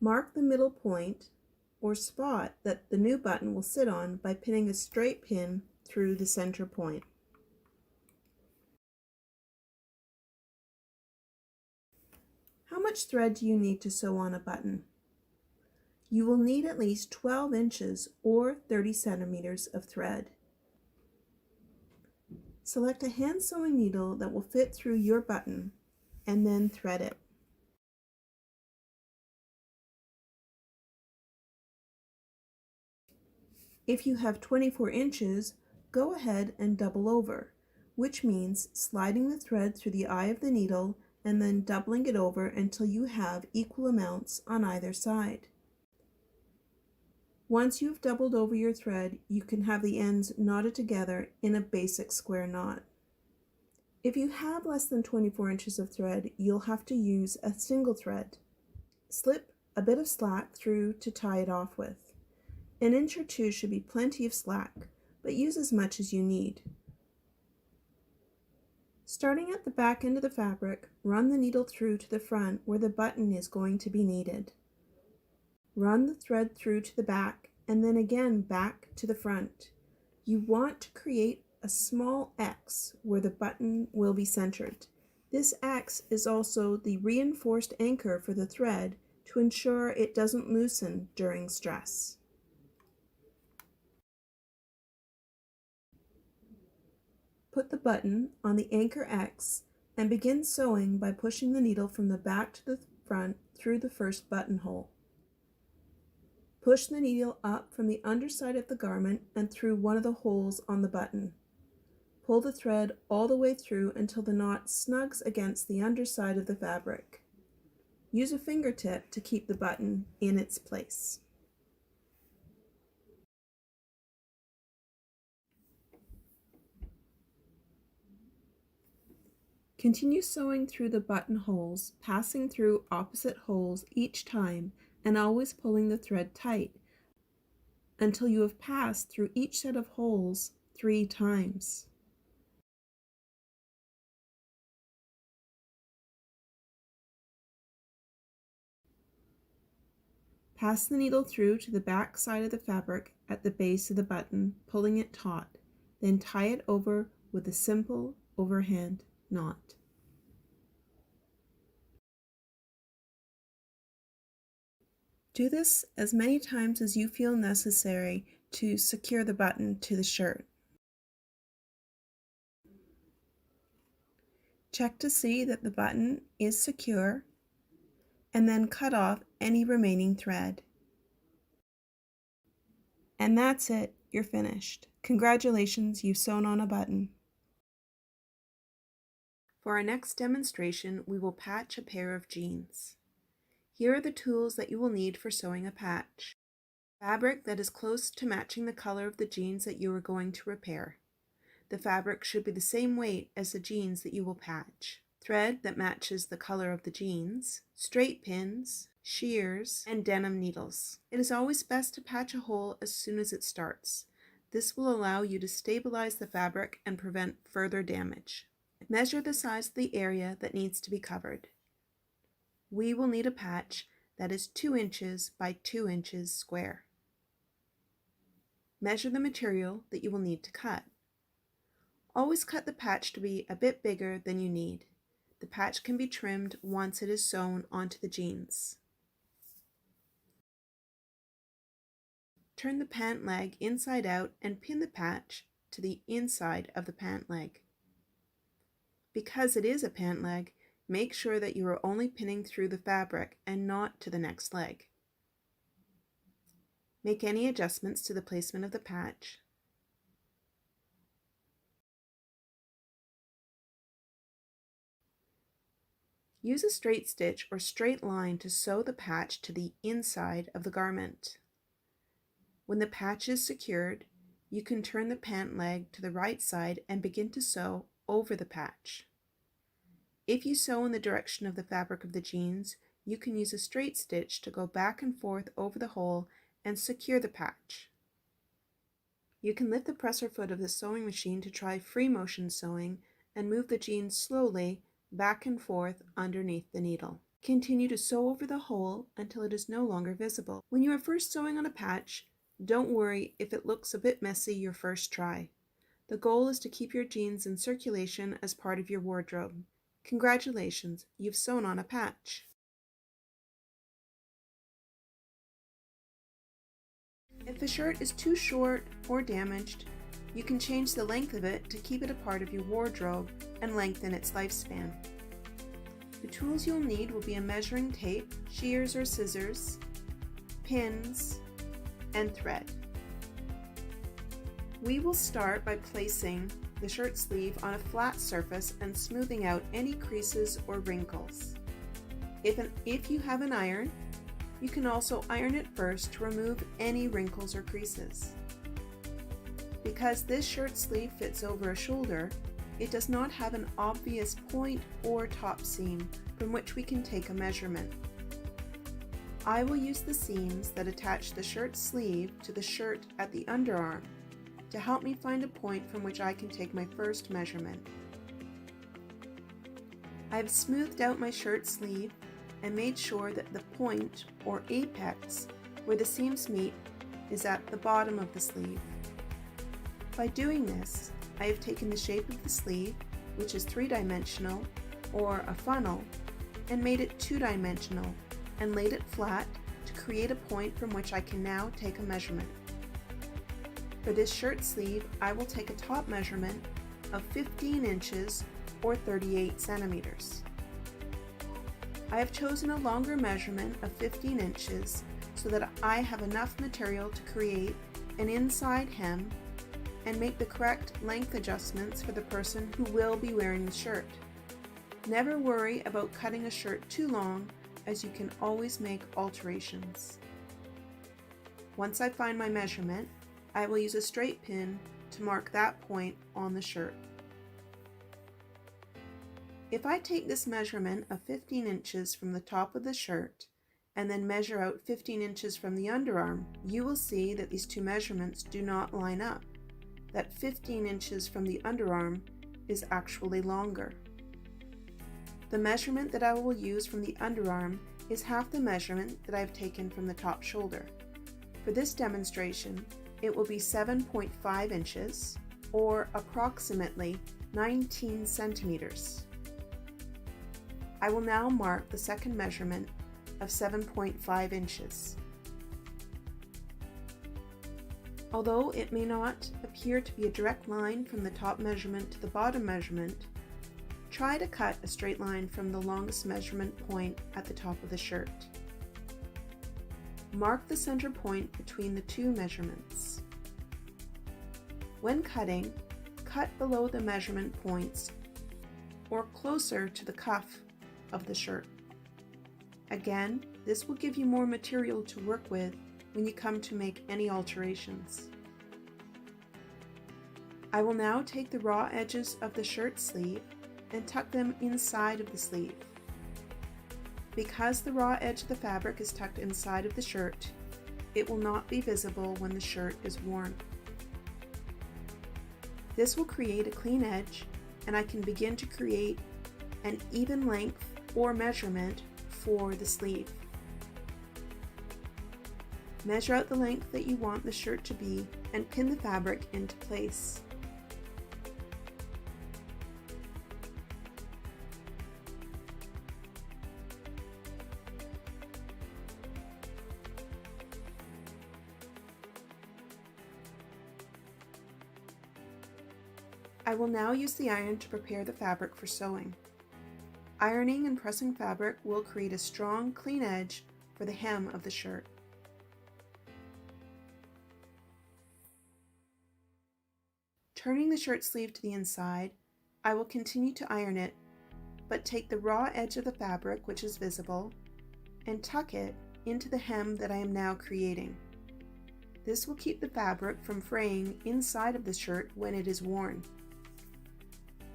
Mark the middle point or spot that the new button will sit on by pinning a straight pin through the center point. How much thread do you need to sew on a button? You will need at least 12 inches or 30 centimeters of thread. Select a hand sewing needle that will fit through your button and then thread it. If you have 24 inches, go ahead and double over, which means sliding the thread through the eye of the needle and then doubling it over until you have equal amounts on either side. Once you've doubled over your thread, you can have the ends knotted together in a basic square knot. If you have less than 24 inches of thread, you'll have to use a single thread. Slip a bit of slack through to tie it off with. An inch or two should be plenty of slack, but use as much as you need. Starting at the back end of the fabric, run the needle through to the front where the button is going to be needed. Run the thread through to the back and then again back to the front. You want to create a small X where the button will be centered. This X is also the reinforced anchor for the thread to ensure it doesn't loosen during stress. Put the button on the anchor X and begin sewing by pushing the needle from the back to the front through the first buttonhole. Push the needle up from the underside of the garment and through one of the holes on the button. Pull the thread all the way through until the knot snugs against the underside of the fabric. Use a fingertip to keep the button in its place. Continue sewing through the buttonholes, passing through opposite holes each time and always pulling the thread tight until you have passed through each set of holes 3 times. Pass the needle through to the back side of the fabric at the base of the button, pulling it taut, then tie it over with a simple overhand knot. Do this as many times as you feel necessary to secure the button to the shirt. Check to see that the button is secure and then cut off any remaining thread. And that's it, you're finished. Congratulations, you've sewn on a button. For our next demonstration, we will patch a pair of jeans. Here are the tools that you will need for sewing a patch. Fabric that is close to matching the color of the jeans that you are going to repair. The fabric should be the same weight as the jeans that you will patch. Thread that matches the color of the jeans, straight pins, shears, and denim needles. It is always best to patch a hole as soon as it starts. This will allow you to stabilize the fabric and prevent further damage. Measure the size of the area that needs to be covered. We will need a patch that is 2 inches by 2 inches square. Measure the material that you will need to cut. Always cut the patch to be a bit bigger than you need. The patch can be trimmed once it is sewn onto the jeans. Turn the pant leg inside out and pin the patch to the inside of the pant leg. Because it is a pant leg, make sure that you are only pinning through the fabric and not to the next leg. Make any adjustments to the placement of the patch. Use a straight stitch or straight line to sew the patch to the inside of the garment. When the patch is secured, you can turn the pant leg to the right side and begin to sew over the patch. If you sew in the direction of the fabric of the jeans, you can use a straight stitch to go back and forth over the hole and secure the patch. You can lift the presser foot of the sewing machine to try free motion sewing and move the jeans slowly back and forth underneath the needle. Continue to sew over the hole until it is no longer visible. When you are first sewing on a patch, don't worry if it looks a bit messy your first try. The goal is to keep your jeans in circulation as part of your wardrobe. Congratulations, you've sewn on a patch. If a shirt is too short or damaged, you can change the length of it to keep it a part of your wardrobe and lengthen its lifespan. The tools you'll need will be a measuring tape, shears or scissors, pins, and thread. We will start by placing the shirt sleeve on a flat surface and smoothing out any creases or wrinkles. If you have an iron, you can also iron it first to remove any wrinkles or creases. Because this shirt sleeve fits over a shoulder, it does not have an obvious point or top seam from which we can take a measurement. I will use the seams that attach the shirt sleeve to the shirt at the underarm to help me find a point from which I can take my first measurement. I have smoothed out my shirt sleeve and made sure that the point or apex where the seams meet is at the bottom of the sleeve. By doing this, I have taken the shape of the sleeve, which is 3-dimensional, or a funnel, and made it 2-dimensional and laid it flat to create a point from which I can now take a measurement. For this shirt sleeve, I will take a top measurement of 15 inches or 38 centimeters. I have chosen a longer measurement of 15 inches so that I have enough material to create an inside hem and make the correct length adjustments for the person who will be wearing the shirt. Never worry about cutting a shirt too long, as you can always make alterations. Once I find my measurement, I will use a straight pin to mark that point on the shirt. If I take this measurement of 15 inches from the top of the shirt and then measure out 15 inches from the underarm, you will see that these two measurements do not line up, that 15 inches from the underarm is actually longer. The measurement that I will use from the underarm is half the measurement that I have taken from the top shoulder. For this demonstration, it will be 7.5 inches, or approximately 19 centimeters. I will now mark the second measurement of 7.5 inches. Although it may not appear to be a direct line from the top measurement to the bottom measurement, try to cut a straight line from the longest measurement point at the top of the shirt. Mark the center point between the two measurements. When cutting, cut below the measurement points or closer to the cuff of the shirt. Again, this will give you more material to work with when you come to make any alterations. I will now take the raw edges of the shirt sleeve and tuck them inside of the sleeve. Because the raw edge of the fabric is tucked inside of the shirt, it will not be visible when the shirt is worn. This will create a clean edge, and I can begin to create an even length or measurement for the sleeve. Measure out the length that you want the shirt to be and pin the fabric into place. I will now use the iron to prepare the fabric for sewing. Ironing and pressing fabric will create a strong, clean edge for the hem of the shirt. Turning the shirt sleeve to the inside, I will continue to iron it, but take the raw edge of the fabric, which is visible, and tuck it into the hem that I am now creating. This will keep the fabric from fraying inside of the shirt when it is worn.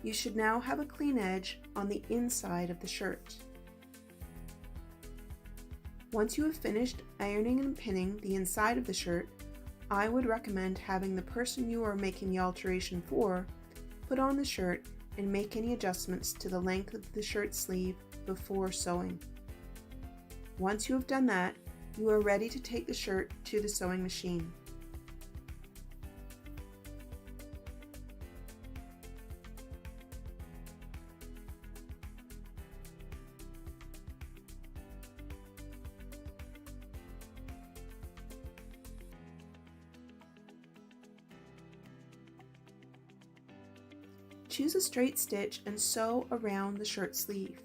You should now have a clean edge on the inside of the shirt. Once you have finished ironing and pinning the inside of the shirt, I would recommend having the person you are making the alteration for put on the shirt and make any adjustments to the length of the shirt sleeve before sewing. Once you have done that, you are ready to take the shirt to the sewing machine. choose a straight stitch and sew around the shirt sleeve.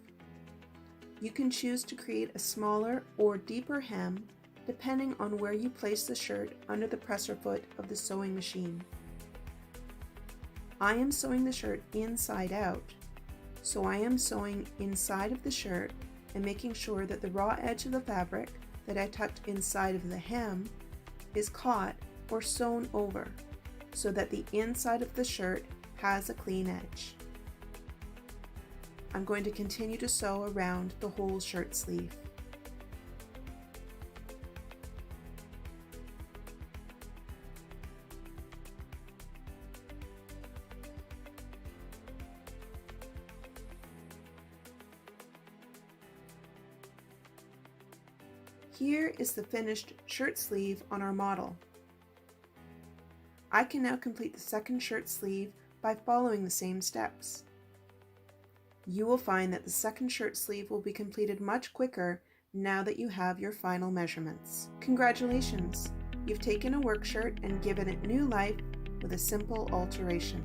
You can choose to create a smaller or deeper hem depending on where you place the shirt under the presser foot of the sewing machine. I am sewing the shirt inside out, so I am sewing inside of the shirt and making sure that the raw edge of the fabric that I tucked inside of the hem is caught or sewn over so that the inside of the shirt has a clean edge. I'm going to continue to sew around the whole shirt sleeve. Here is the finished shirt sleeve on our model. I can now complete the second shirt sleeve by following the same steps. You will find that the second shirt sleeve will be completed much quicker now that you have your final measurements. Congratulations! You've taken a work shirt and given it new life with a simple alteration.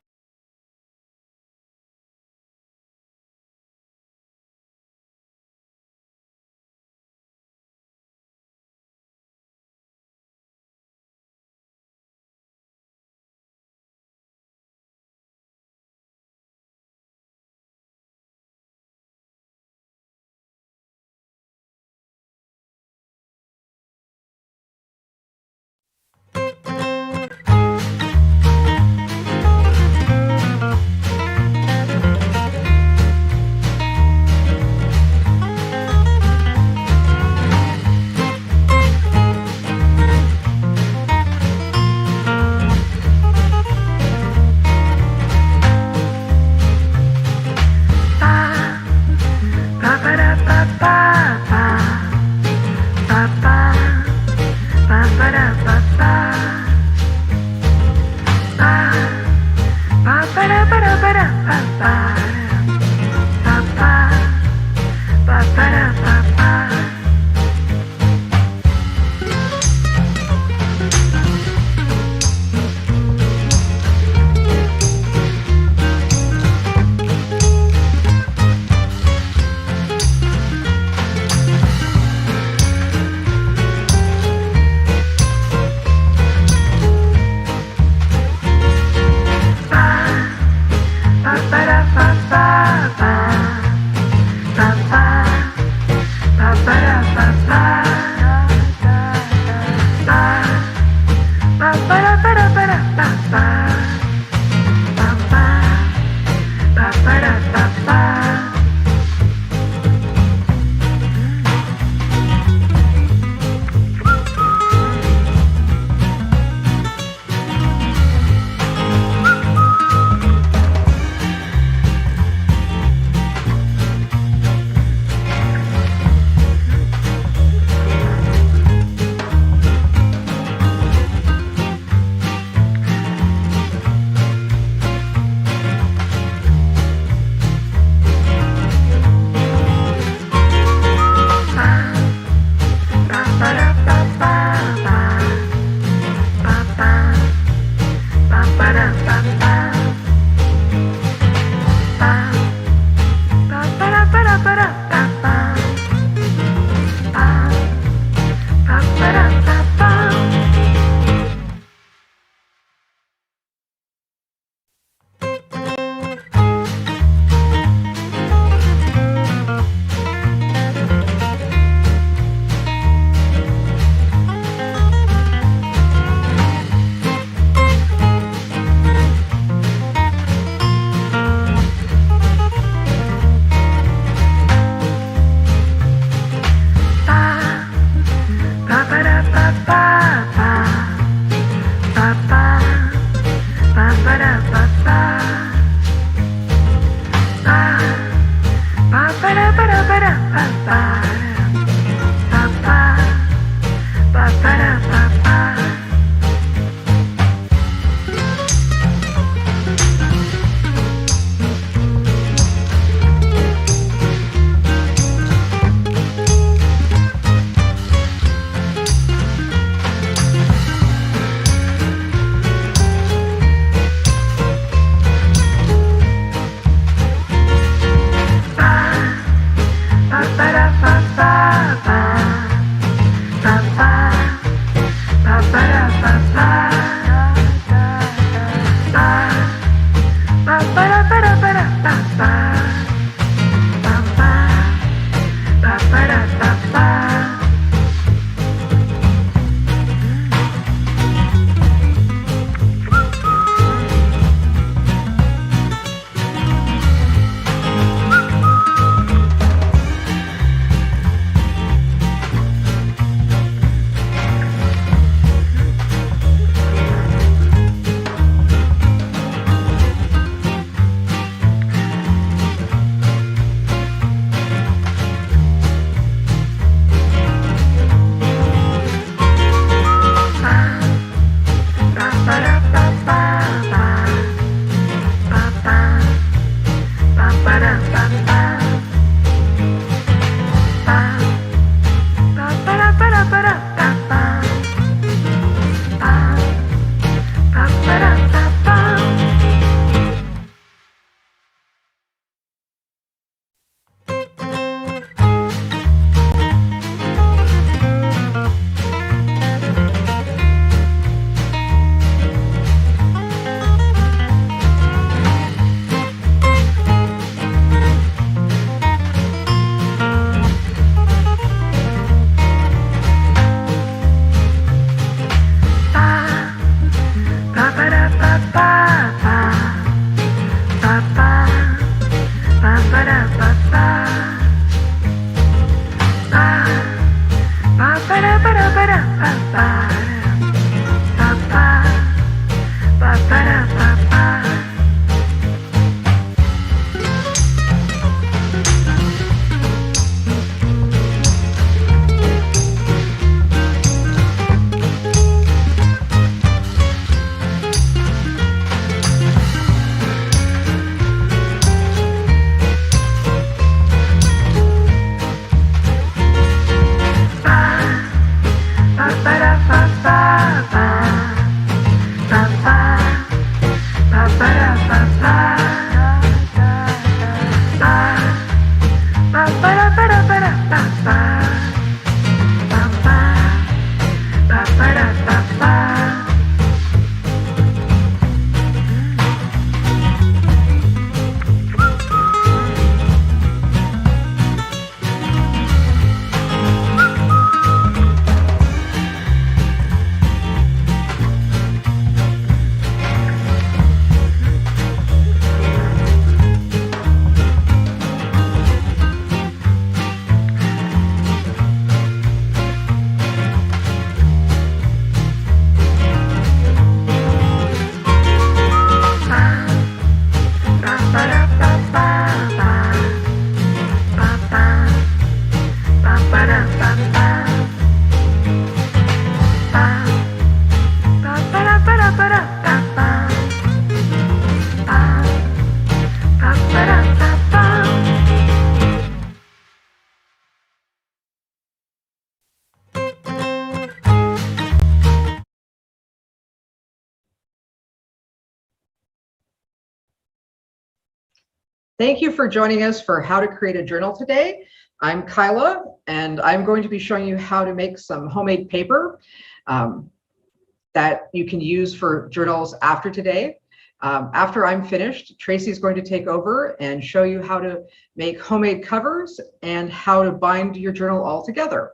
Thank you for joining us for How to Create a Journal today. I'm Kyla, and I'm going to be showing you how to make some homemade paper that you can use for journals after today. After I'm finished, Tracy is going to take over and show you how to make homemade covers and how to bind your journal all together.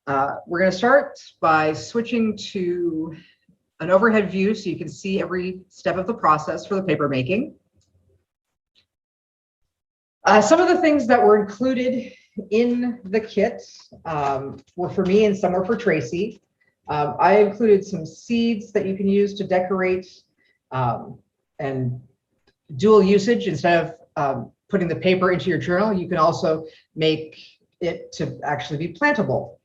We're going to start by switching to an overhead view so you can see every step of the process for the paper making. Some of the things that were included in the kit were for me and some were for Tracy. I included some seeds that you can use to decorate and dual usage. Instead of putting the paper into your journal, you can also make it to actually be plantable.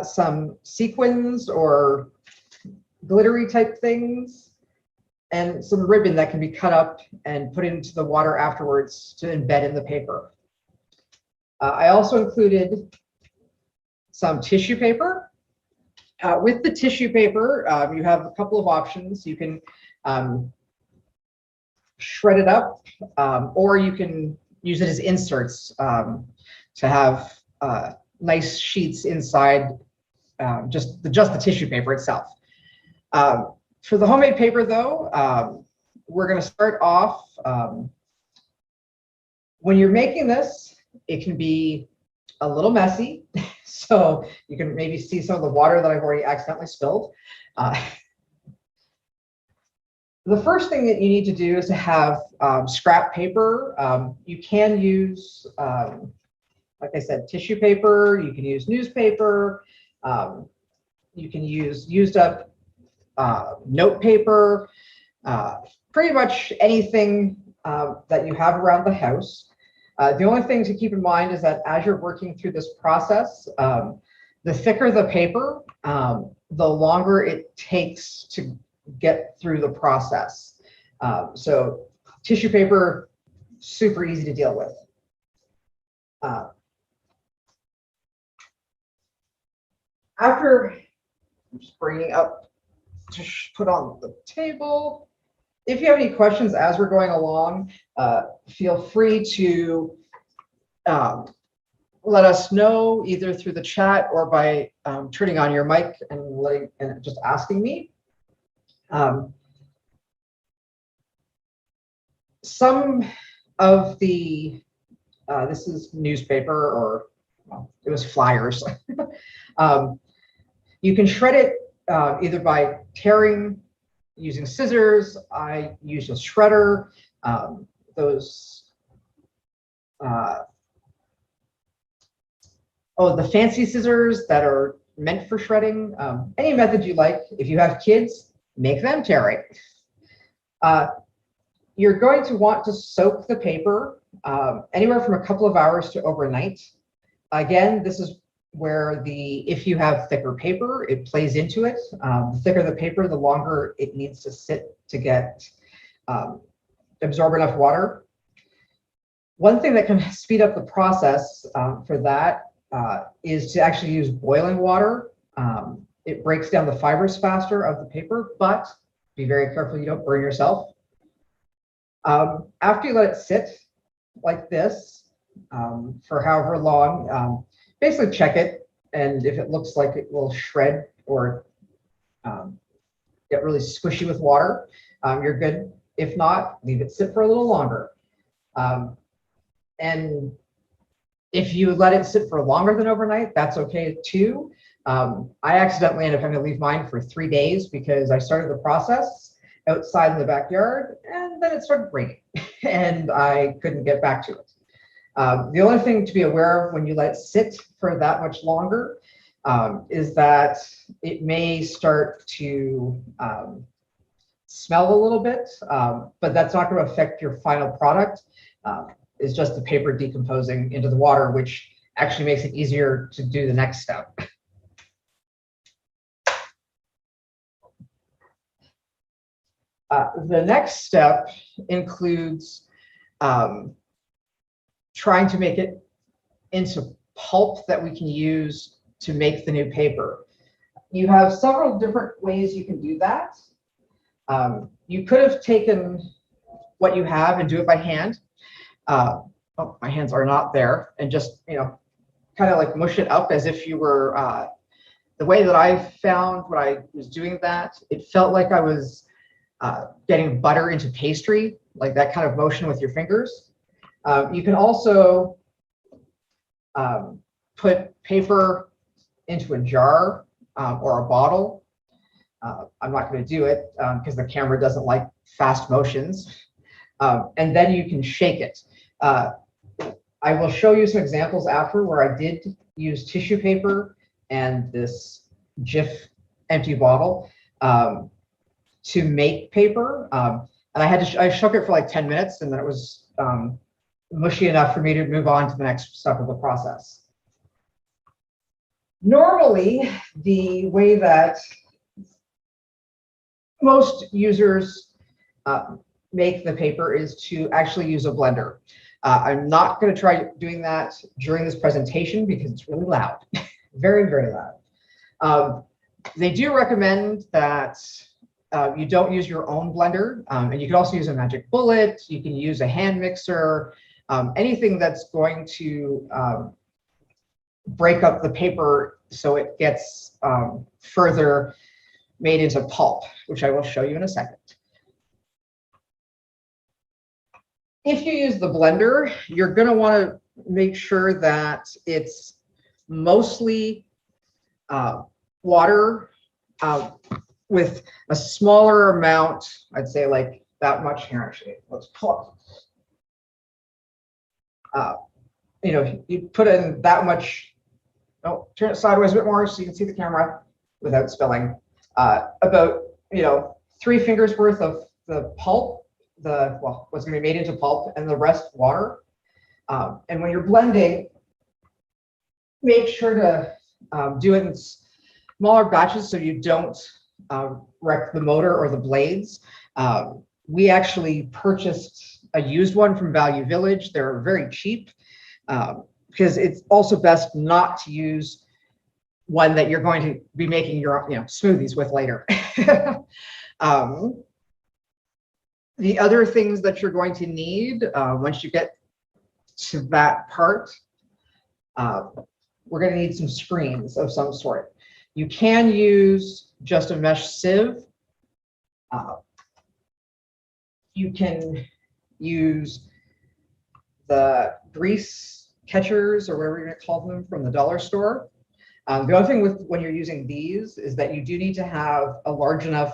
Some sequins or glittery type things, and some ribbon that can be cut up and put into the water afterwards to embed in the paper. I also included some tissue paper. With the tissue paper, you have a couple of options. You can shred it up, or you can use it as inserts to have nice sheets inside just the tissue paper itself. For the homemade paper, though, we're going to start off. When you're making this, it can be a little messy, so you can maybe see some of the water that I've already accidentally spilled. The first thing that you need to do is to have scrap paper. You can use, like I said, tissue paper. You can use newspaper. You can use used up note paper, pretty much anything that you have around the house. The only thing to keep in mind is that as you're working through this process, the thicker the paper, the longer it takes to get through the process. So tissue paper, super easy to deal with. After, I'm just bringing up to put on the table. If you have any questions as we're going along, feel free to let us know either through the chat or by turning on your mic and just asking me. Some of the, this is newspaper, or well, it was flyers. You can shred it either by tearing using scissors. I use a shredder. The fancy scissors that are meant for shredding. Any method you like. If you have kids, make them tear it. You're going to want to soak the paper anywhere from a couple of hours to overnight. Again, this is where if you have thicker paper, it plays into it. The thicker the paper, the longer it needs to sit to get absorb enough water. One thing that can speed up the process for that is to actually use boiling water. It breaks down the fibers faster of the paper, but be very careful you don't burn yourself. After you let it sit like this for however long, basically check it, and if it looks like it will shred or get really squishy with water, you're good. If not, leave it sit for a little longer. And if you let it sit for longer than overnight, that's okay too. I accidentally ended up having to leave mine for 3 days because I started the process outside in the backyard, and then it started raining and I couldn't get back to it. The only thing to be aware of when you let it sit for that much longer is that it may start to smell a little bit, but that's not going to affect your final product. It's just the paper decomposing into the water, which actually makes it easier to do the next step. The next step includes trying to make it into pulp that we can use to make the new paper. You have several different ways you can do that. You could have taken what you have and do it by hand. Oh, my hands are not there, and just, kind of like mush it up as if you were, the way that I found when I was doing that, it felt like I was getting butter into pastry, like that kind of motion with your fingers. You can also put paper into a jar or a bottle. I'm not going to do it because the camera doesn't like fast motions. And then you can shake it. I will show you some examples after where I did use tissue paper and this Jif empty bottle to make paper. And I shook it for like 10 minutes, and then it was mushy enough for me to move on to the next step of the process. Normally, the way that most users make the paper is to actually use a blender. I'm not going to try doing that during this presentation because it's really loud, very, very loud. They do recommend that you don't use your own blender, and you can also use a magic bullet. You can use a hand mixer, anything that's going to break up the paper so it gets further made into pulp, which I will show you in a second. If you use the blender, you're going to want to make sure that it's mostly water with a smaller amount. I'd say like that much here. Actually, let's pull up. You put in that much. Oh, turn it sideways a bit more so you can see the camera without spilling. About 3 fingers worth of the pulp. What's going to be made into pulp, and the rest water. And when you're blending, make sure to do it in smaller batches so you don't wrecked the motor or the blades. We actually purchased a used one from Value Village. They're very cheap because it's also best not to use one that you're going to be making your smoothies with later. The other things that you're going to need once you get to that part, we're going to need some screens of some sort. You can use just a mesh sieve. You can use the grease catchers or whatever you're going to call them from the dollar store. The other thing with when you're using these is that you do need to have a large enough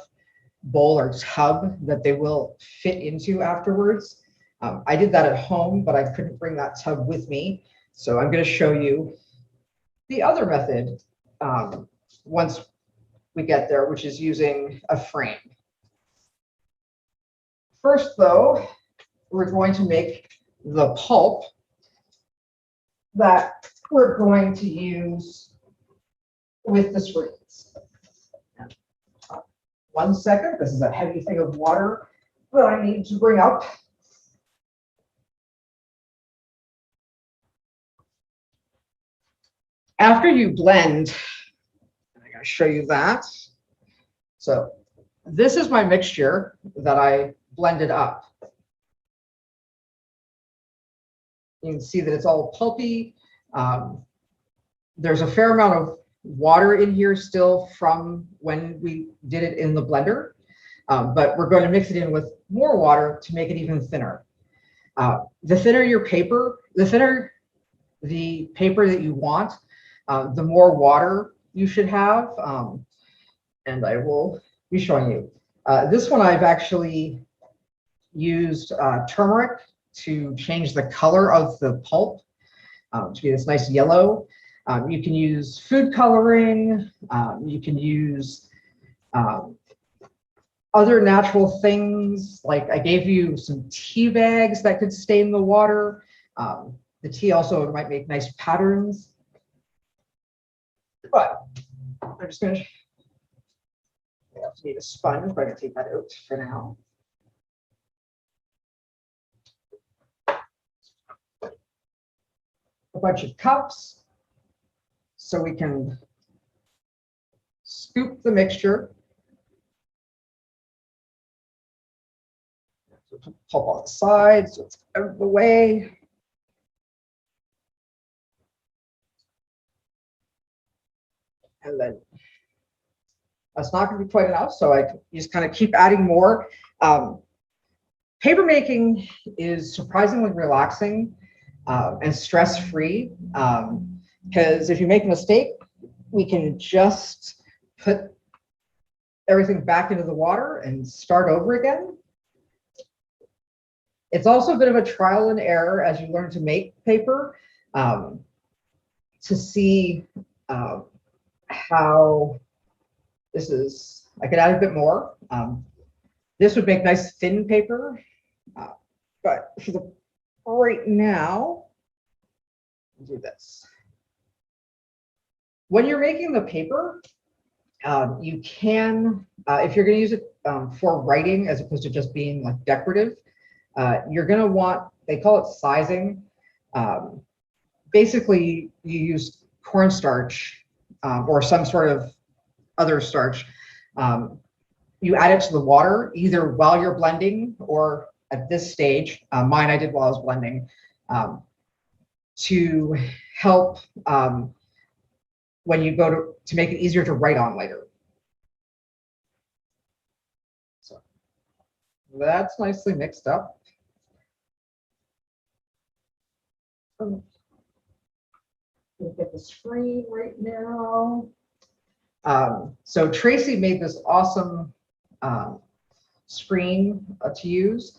bowl or tub that they will fit into afterwards. I did that at home, but I couldn't bring that tub with me. So I'm going to show you the other method once we get there, which is using a frame. First, though, we're going to make the pulp that we're going to use with the screens. 1 second, this is a heavy thing of water that I need to bring up. After you blend, I'm going to show you that. So this is my mixture that I blended up. You can see that it's all pulpy. There's a fair amount of water in here still from when we did it in the blender, but we're going to mix it in with more water to make it even thinner. The thinner your paper, the thinner the paper that you want, the more water you should have. And I will be showing you. This one I've actually used turmeric to change the color of the pulp to be this nice yellow. You can use food coloring. You can use other natural things. Like I gave you some tea bags that could stain the water. The tea also might make nice patterns. But I'm just going to need a sponge, but I'm going to take that out for now. A bunch of cups so we can scoop the mixture. Pulp on the side so it's out of the way. And then that's not going to be quite enough, so I just kind of keep adding more. Paper making is surprisingly relaxing and stress-free, because if you make a mistake, we can just put everything back into the water and start over again. It's also a bit of a trial and error as you learn to make paper, to see how this is. I could add a bit more. This would make nice thin paper, but for the right now, do this. When you're making the paper, you can, if you're going to use it for writing as opposed to just being like decorative, you're going to want, they call it sizing. Basically, you use cornstarch or some sort of other starch. You add it to the water either while you're blending or at this stage. Mine I did while I was blending to help when you go to make it easier to write on later. So that's nicely mixed up. Look at the screen right now. So Tracy made this awesome screen to use.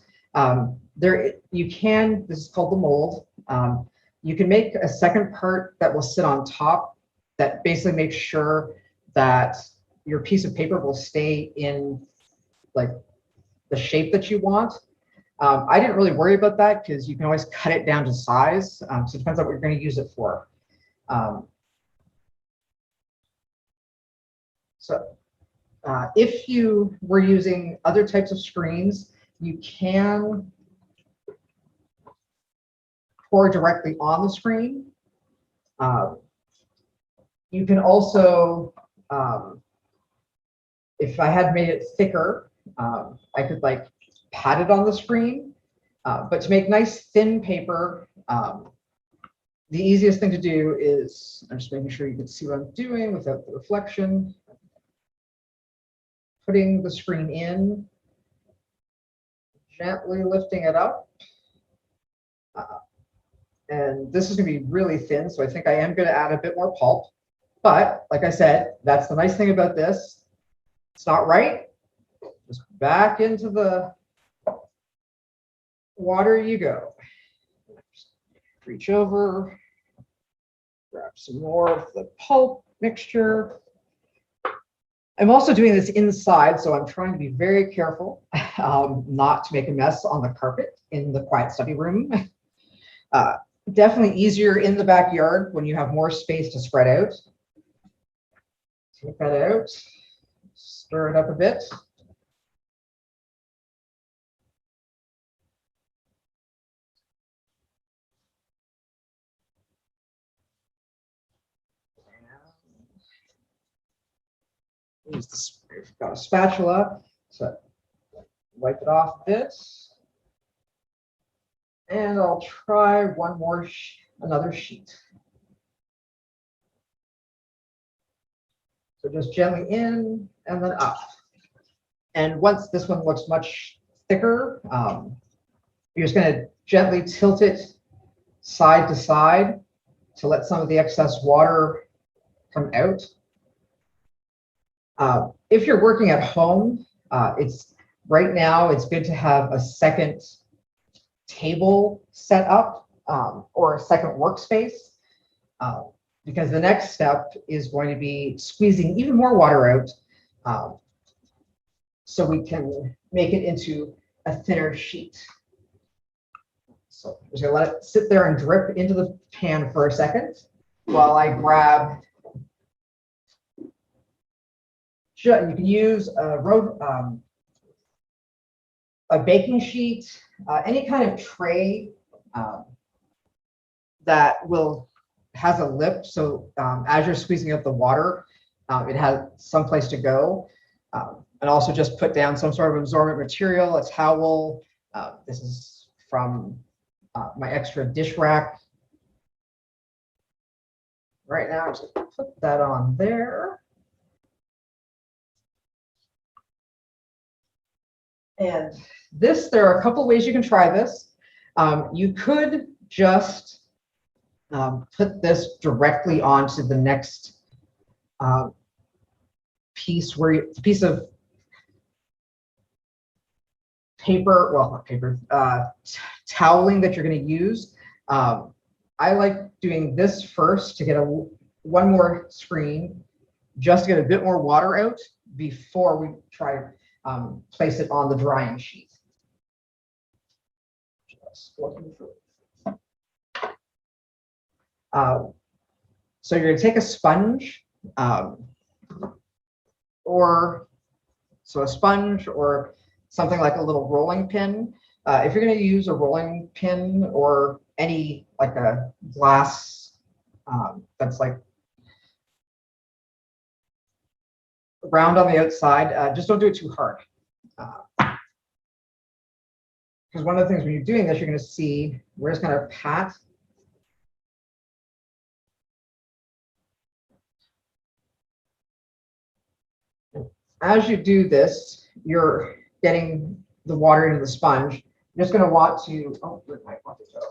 This is called the mold. You can make a second part that will sit on top that basically makes sure that your piece of paper will stay in like the shape that you want. I didn't really worry about that because you can always cut it down to size. So it depends on what you're going to use it for. So If you were using other types of screens, you can pour directly on the screen. You can also, if I had made it thicker, I could like pat it on the screen. But to make nice thin paper, the easiest thing to do is, I'm just making sure you can see what I'm doing without the reflection. Putting the screen in, gently lifting it up. And this is going to be really thin, so I think I am going to add a bit more pulp. But like I said, that's the nice thing about this. It's not right. Just back into the water you go. Just reach over, grab some more of the pulp mixture. I'm also doing this inside, so I'm trying to be very careful not to make a mess on the carpet in the quiet study room. Definitely easier in the backyard when you have more space to spread out. Take that out, stir it up a bit. Use this, we've got a spatula, so wipe it off a bit. And I'll try one more, another sheet. So just gently in and then up. And once this one looks much thicker, you're just going to gently tilt it side to side to let some of the excess water come out. If you're working at home, right now it's good to have a second table set up or a second workspace, because the next step is going to be squeezing even more water out, so we can make it into a thinner sheet. So I'm just gonna let it sit there and drip into the pan for a second while I grab. You can use a baking sheet, any kind of tray that has a lip, so as you're squeezing out the water, it has some place to go. And also just put down some sort of absorbent material, a towel. This is from my extra dish rack. Right now, I'm just gonna put that on there. And this, there are a couple ways you can try this. You could just put this directly onto the next piece of paper, well, not paper, toweling that you're going to use. I like doing this first to get one more screen, just to get a bit more water out before we try place it on the drying sheet. Just looking for so you're going to take a sponge, or a sponge or something like a little rolling pin. If you're going to use a rolling pin or any like a glass that's like round on the outside, just don't do it too hard. Because one of the things when you're doing this, you're going to see, we're just going to pat. As you do this, you're getting the water into the sponge. You're just going to want to, oh, where might want to go?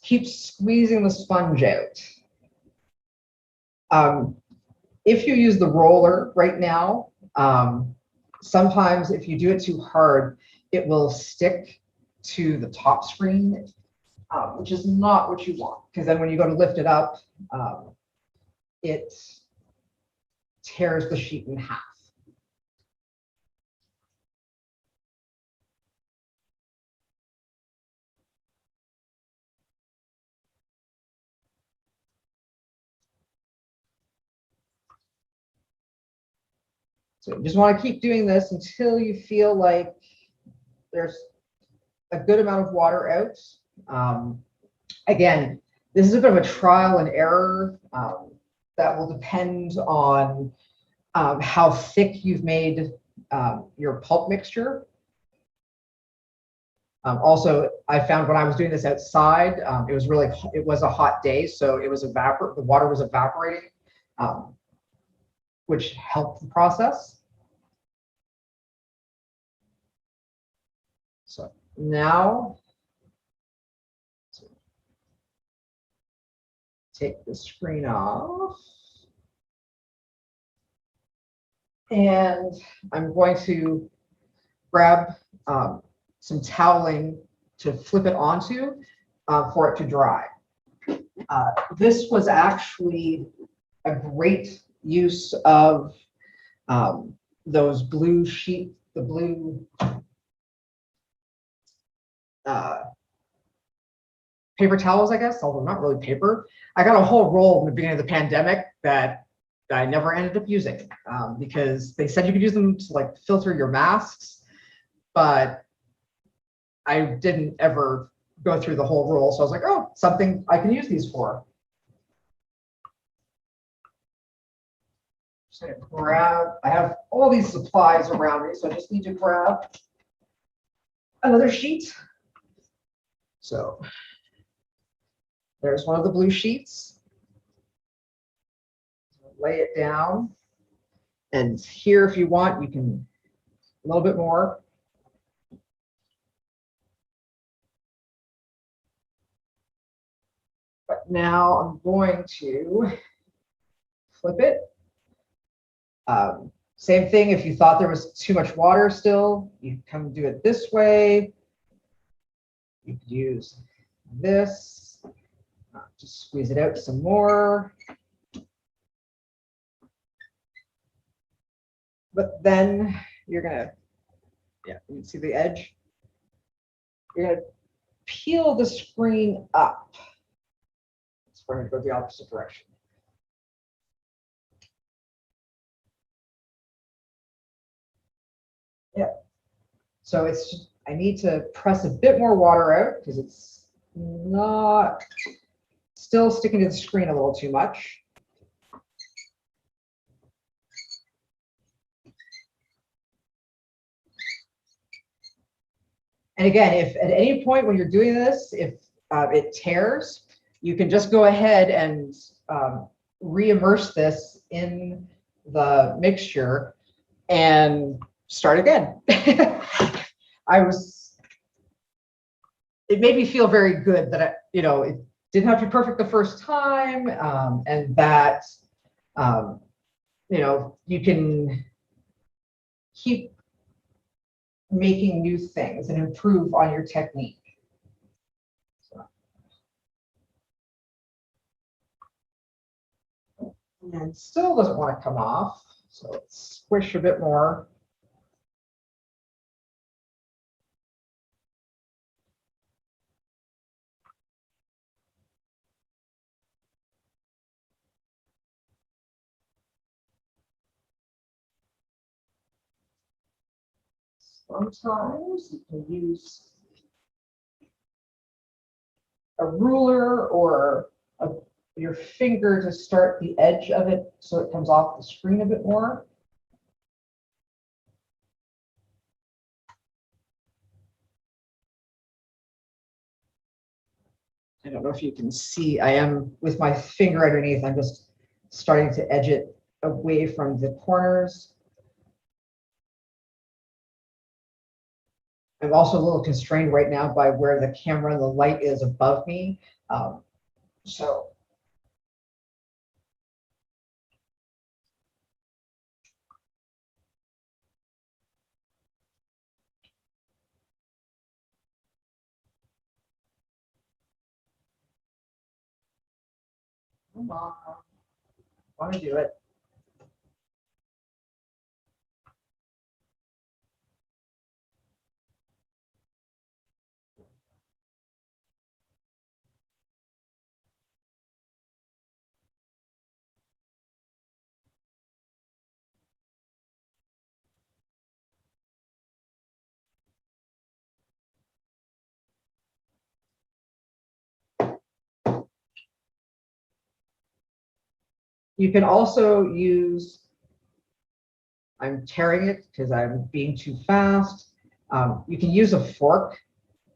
Keep squeezing the sponge out. If you use the roller right now, sometimes if you do it too hard, it will stick to the top screen, which is not what you want, because then when you go to lift it up, it tears the sheet in half. So you just want to keep doing this until you feel like there's a good amount of water out. Again, this is a bit of a trial and error that will depend on how thick you've made your pulp mixture. Also, I found when I was doing this outside, it was a hot day, so it was the water was evaporating, which helped the process. So now, take the screen off. And I'm going to grab some toweling to flip it onto for it to dry. This was actually a great use of those blue sheet, the blue paper towels, I guess, although not really paper. I got a whole roll in the beginning of the pandemic that I never ended up using because they said you could use them to like filter your masks, but I didn't ever go through the whole roll. So I was like, oh, something I can use these for. Just gonna grab, I have all these supplies around me, so I just need to grab another sheet. So there's one of the blue sheets. Lay it down. And here, if you want, you can a little bit more. But now I'm going to flip it. Same thing, if you thought there was too much water still, you come do it this way. You could use this, just squeeze it out some more. But then you're gonna, yeah, you can see the edge. You're gonna peel the screen up. So we're gonna go the opposite direction. Yeah. So it's just, I need to press a bit more water out because it's not still sticking to the screen a little too much. And again, if at any point when you're doing this, if it tears, you can just go ahead and re-immerse this in the mixture and start again. It made me feel very good that it didn't have to be perfect the first time, and that you can keep making new things and improve on your technique. And it still doesn't want to come off, so let's squish a bit more. Sometimes you can use a ruler or your finger to start the edge of it so it comes off the screen a bit more. I don't know if you can see, I am with my finger underneath, I'm just starting to edge it away from the corners. I'm also a little constrained right now by where the camera and the light is above me. So come on, I want to do it. You can also use, I'm tearing it because I'm being too fast. You can use a fork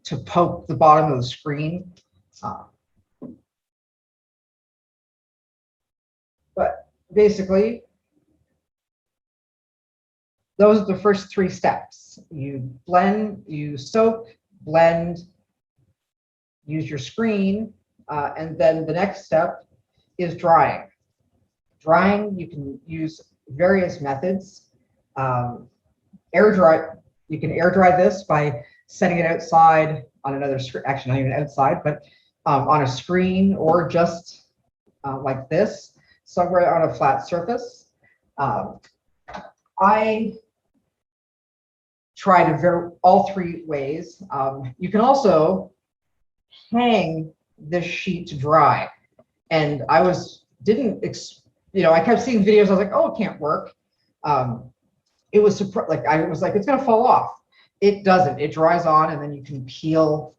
to poke the bottom of the screen. But basically, those are the first 3 steps. You blend, you soak, blend, use your screen, and then the next step is drying. Drying, you can use various methods. Air dry, you can air dry this by setting it outside on another screen, actually not even outside, but on a screen, or just like this, somewhere on a flat surface. I tried all 3 ways. You can also hang this sheet to dry, and I kept seeing videos. I was like, oh, it can't work. It was like, I was like, it's gonna fall off. It doesn't. It dries on, and then you can peel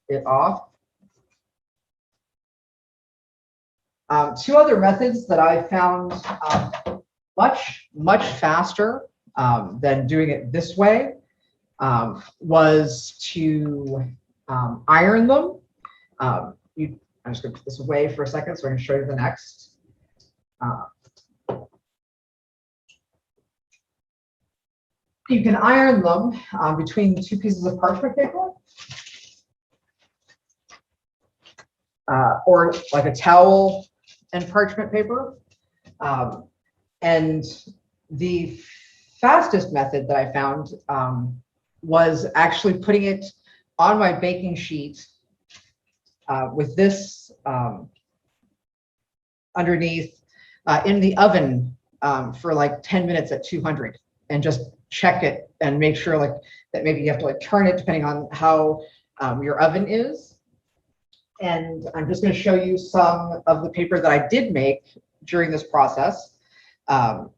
it off. 2 other methods that I found much faster than doing it this way was to iron them. I'm just going to put this away for a second so I can show you the next. You can iron them between 2 pieces of parchment paper, or like a towel and parchment paper. And the fastest method that I found was actually putting it on my baking sheet with this underneath in the oven for like 10 minutes at 200, and just check it and make sure like that maybe you have to like turn it depending on how your oven is. And I'm just going to show you some of the paper that I did make during this process, and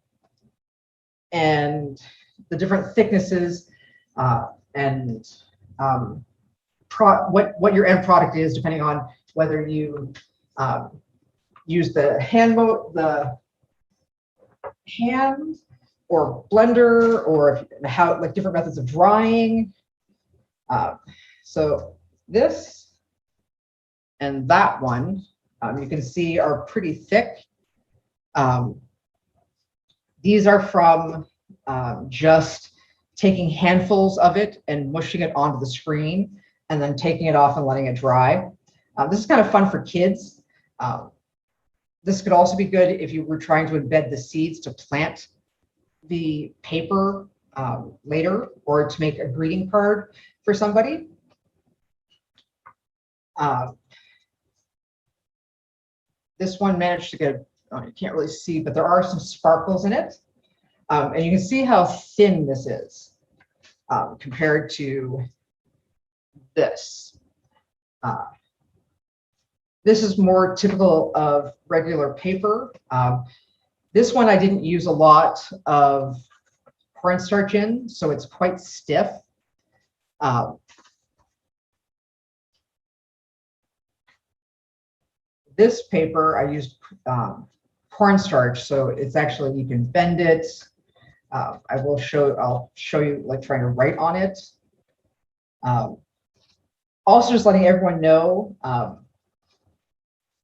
the different thicknesses and what your end product is, depending on whether you use the hand or blender, or how like different methods of drying. So this and that one, you can see are pretty thick. These are from just taking handfuls of it and mushing it onto the screen, and then taking it off and letting it dry. This is kind of fun for kids. This could also be good if you were trying to embed the seeds to plant the paper later, or to make a greeting card for somebody. This one managed to get, you can't really see, but there are some sparkles in it. And you can see how thin this is compared to this. This is more typical of regular paper. This one I didn't use a lot of cornstarch in, so it's quite stiff. This paper I used cornstarch, so it's actually, you can bend it. I'll show you like trying to write on it. Also, just letting everyone know,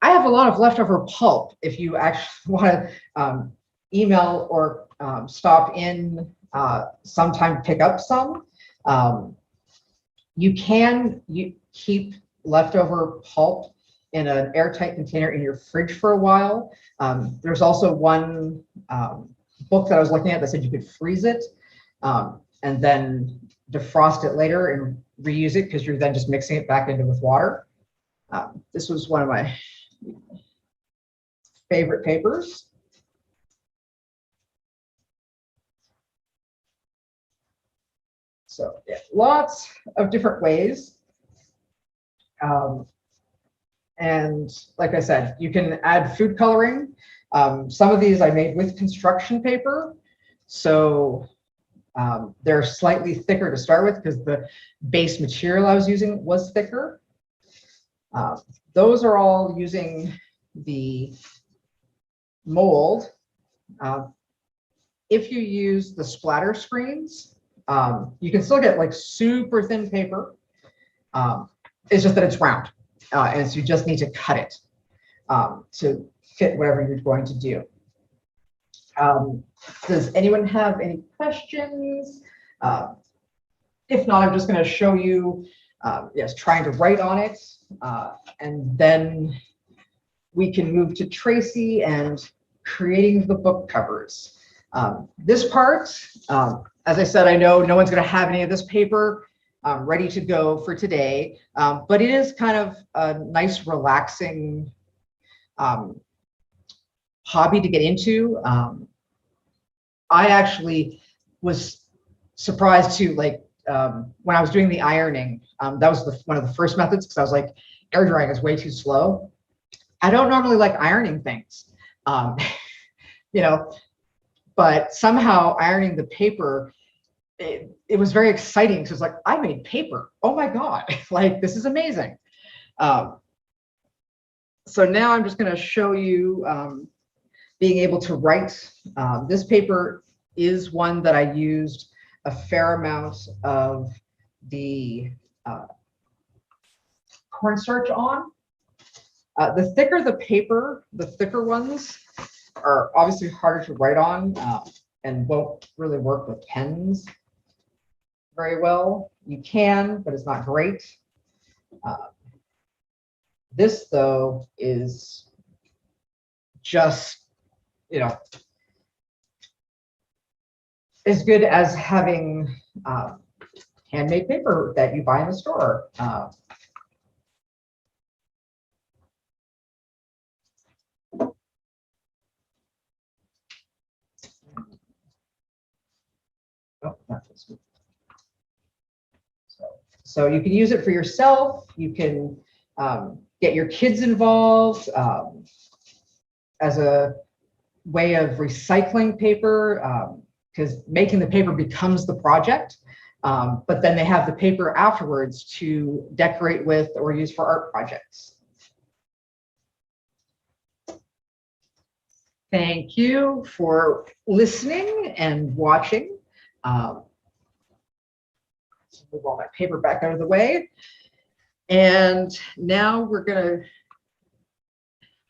I have a lot of leftover pulp. If you actually want to email or stop in sometime to pick up some, you can keep leftover pulp in an airtight container in your fridge for a while. There's also one book that I was looking at that said you could freeze it and then defrost it later and reuse it, because you're then just mixing it back into with water. This was one of my favorite papers. So yeah, lots of different ways. And like I said, you can add food coloring. Some of these I made with construction paper. So they're slightly thicker to start with because the base material I was using was thicker. Those are all using the mold, if you use the splatter screens, you can still get like super thin paper. It's just that it's round, and so you just need to cut it to fit whatever you're going to do. Does anyone have any questions? If not, I'm just going to show you, yes, trying to write on it, and then we can move to Tracy and creating the book covers. This part, as I said, I know no one's going to have any of this paper ready to go for today, but it is kind of a nice, relaxing hobby to get into. I actually was surprised too, like when I was doing the ironing, that was one of the first methods, because I was like, air drying is way too slow. I don't normally like ironing things, you know, but somehow ironing the paper, it was very exciting, because it's like, I made paper. Oh my God, like this is amazing. So now I'm just going to show you being able to write. This paper is one that I used a fair amount of the cornstarch on. The thicker the paper, the thicker ones are obviously harder to write on and won't really work with pens very well. You can, but it's not great. This though is just, you know, as good as having handmade paper that you buy in the store. Oh, not this one. So you can use it for yourself. You can get your kids involved as a way of recycling paper, because making the paper becomes the project, but then they have the paper afterwards to decorate with or use for art projects. Thank you for listening and watching. Move all my paper back out of the way. And now we're gonna,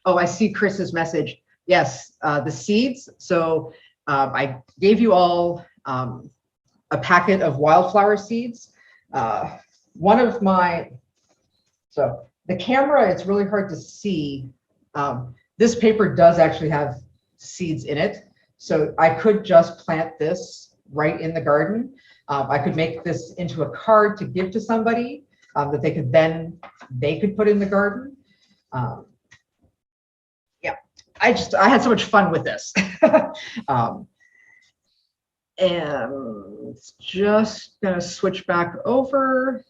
oh, I see Chris's message. Yes, the seeds. So I gave you all a packet of wildflower seeds. One of my, so the camera, it's really hard to see. This paper does actually have seeds in it. So I could just plant this right in the garden. I could make this into a card to give to somebody that they could put in the garden. Yeah, I had so much fun with this. And just gonna switch back over.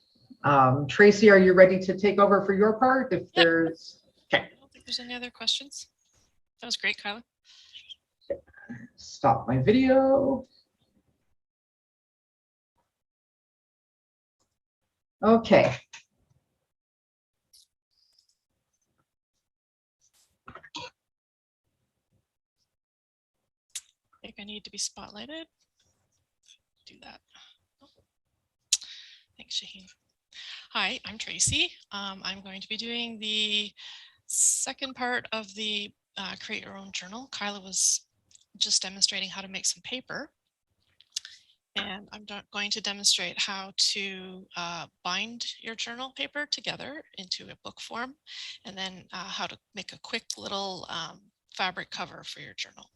Tracy, are you ready to take over for your part? If there's, okay. I don't think there's any other questions. That was great, Kyla. Stop my video. Okay. I think I need to be spotlighted. Do that. Oh. Thanks, Shaheen. Hi, I'm Tracy. I'm going to be doing the second part of the Create Your Own Journal. Kyla was just demonstrating how to make some paper. And I'm going to demonstrate how to bind your journal paper together into a book form, and then how to make a quick little fabric cover for your journal.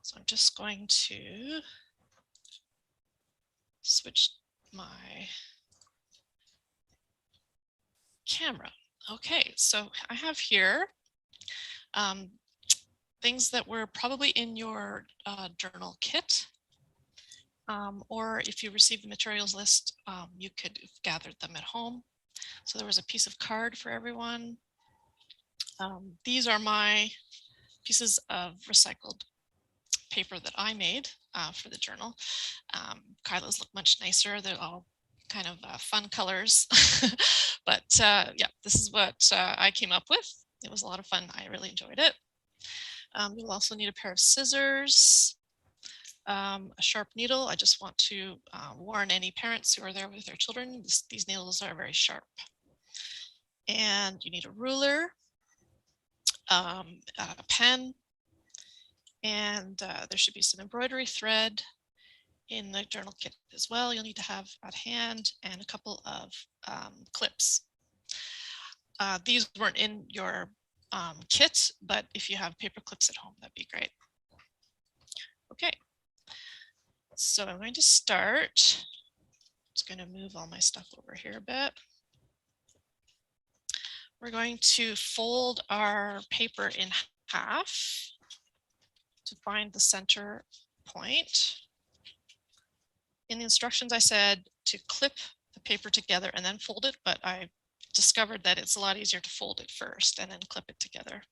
So I'm just going to switch my camera. Okay, so I have here things that were probably in your journal kit. Or if you received the materials list, you could have gathered them at home. So there was a piece of card for everyone. These are my pieces of recycled paper that I made for the journal. Kyla's look much nicer. They're all kind of fun colors. But yeah, this is what I came up with. It was a lot of fun. I really enjoyed it. You'll also need a pair of scissors, a sharp needle. I just want to warn any parents who are there with their children, these needles are very sharp. And you need a ruler, a pen, and there should be some embroidery thread in the journal kit as well. You'll need to have at hand, and a couple of clips. These weren't in your kit, but if you have paper clips at home, that'd be great. Okay, so I'm going to start. Just going to move all my stuff over here a bit. We're going to fold our paper in half to find the center point. In the instructions, I said to clip the paper together and then fold it, but I discovered that it's a lot easier to fold it first and then clip it together.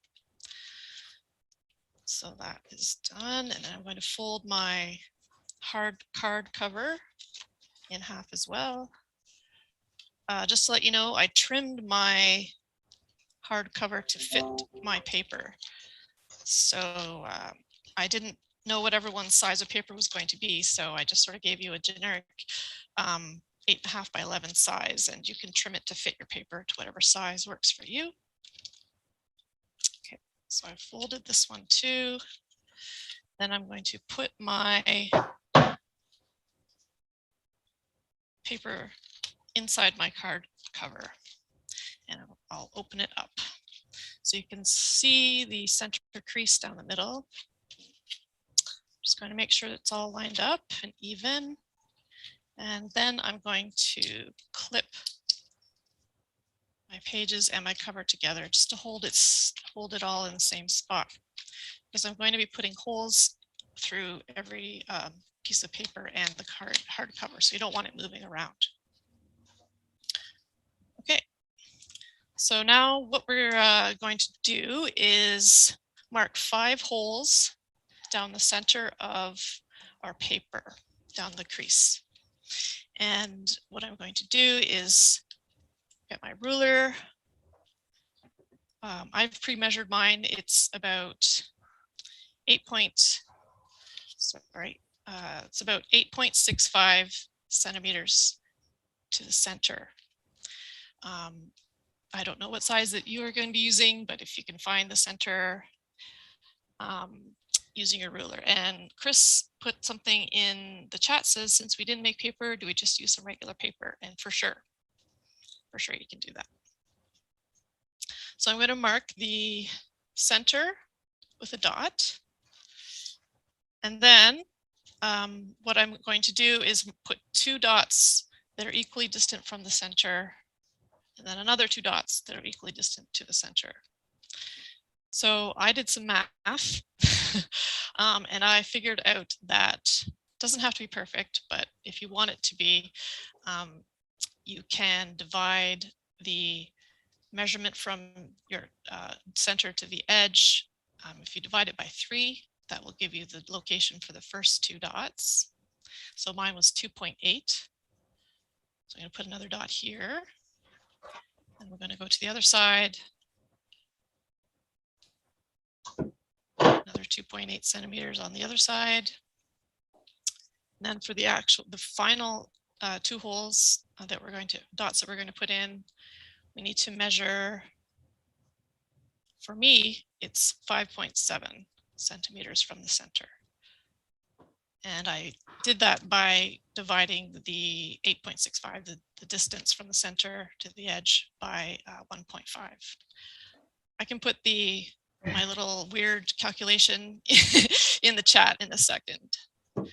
So that is done, and then I'm going to fold my hard card cover in half as well. Just to let you know, I trimmed my hard cover to fit my paper. So I didn't know what everyone's size of paper was going to be, so I just sort of gave you a generic 8.5 by 11 size, and you can trim it to fit your paper to whatever size works for you. Okay, so I folded this one too. Then I'm going to put my paper inside my card cover, and I'll open it up. So you can see the center crease down the middle. Just going to make sure it's all lined up and even. And then I'm going to clip my pages and my cover together just to hold it all in the same spot, because I'm going to be putting holes through every piece of paper and the hardcover, so you don't want it moving around. Okay, so now what we're going to do is mark 5 holes down the center of our paper, down the crease. And what I'm going to do is get my ruler. I've pre-measured mine. It's about 8.65 centimeters to the center. I don't know what size that you are going to be using, but if you can find the center using your ruler. And Chris put something in the chat, says, since we didn't make paper, do we just use some regular paper? And for sure you can do that. So I'm going to mark the center with a dot. And then what I'm going to do is put 2 dots that are equally distant from the center, and then another 2 dots that are equally distant to the center. So I did some math and I figured out that it doesn't have to be perfect, but if you want it to be, you can divide the measurement from your center to the edge. If you divide it by 3, that will give you the location for the first 2 dots. So mine was 2.8. So I'm going to put another dot here. And we're going to go to the other side. Another 2.8 centimeters on the other side. And then for the final 2 holes dots that we're going to put in, we need to measure, for me, it's 5.7 centimeters from the center. And I did that by dividing the 8.65, the distance from the center to the edge, by 1.5. I can put my little weird calculation in the chat in a second. Okay,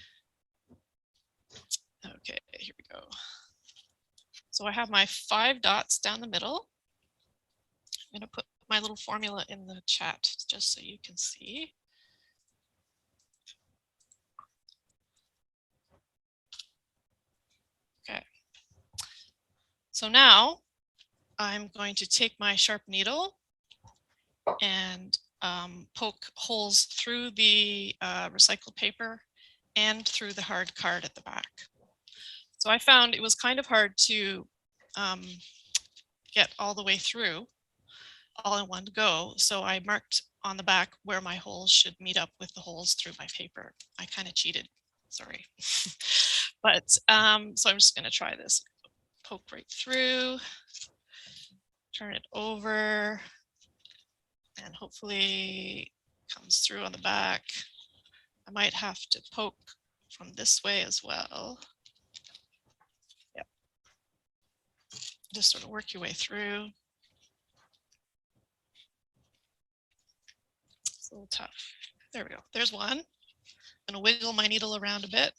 here we go. So I have my 5 dots down the middle. I'm going to put my little formula in the chat just so you can see. Okay. So now I'm going to take my sharp needle and poke holes through the recycled paper and through the hard card at the back. So I found it was kind of hard to get all the way through. all in one go. So I marked on the back where my holes should meet up with the holes through my paper. I kind of cheated, sorry. But so I'm just gonna try this. Poke right through, turn it over, and hopefully comes through on the back. I might have to poke from this way as well. Yep. Just sort of work your way through. It's a little tough. There we go. There's one. I'm going to wiggle my needle around a bit.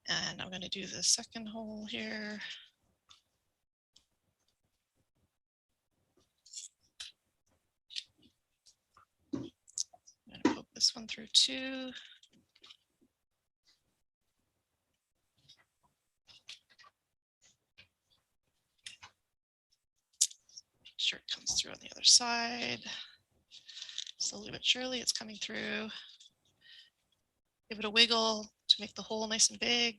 And I'm going to do the second hole here. I'm going to poke this one through too. Make sure it comes through on the other side. Slowly but surely it's coming through. Give it a wiggle to make the hole nice and big.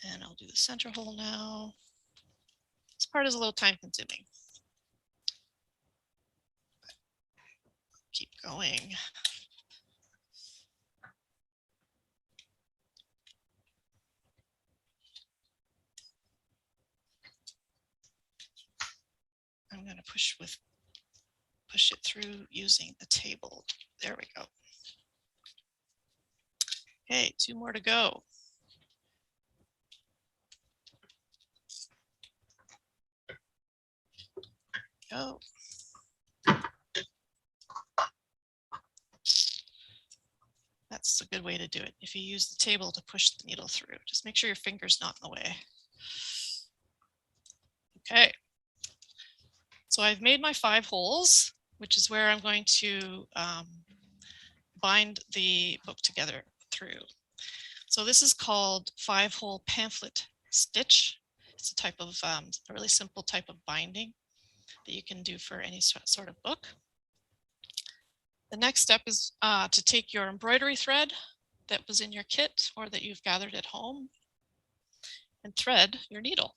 And I'll do the center hole now. This part is a little time consuming. Keep going. I'm going to push it through using the table. There we go. Okay, 2 more to go. Go. That's a good way to do it. If you use the table to push the needle through, just make sure your finger's not in the way. Okay. So I've made my 5 holes, which is where I'm going to bind the book together through. So this is called 5-hole pamphlet stitch. It's a type of a really simple type of binding that you can do for any sort of book. The next step is to take your embroidery thread that was in your kit or that you've gathered at home and thread your needle.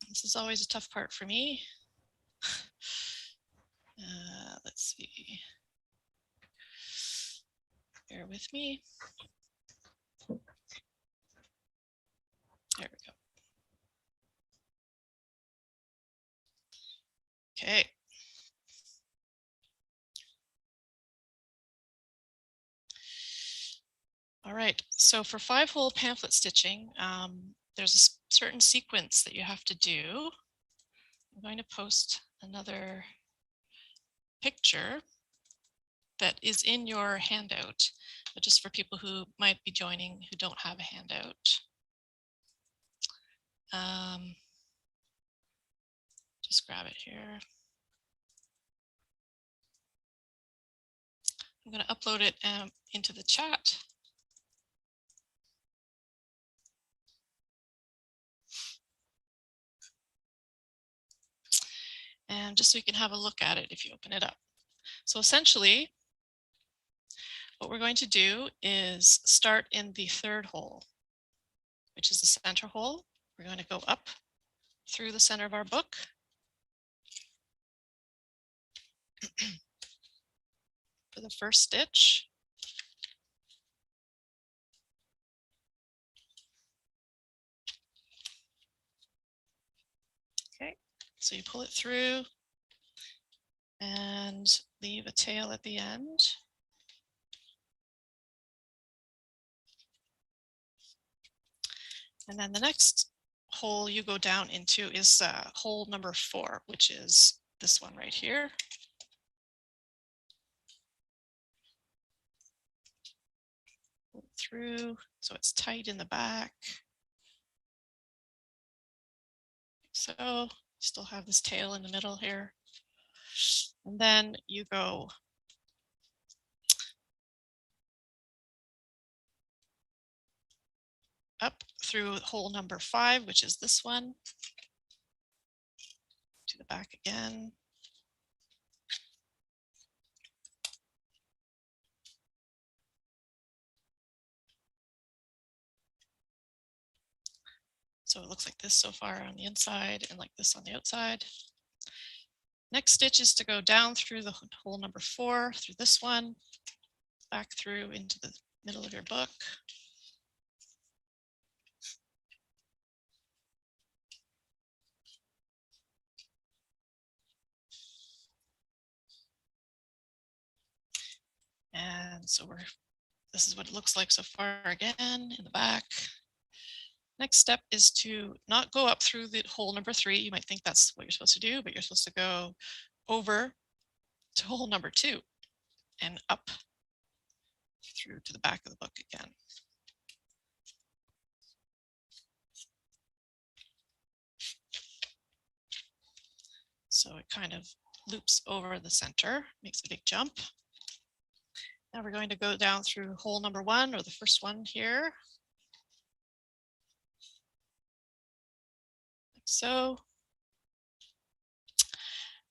This is always a tough part for me. Let's see. Bear with me. There we go. Okay. All right, so for 5-hole pamphlet stitching, there's a certain sequence that you have to do. I'm going to post another picture that is in your handout, but just for people who might be joining who don't have a handout. Just grab it here. I'm going to upload it into the chat. And just so you can have a look at it if you open it up. So essentially, what we're going to do is start in the 3rd hole, which is the center hole. We're going to go up through the center of our book. For the first stitch. Okay, so you pull it through and leave a tail at the end. And then the next hole you go down into is hole number 4, which is this one right here. Pull it through so it's tight in the back. So you still have this tail in the middle here. And then you go up through hole number 5, which is this one, to the back again. So it looks like this so far on the inside and like this on the outside. Next stitch is to go down through the hole number 4, through this one, back through into the middle of your book. And so this is what it looks like so far again in the back. Next step is to not go up through the hole number 3. You might think that's what you're supposed to do, but you're supposed to go over to hole number 2 and up through to the back of the book again. So it kind of loops over the center, makes a big jump. Now we're going to go down through hole number 1, or the first one here. Like so.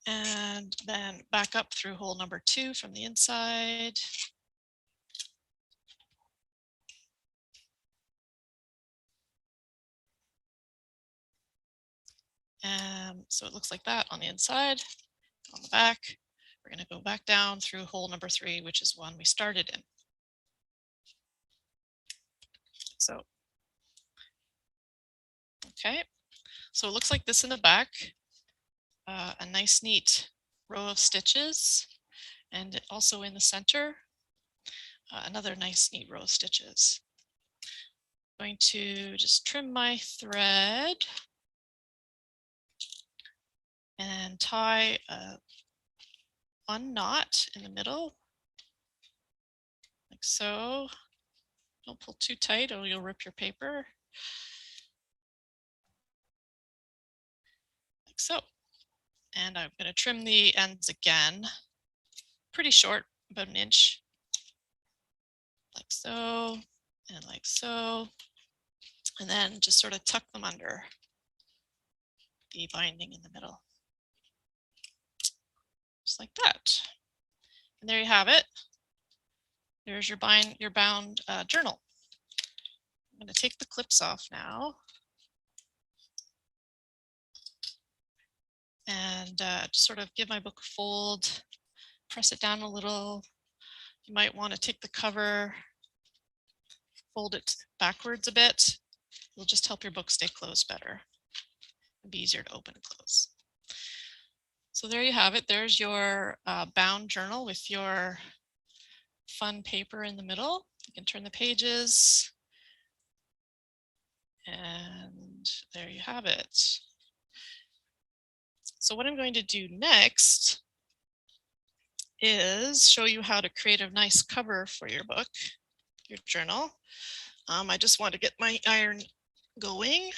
And then back up through hole number 2 from the inside. And so it looks like that on the inside. On the back, we're going to go back down through hole number 3, which is one we started in. So, okay, so it looks like this in the back. A nice neat row of stitches, and also in the center, another nice neat row of stitches. I'm going to just trim my thread and tie one knot in the middle, like so. Don't pull too tight or you'll rip your paper. Like so. And I'm going to trim the ends again, pretty short, about an inch, like so, and like so, and then just sort of tuck them under the binding in the middle, just like that. And there you have it. There's your bound journal. I'm going to take the clips off now. And just sort of give my book a fold, press it down a little. You might want to take the cover, fold it backwards a bit. It'll just help your book stay closed better. It'll be easier to open and close. So there you have it. There's your bound journal with your fun paper in the middle. You can turn the pages. And there you have it. So what I'm going to do next is show you how to create a nice cover for your book, your journal. I just want to get my iron going. There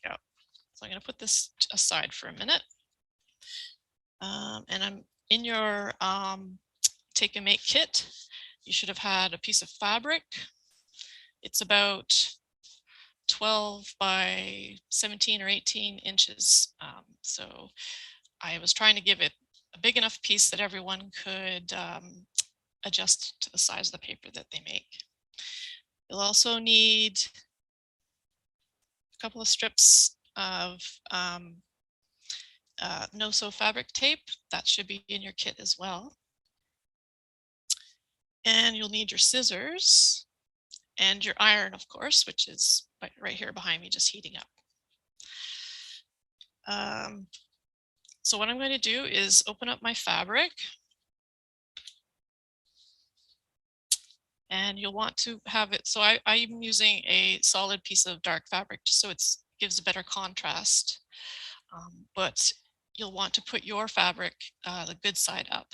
we go. So I'm going to put this aside for a minute. And I'm in your Take and Make kit. You should have had a piece of fabric. It's about 12 by 17 or 18 inches. So I was trying to give it a big enough piece that everyone could adjust to the size of the paper that they make. You'll also need a couple of strips of no-sew fabric tape. That should be in your kit as well. And you'll need your scissors and your iron, of course, which is right here behind me, just heating up. So what I'm going to do is open up my fabric. And you'll want to have it, so I'm using a solid piece of dark fabric just so it gives a better contrast. But you'll want to put your fabric the good side up.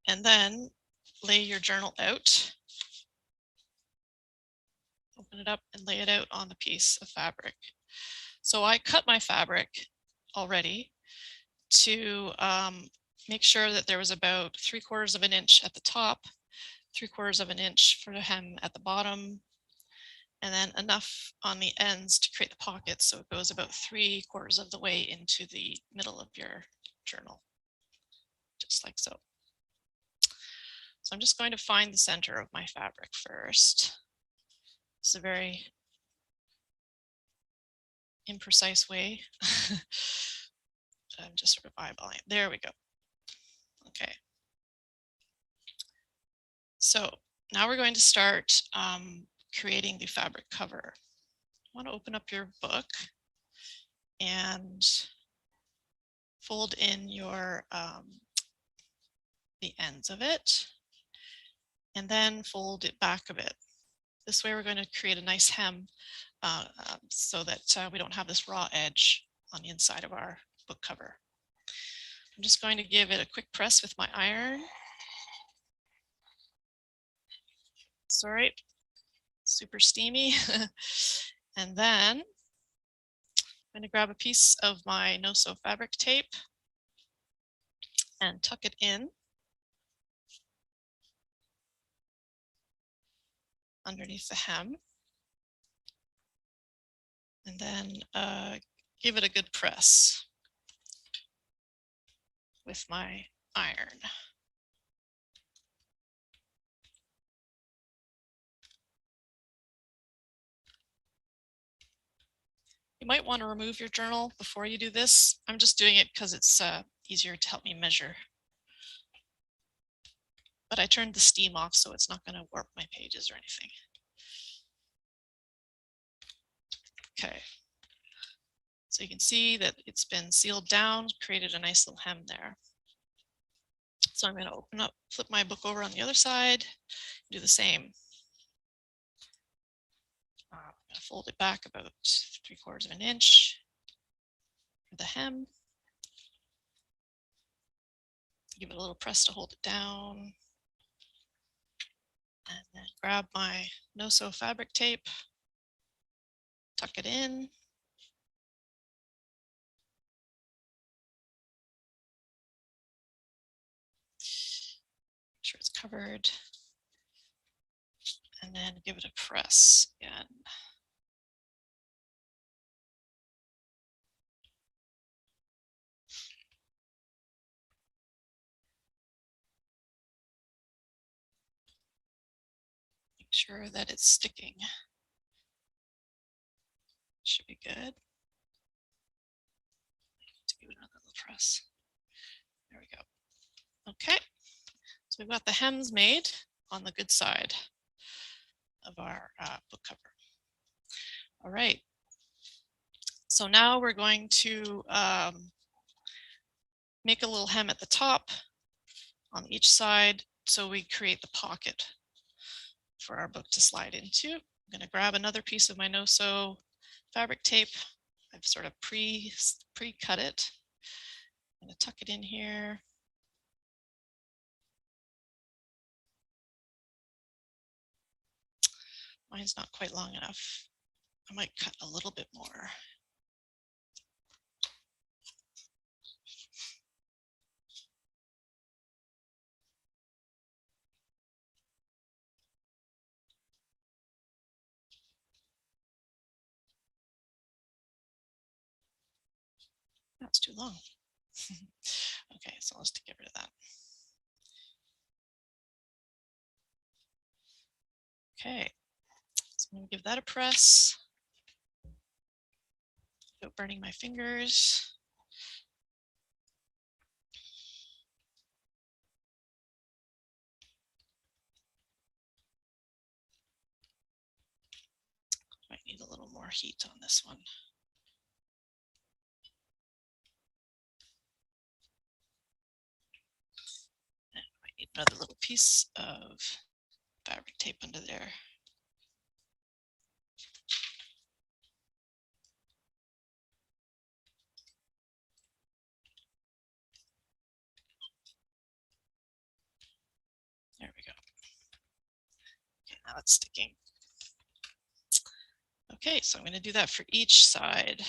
And then lay your journal out. Open it up and lay it out on the piece of fabric. So I cut my fabric already to make sure that there was about 3/4 of an inch at the top, 3/4 of an inch for the hem at the bottom, and then enough on the ends to create the pockets. So it goes about 3/4 of the way into the middle of your journal, just like so. So I'm just going to find the center of my fabric first. It's a very imprecise way. I'm just sort of eyeballing. There we go. Okay. So now we're going to start creating the fabric cover. I want to open up your book and fold in your the ends of it, and then fold it back a bit. This way we're going to create a nice hem so that we don't have this raw edge on the inside of our book cover. I'm just going to give it a quick press with my iron. Sorry, super steamy. And then I'm going to grab a piece of my no-sew fabric tape and tuck it in underneath the hem. And then give it a good press with my iron. You might want to remove your journal before you do this. I'm just doing it because it's easier to help me measure. But I turned the steam off, so it's not going to warp my pages or anything. Okay. So you can see that it's been sealed down, created a nice little hem there. So I'm going to open up, flip my book over on the other side, do the same. I'm going to fold it back about 3/4 of an inch for the hem. Give it a little press to hold it down. And then grab my no-sew fabric tape, tuck it in. Make sure it's covered. And then give it a press again. Make sure that it's sticking. Should be good. To give it another little press. There we go. Okay, so we've got the hems made on the good side of our book cover. All right. So now we're going to make a little hem at the top on each side so we create the pocket for our book to slide into. I'm going to grab another piece of my no-sew fabric tape. I've sort of pre-cut it. I'm going to tuck it in here. Mine's not quite long enough. I might cut a little bit more. That's too long. Okay, so let's get rid of that. Okay, so I'm going to give that a press without burning my fingers. Might need a little more heat on this one. And I might need another little piece of fabric tape under there. There we go. Okay, now it's sticking. Okay, so I'm going to do that for each side.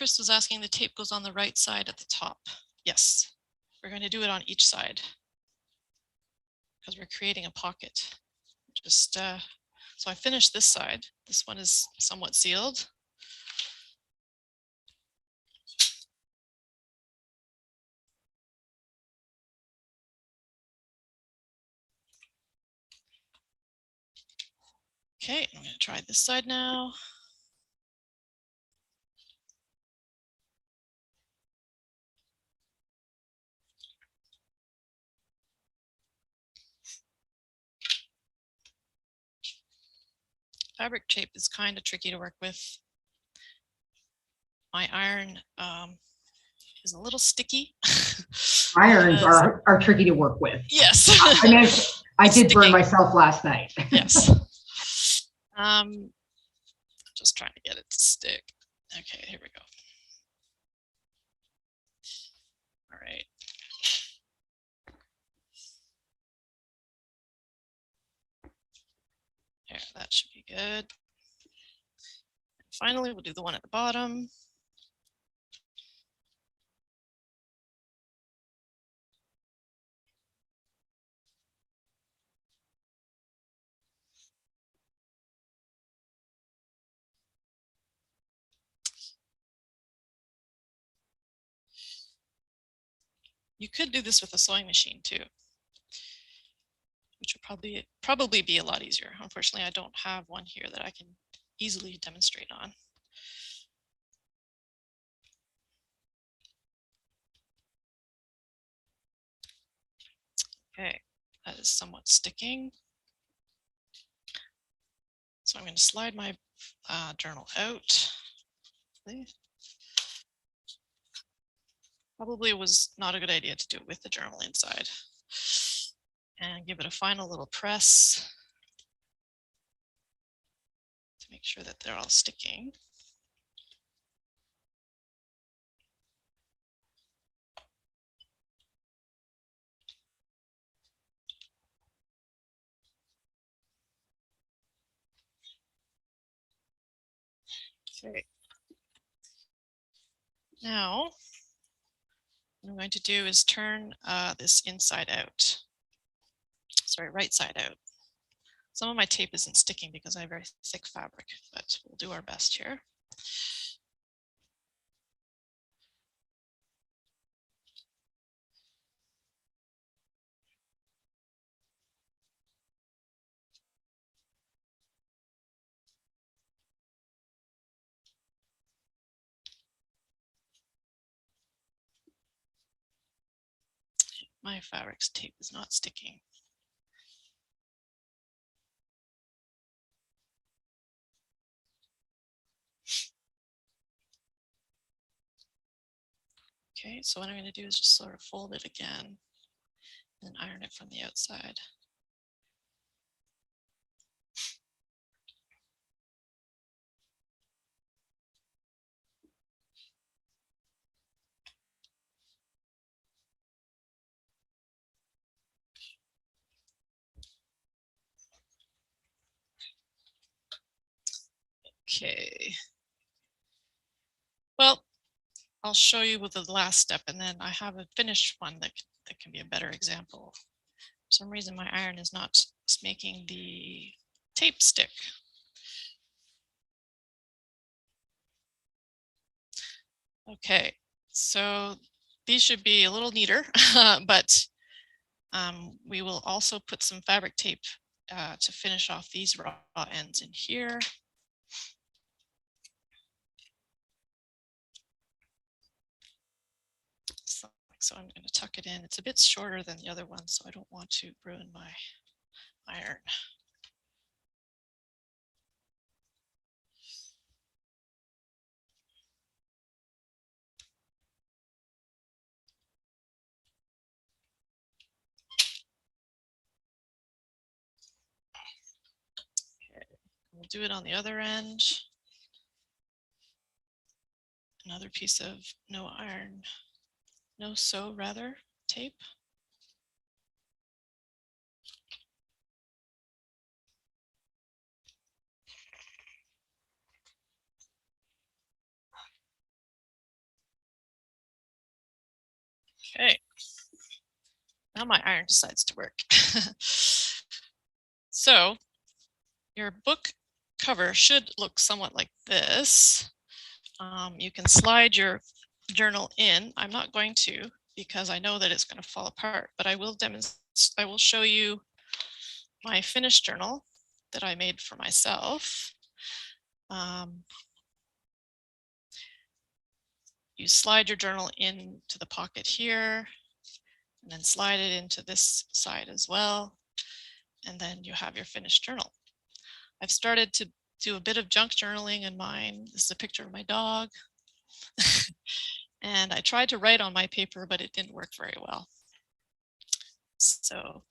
Chris was asking, the tape goes on the right side at the top. Yes, we're going to do it on each side because we're creating a pocket. Just so I finished this side. This one is somewhat sealed. Okay, I'm going to try this side now. Fabric tape is kind of tricky to work with. My iron is a little sticky. Irons are tricky to work with. Yes. I mean, I did burn myself last night. Yes. Just trying to get it to stick. Okay, here we go. All right. There, that should be good. Finally, we'll do the one at the bottom. You could do this with a sewing machine too, which would probably be a lot easier. Unfortunately, I don't have one here that I can easily demonstrate on. Okay, that is somewhat sticking. So I'm going to slide my journal out. Probably was not a good idea to do it with the journal inside. And give it a final little press to make sure that they're all sticking. Okay. Now, what I'm going to do is turn this inside out. Sorry, right side out. Some of my tape isn't sticking because I have very thick fabric, but we'll do our best here. My fabric's tape is not sticking. Okay, so what I'm going to do is just sort of fold it again and iron it from the outside. Okay. Well, I'll show you with the last step, and then I have a finished one that can be a better example. For some reason, my iron is not making the tape stick. Okay, so these should be a little neater, but we will also put some fabric tape to finish off these raw ends in here. So I'm going to tuck it in. It's a bit shorter than the other one, so I don't want to ruin my iron. Okay, we'll do it on the other end. Another piece of no sew rather, tape. Okay. Now my iron decides to work. So your book cover should look somewhat like this. You can slide your journal in. I'm not going to because I know that it's going to fall apart, but I will show you my finished journal that I made for myself. You slide your journal into the pocket here, and then slide it into this side as well. And then you have your finished journal. I've started to do a bit of junk journaling in mine. This is a picture of my dog. And I tried to write on my paper, but it didn't work very well. So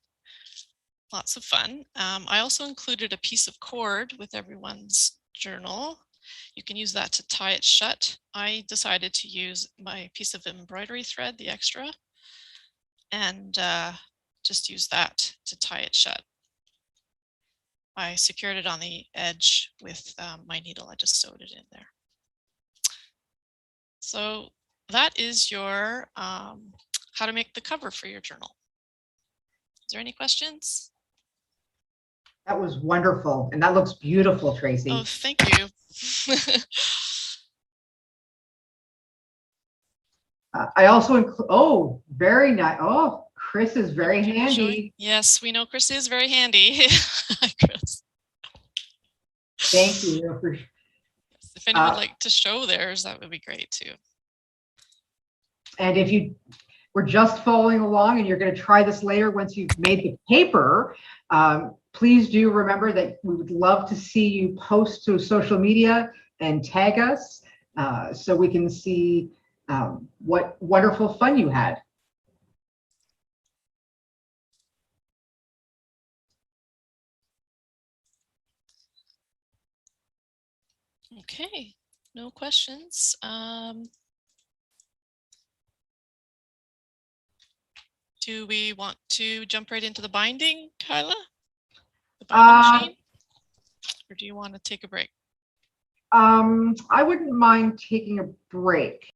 lots of fun. I also included a piece of cord with everyone's journal. You can use that to tie it shut. I decided to use my piece of embroidery thread, the extra, and just use that to tie it shut. I secured it on the edge with my needle. I just sewed it in there. So that is your how to make the cover for your journal. Is there any questions? That was wonderful. And that looks beautiful, Tracy. Oh, thank you. I also include, oh, very nice. Oh, Chris is very handy. Yes, we know Chris is very handy. Hi, Chris. Thank you. If anyone would like to show theirs, that would be great too. And if you were just following along and you're going to try this later once you've made the paper, please do remember that we would love to see you post to social media and tag us so we can see what wonderful fun you had. Okay, no questions. Do we want to jump right into the binding, Kyla? The binding machine? Or do you want to take a break? I wouldn't mind taking a break.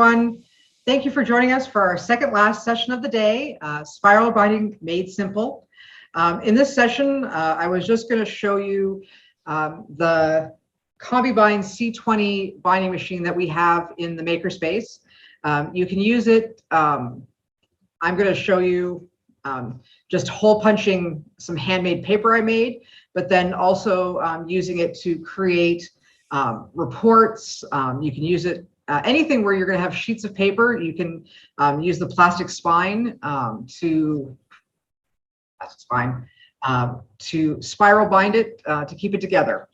everyone. Thank you for joining us for our second last session of the day, Spiral Binding Made Simple. In this session, I was just going to show you the CombiBind C20 binding machine that we have in the Makerspace. You can use it. I'm going to show you just hole punching some handmade paper I made, but then also using it to create reports. You can use it anything where you're going to have sheets of paper. You can use the plastic spine to spiral bind it to keep it together.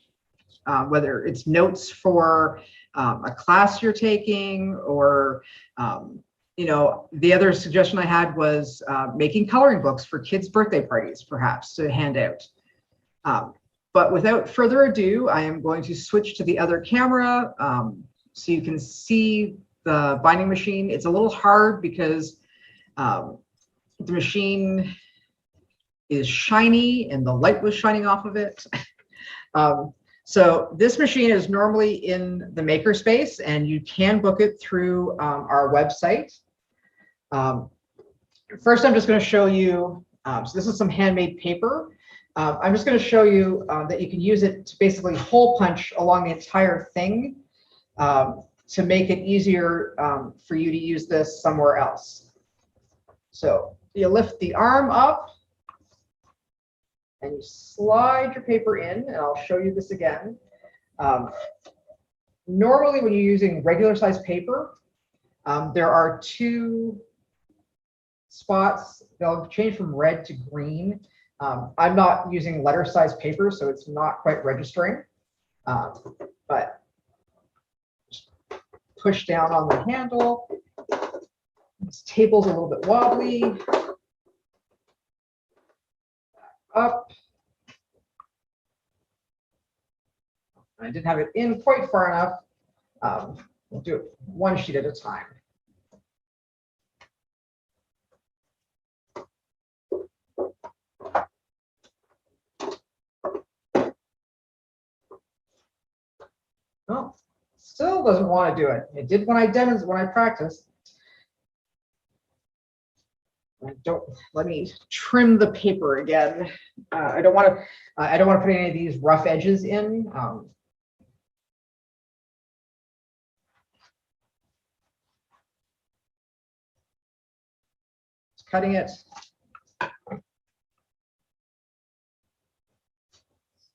Whether it's notes for a class you're taking, or you know, the other suggestion I had was making coloring books for kids' birthday parties, perhaps to hand out. But without further ado, I am going to switch to the other camera so you can see the binding machine. It's a little hard because the machine is shiny and the light was shining off of it. So this machine is normally in the Makerspace, and you can book it through our website. First, I'm just going to show you, so this is some handmade paper. I'm just going to show you that you can use it to basically hole punch along the entire thing to make it easier for you to use this somewhere else. So you lift the arm up and you slide your paper in, and I'll show you this again. Normally when you're using regular size paper, there are two spots. They'll change from red to green. I'm not using letter size paper, so it's not quite registering, but just push down on the handle. This table's a little bit wobbly. Up. I didn't have it in quite far enough. We'll do it one sheet at a time. Oh, still doesn't want to do it. It did when I practiced. Let me trim the paper again. I don't want to put any of these rough edges in. Just cutting it.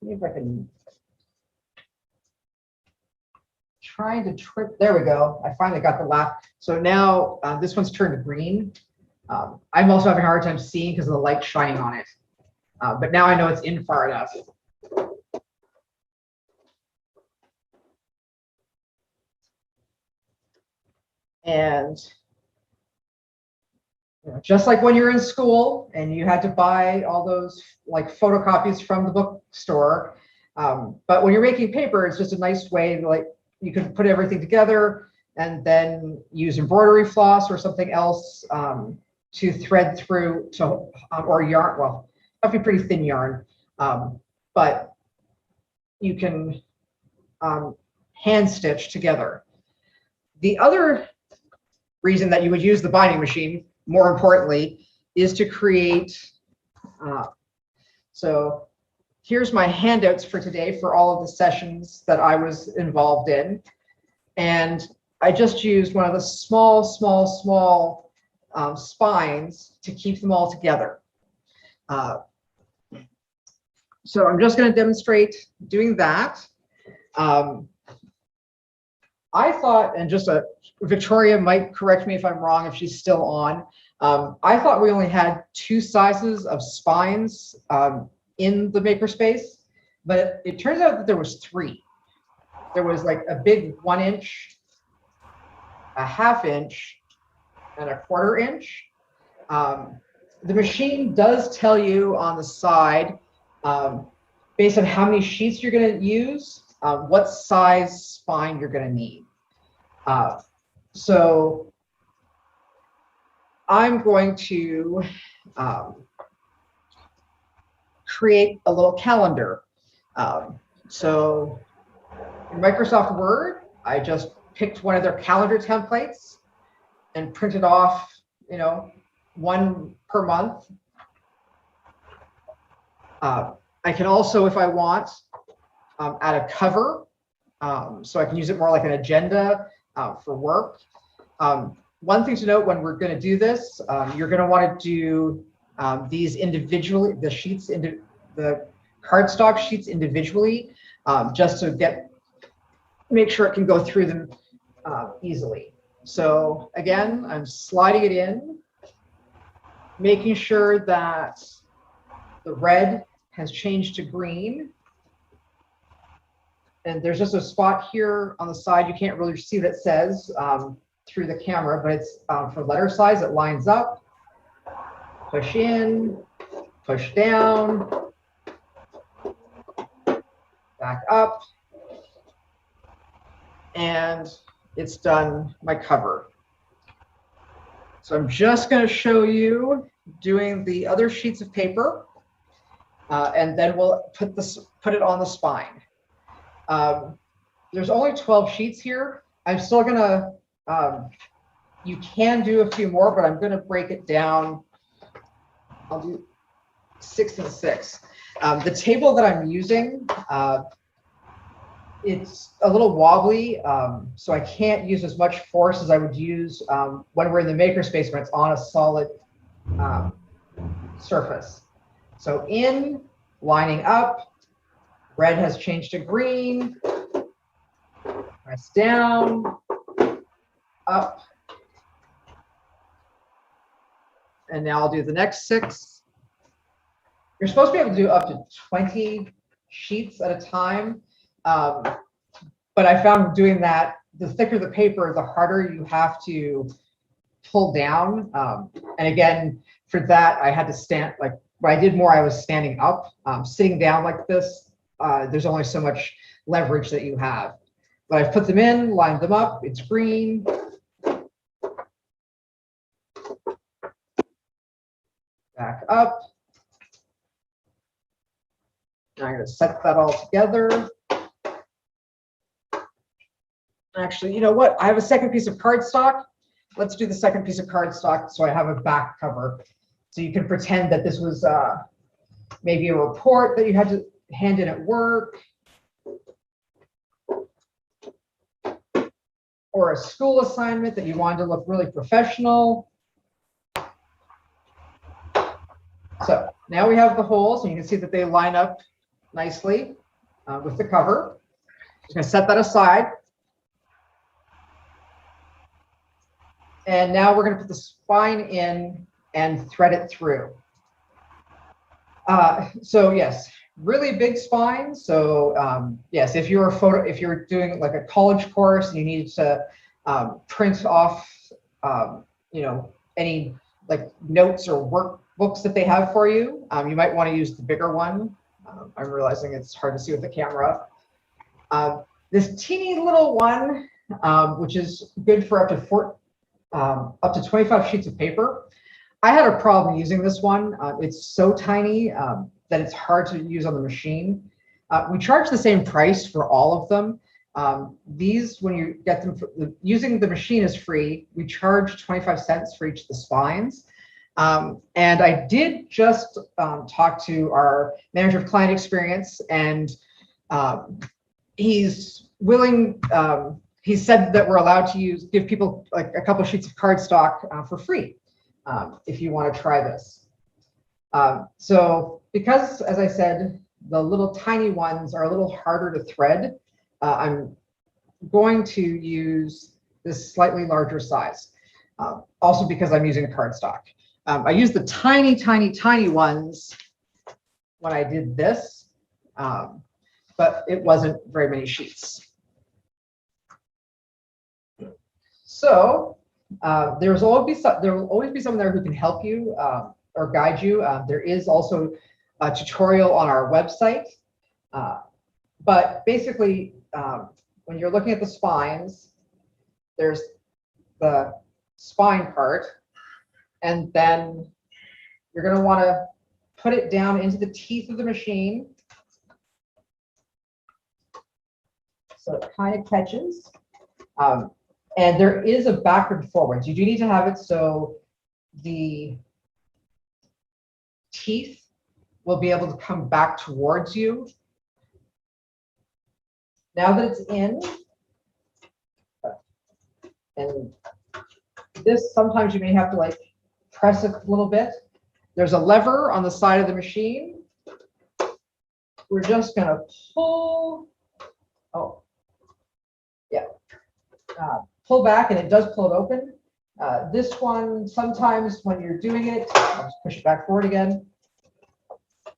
See if I can. Trying to trim. There we go. I finally got the last. So now this one's turned to green. I'm also having a hard time seeing because of the light shining on it. But now I know it's in far enough. And you know, just like when you're in school and you had to buy all those like photocopies from the bookstore, but when you're making paper, it's just a nice way to, like, you can put everything together and then use embroidery floss or something else to thread through to or yarn. Well, that'd be pretty thin yarn, but you can hand stitch together. The other reason that you would use the binding machine, more importantly, is to create. So here's my handouts for today for all of the sessions that I was involved in, and I just used one of the small spines to keep them all together. So I'm just going to demonstrate doing that. I thought, and just Victoria might correct me if I'm wrong, if she's still on. I thought we only had 2 sizes of spines in the Makerspace, but it turns out that there was 3. There was like a big 1 inch, a 1/2 inch, and a 1/4 inch. The machine does tell you on the side, based on how many sheets you're going to use, what size spine you're going to need. So I'm going to create a little calendar. So in Microsoft Word, I just picked one of their calendar templates and print it off, you know, one per month. I can also, if I want, add a cover. So I can use it more like an agenda for work. One thing to note when we're going to do this, you're going to want to do these individually, the sheets, the cardstock sheets individually, just to make sure it can go through them easily. So again, I'm sliding it in, making sure that the red has changed to green. And there's just a spot here on the side. You can't really see that says through the camera, but it's for letter size. It lines up, push in, push down, back up, and it's done my cover. So I'm just going to show you doing the other sheets of paper, and then we'll put it on the spine. There's only 12 sheets here. I'm still going to, you can do a few more, but I'm going to break it down. I'll do 6 and 6. The table that I'm using, it's a little wobbly, so I can't use as much force as I would use when we're in the makerspace when it's on a solid surface. So in, lining up, red has changed to green, press down, up, and now I'll do the next 6. You're supposed to be able to do up to 20 sheets at a time. But I found doing that, the thicker the paper, the harder you have to pull down. And again, for that, I had to stand, like when I did more, I was standing up. Sitting down like this, there's only so much leverage that you have. But I've put them in, lined them up, it's green. Back up. Now I'm going to set that all together. Actually, you know what? I have a second piece of cardstock. Let's do the second piece of cardstock so I have a back cover. So you can pretend that this was maybe a report that you had to hand in at work, or a school assignment that you wanted to look really professional. So now we have the holes, and you can see that they line up nicely with the cover. Just going to set that aside. And now we're going to put the spine in and thread it through. So yes, really big spine. So yes, if you're doing like a college course and you need to print off, you know, any like notes or workbooks that they have for you, you might want to use the bigger one. I'm realizing it's hard to see with the camera. This teeny little one, which is good for up to 25 sheets of paper. I had a problem using this one. It's so tiny that it's hard to use on the machine. We charge the same price for all of them. These, when you get them, using the machine is free. We charge 25 cents for each of the spines. And I did just talk to our manager of client experience, and he's willing, he said that we're allowed to give people like a couple sheets of cardstock for free if you want to try this. So because, as I said, the little tiny ones are a little harder to thread, I'm going to use this slightly larger size, also because I'm using cardstock. I used the tiny, tiny, tiny ones when I did this, but it wasn't very many sheets. So there will always be someone there who can help you or guide you. There is also a tutorial on our website. But basically, when you're looking at the spines, there's the spine part, and then you're going to want to put it down into the teeth of the machine so it kind of catches. And there is a backward and forwards. You do need to have it so the teeth will be able to come back towards you. Now that it's in, and this, sometimes you may have to like press it a little bit. There's a lever on the side of the machine. We're just gonna pull, oh, yeah, pull back, and it does pull it open. This one, sometimes when you're doing it, I'll just push it back forward again.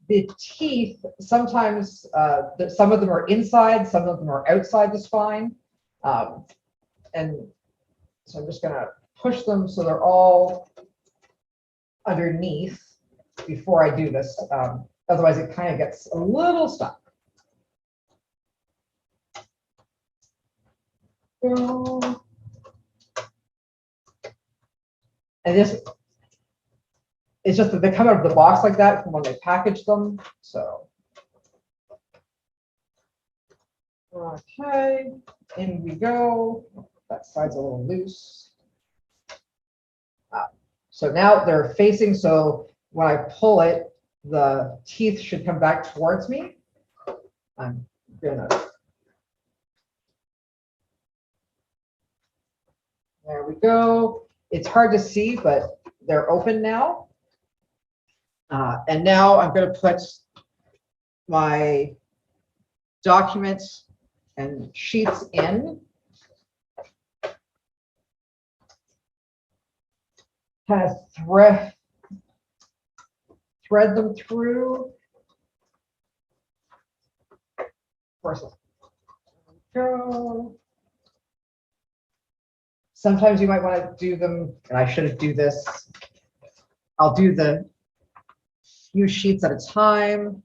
The teeth, sometimes some of them are inside, some of them are outside the spine. And so I'm just gonna push them so they're all underneath before I do this. Otherwise it kind of gets a little stuck. And this, it's just that they come out of the box like that from when they package them. So, okay, in we go. That side's a little loose. So now they're facing, so when I pull it, the teeth should come back towards me. I'm gonna, there we go. It's hard to see, but they're open now. And now I'm going to put my documents and sheets in. Kind of thread them through. Of course, go. Sometimes you might want to do them, and I should do this. I'll do the few sheets at a time.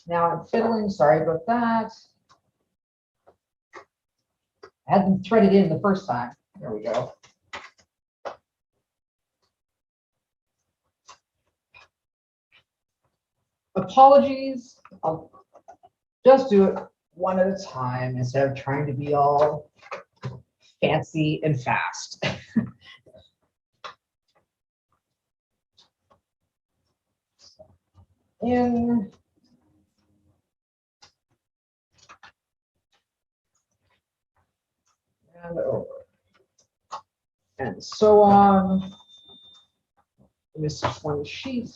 Now I'm fiddling, sorry about that. I had them threaded in the first time. There we go. Apologies, I'll just do it one at a time instead of trying to be all fancy and fast. In. And over. And so on. This is one sheet.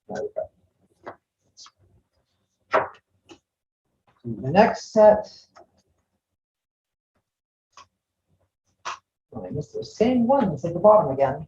There we go. The next set. Oh, I missed the same ones at the bottom again.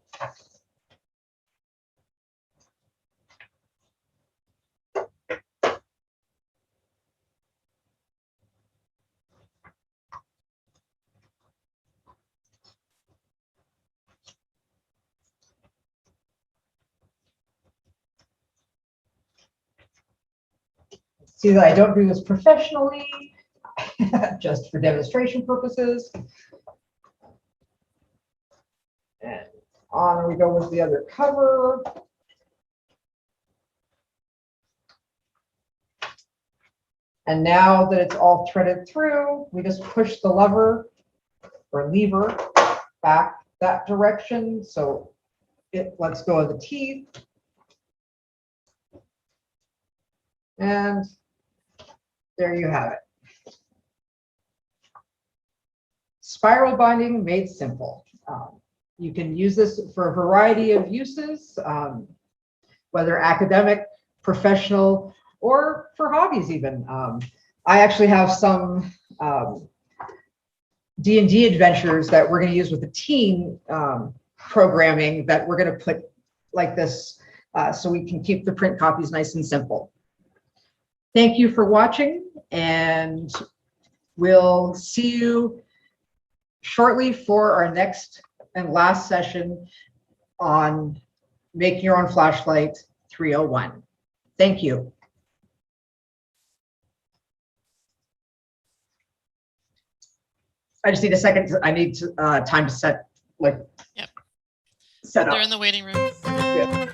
See that I don't do this professionally, just for demonstration purposes. And on we go with the other cover. And now that it's all threaded through, we just push the lever or lever back that direction. So it lets go of the teeth. And there you have it. Spiral binding made simple. You can use this for a variety of uses, whether academic, professional, or for hobbies even. I actually have some D&D adventures that we're going to use with the teen programming that we're going to put like this so we can keep the print copies nice and simple. Thank you for watching, and we'll see you shortly for our next and last session on Make Your Own Flashlight 301. Thank you. I just need a second. I need time to set set up. They're in the waiting room. Good.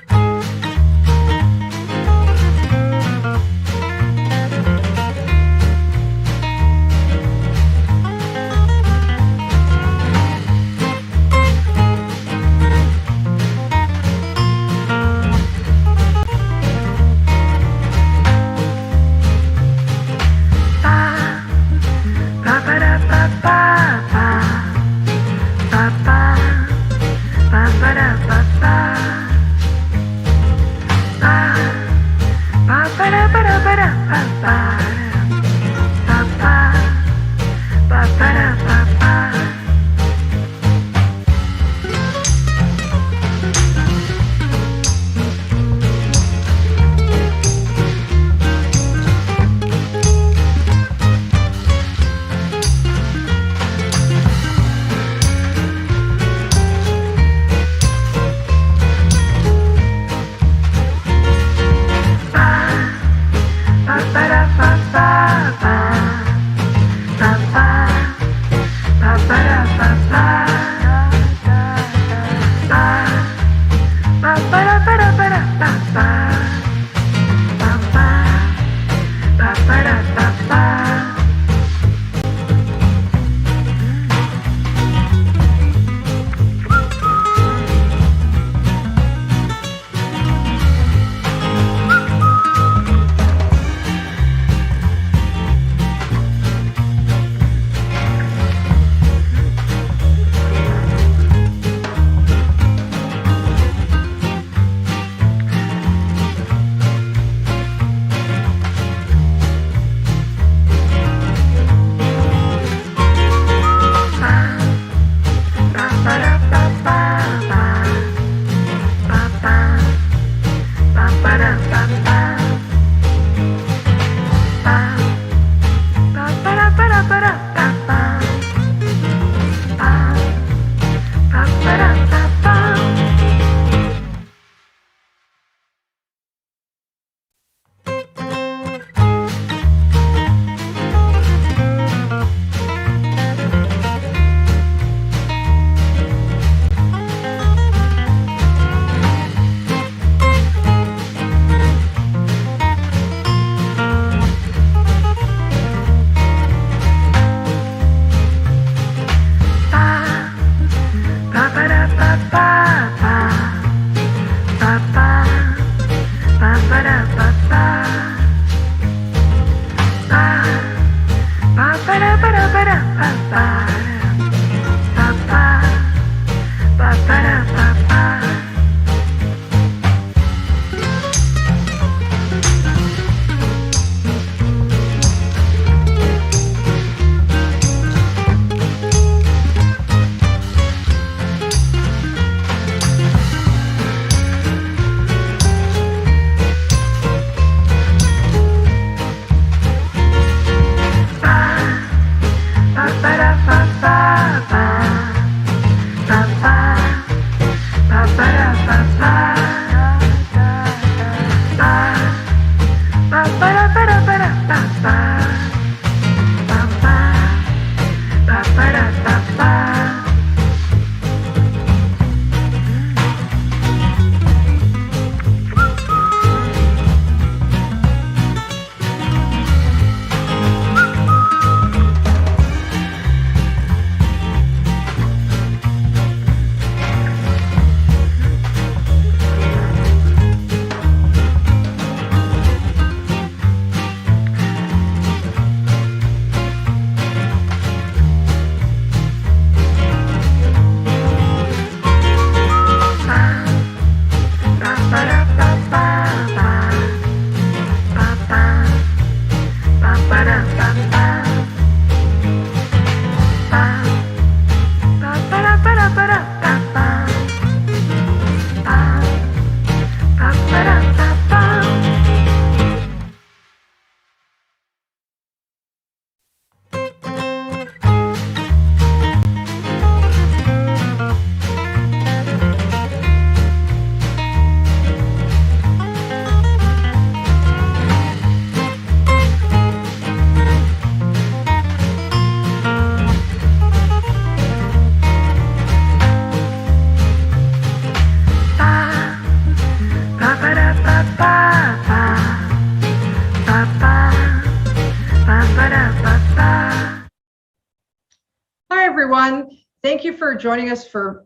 for joining us for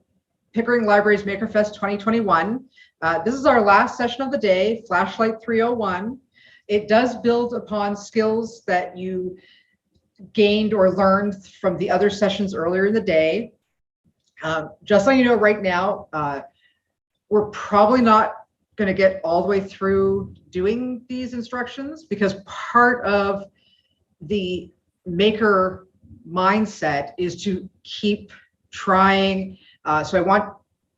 Pickering Library's MakerFest 2021. This is our last session of the day, Flashlight 301. It does build upon skills that you gained or learned from the other sessions earlier in the day. Just so you know right now, we're probably not going to get all the way through doing these instructions because part of the maker mindset is to keep trying. So I want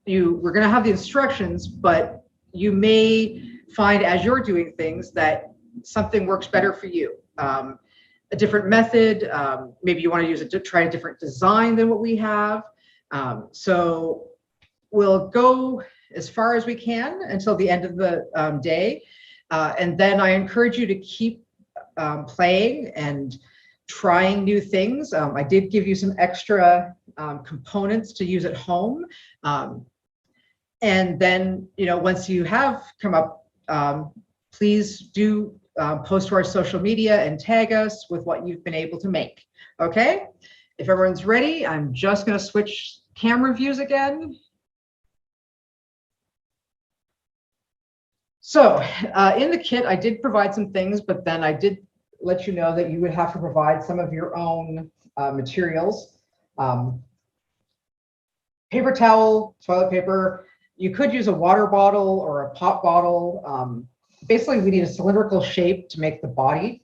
you, we're going to have the instructions, but you may find as you're doing things that something works better for you. A different method, maybe you want to use it to try a different design than what we have. So we'll go as far as we can until the end of the day. And then I encourage you to keep playing and trying new things. I did give you some extra components to use at home. And then, you know, once you have come up, please do post to our social media and tag us with what you've been able to make. Okay, if everyone's ready, I'm just going to switch camera views again. So in the kit, I did provide some things, but then I did let you know that you would have to provide some of your own materials. Paper towel, toilet paper. You could use a water bottle or a pop bottle. Basically, we need a cylindrical shape to make the body.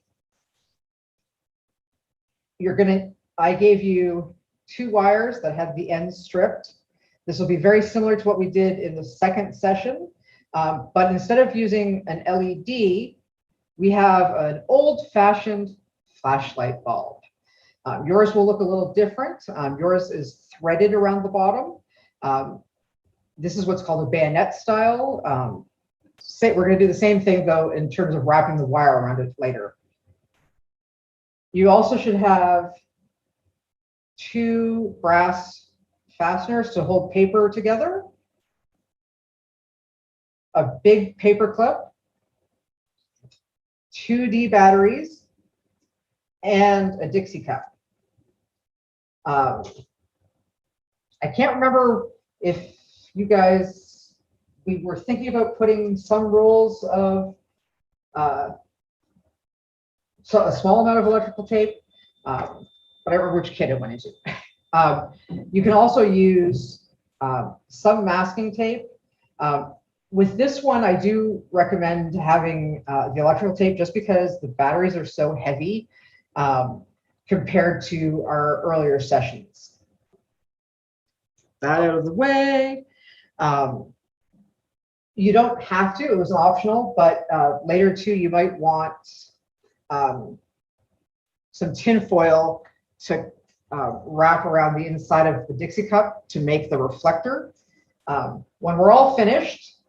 I gave you 2 wires that have the ends stripped. This will be very similar to what we did in the second session, but instead of using an LED, we have an old-fashioned flashlight bulb. Yours will look a little different. Yours is threaded around the bottom. This is what's called a bayonet style. We're going to do the same thing, though, in terms of wrapping the wire around it later. You also should have 2 brass fasteners to hold paper together, a big paper clip, 2 D batteries, and a Dixie cup. I can't remember if you guys, we were thinking about putting some rolls of so a small amount of electrical tape, but I don't remember which kit it went into. You can also use some masking tape. With this one, I do recommend having the electrical tape just because the batteries are so heavy compared to our earlier sessions. That out of the way. You don't have to, it was optional, but later too, you might want some tin foil to wrap around the inside of the Dixie cup to make the reflector. When we're all finished,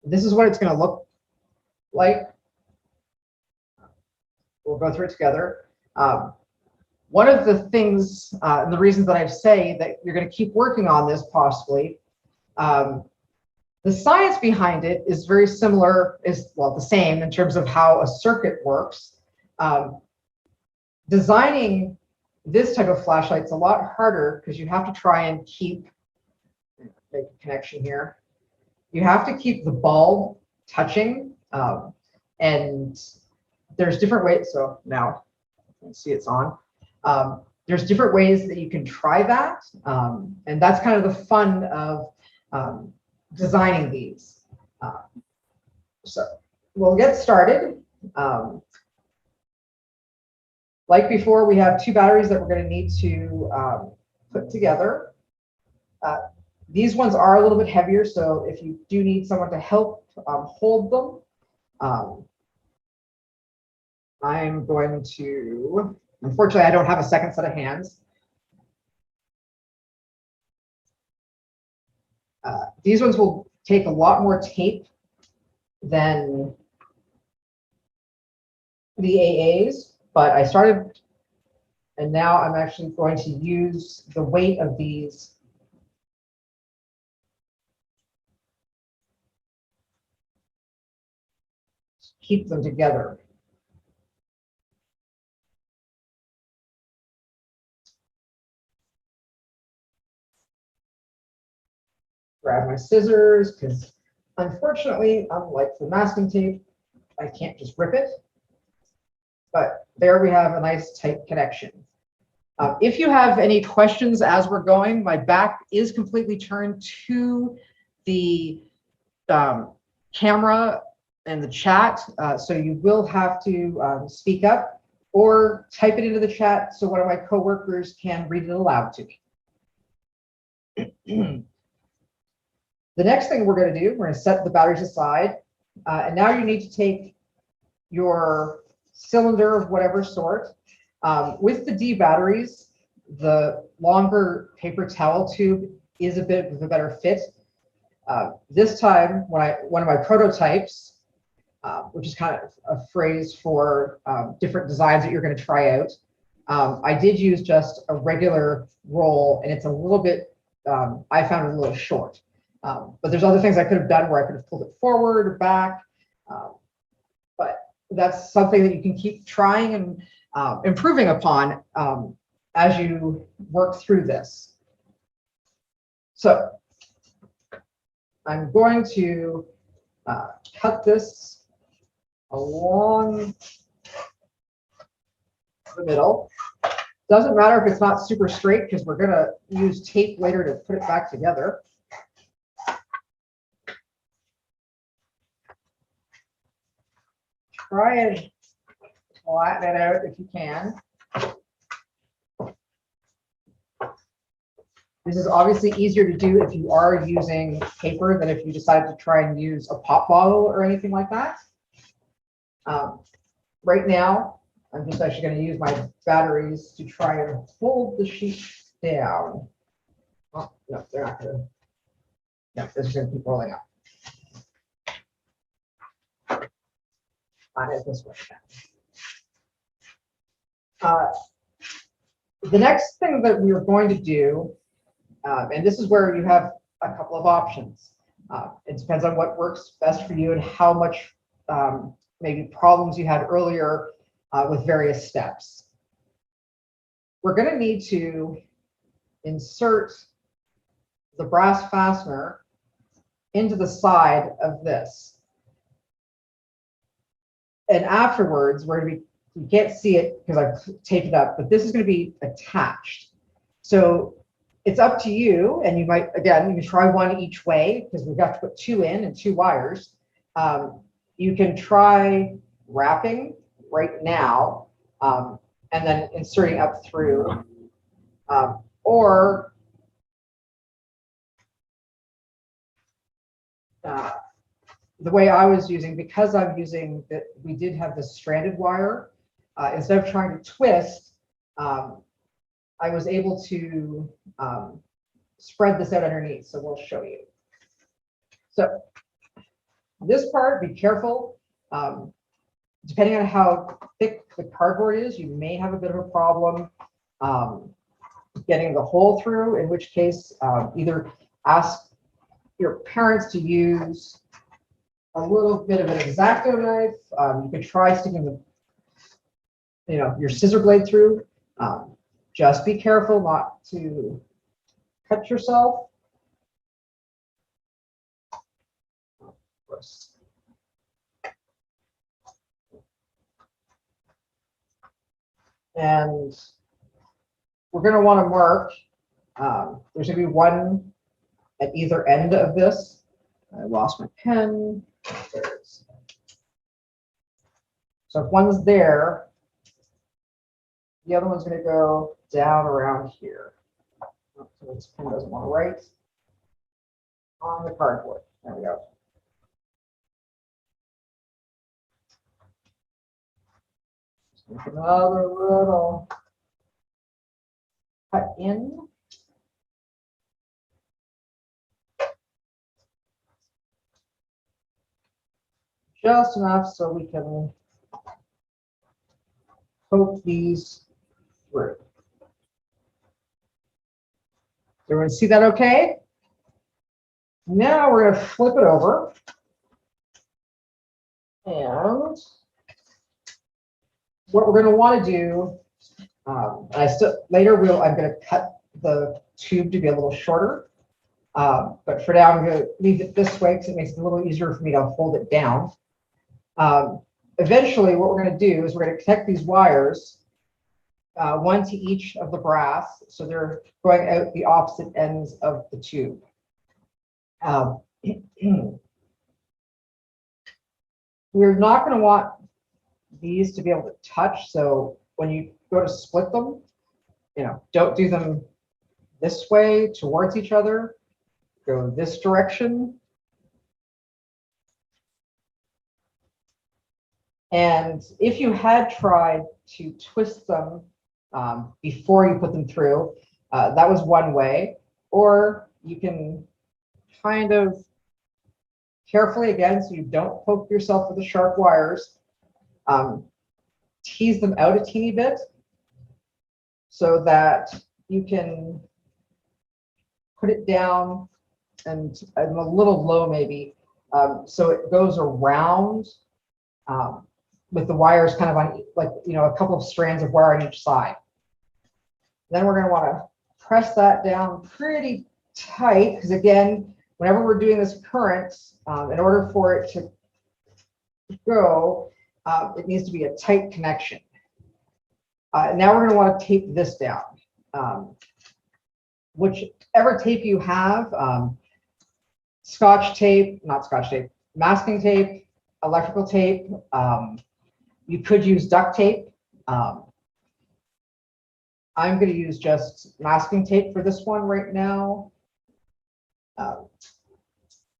this is what it's going to look like. We'll go through it together. One of the things, and the reasons that I say that you're going to keep working on this possibly, the science behind it is very similar, the same in terms of how a circuit works. Designing this type of flashlight is a lot harder because you have to try and keep, make a connection here. You have to keep the bulb touching, and there's different ways. So now you can see it's on. There's different ways that you can try that, and that's kind of the fun of designing these. So we'll get started. Like before, we have 2 batteries that we're going to need to put together. These ones are a little bit heavier, so if you do need someone to help hold them, I'm going to, unfortunately, I don't have a second set of hands. These ones will take a lot more tape than the AAs, but I started, and now I'm actually going to use the weight of these to keep them together. grab my scissors because unfortunately, unlike the masking tape, I can't just rip it. But there we have a nice tight connection. If you have any questions as we're going, my back is completely turned to the camera and the chat, so you will have to speak up or type it into the chat so one of my coworkers can read it aloud to me. The next thing we're going to do, we're going to set the batteries aside, and now you need to take your cylinder of whatever sort. With the D batteries, the longer paper towel tube is a bit of a better fit. This time, one of my prototypes, which is kind of a phrase for different designs that you're going to try out, I did use just a regular roll, and it's a little bit, I found it a little short. But there's other things I could have done where I could have pulled it forward or back. But that's something that you can keep trying and improving upon as you work through this. So I'm going to cut this along the middle. Doesn't matter if it's not super straight because we're going to use tape later to put it back together. Try and flatten it out if you can. This is obviously easier to do if you are using paper than if you decide to try and use a pop bottle or anything like that. Right now, I'm just actually going to use my batteries to try and hold the sheet down. Oh, no, they're not going to. No, this is going to keep rolling up. On it this way. The next thing that we are going to do, and this is where you have a couple of options. It depends on what works best for you and how much maybe problems you had earlier with various steps. We're going to need to insert the brass fastener into the side of this. And afterwards, we're going to be, you can't see it because I've taped it up, but this is going to be attached. So it's up to you, and you might, again, you can try one each way because we've got to put two in and two wires. You can try wrapping right now and then inserting up through, or the way I was using, because I'm using that, we did have this stranded wire. Instead of trying to twist, I was able to spread this out underneath. So we'll show you. So this part, be careful. Depending on how thick the cardboard is, you may have a bit of a problem getting the hole through, in which case either ask your parents to use a little bit of an X-Acto knife. You could try sticking your scissor blade through. Just be careful not to cut yourself. And we're going to want to mark, there's going to be one at either end of this. I lost my pen. So if one's there, the other one's going to go down around here. So this pen doesn't want to write on the cardboard. There we go. Just make another little cut in. Just enough so we can poke these through. Everyone see that okay? Now we're going to flip it over. And what we're going to want to do, I'm going to cut the tube to be a little shorter. But for now, I'm going to leave it this way because it makes it a little easier for me to hold it down. Eventually, what we're going to do is we're going to connect these wires, one to each of the brass, so they're going out the opposite ends of the tube. We're not going to want these to be able to touch, so when you go to split them, don't do them this way towards each other. Go this direction. And if you had tried to twist them before you put them through, that was one way. Or you can kind of carefully, again, so you don't poke yourself with the sharp wires, tease them out a teeny bit so that you can put it down and a little low maybe, so it goes around with the wires kind of on, like, a couple of strands of wire on each side. Then we're going to want to press that down pretty tight, because again, whenever we're doing this current, in order for it to go, it needs to be a tight connection. Now we're going to want to tape this down. Whichever tape you have, Scotch tape, not Scotch tape, masking tape, electrical tape. You could use duct tape. I'm going to use just masking tape for this one right now.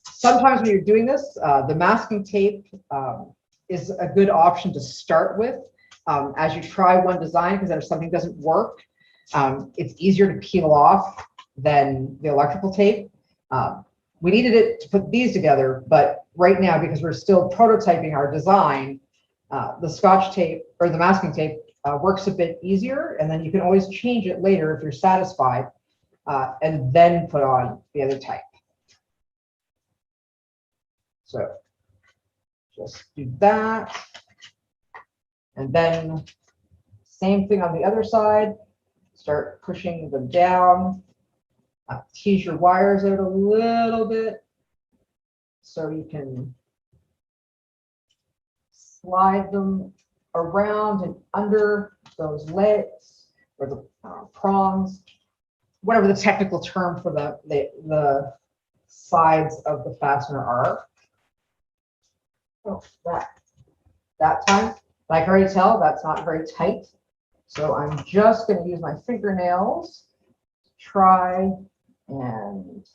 Sometimes when you're doing this, the masking tape is a good option to start with as you try one design, because if something doesn't work, it's easier to peel off than the electrical tape. We needed it to put these together, but right now, because we're still prototyping our design, the Scotch tape or the masking tape works a bit easier, and then you can always change it later if you're satisfied, and then put on the other type. So just do that, and then same thing on the other side. Start pushing them down. Tease your wires out a little bit so you can slide them around and under those legs or the prongs, whatever the technical term for the sides of the fastener are. Oh, that time, I can already tell that's not very tight, so I'm just going to use my fingernails to try and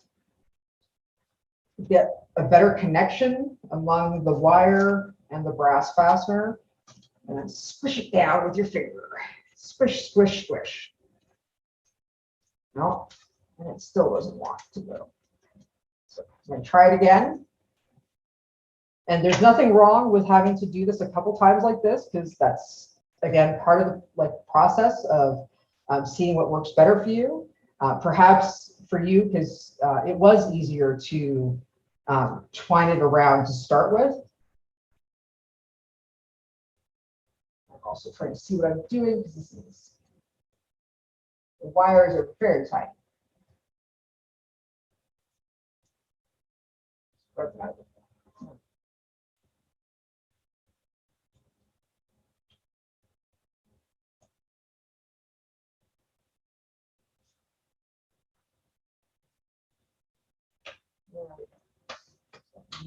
get a better connection among the wire and the brass fastener, and then squish it down with your finger. Squish, squish, squish. No, and it still doesn't want to go. So I'm going to try it again. And there's nothing wrong with having to do this a couple times like this, because that's, again, part of the process of seeing what works better for you. Perhaps for you, because it was easier to twine it around to start with. I'm also trying to see what I'm doing, because the wires are very tight.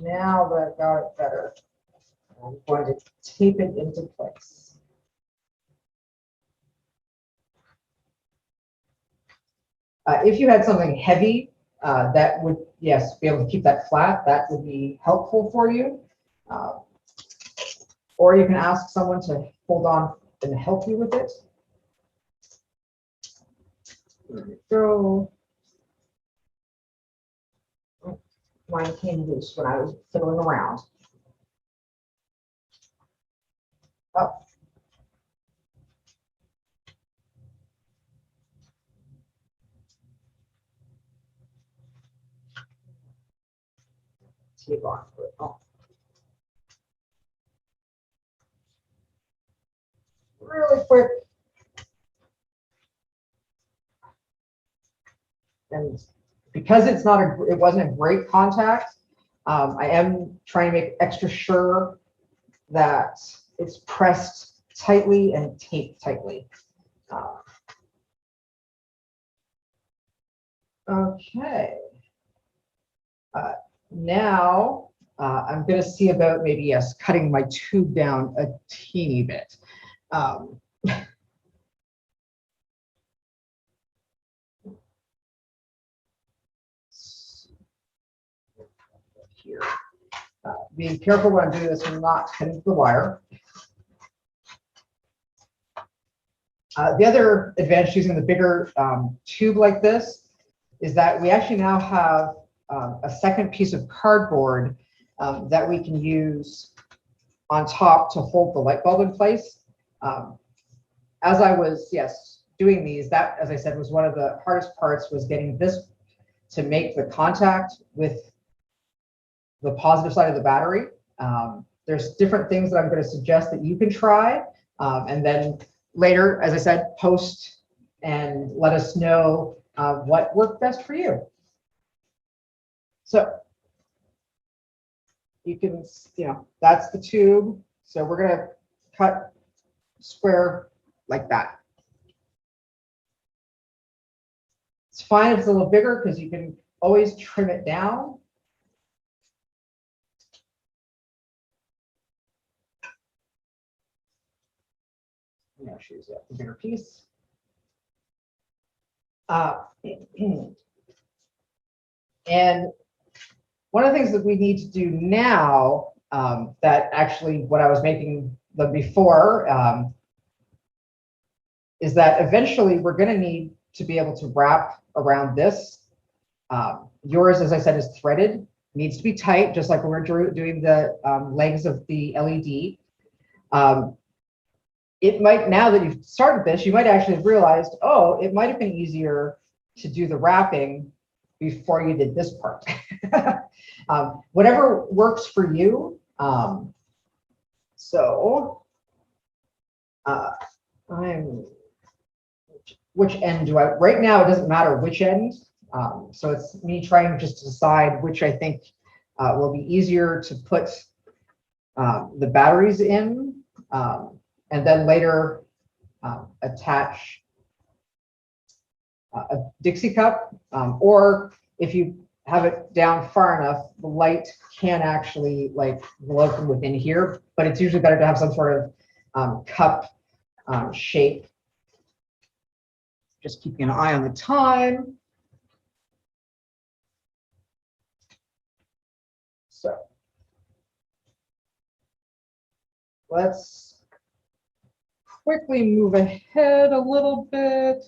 Now that I've got it better, I'm going to tape it into place. If you had something heavy that would, yes, be able to keep that flat, that would be helpful for you. Or you can ask someone to hold on and help you with it. There we go. Mine came loose when I was fiddling around. Oh. Tape on for it. Oh. Really quick. And because it's not it wasn't a great contact, I am trying to make extra sure that it's pressed tightly and taped tightly. Okay. Now I'm going to see about maybe, yes, cutting my tube down a teeny bit. Here. Be careful when I'm doing this and not cutting the wire. The other advantage using the bigger tube like this is that we actually now have a second piece of cardboard that we can use on top to hold the light bulb in place. As I was, yes, doing these, that, as I said, was one of the hardest parts, was getting this to make the contact with the positive side of the battery. There's different things that I'm going to suggest that you can try, and then later, as I said, post and let us know what worked best for you. So you can, that's the tube. So we're going to cut square like that. It's fine if it's a little bigger because you can always trim it down. I'm going to choose the bigger piece. And one of the things that we need to do now, that actually what I was making them before, is that eventually we're going to need to be able to wrap around this. Yours, as I said, is threaded, needs to be tight, just like when we're doing the legs of the LED. It might, now that you've started this, you might actually have realized, oh, it might have been easier to do the wrapping before you did this part. Whatever works for you. Which end do I, right now it doesn't matter which end. So it's me trying just to decide which I think will be easier to put the batteries in, and then later attach a Dixie cup, or if you have it down far enough, the light can actually like glow from within here, but it's usually better to have some sort of cup shape. Just keeping an eye on the time. So let's quickly move ahead a little bit.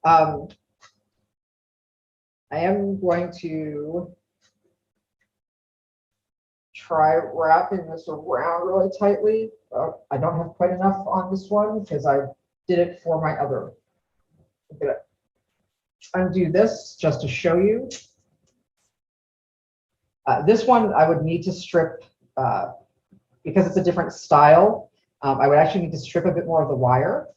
I am going to try wrapping this around really tightly. I don't have quite enough on this one because I did it for my other. I'm gonna undo this just to show you. This one I would need to strip, because it's a different style. I would actually need to strip a bit more of the wire.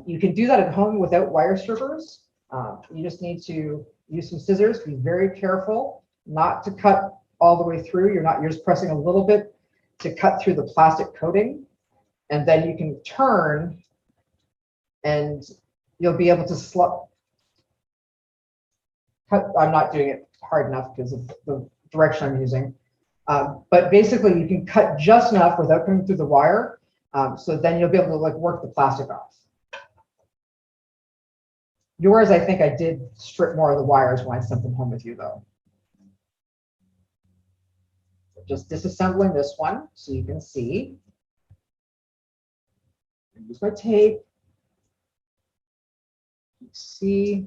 You can do that at home without wire strippers. You just need to use some scissors. Be very careful not to cut all the way through. You're just pressing a little bit to cut through the plastic coating, and then you can turn and you'll be able to cut. I'm not doing it hard enough because of the direction I'm using. But basically you can cut just enough without coming through the wire. So then you'll be able to like work the plastic off. Yours, I think I did strip more of the wires when I sent them home with you though. Just disassembling this one so you can see. Use my tape. See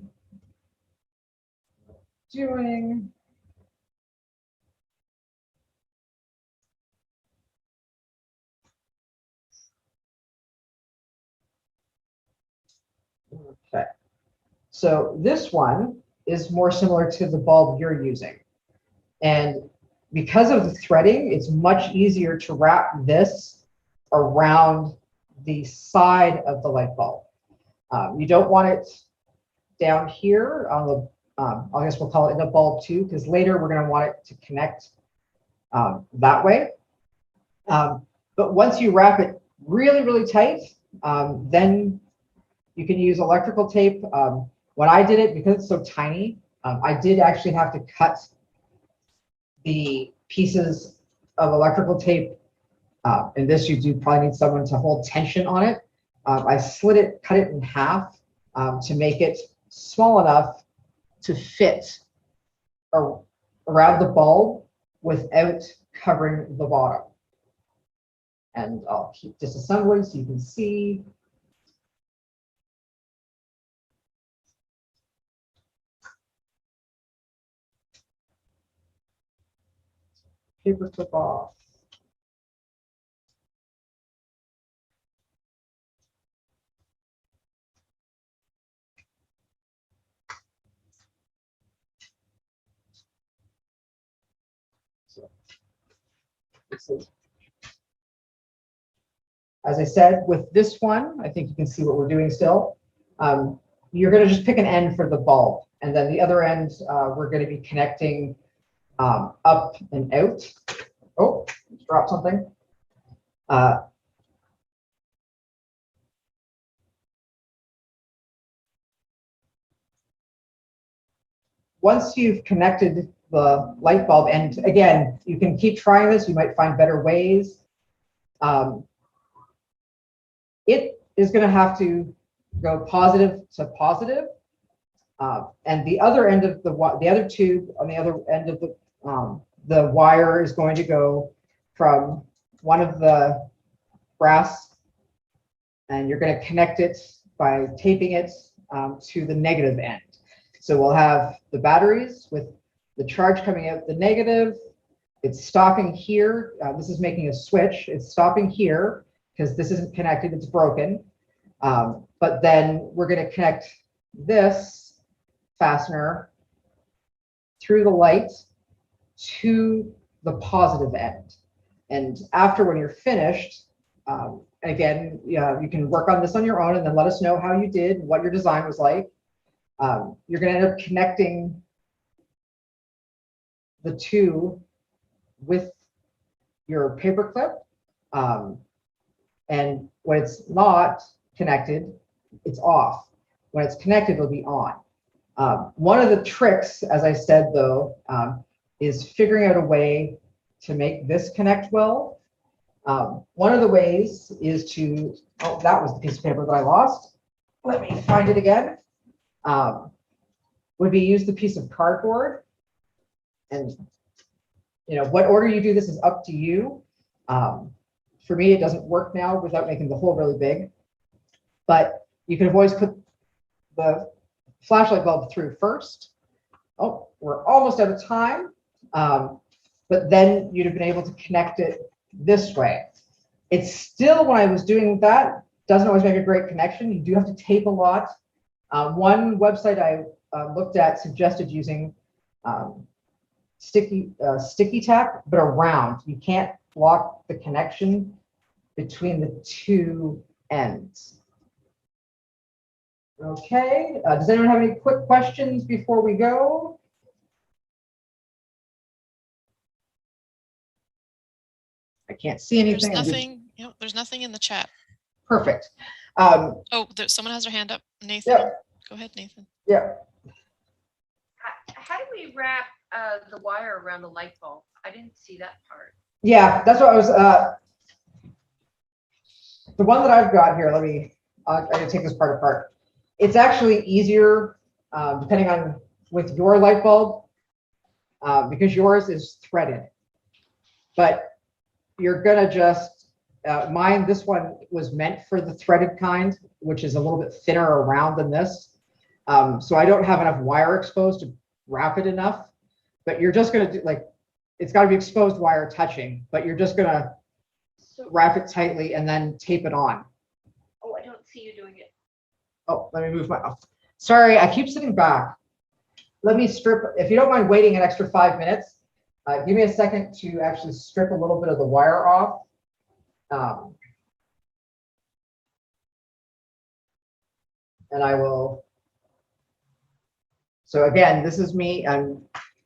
what I'm doing. Okay. So this one is more similar to the bulb you're using. And because of the threading, it's much easier to wrap this around the side of the light bulb. You don't want it down here on the I guess we'll call it in a bulb too, because later we're going to want it to connect that way. But once you wrap it really, really tight, then you can use electrical tape. When I did it, because it's so tiny, I did actually have to cut the pieces of electrical tape. And this, you do probably need someone to hold tension on it. I cut it in half to make it small enough to fit around the bulb without covering the bottom. And I'll keep disassembling so you can see. Paper clip off. So, this is, as I said, with this one, I think you can see what we're doing still. You're going to just pick an end for the bulb, and then the other end we're going to be connecting up and out. Oh, dropped something. Once you've connected the light bulb, and again, you can keep trying this, you might find better ways. It is going to have to go positive to positive. And the other end of the other tube on the other end of the wire is going to go from one of the brass, and you're going to connect it by taping it to the negative end. So we'll have the batteries with the charge coming out the negative. It's stopping here. This is making a switch. It's stopping here because this isn't connected. It's broken. But then we're going to connect this fastener through the light to the positive end. And after, when you're finished, again, you can work on this on your own and then let us know how you did, what your design was like. You're going to end up connecting the two with your paper clip. And when it's not connected, it's off. When it's connected, it'll be on. One of the tricks, as I said, though, is figuring out a way to make this connect well. One of the ways is to, oh, that was the piece of paper that I lost. Let me find it again. Would be use the piece of cardboard, and what order you do this is up to you. For me, it doesn't work now without making the hole really big, but you can always put the flashlight bulb through first. Oh, we're almost out of time, but then you'd have been able to connect it this way. It's still, when I was doing that, doesn't always make a great connection. You do have to tape a lot. One website I looked at suggested using sticky tack, but around. You can't block the connection between the two ends. Okay, does anyone have any quick questions before we go? I can't see anything. There's nothing in the chat. Perfect. Someone has their hand up. Nathan, yeah. Go ahead, Nathan. Yeah. How do we wrap the wire around the light bulb? I didn't see that part. Yeah, that's what I was. The one that I've got here, I'm going to take this part apart. It's actually easier depending on with your light bulb because yours is threaded. But you're going to just, this one was meant for the threaded kind, which is a little bit thinner around than this. So I don't have enough wire exposed to wrap it enough, but you're just going to do it's got to be exposed wire touching, but you're just going to wrap it tightly and then tape it on. Oh, I don't see you doing it. Oh, let me move sorry, I keep sitting back. Let me strip, if you don't mind waiting an extra 5 minutes, give me a second to actually strip a little bit of the wire off. And I will, So again, this is me, and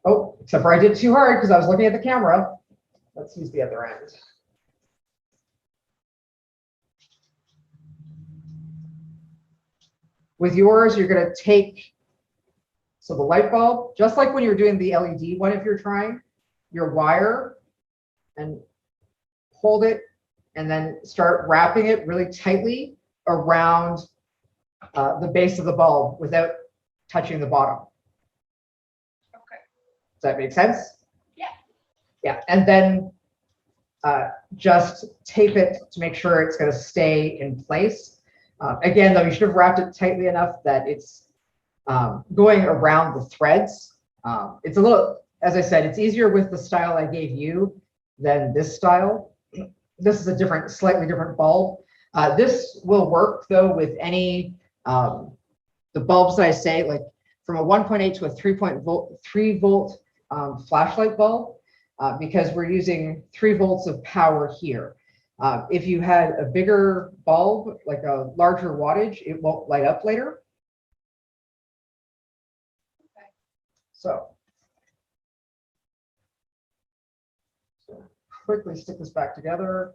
oh, except for I did it too hard because I was looking at the camera. Let's use the other end. With yours, you're going to take, so the light bulb, just like when you're doing the LED one, if you're trying, your wire, and hold it, and then start wrapping it really tightly around the base of the bulb without touching the bottom. Okay. Does that make sense? Yeah. Yeah, and then just tape it to make sure it's going to stay in place. Again, though, you should have wrapped it tightly enough that it's going around the threads. It's a little, as I said, it's easier with the style I gave you than this style. This is a different, slightly different bulb. This will work though with any the bulbs that I say, like from a 1.8 to a 3 volt flashlight bulb, because we're using 3 volts of power here. If you had a bigger bulb, like a larger wattage, it won't light up later. Okay. So quickly stick this back together.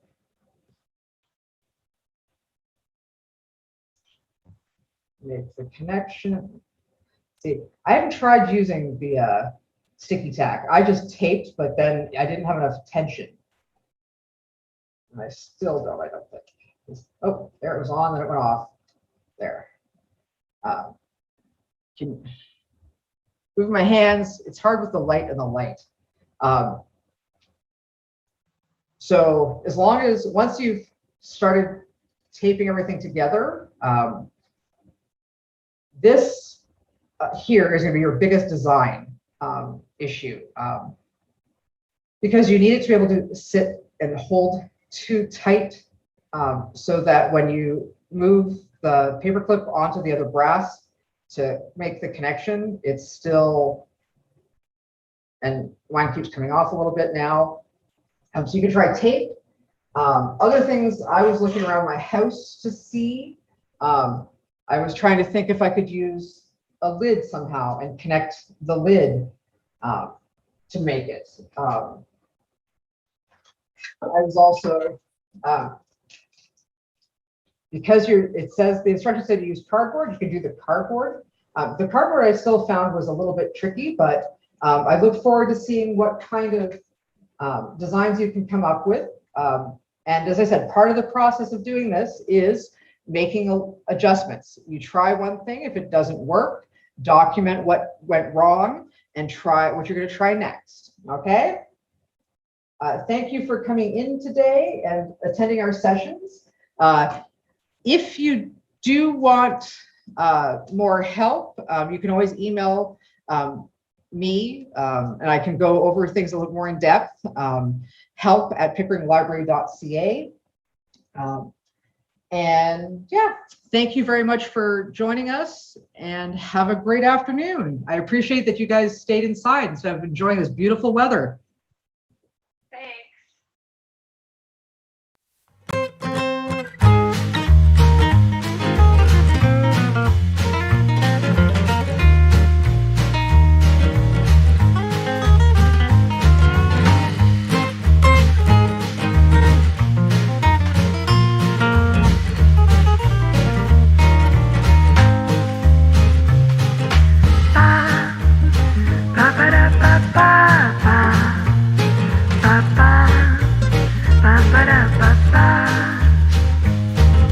Make the connection. See, I haven't tried using the sticky tack. I just taped, but then I didn't have enough tension. And I still don't, I don't think. Oh, there it was on, then it went off. There. Can move my hands. It's hard with the light and the light. So as long as, once you've started taping everything together, this here is going to be your biggest design issue, because you need it to be able to sit and hold too tight, so that when you move the paperclip onto the other brass to make the connection, it's still, and mine keeps coming off a little bit now. So you can try tape. Other things I was looking around my house to see. I was trying to think if I could use a lid somehow and connect the lid to make it. I was also, because it says, the instructions say to use cardboard, you can do the cardboard. The cardboard I still found was a little bit tricky, but I look forward to seeing what kind of designs you can come up with. And as I said, part of the process of doing this is making adjustments. You try one thing, if it doesn't work, document what went wrong and try what you're going to try next. Okay? Thank you for coming in today and attending our sessions. If you do want more help, you can always email me, and I can go over things a little more in depth. help@pickeringlibrary.ca. And yeah, thank you very much for joining us, and have a great afternoon. I appreciate that you guys stayed inside instead of enjoying this beautiful weather.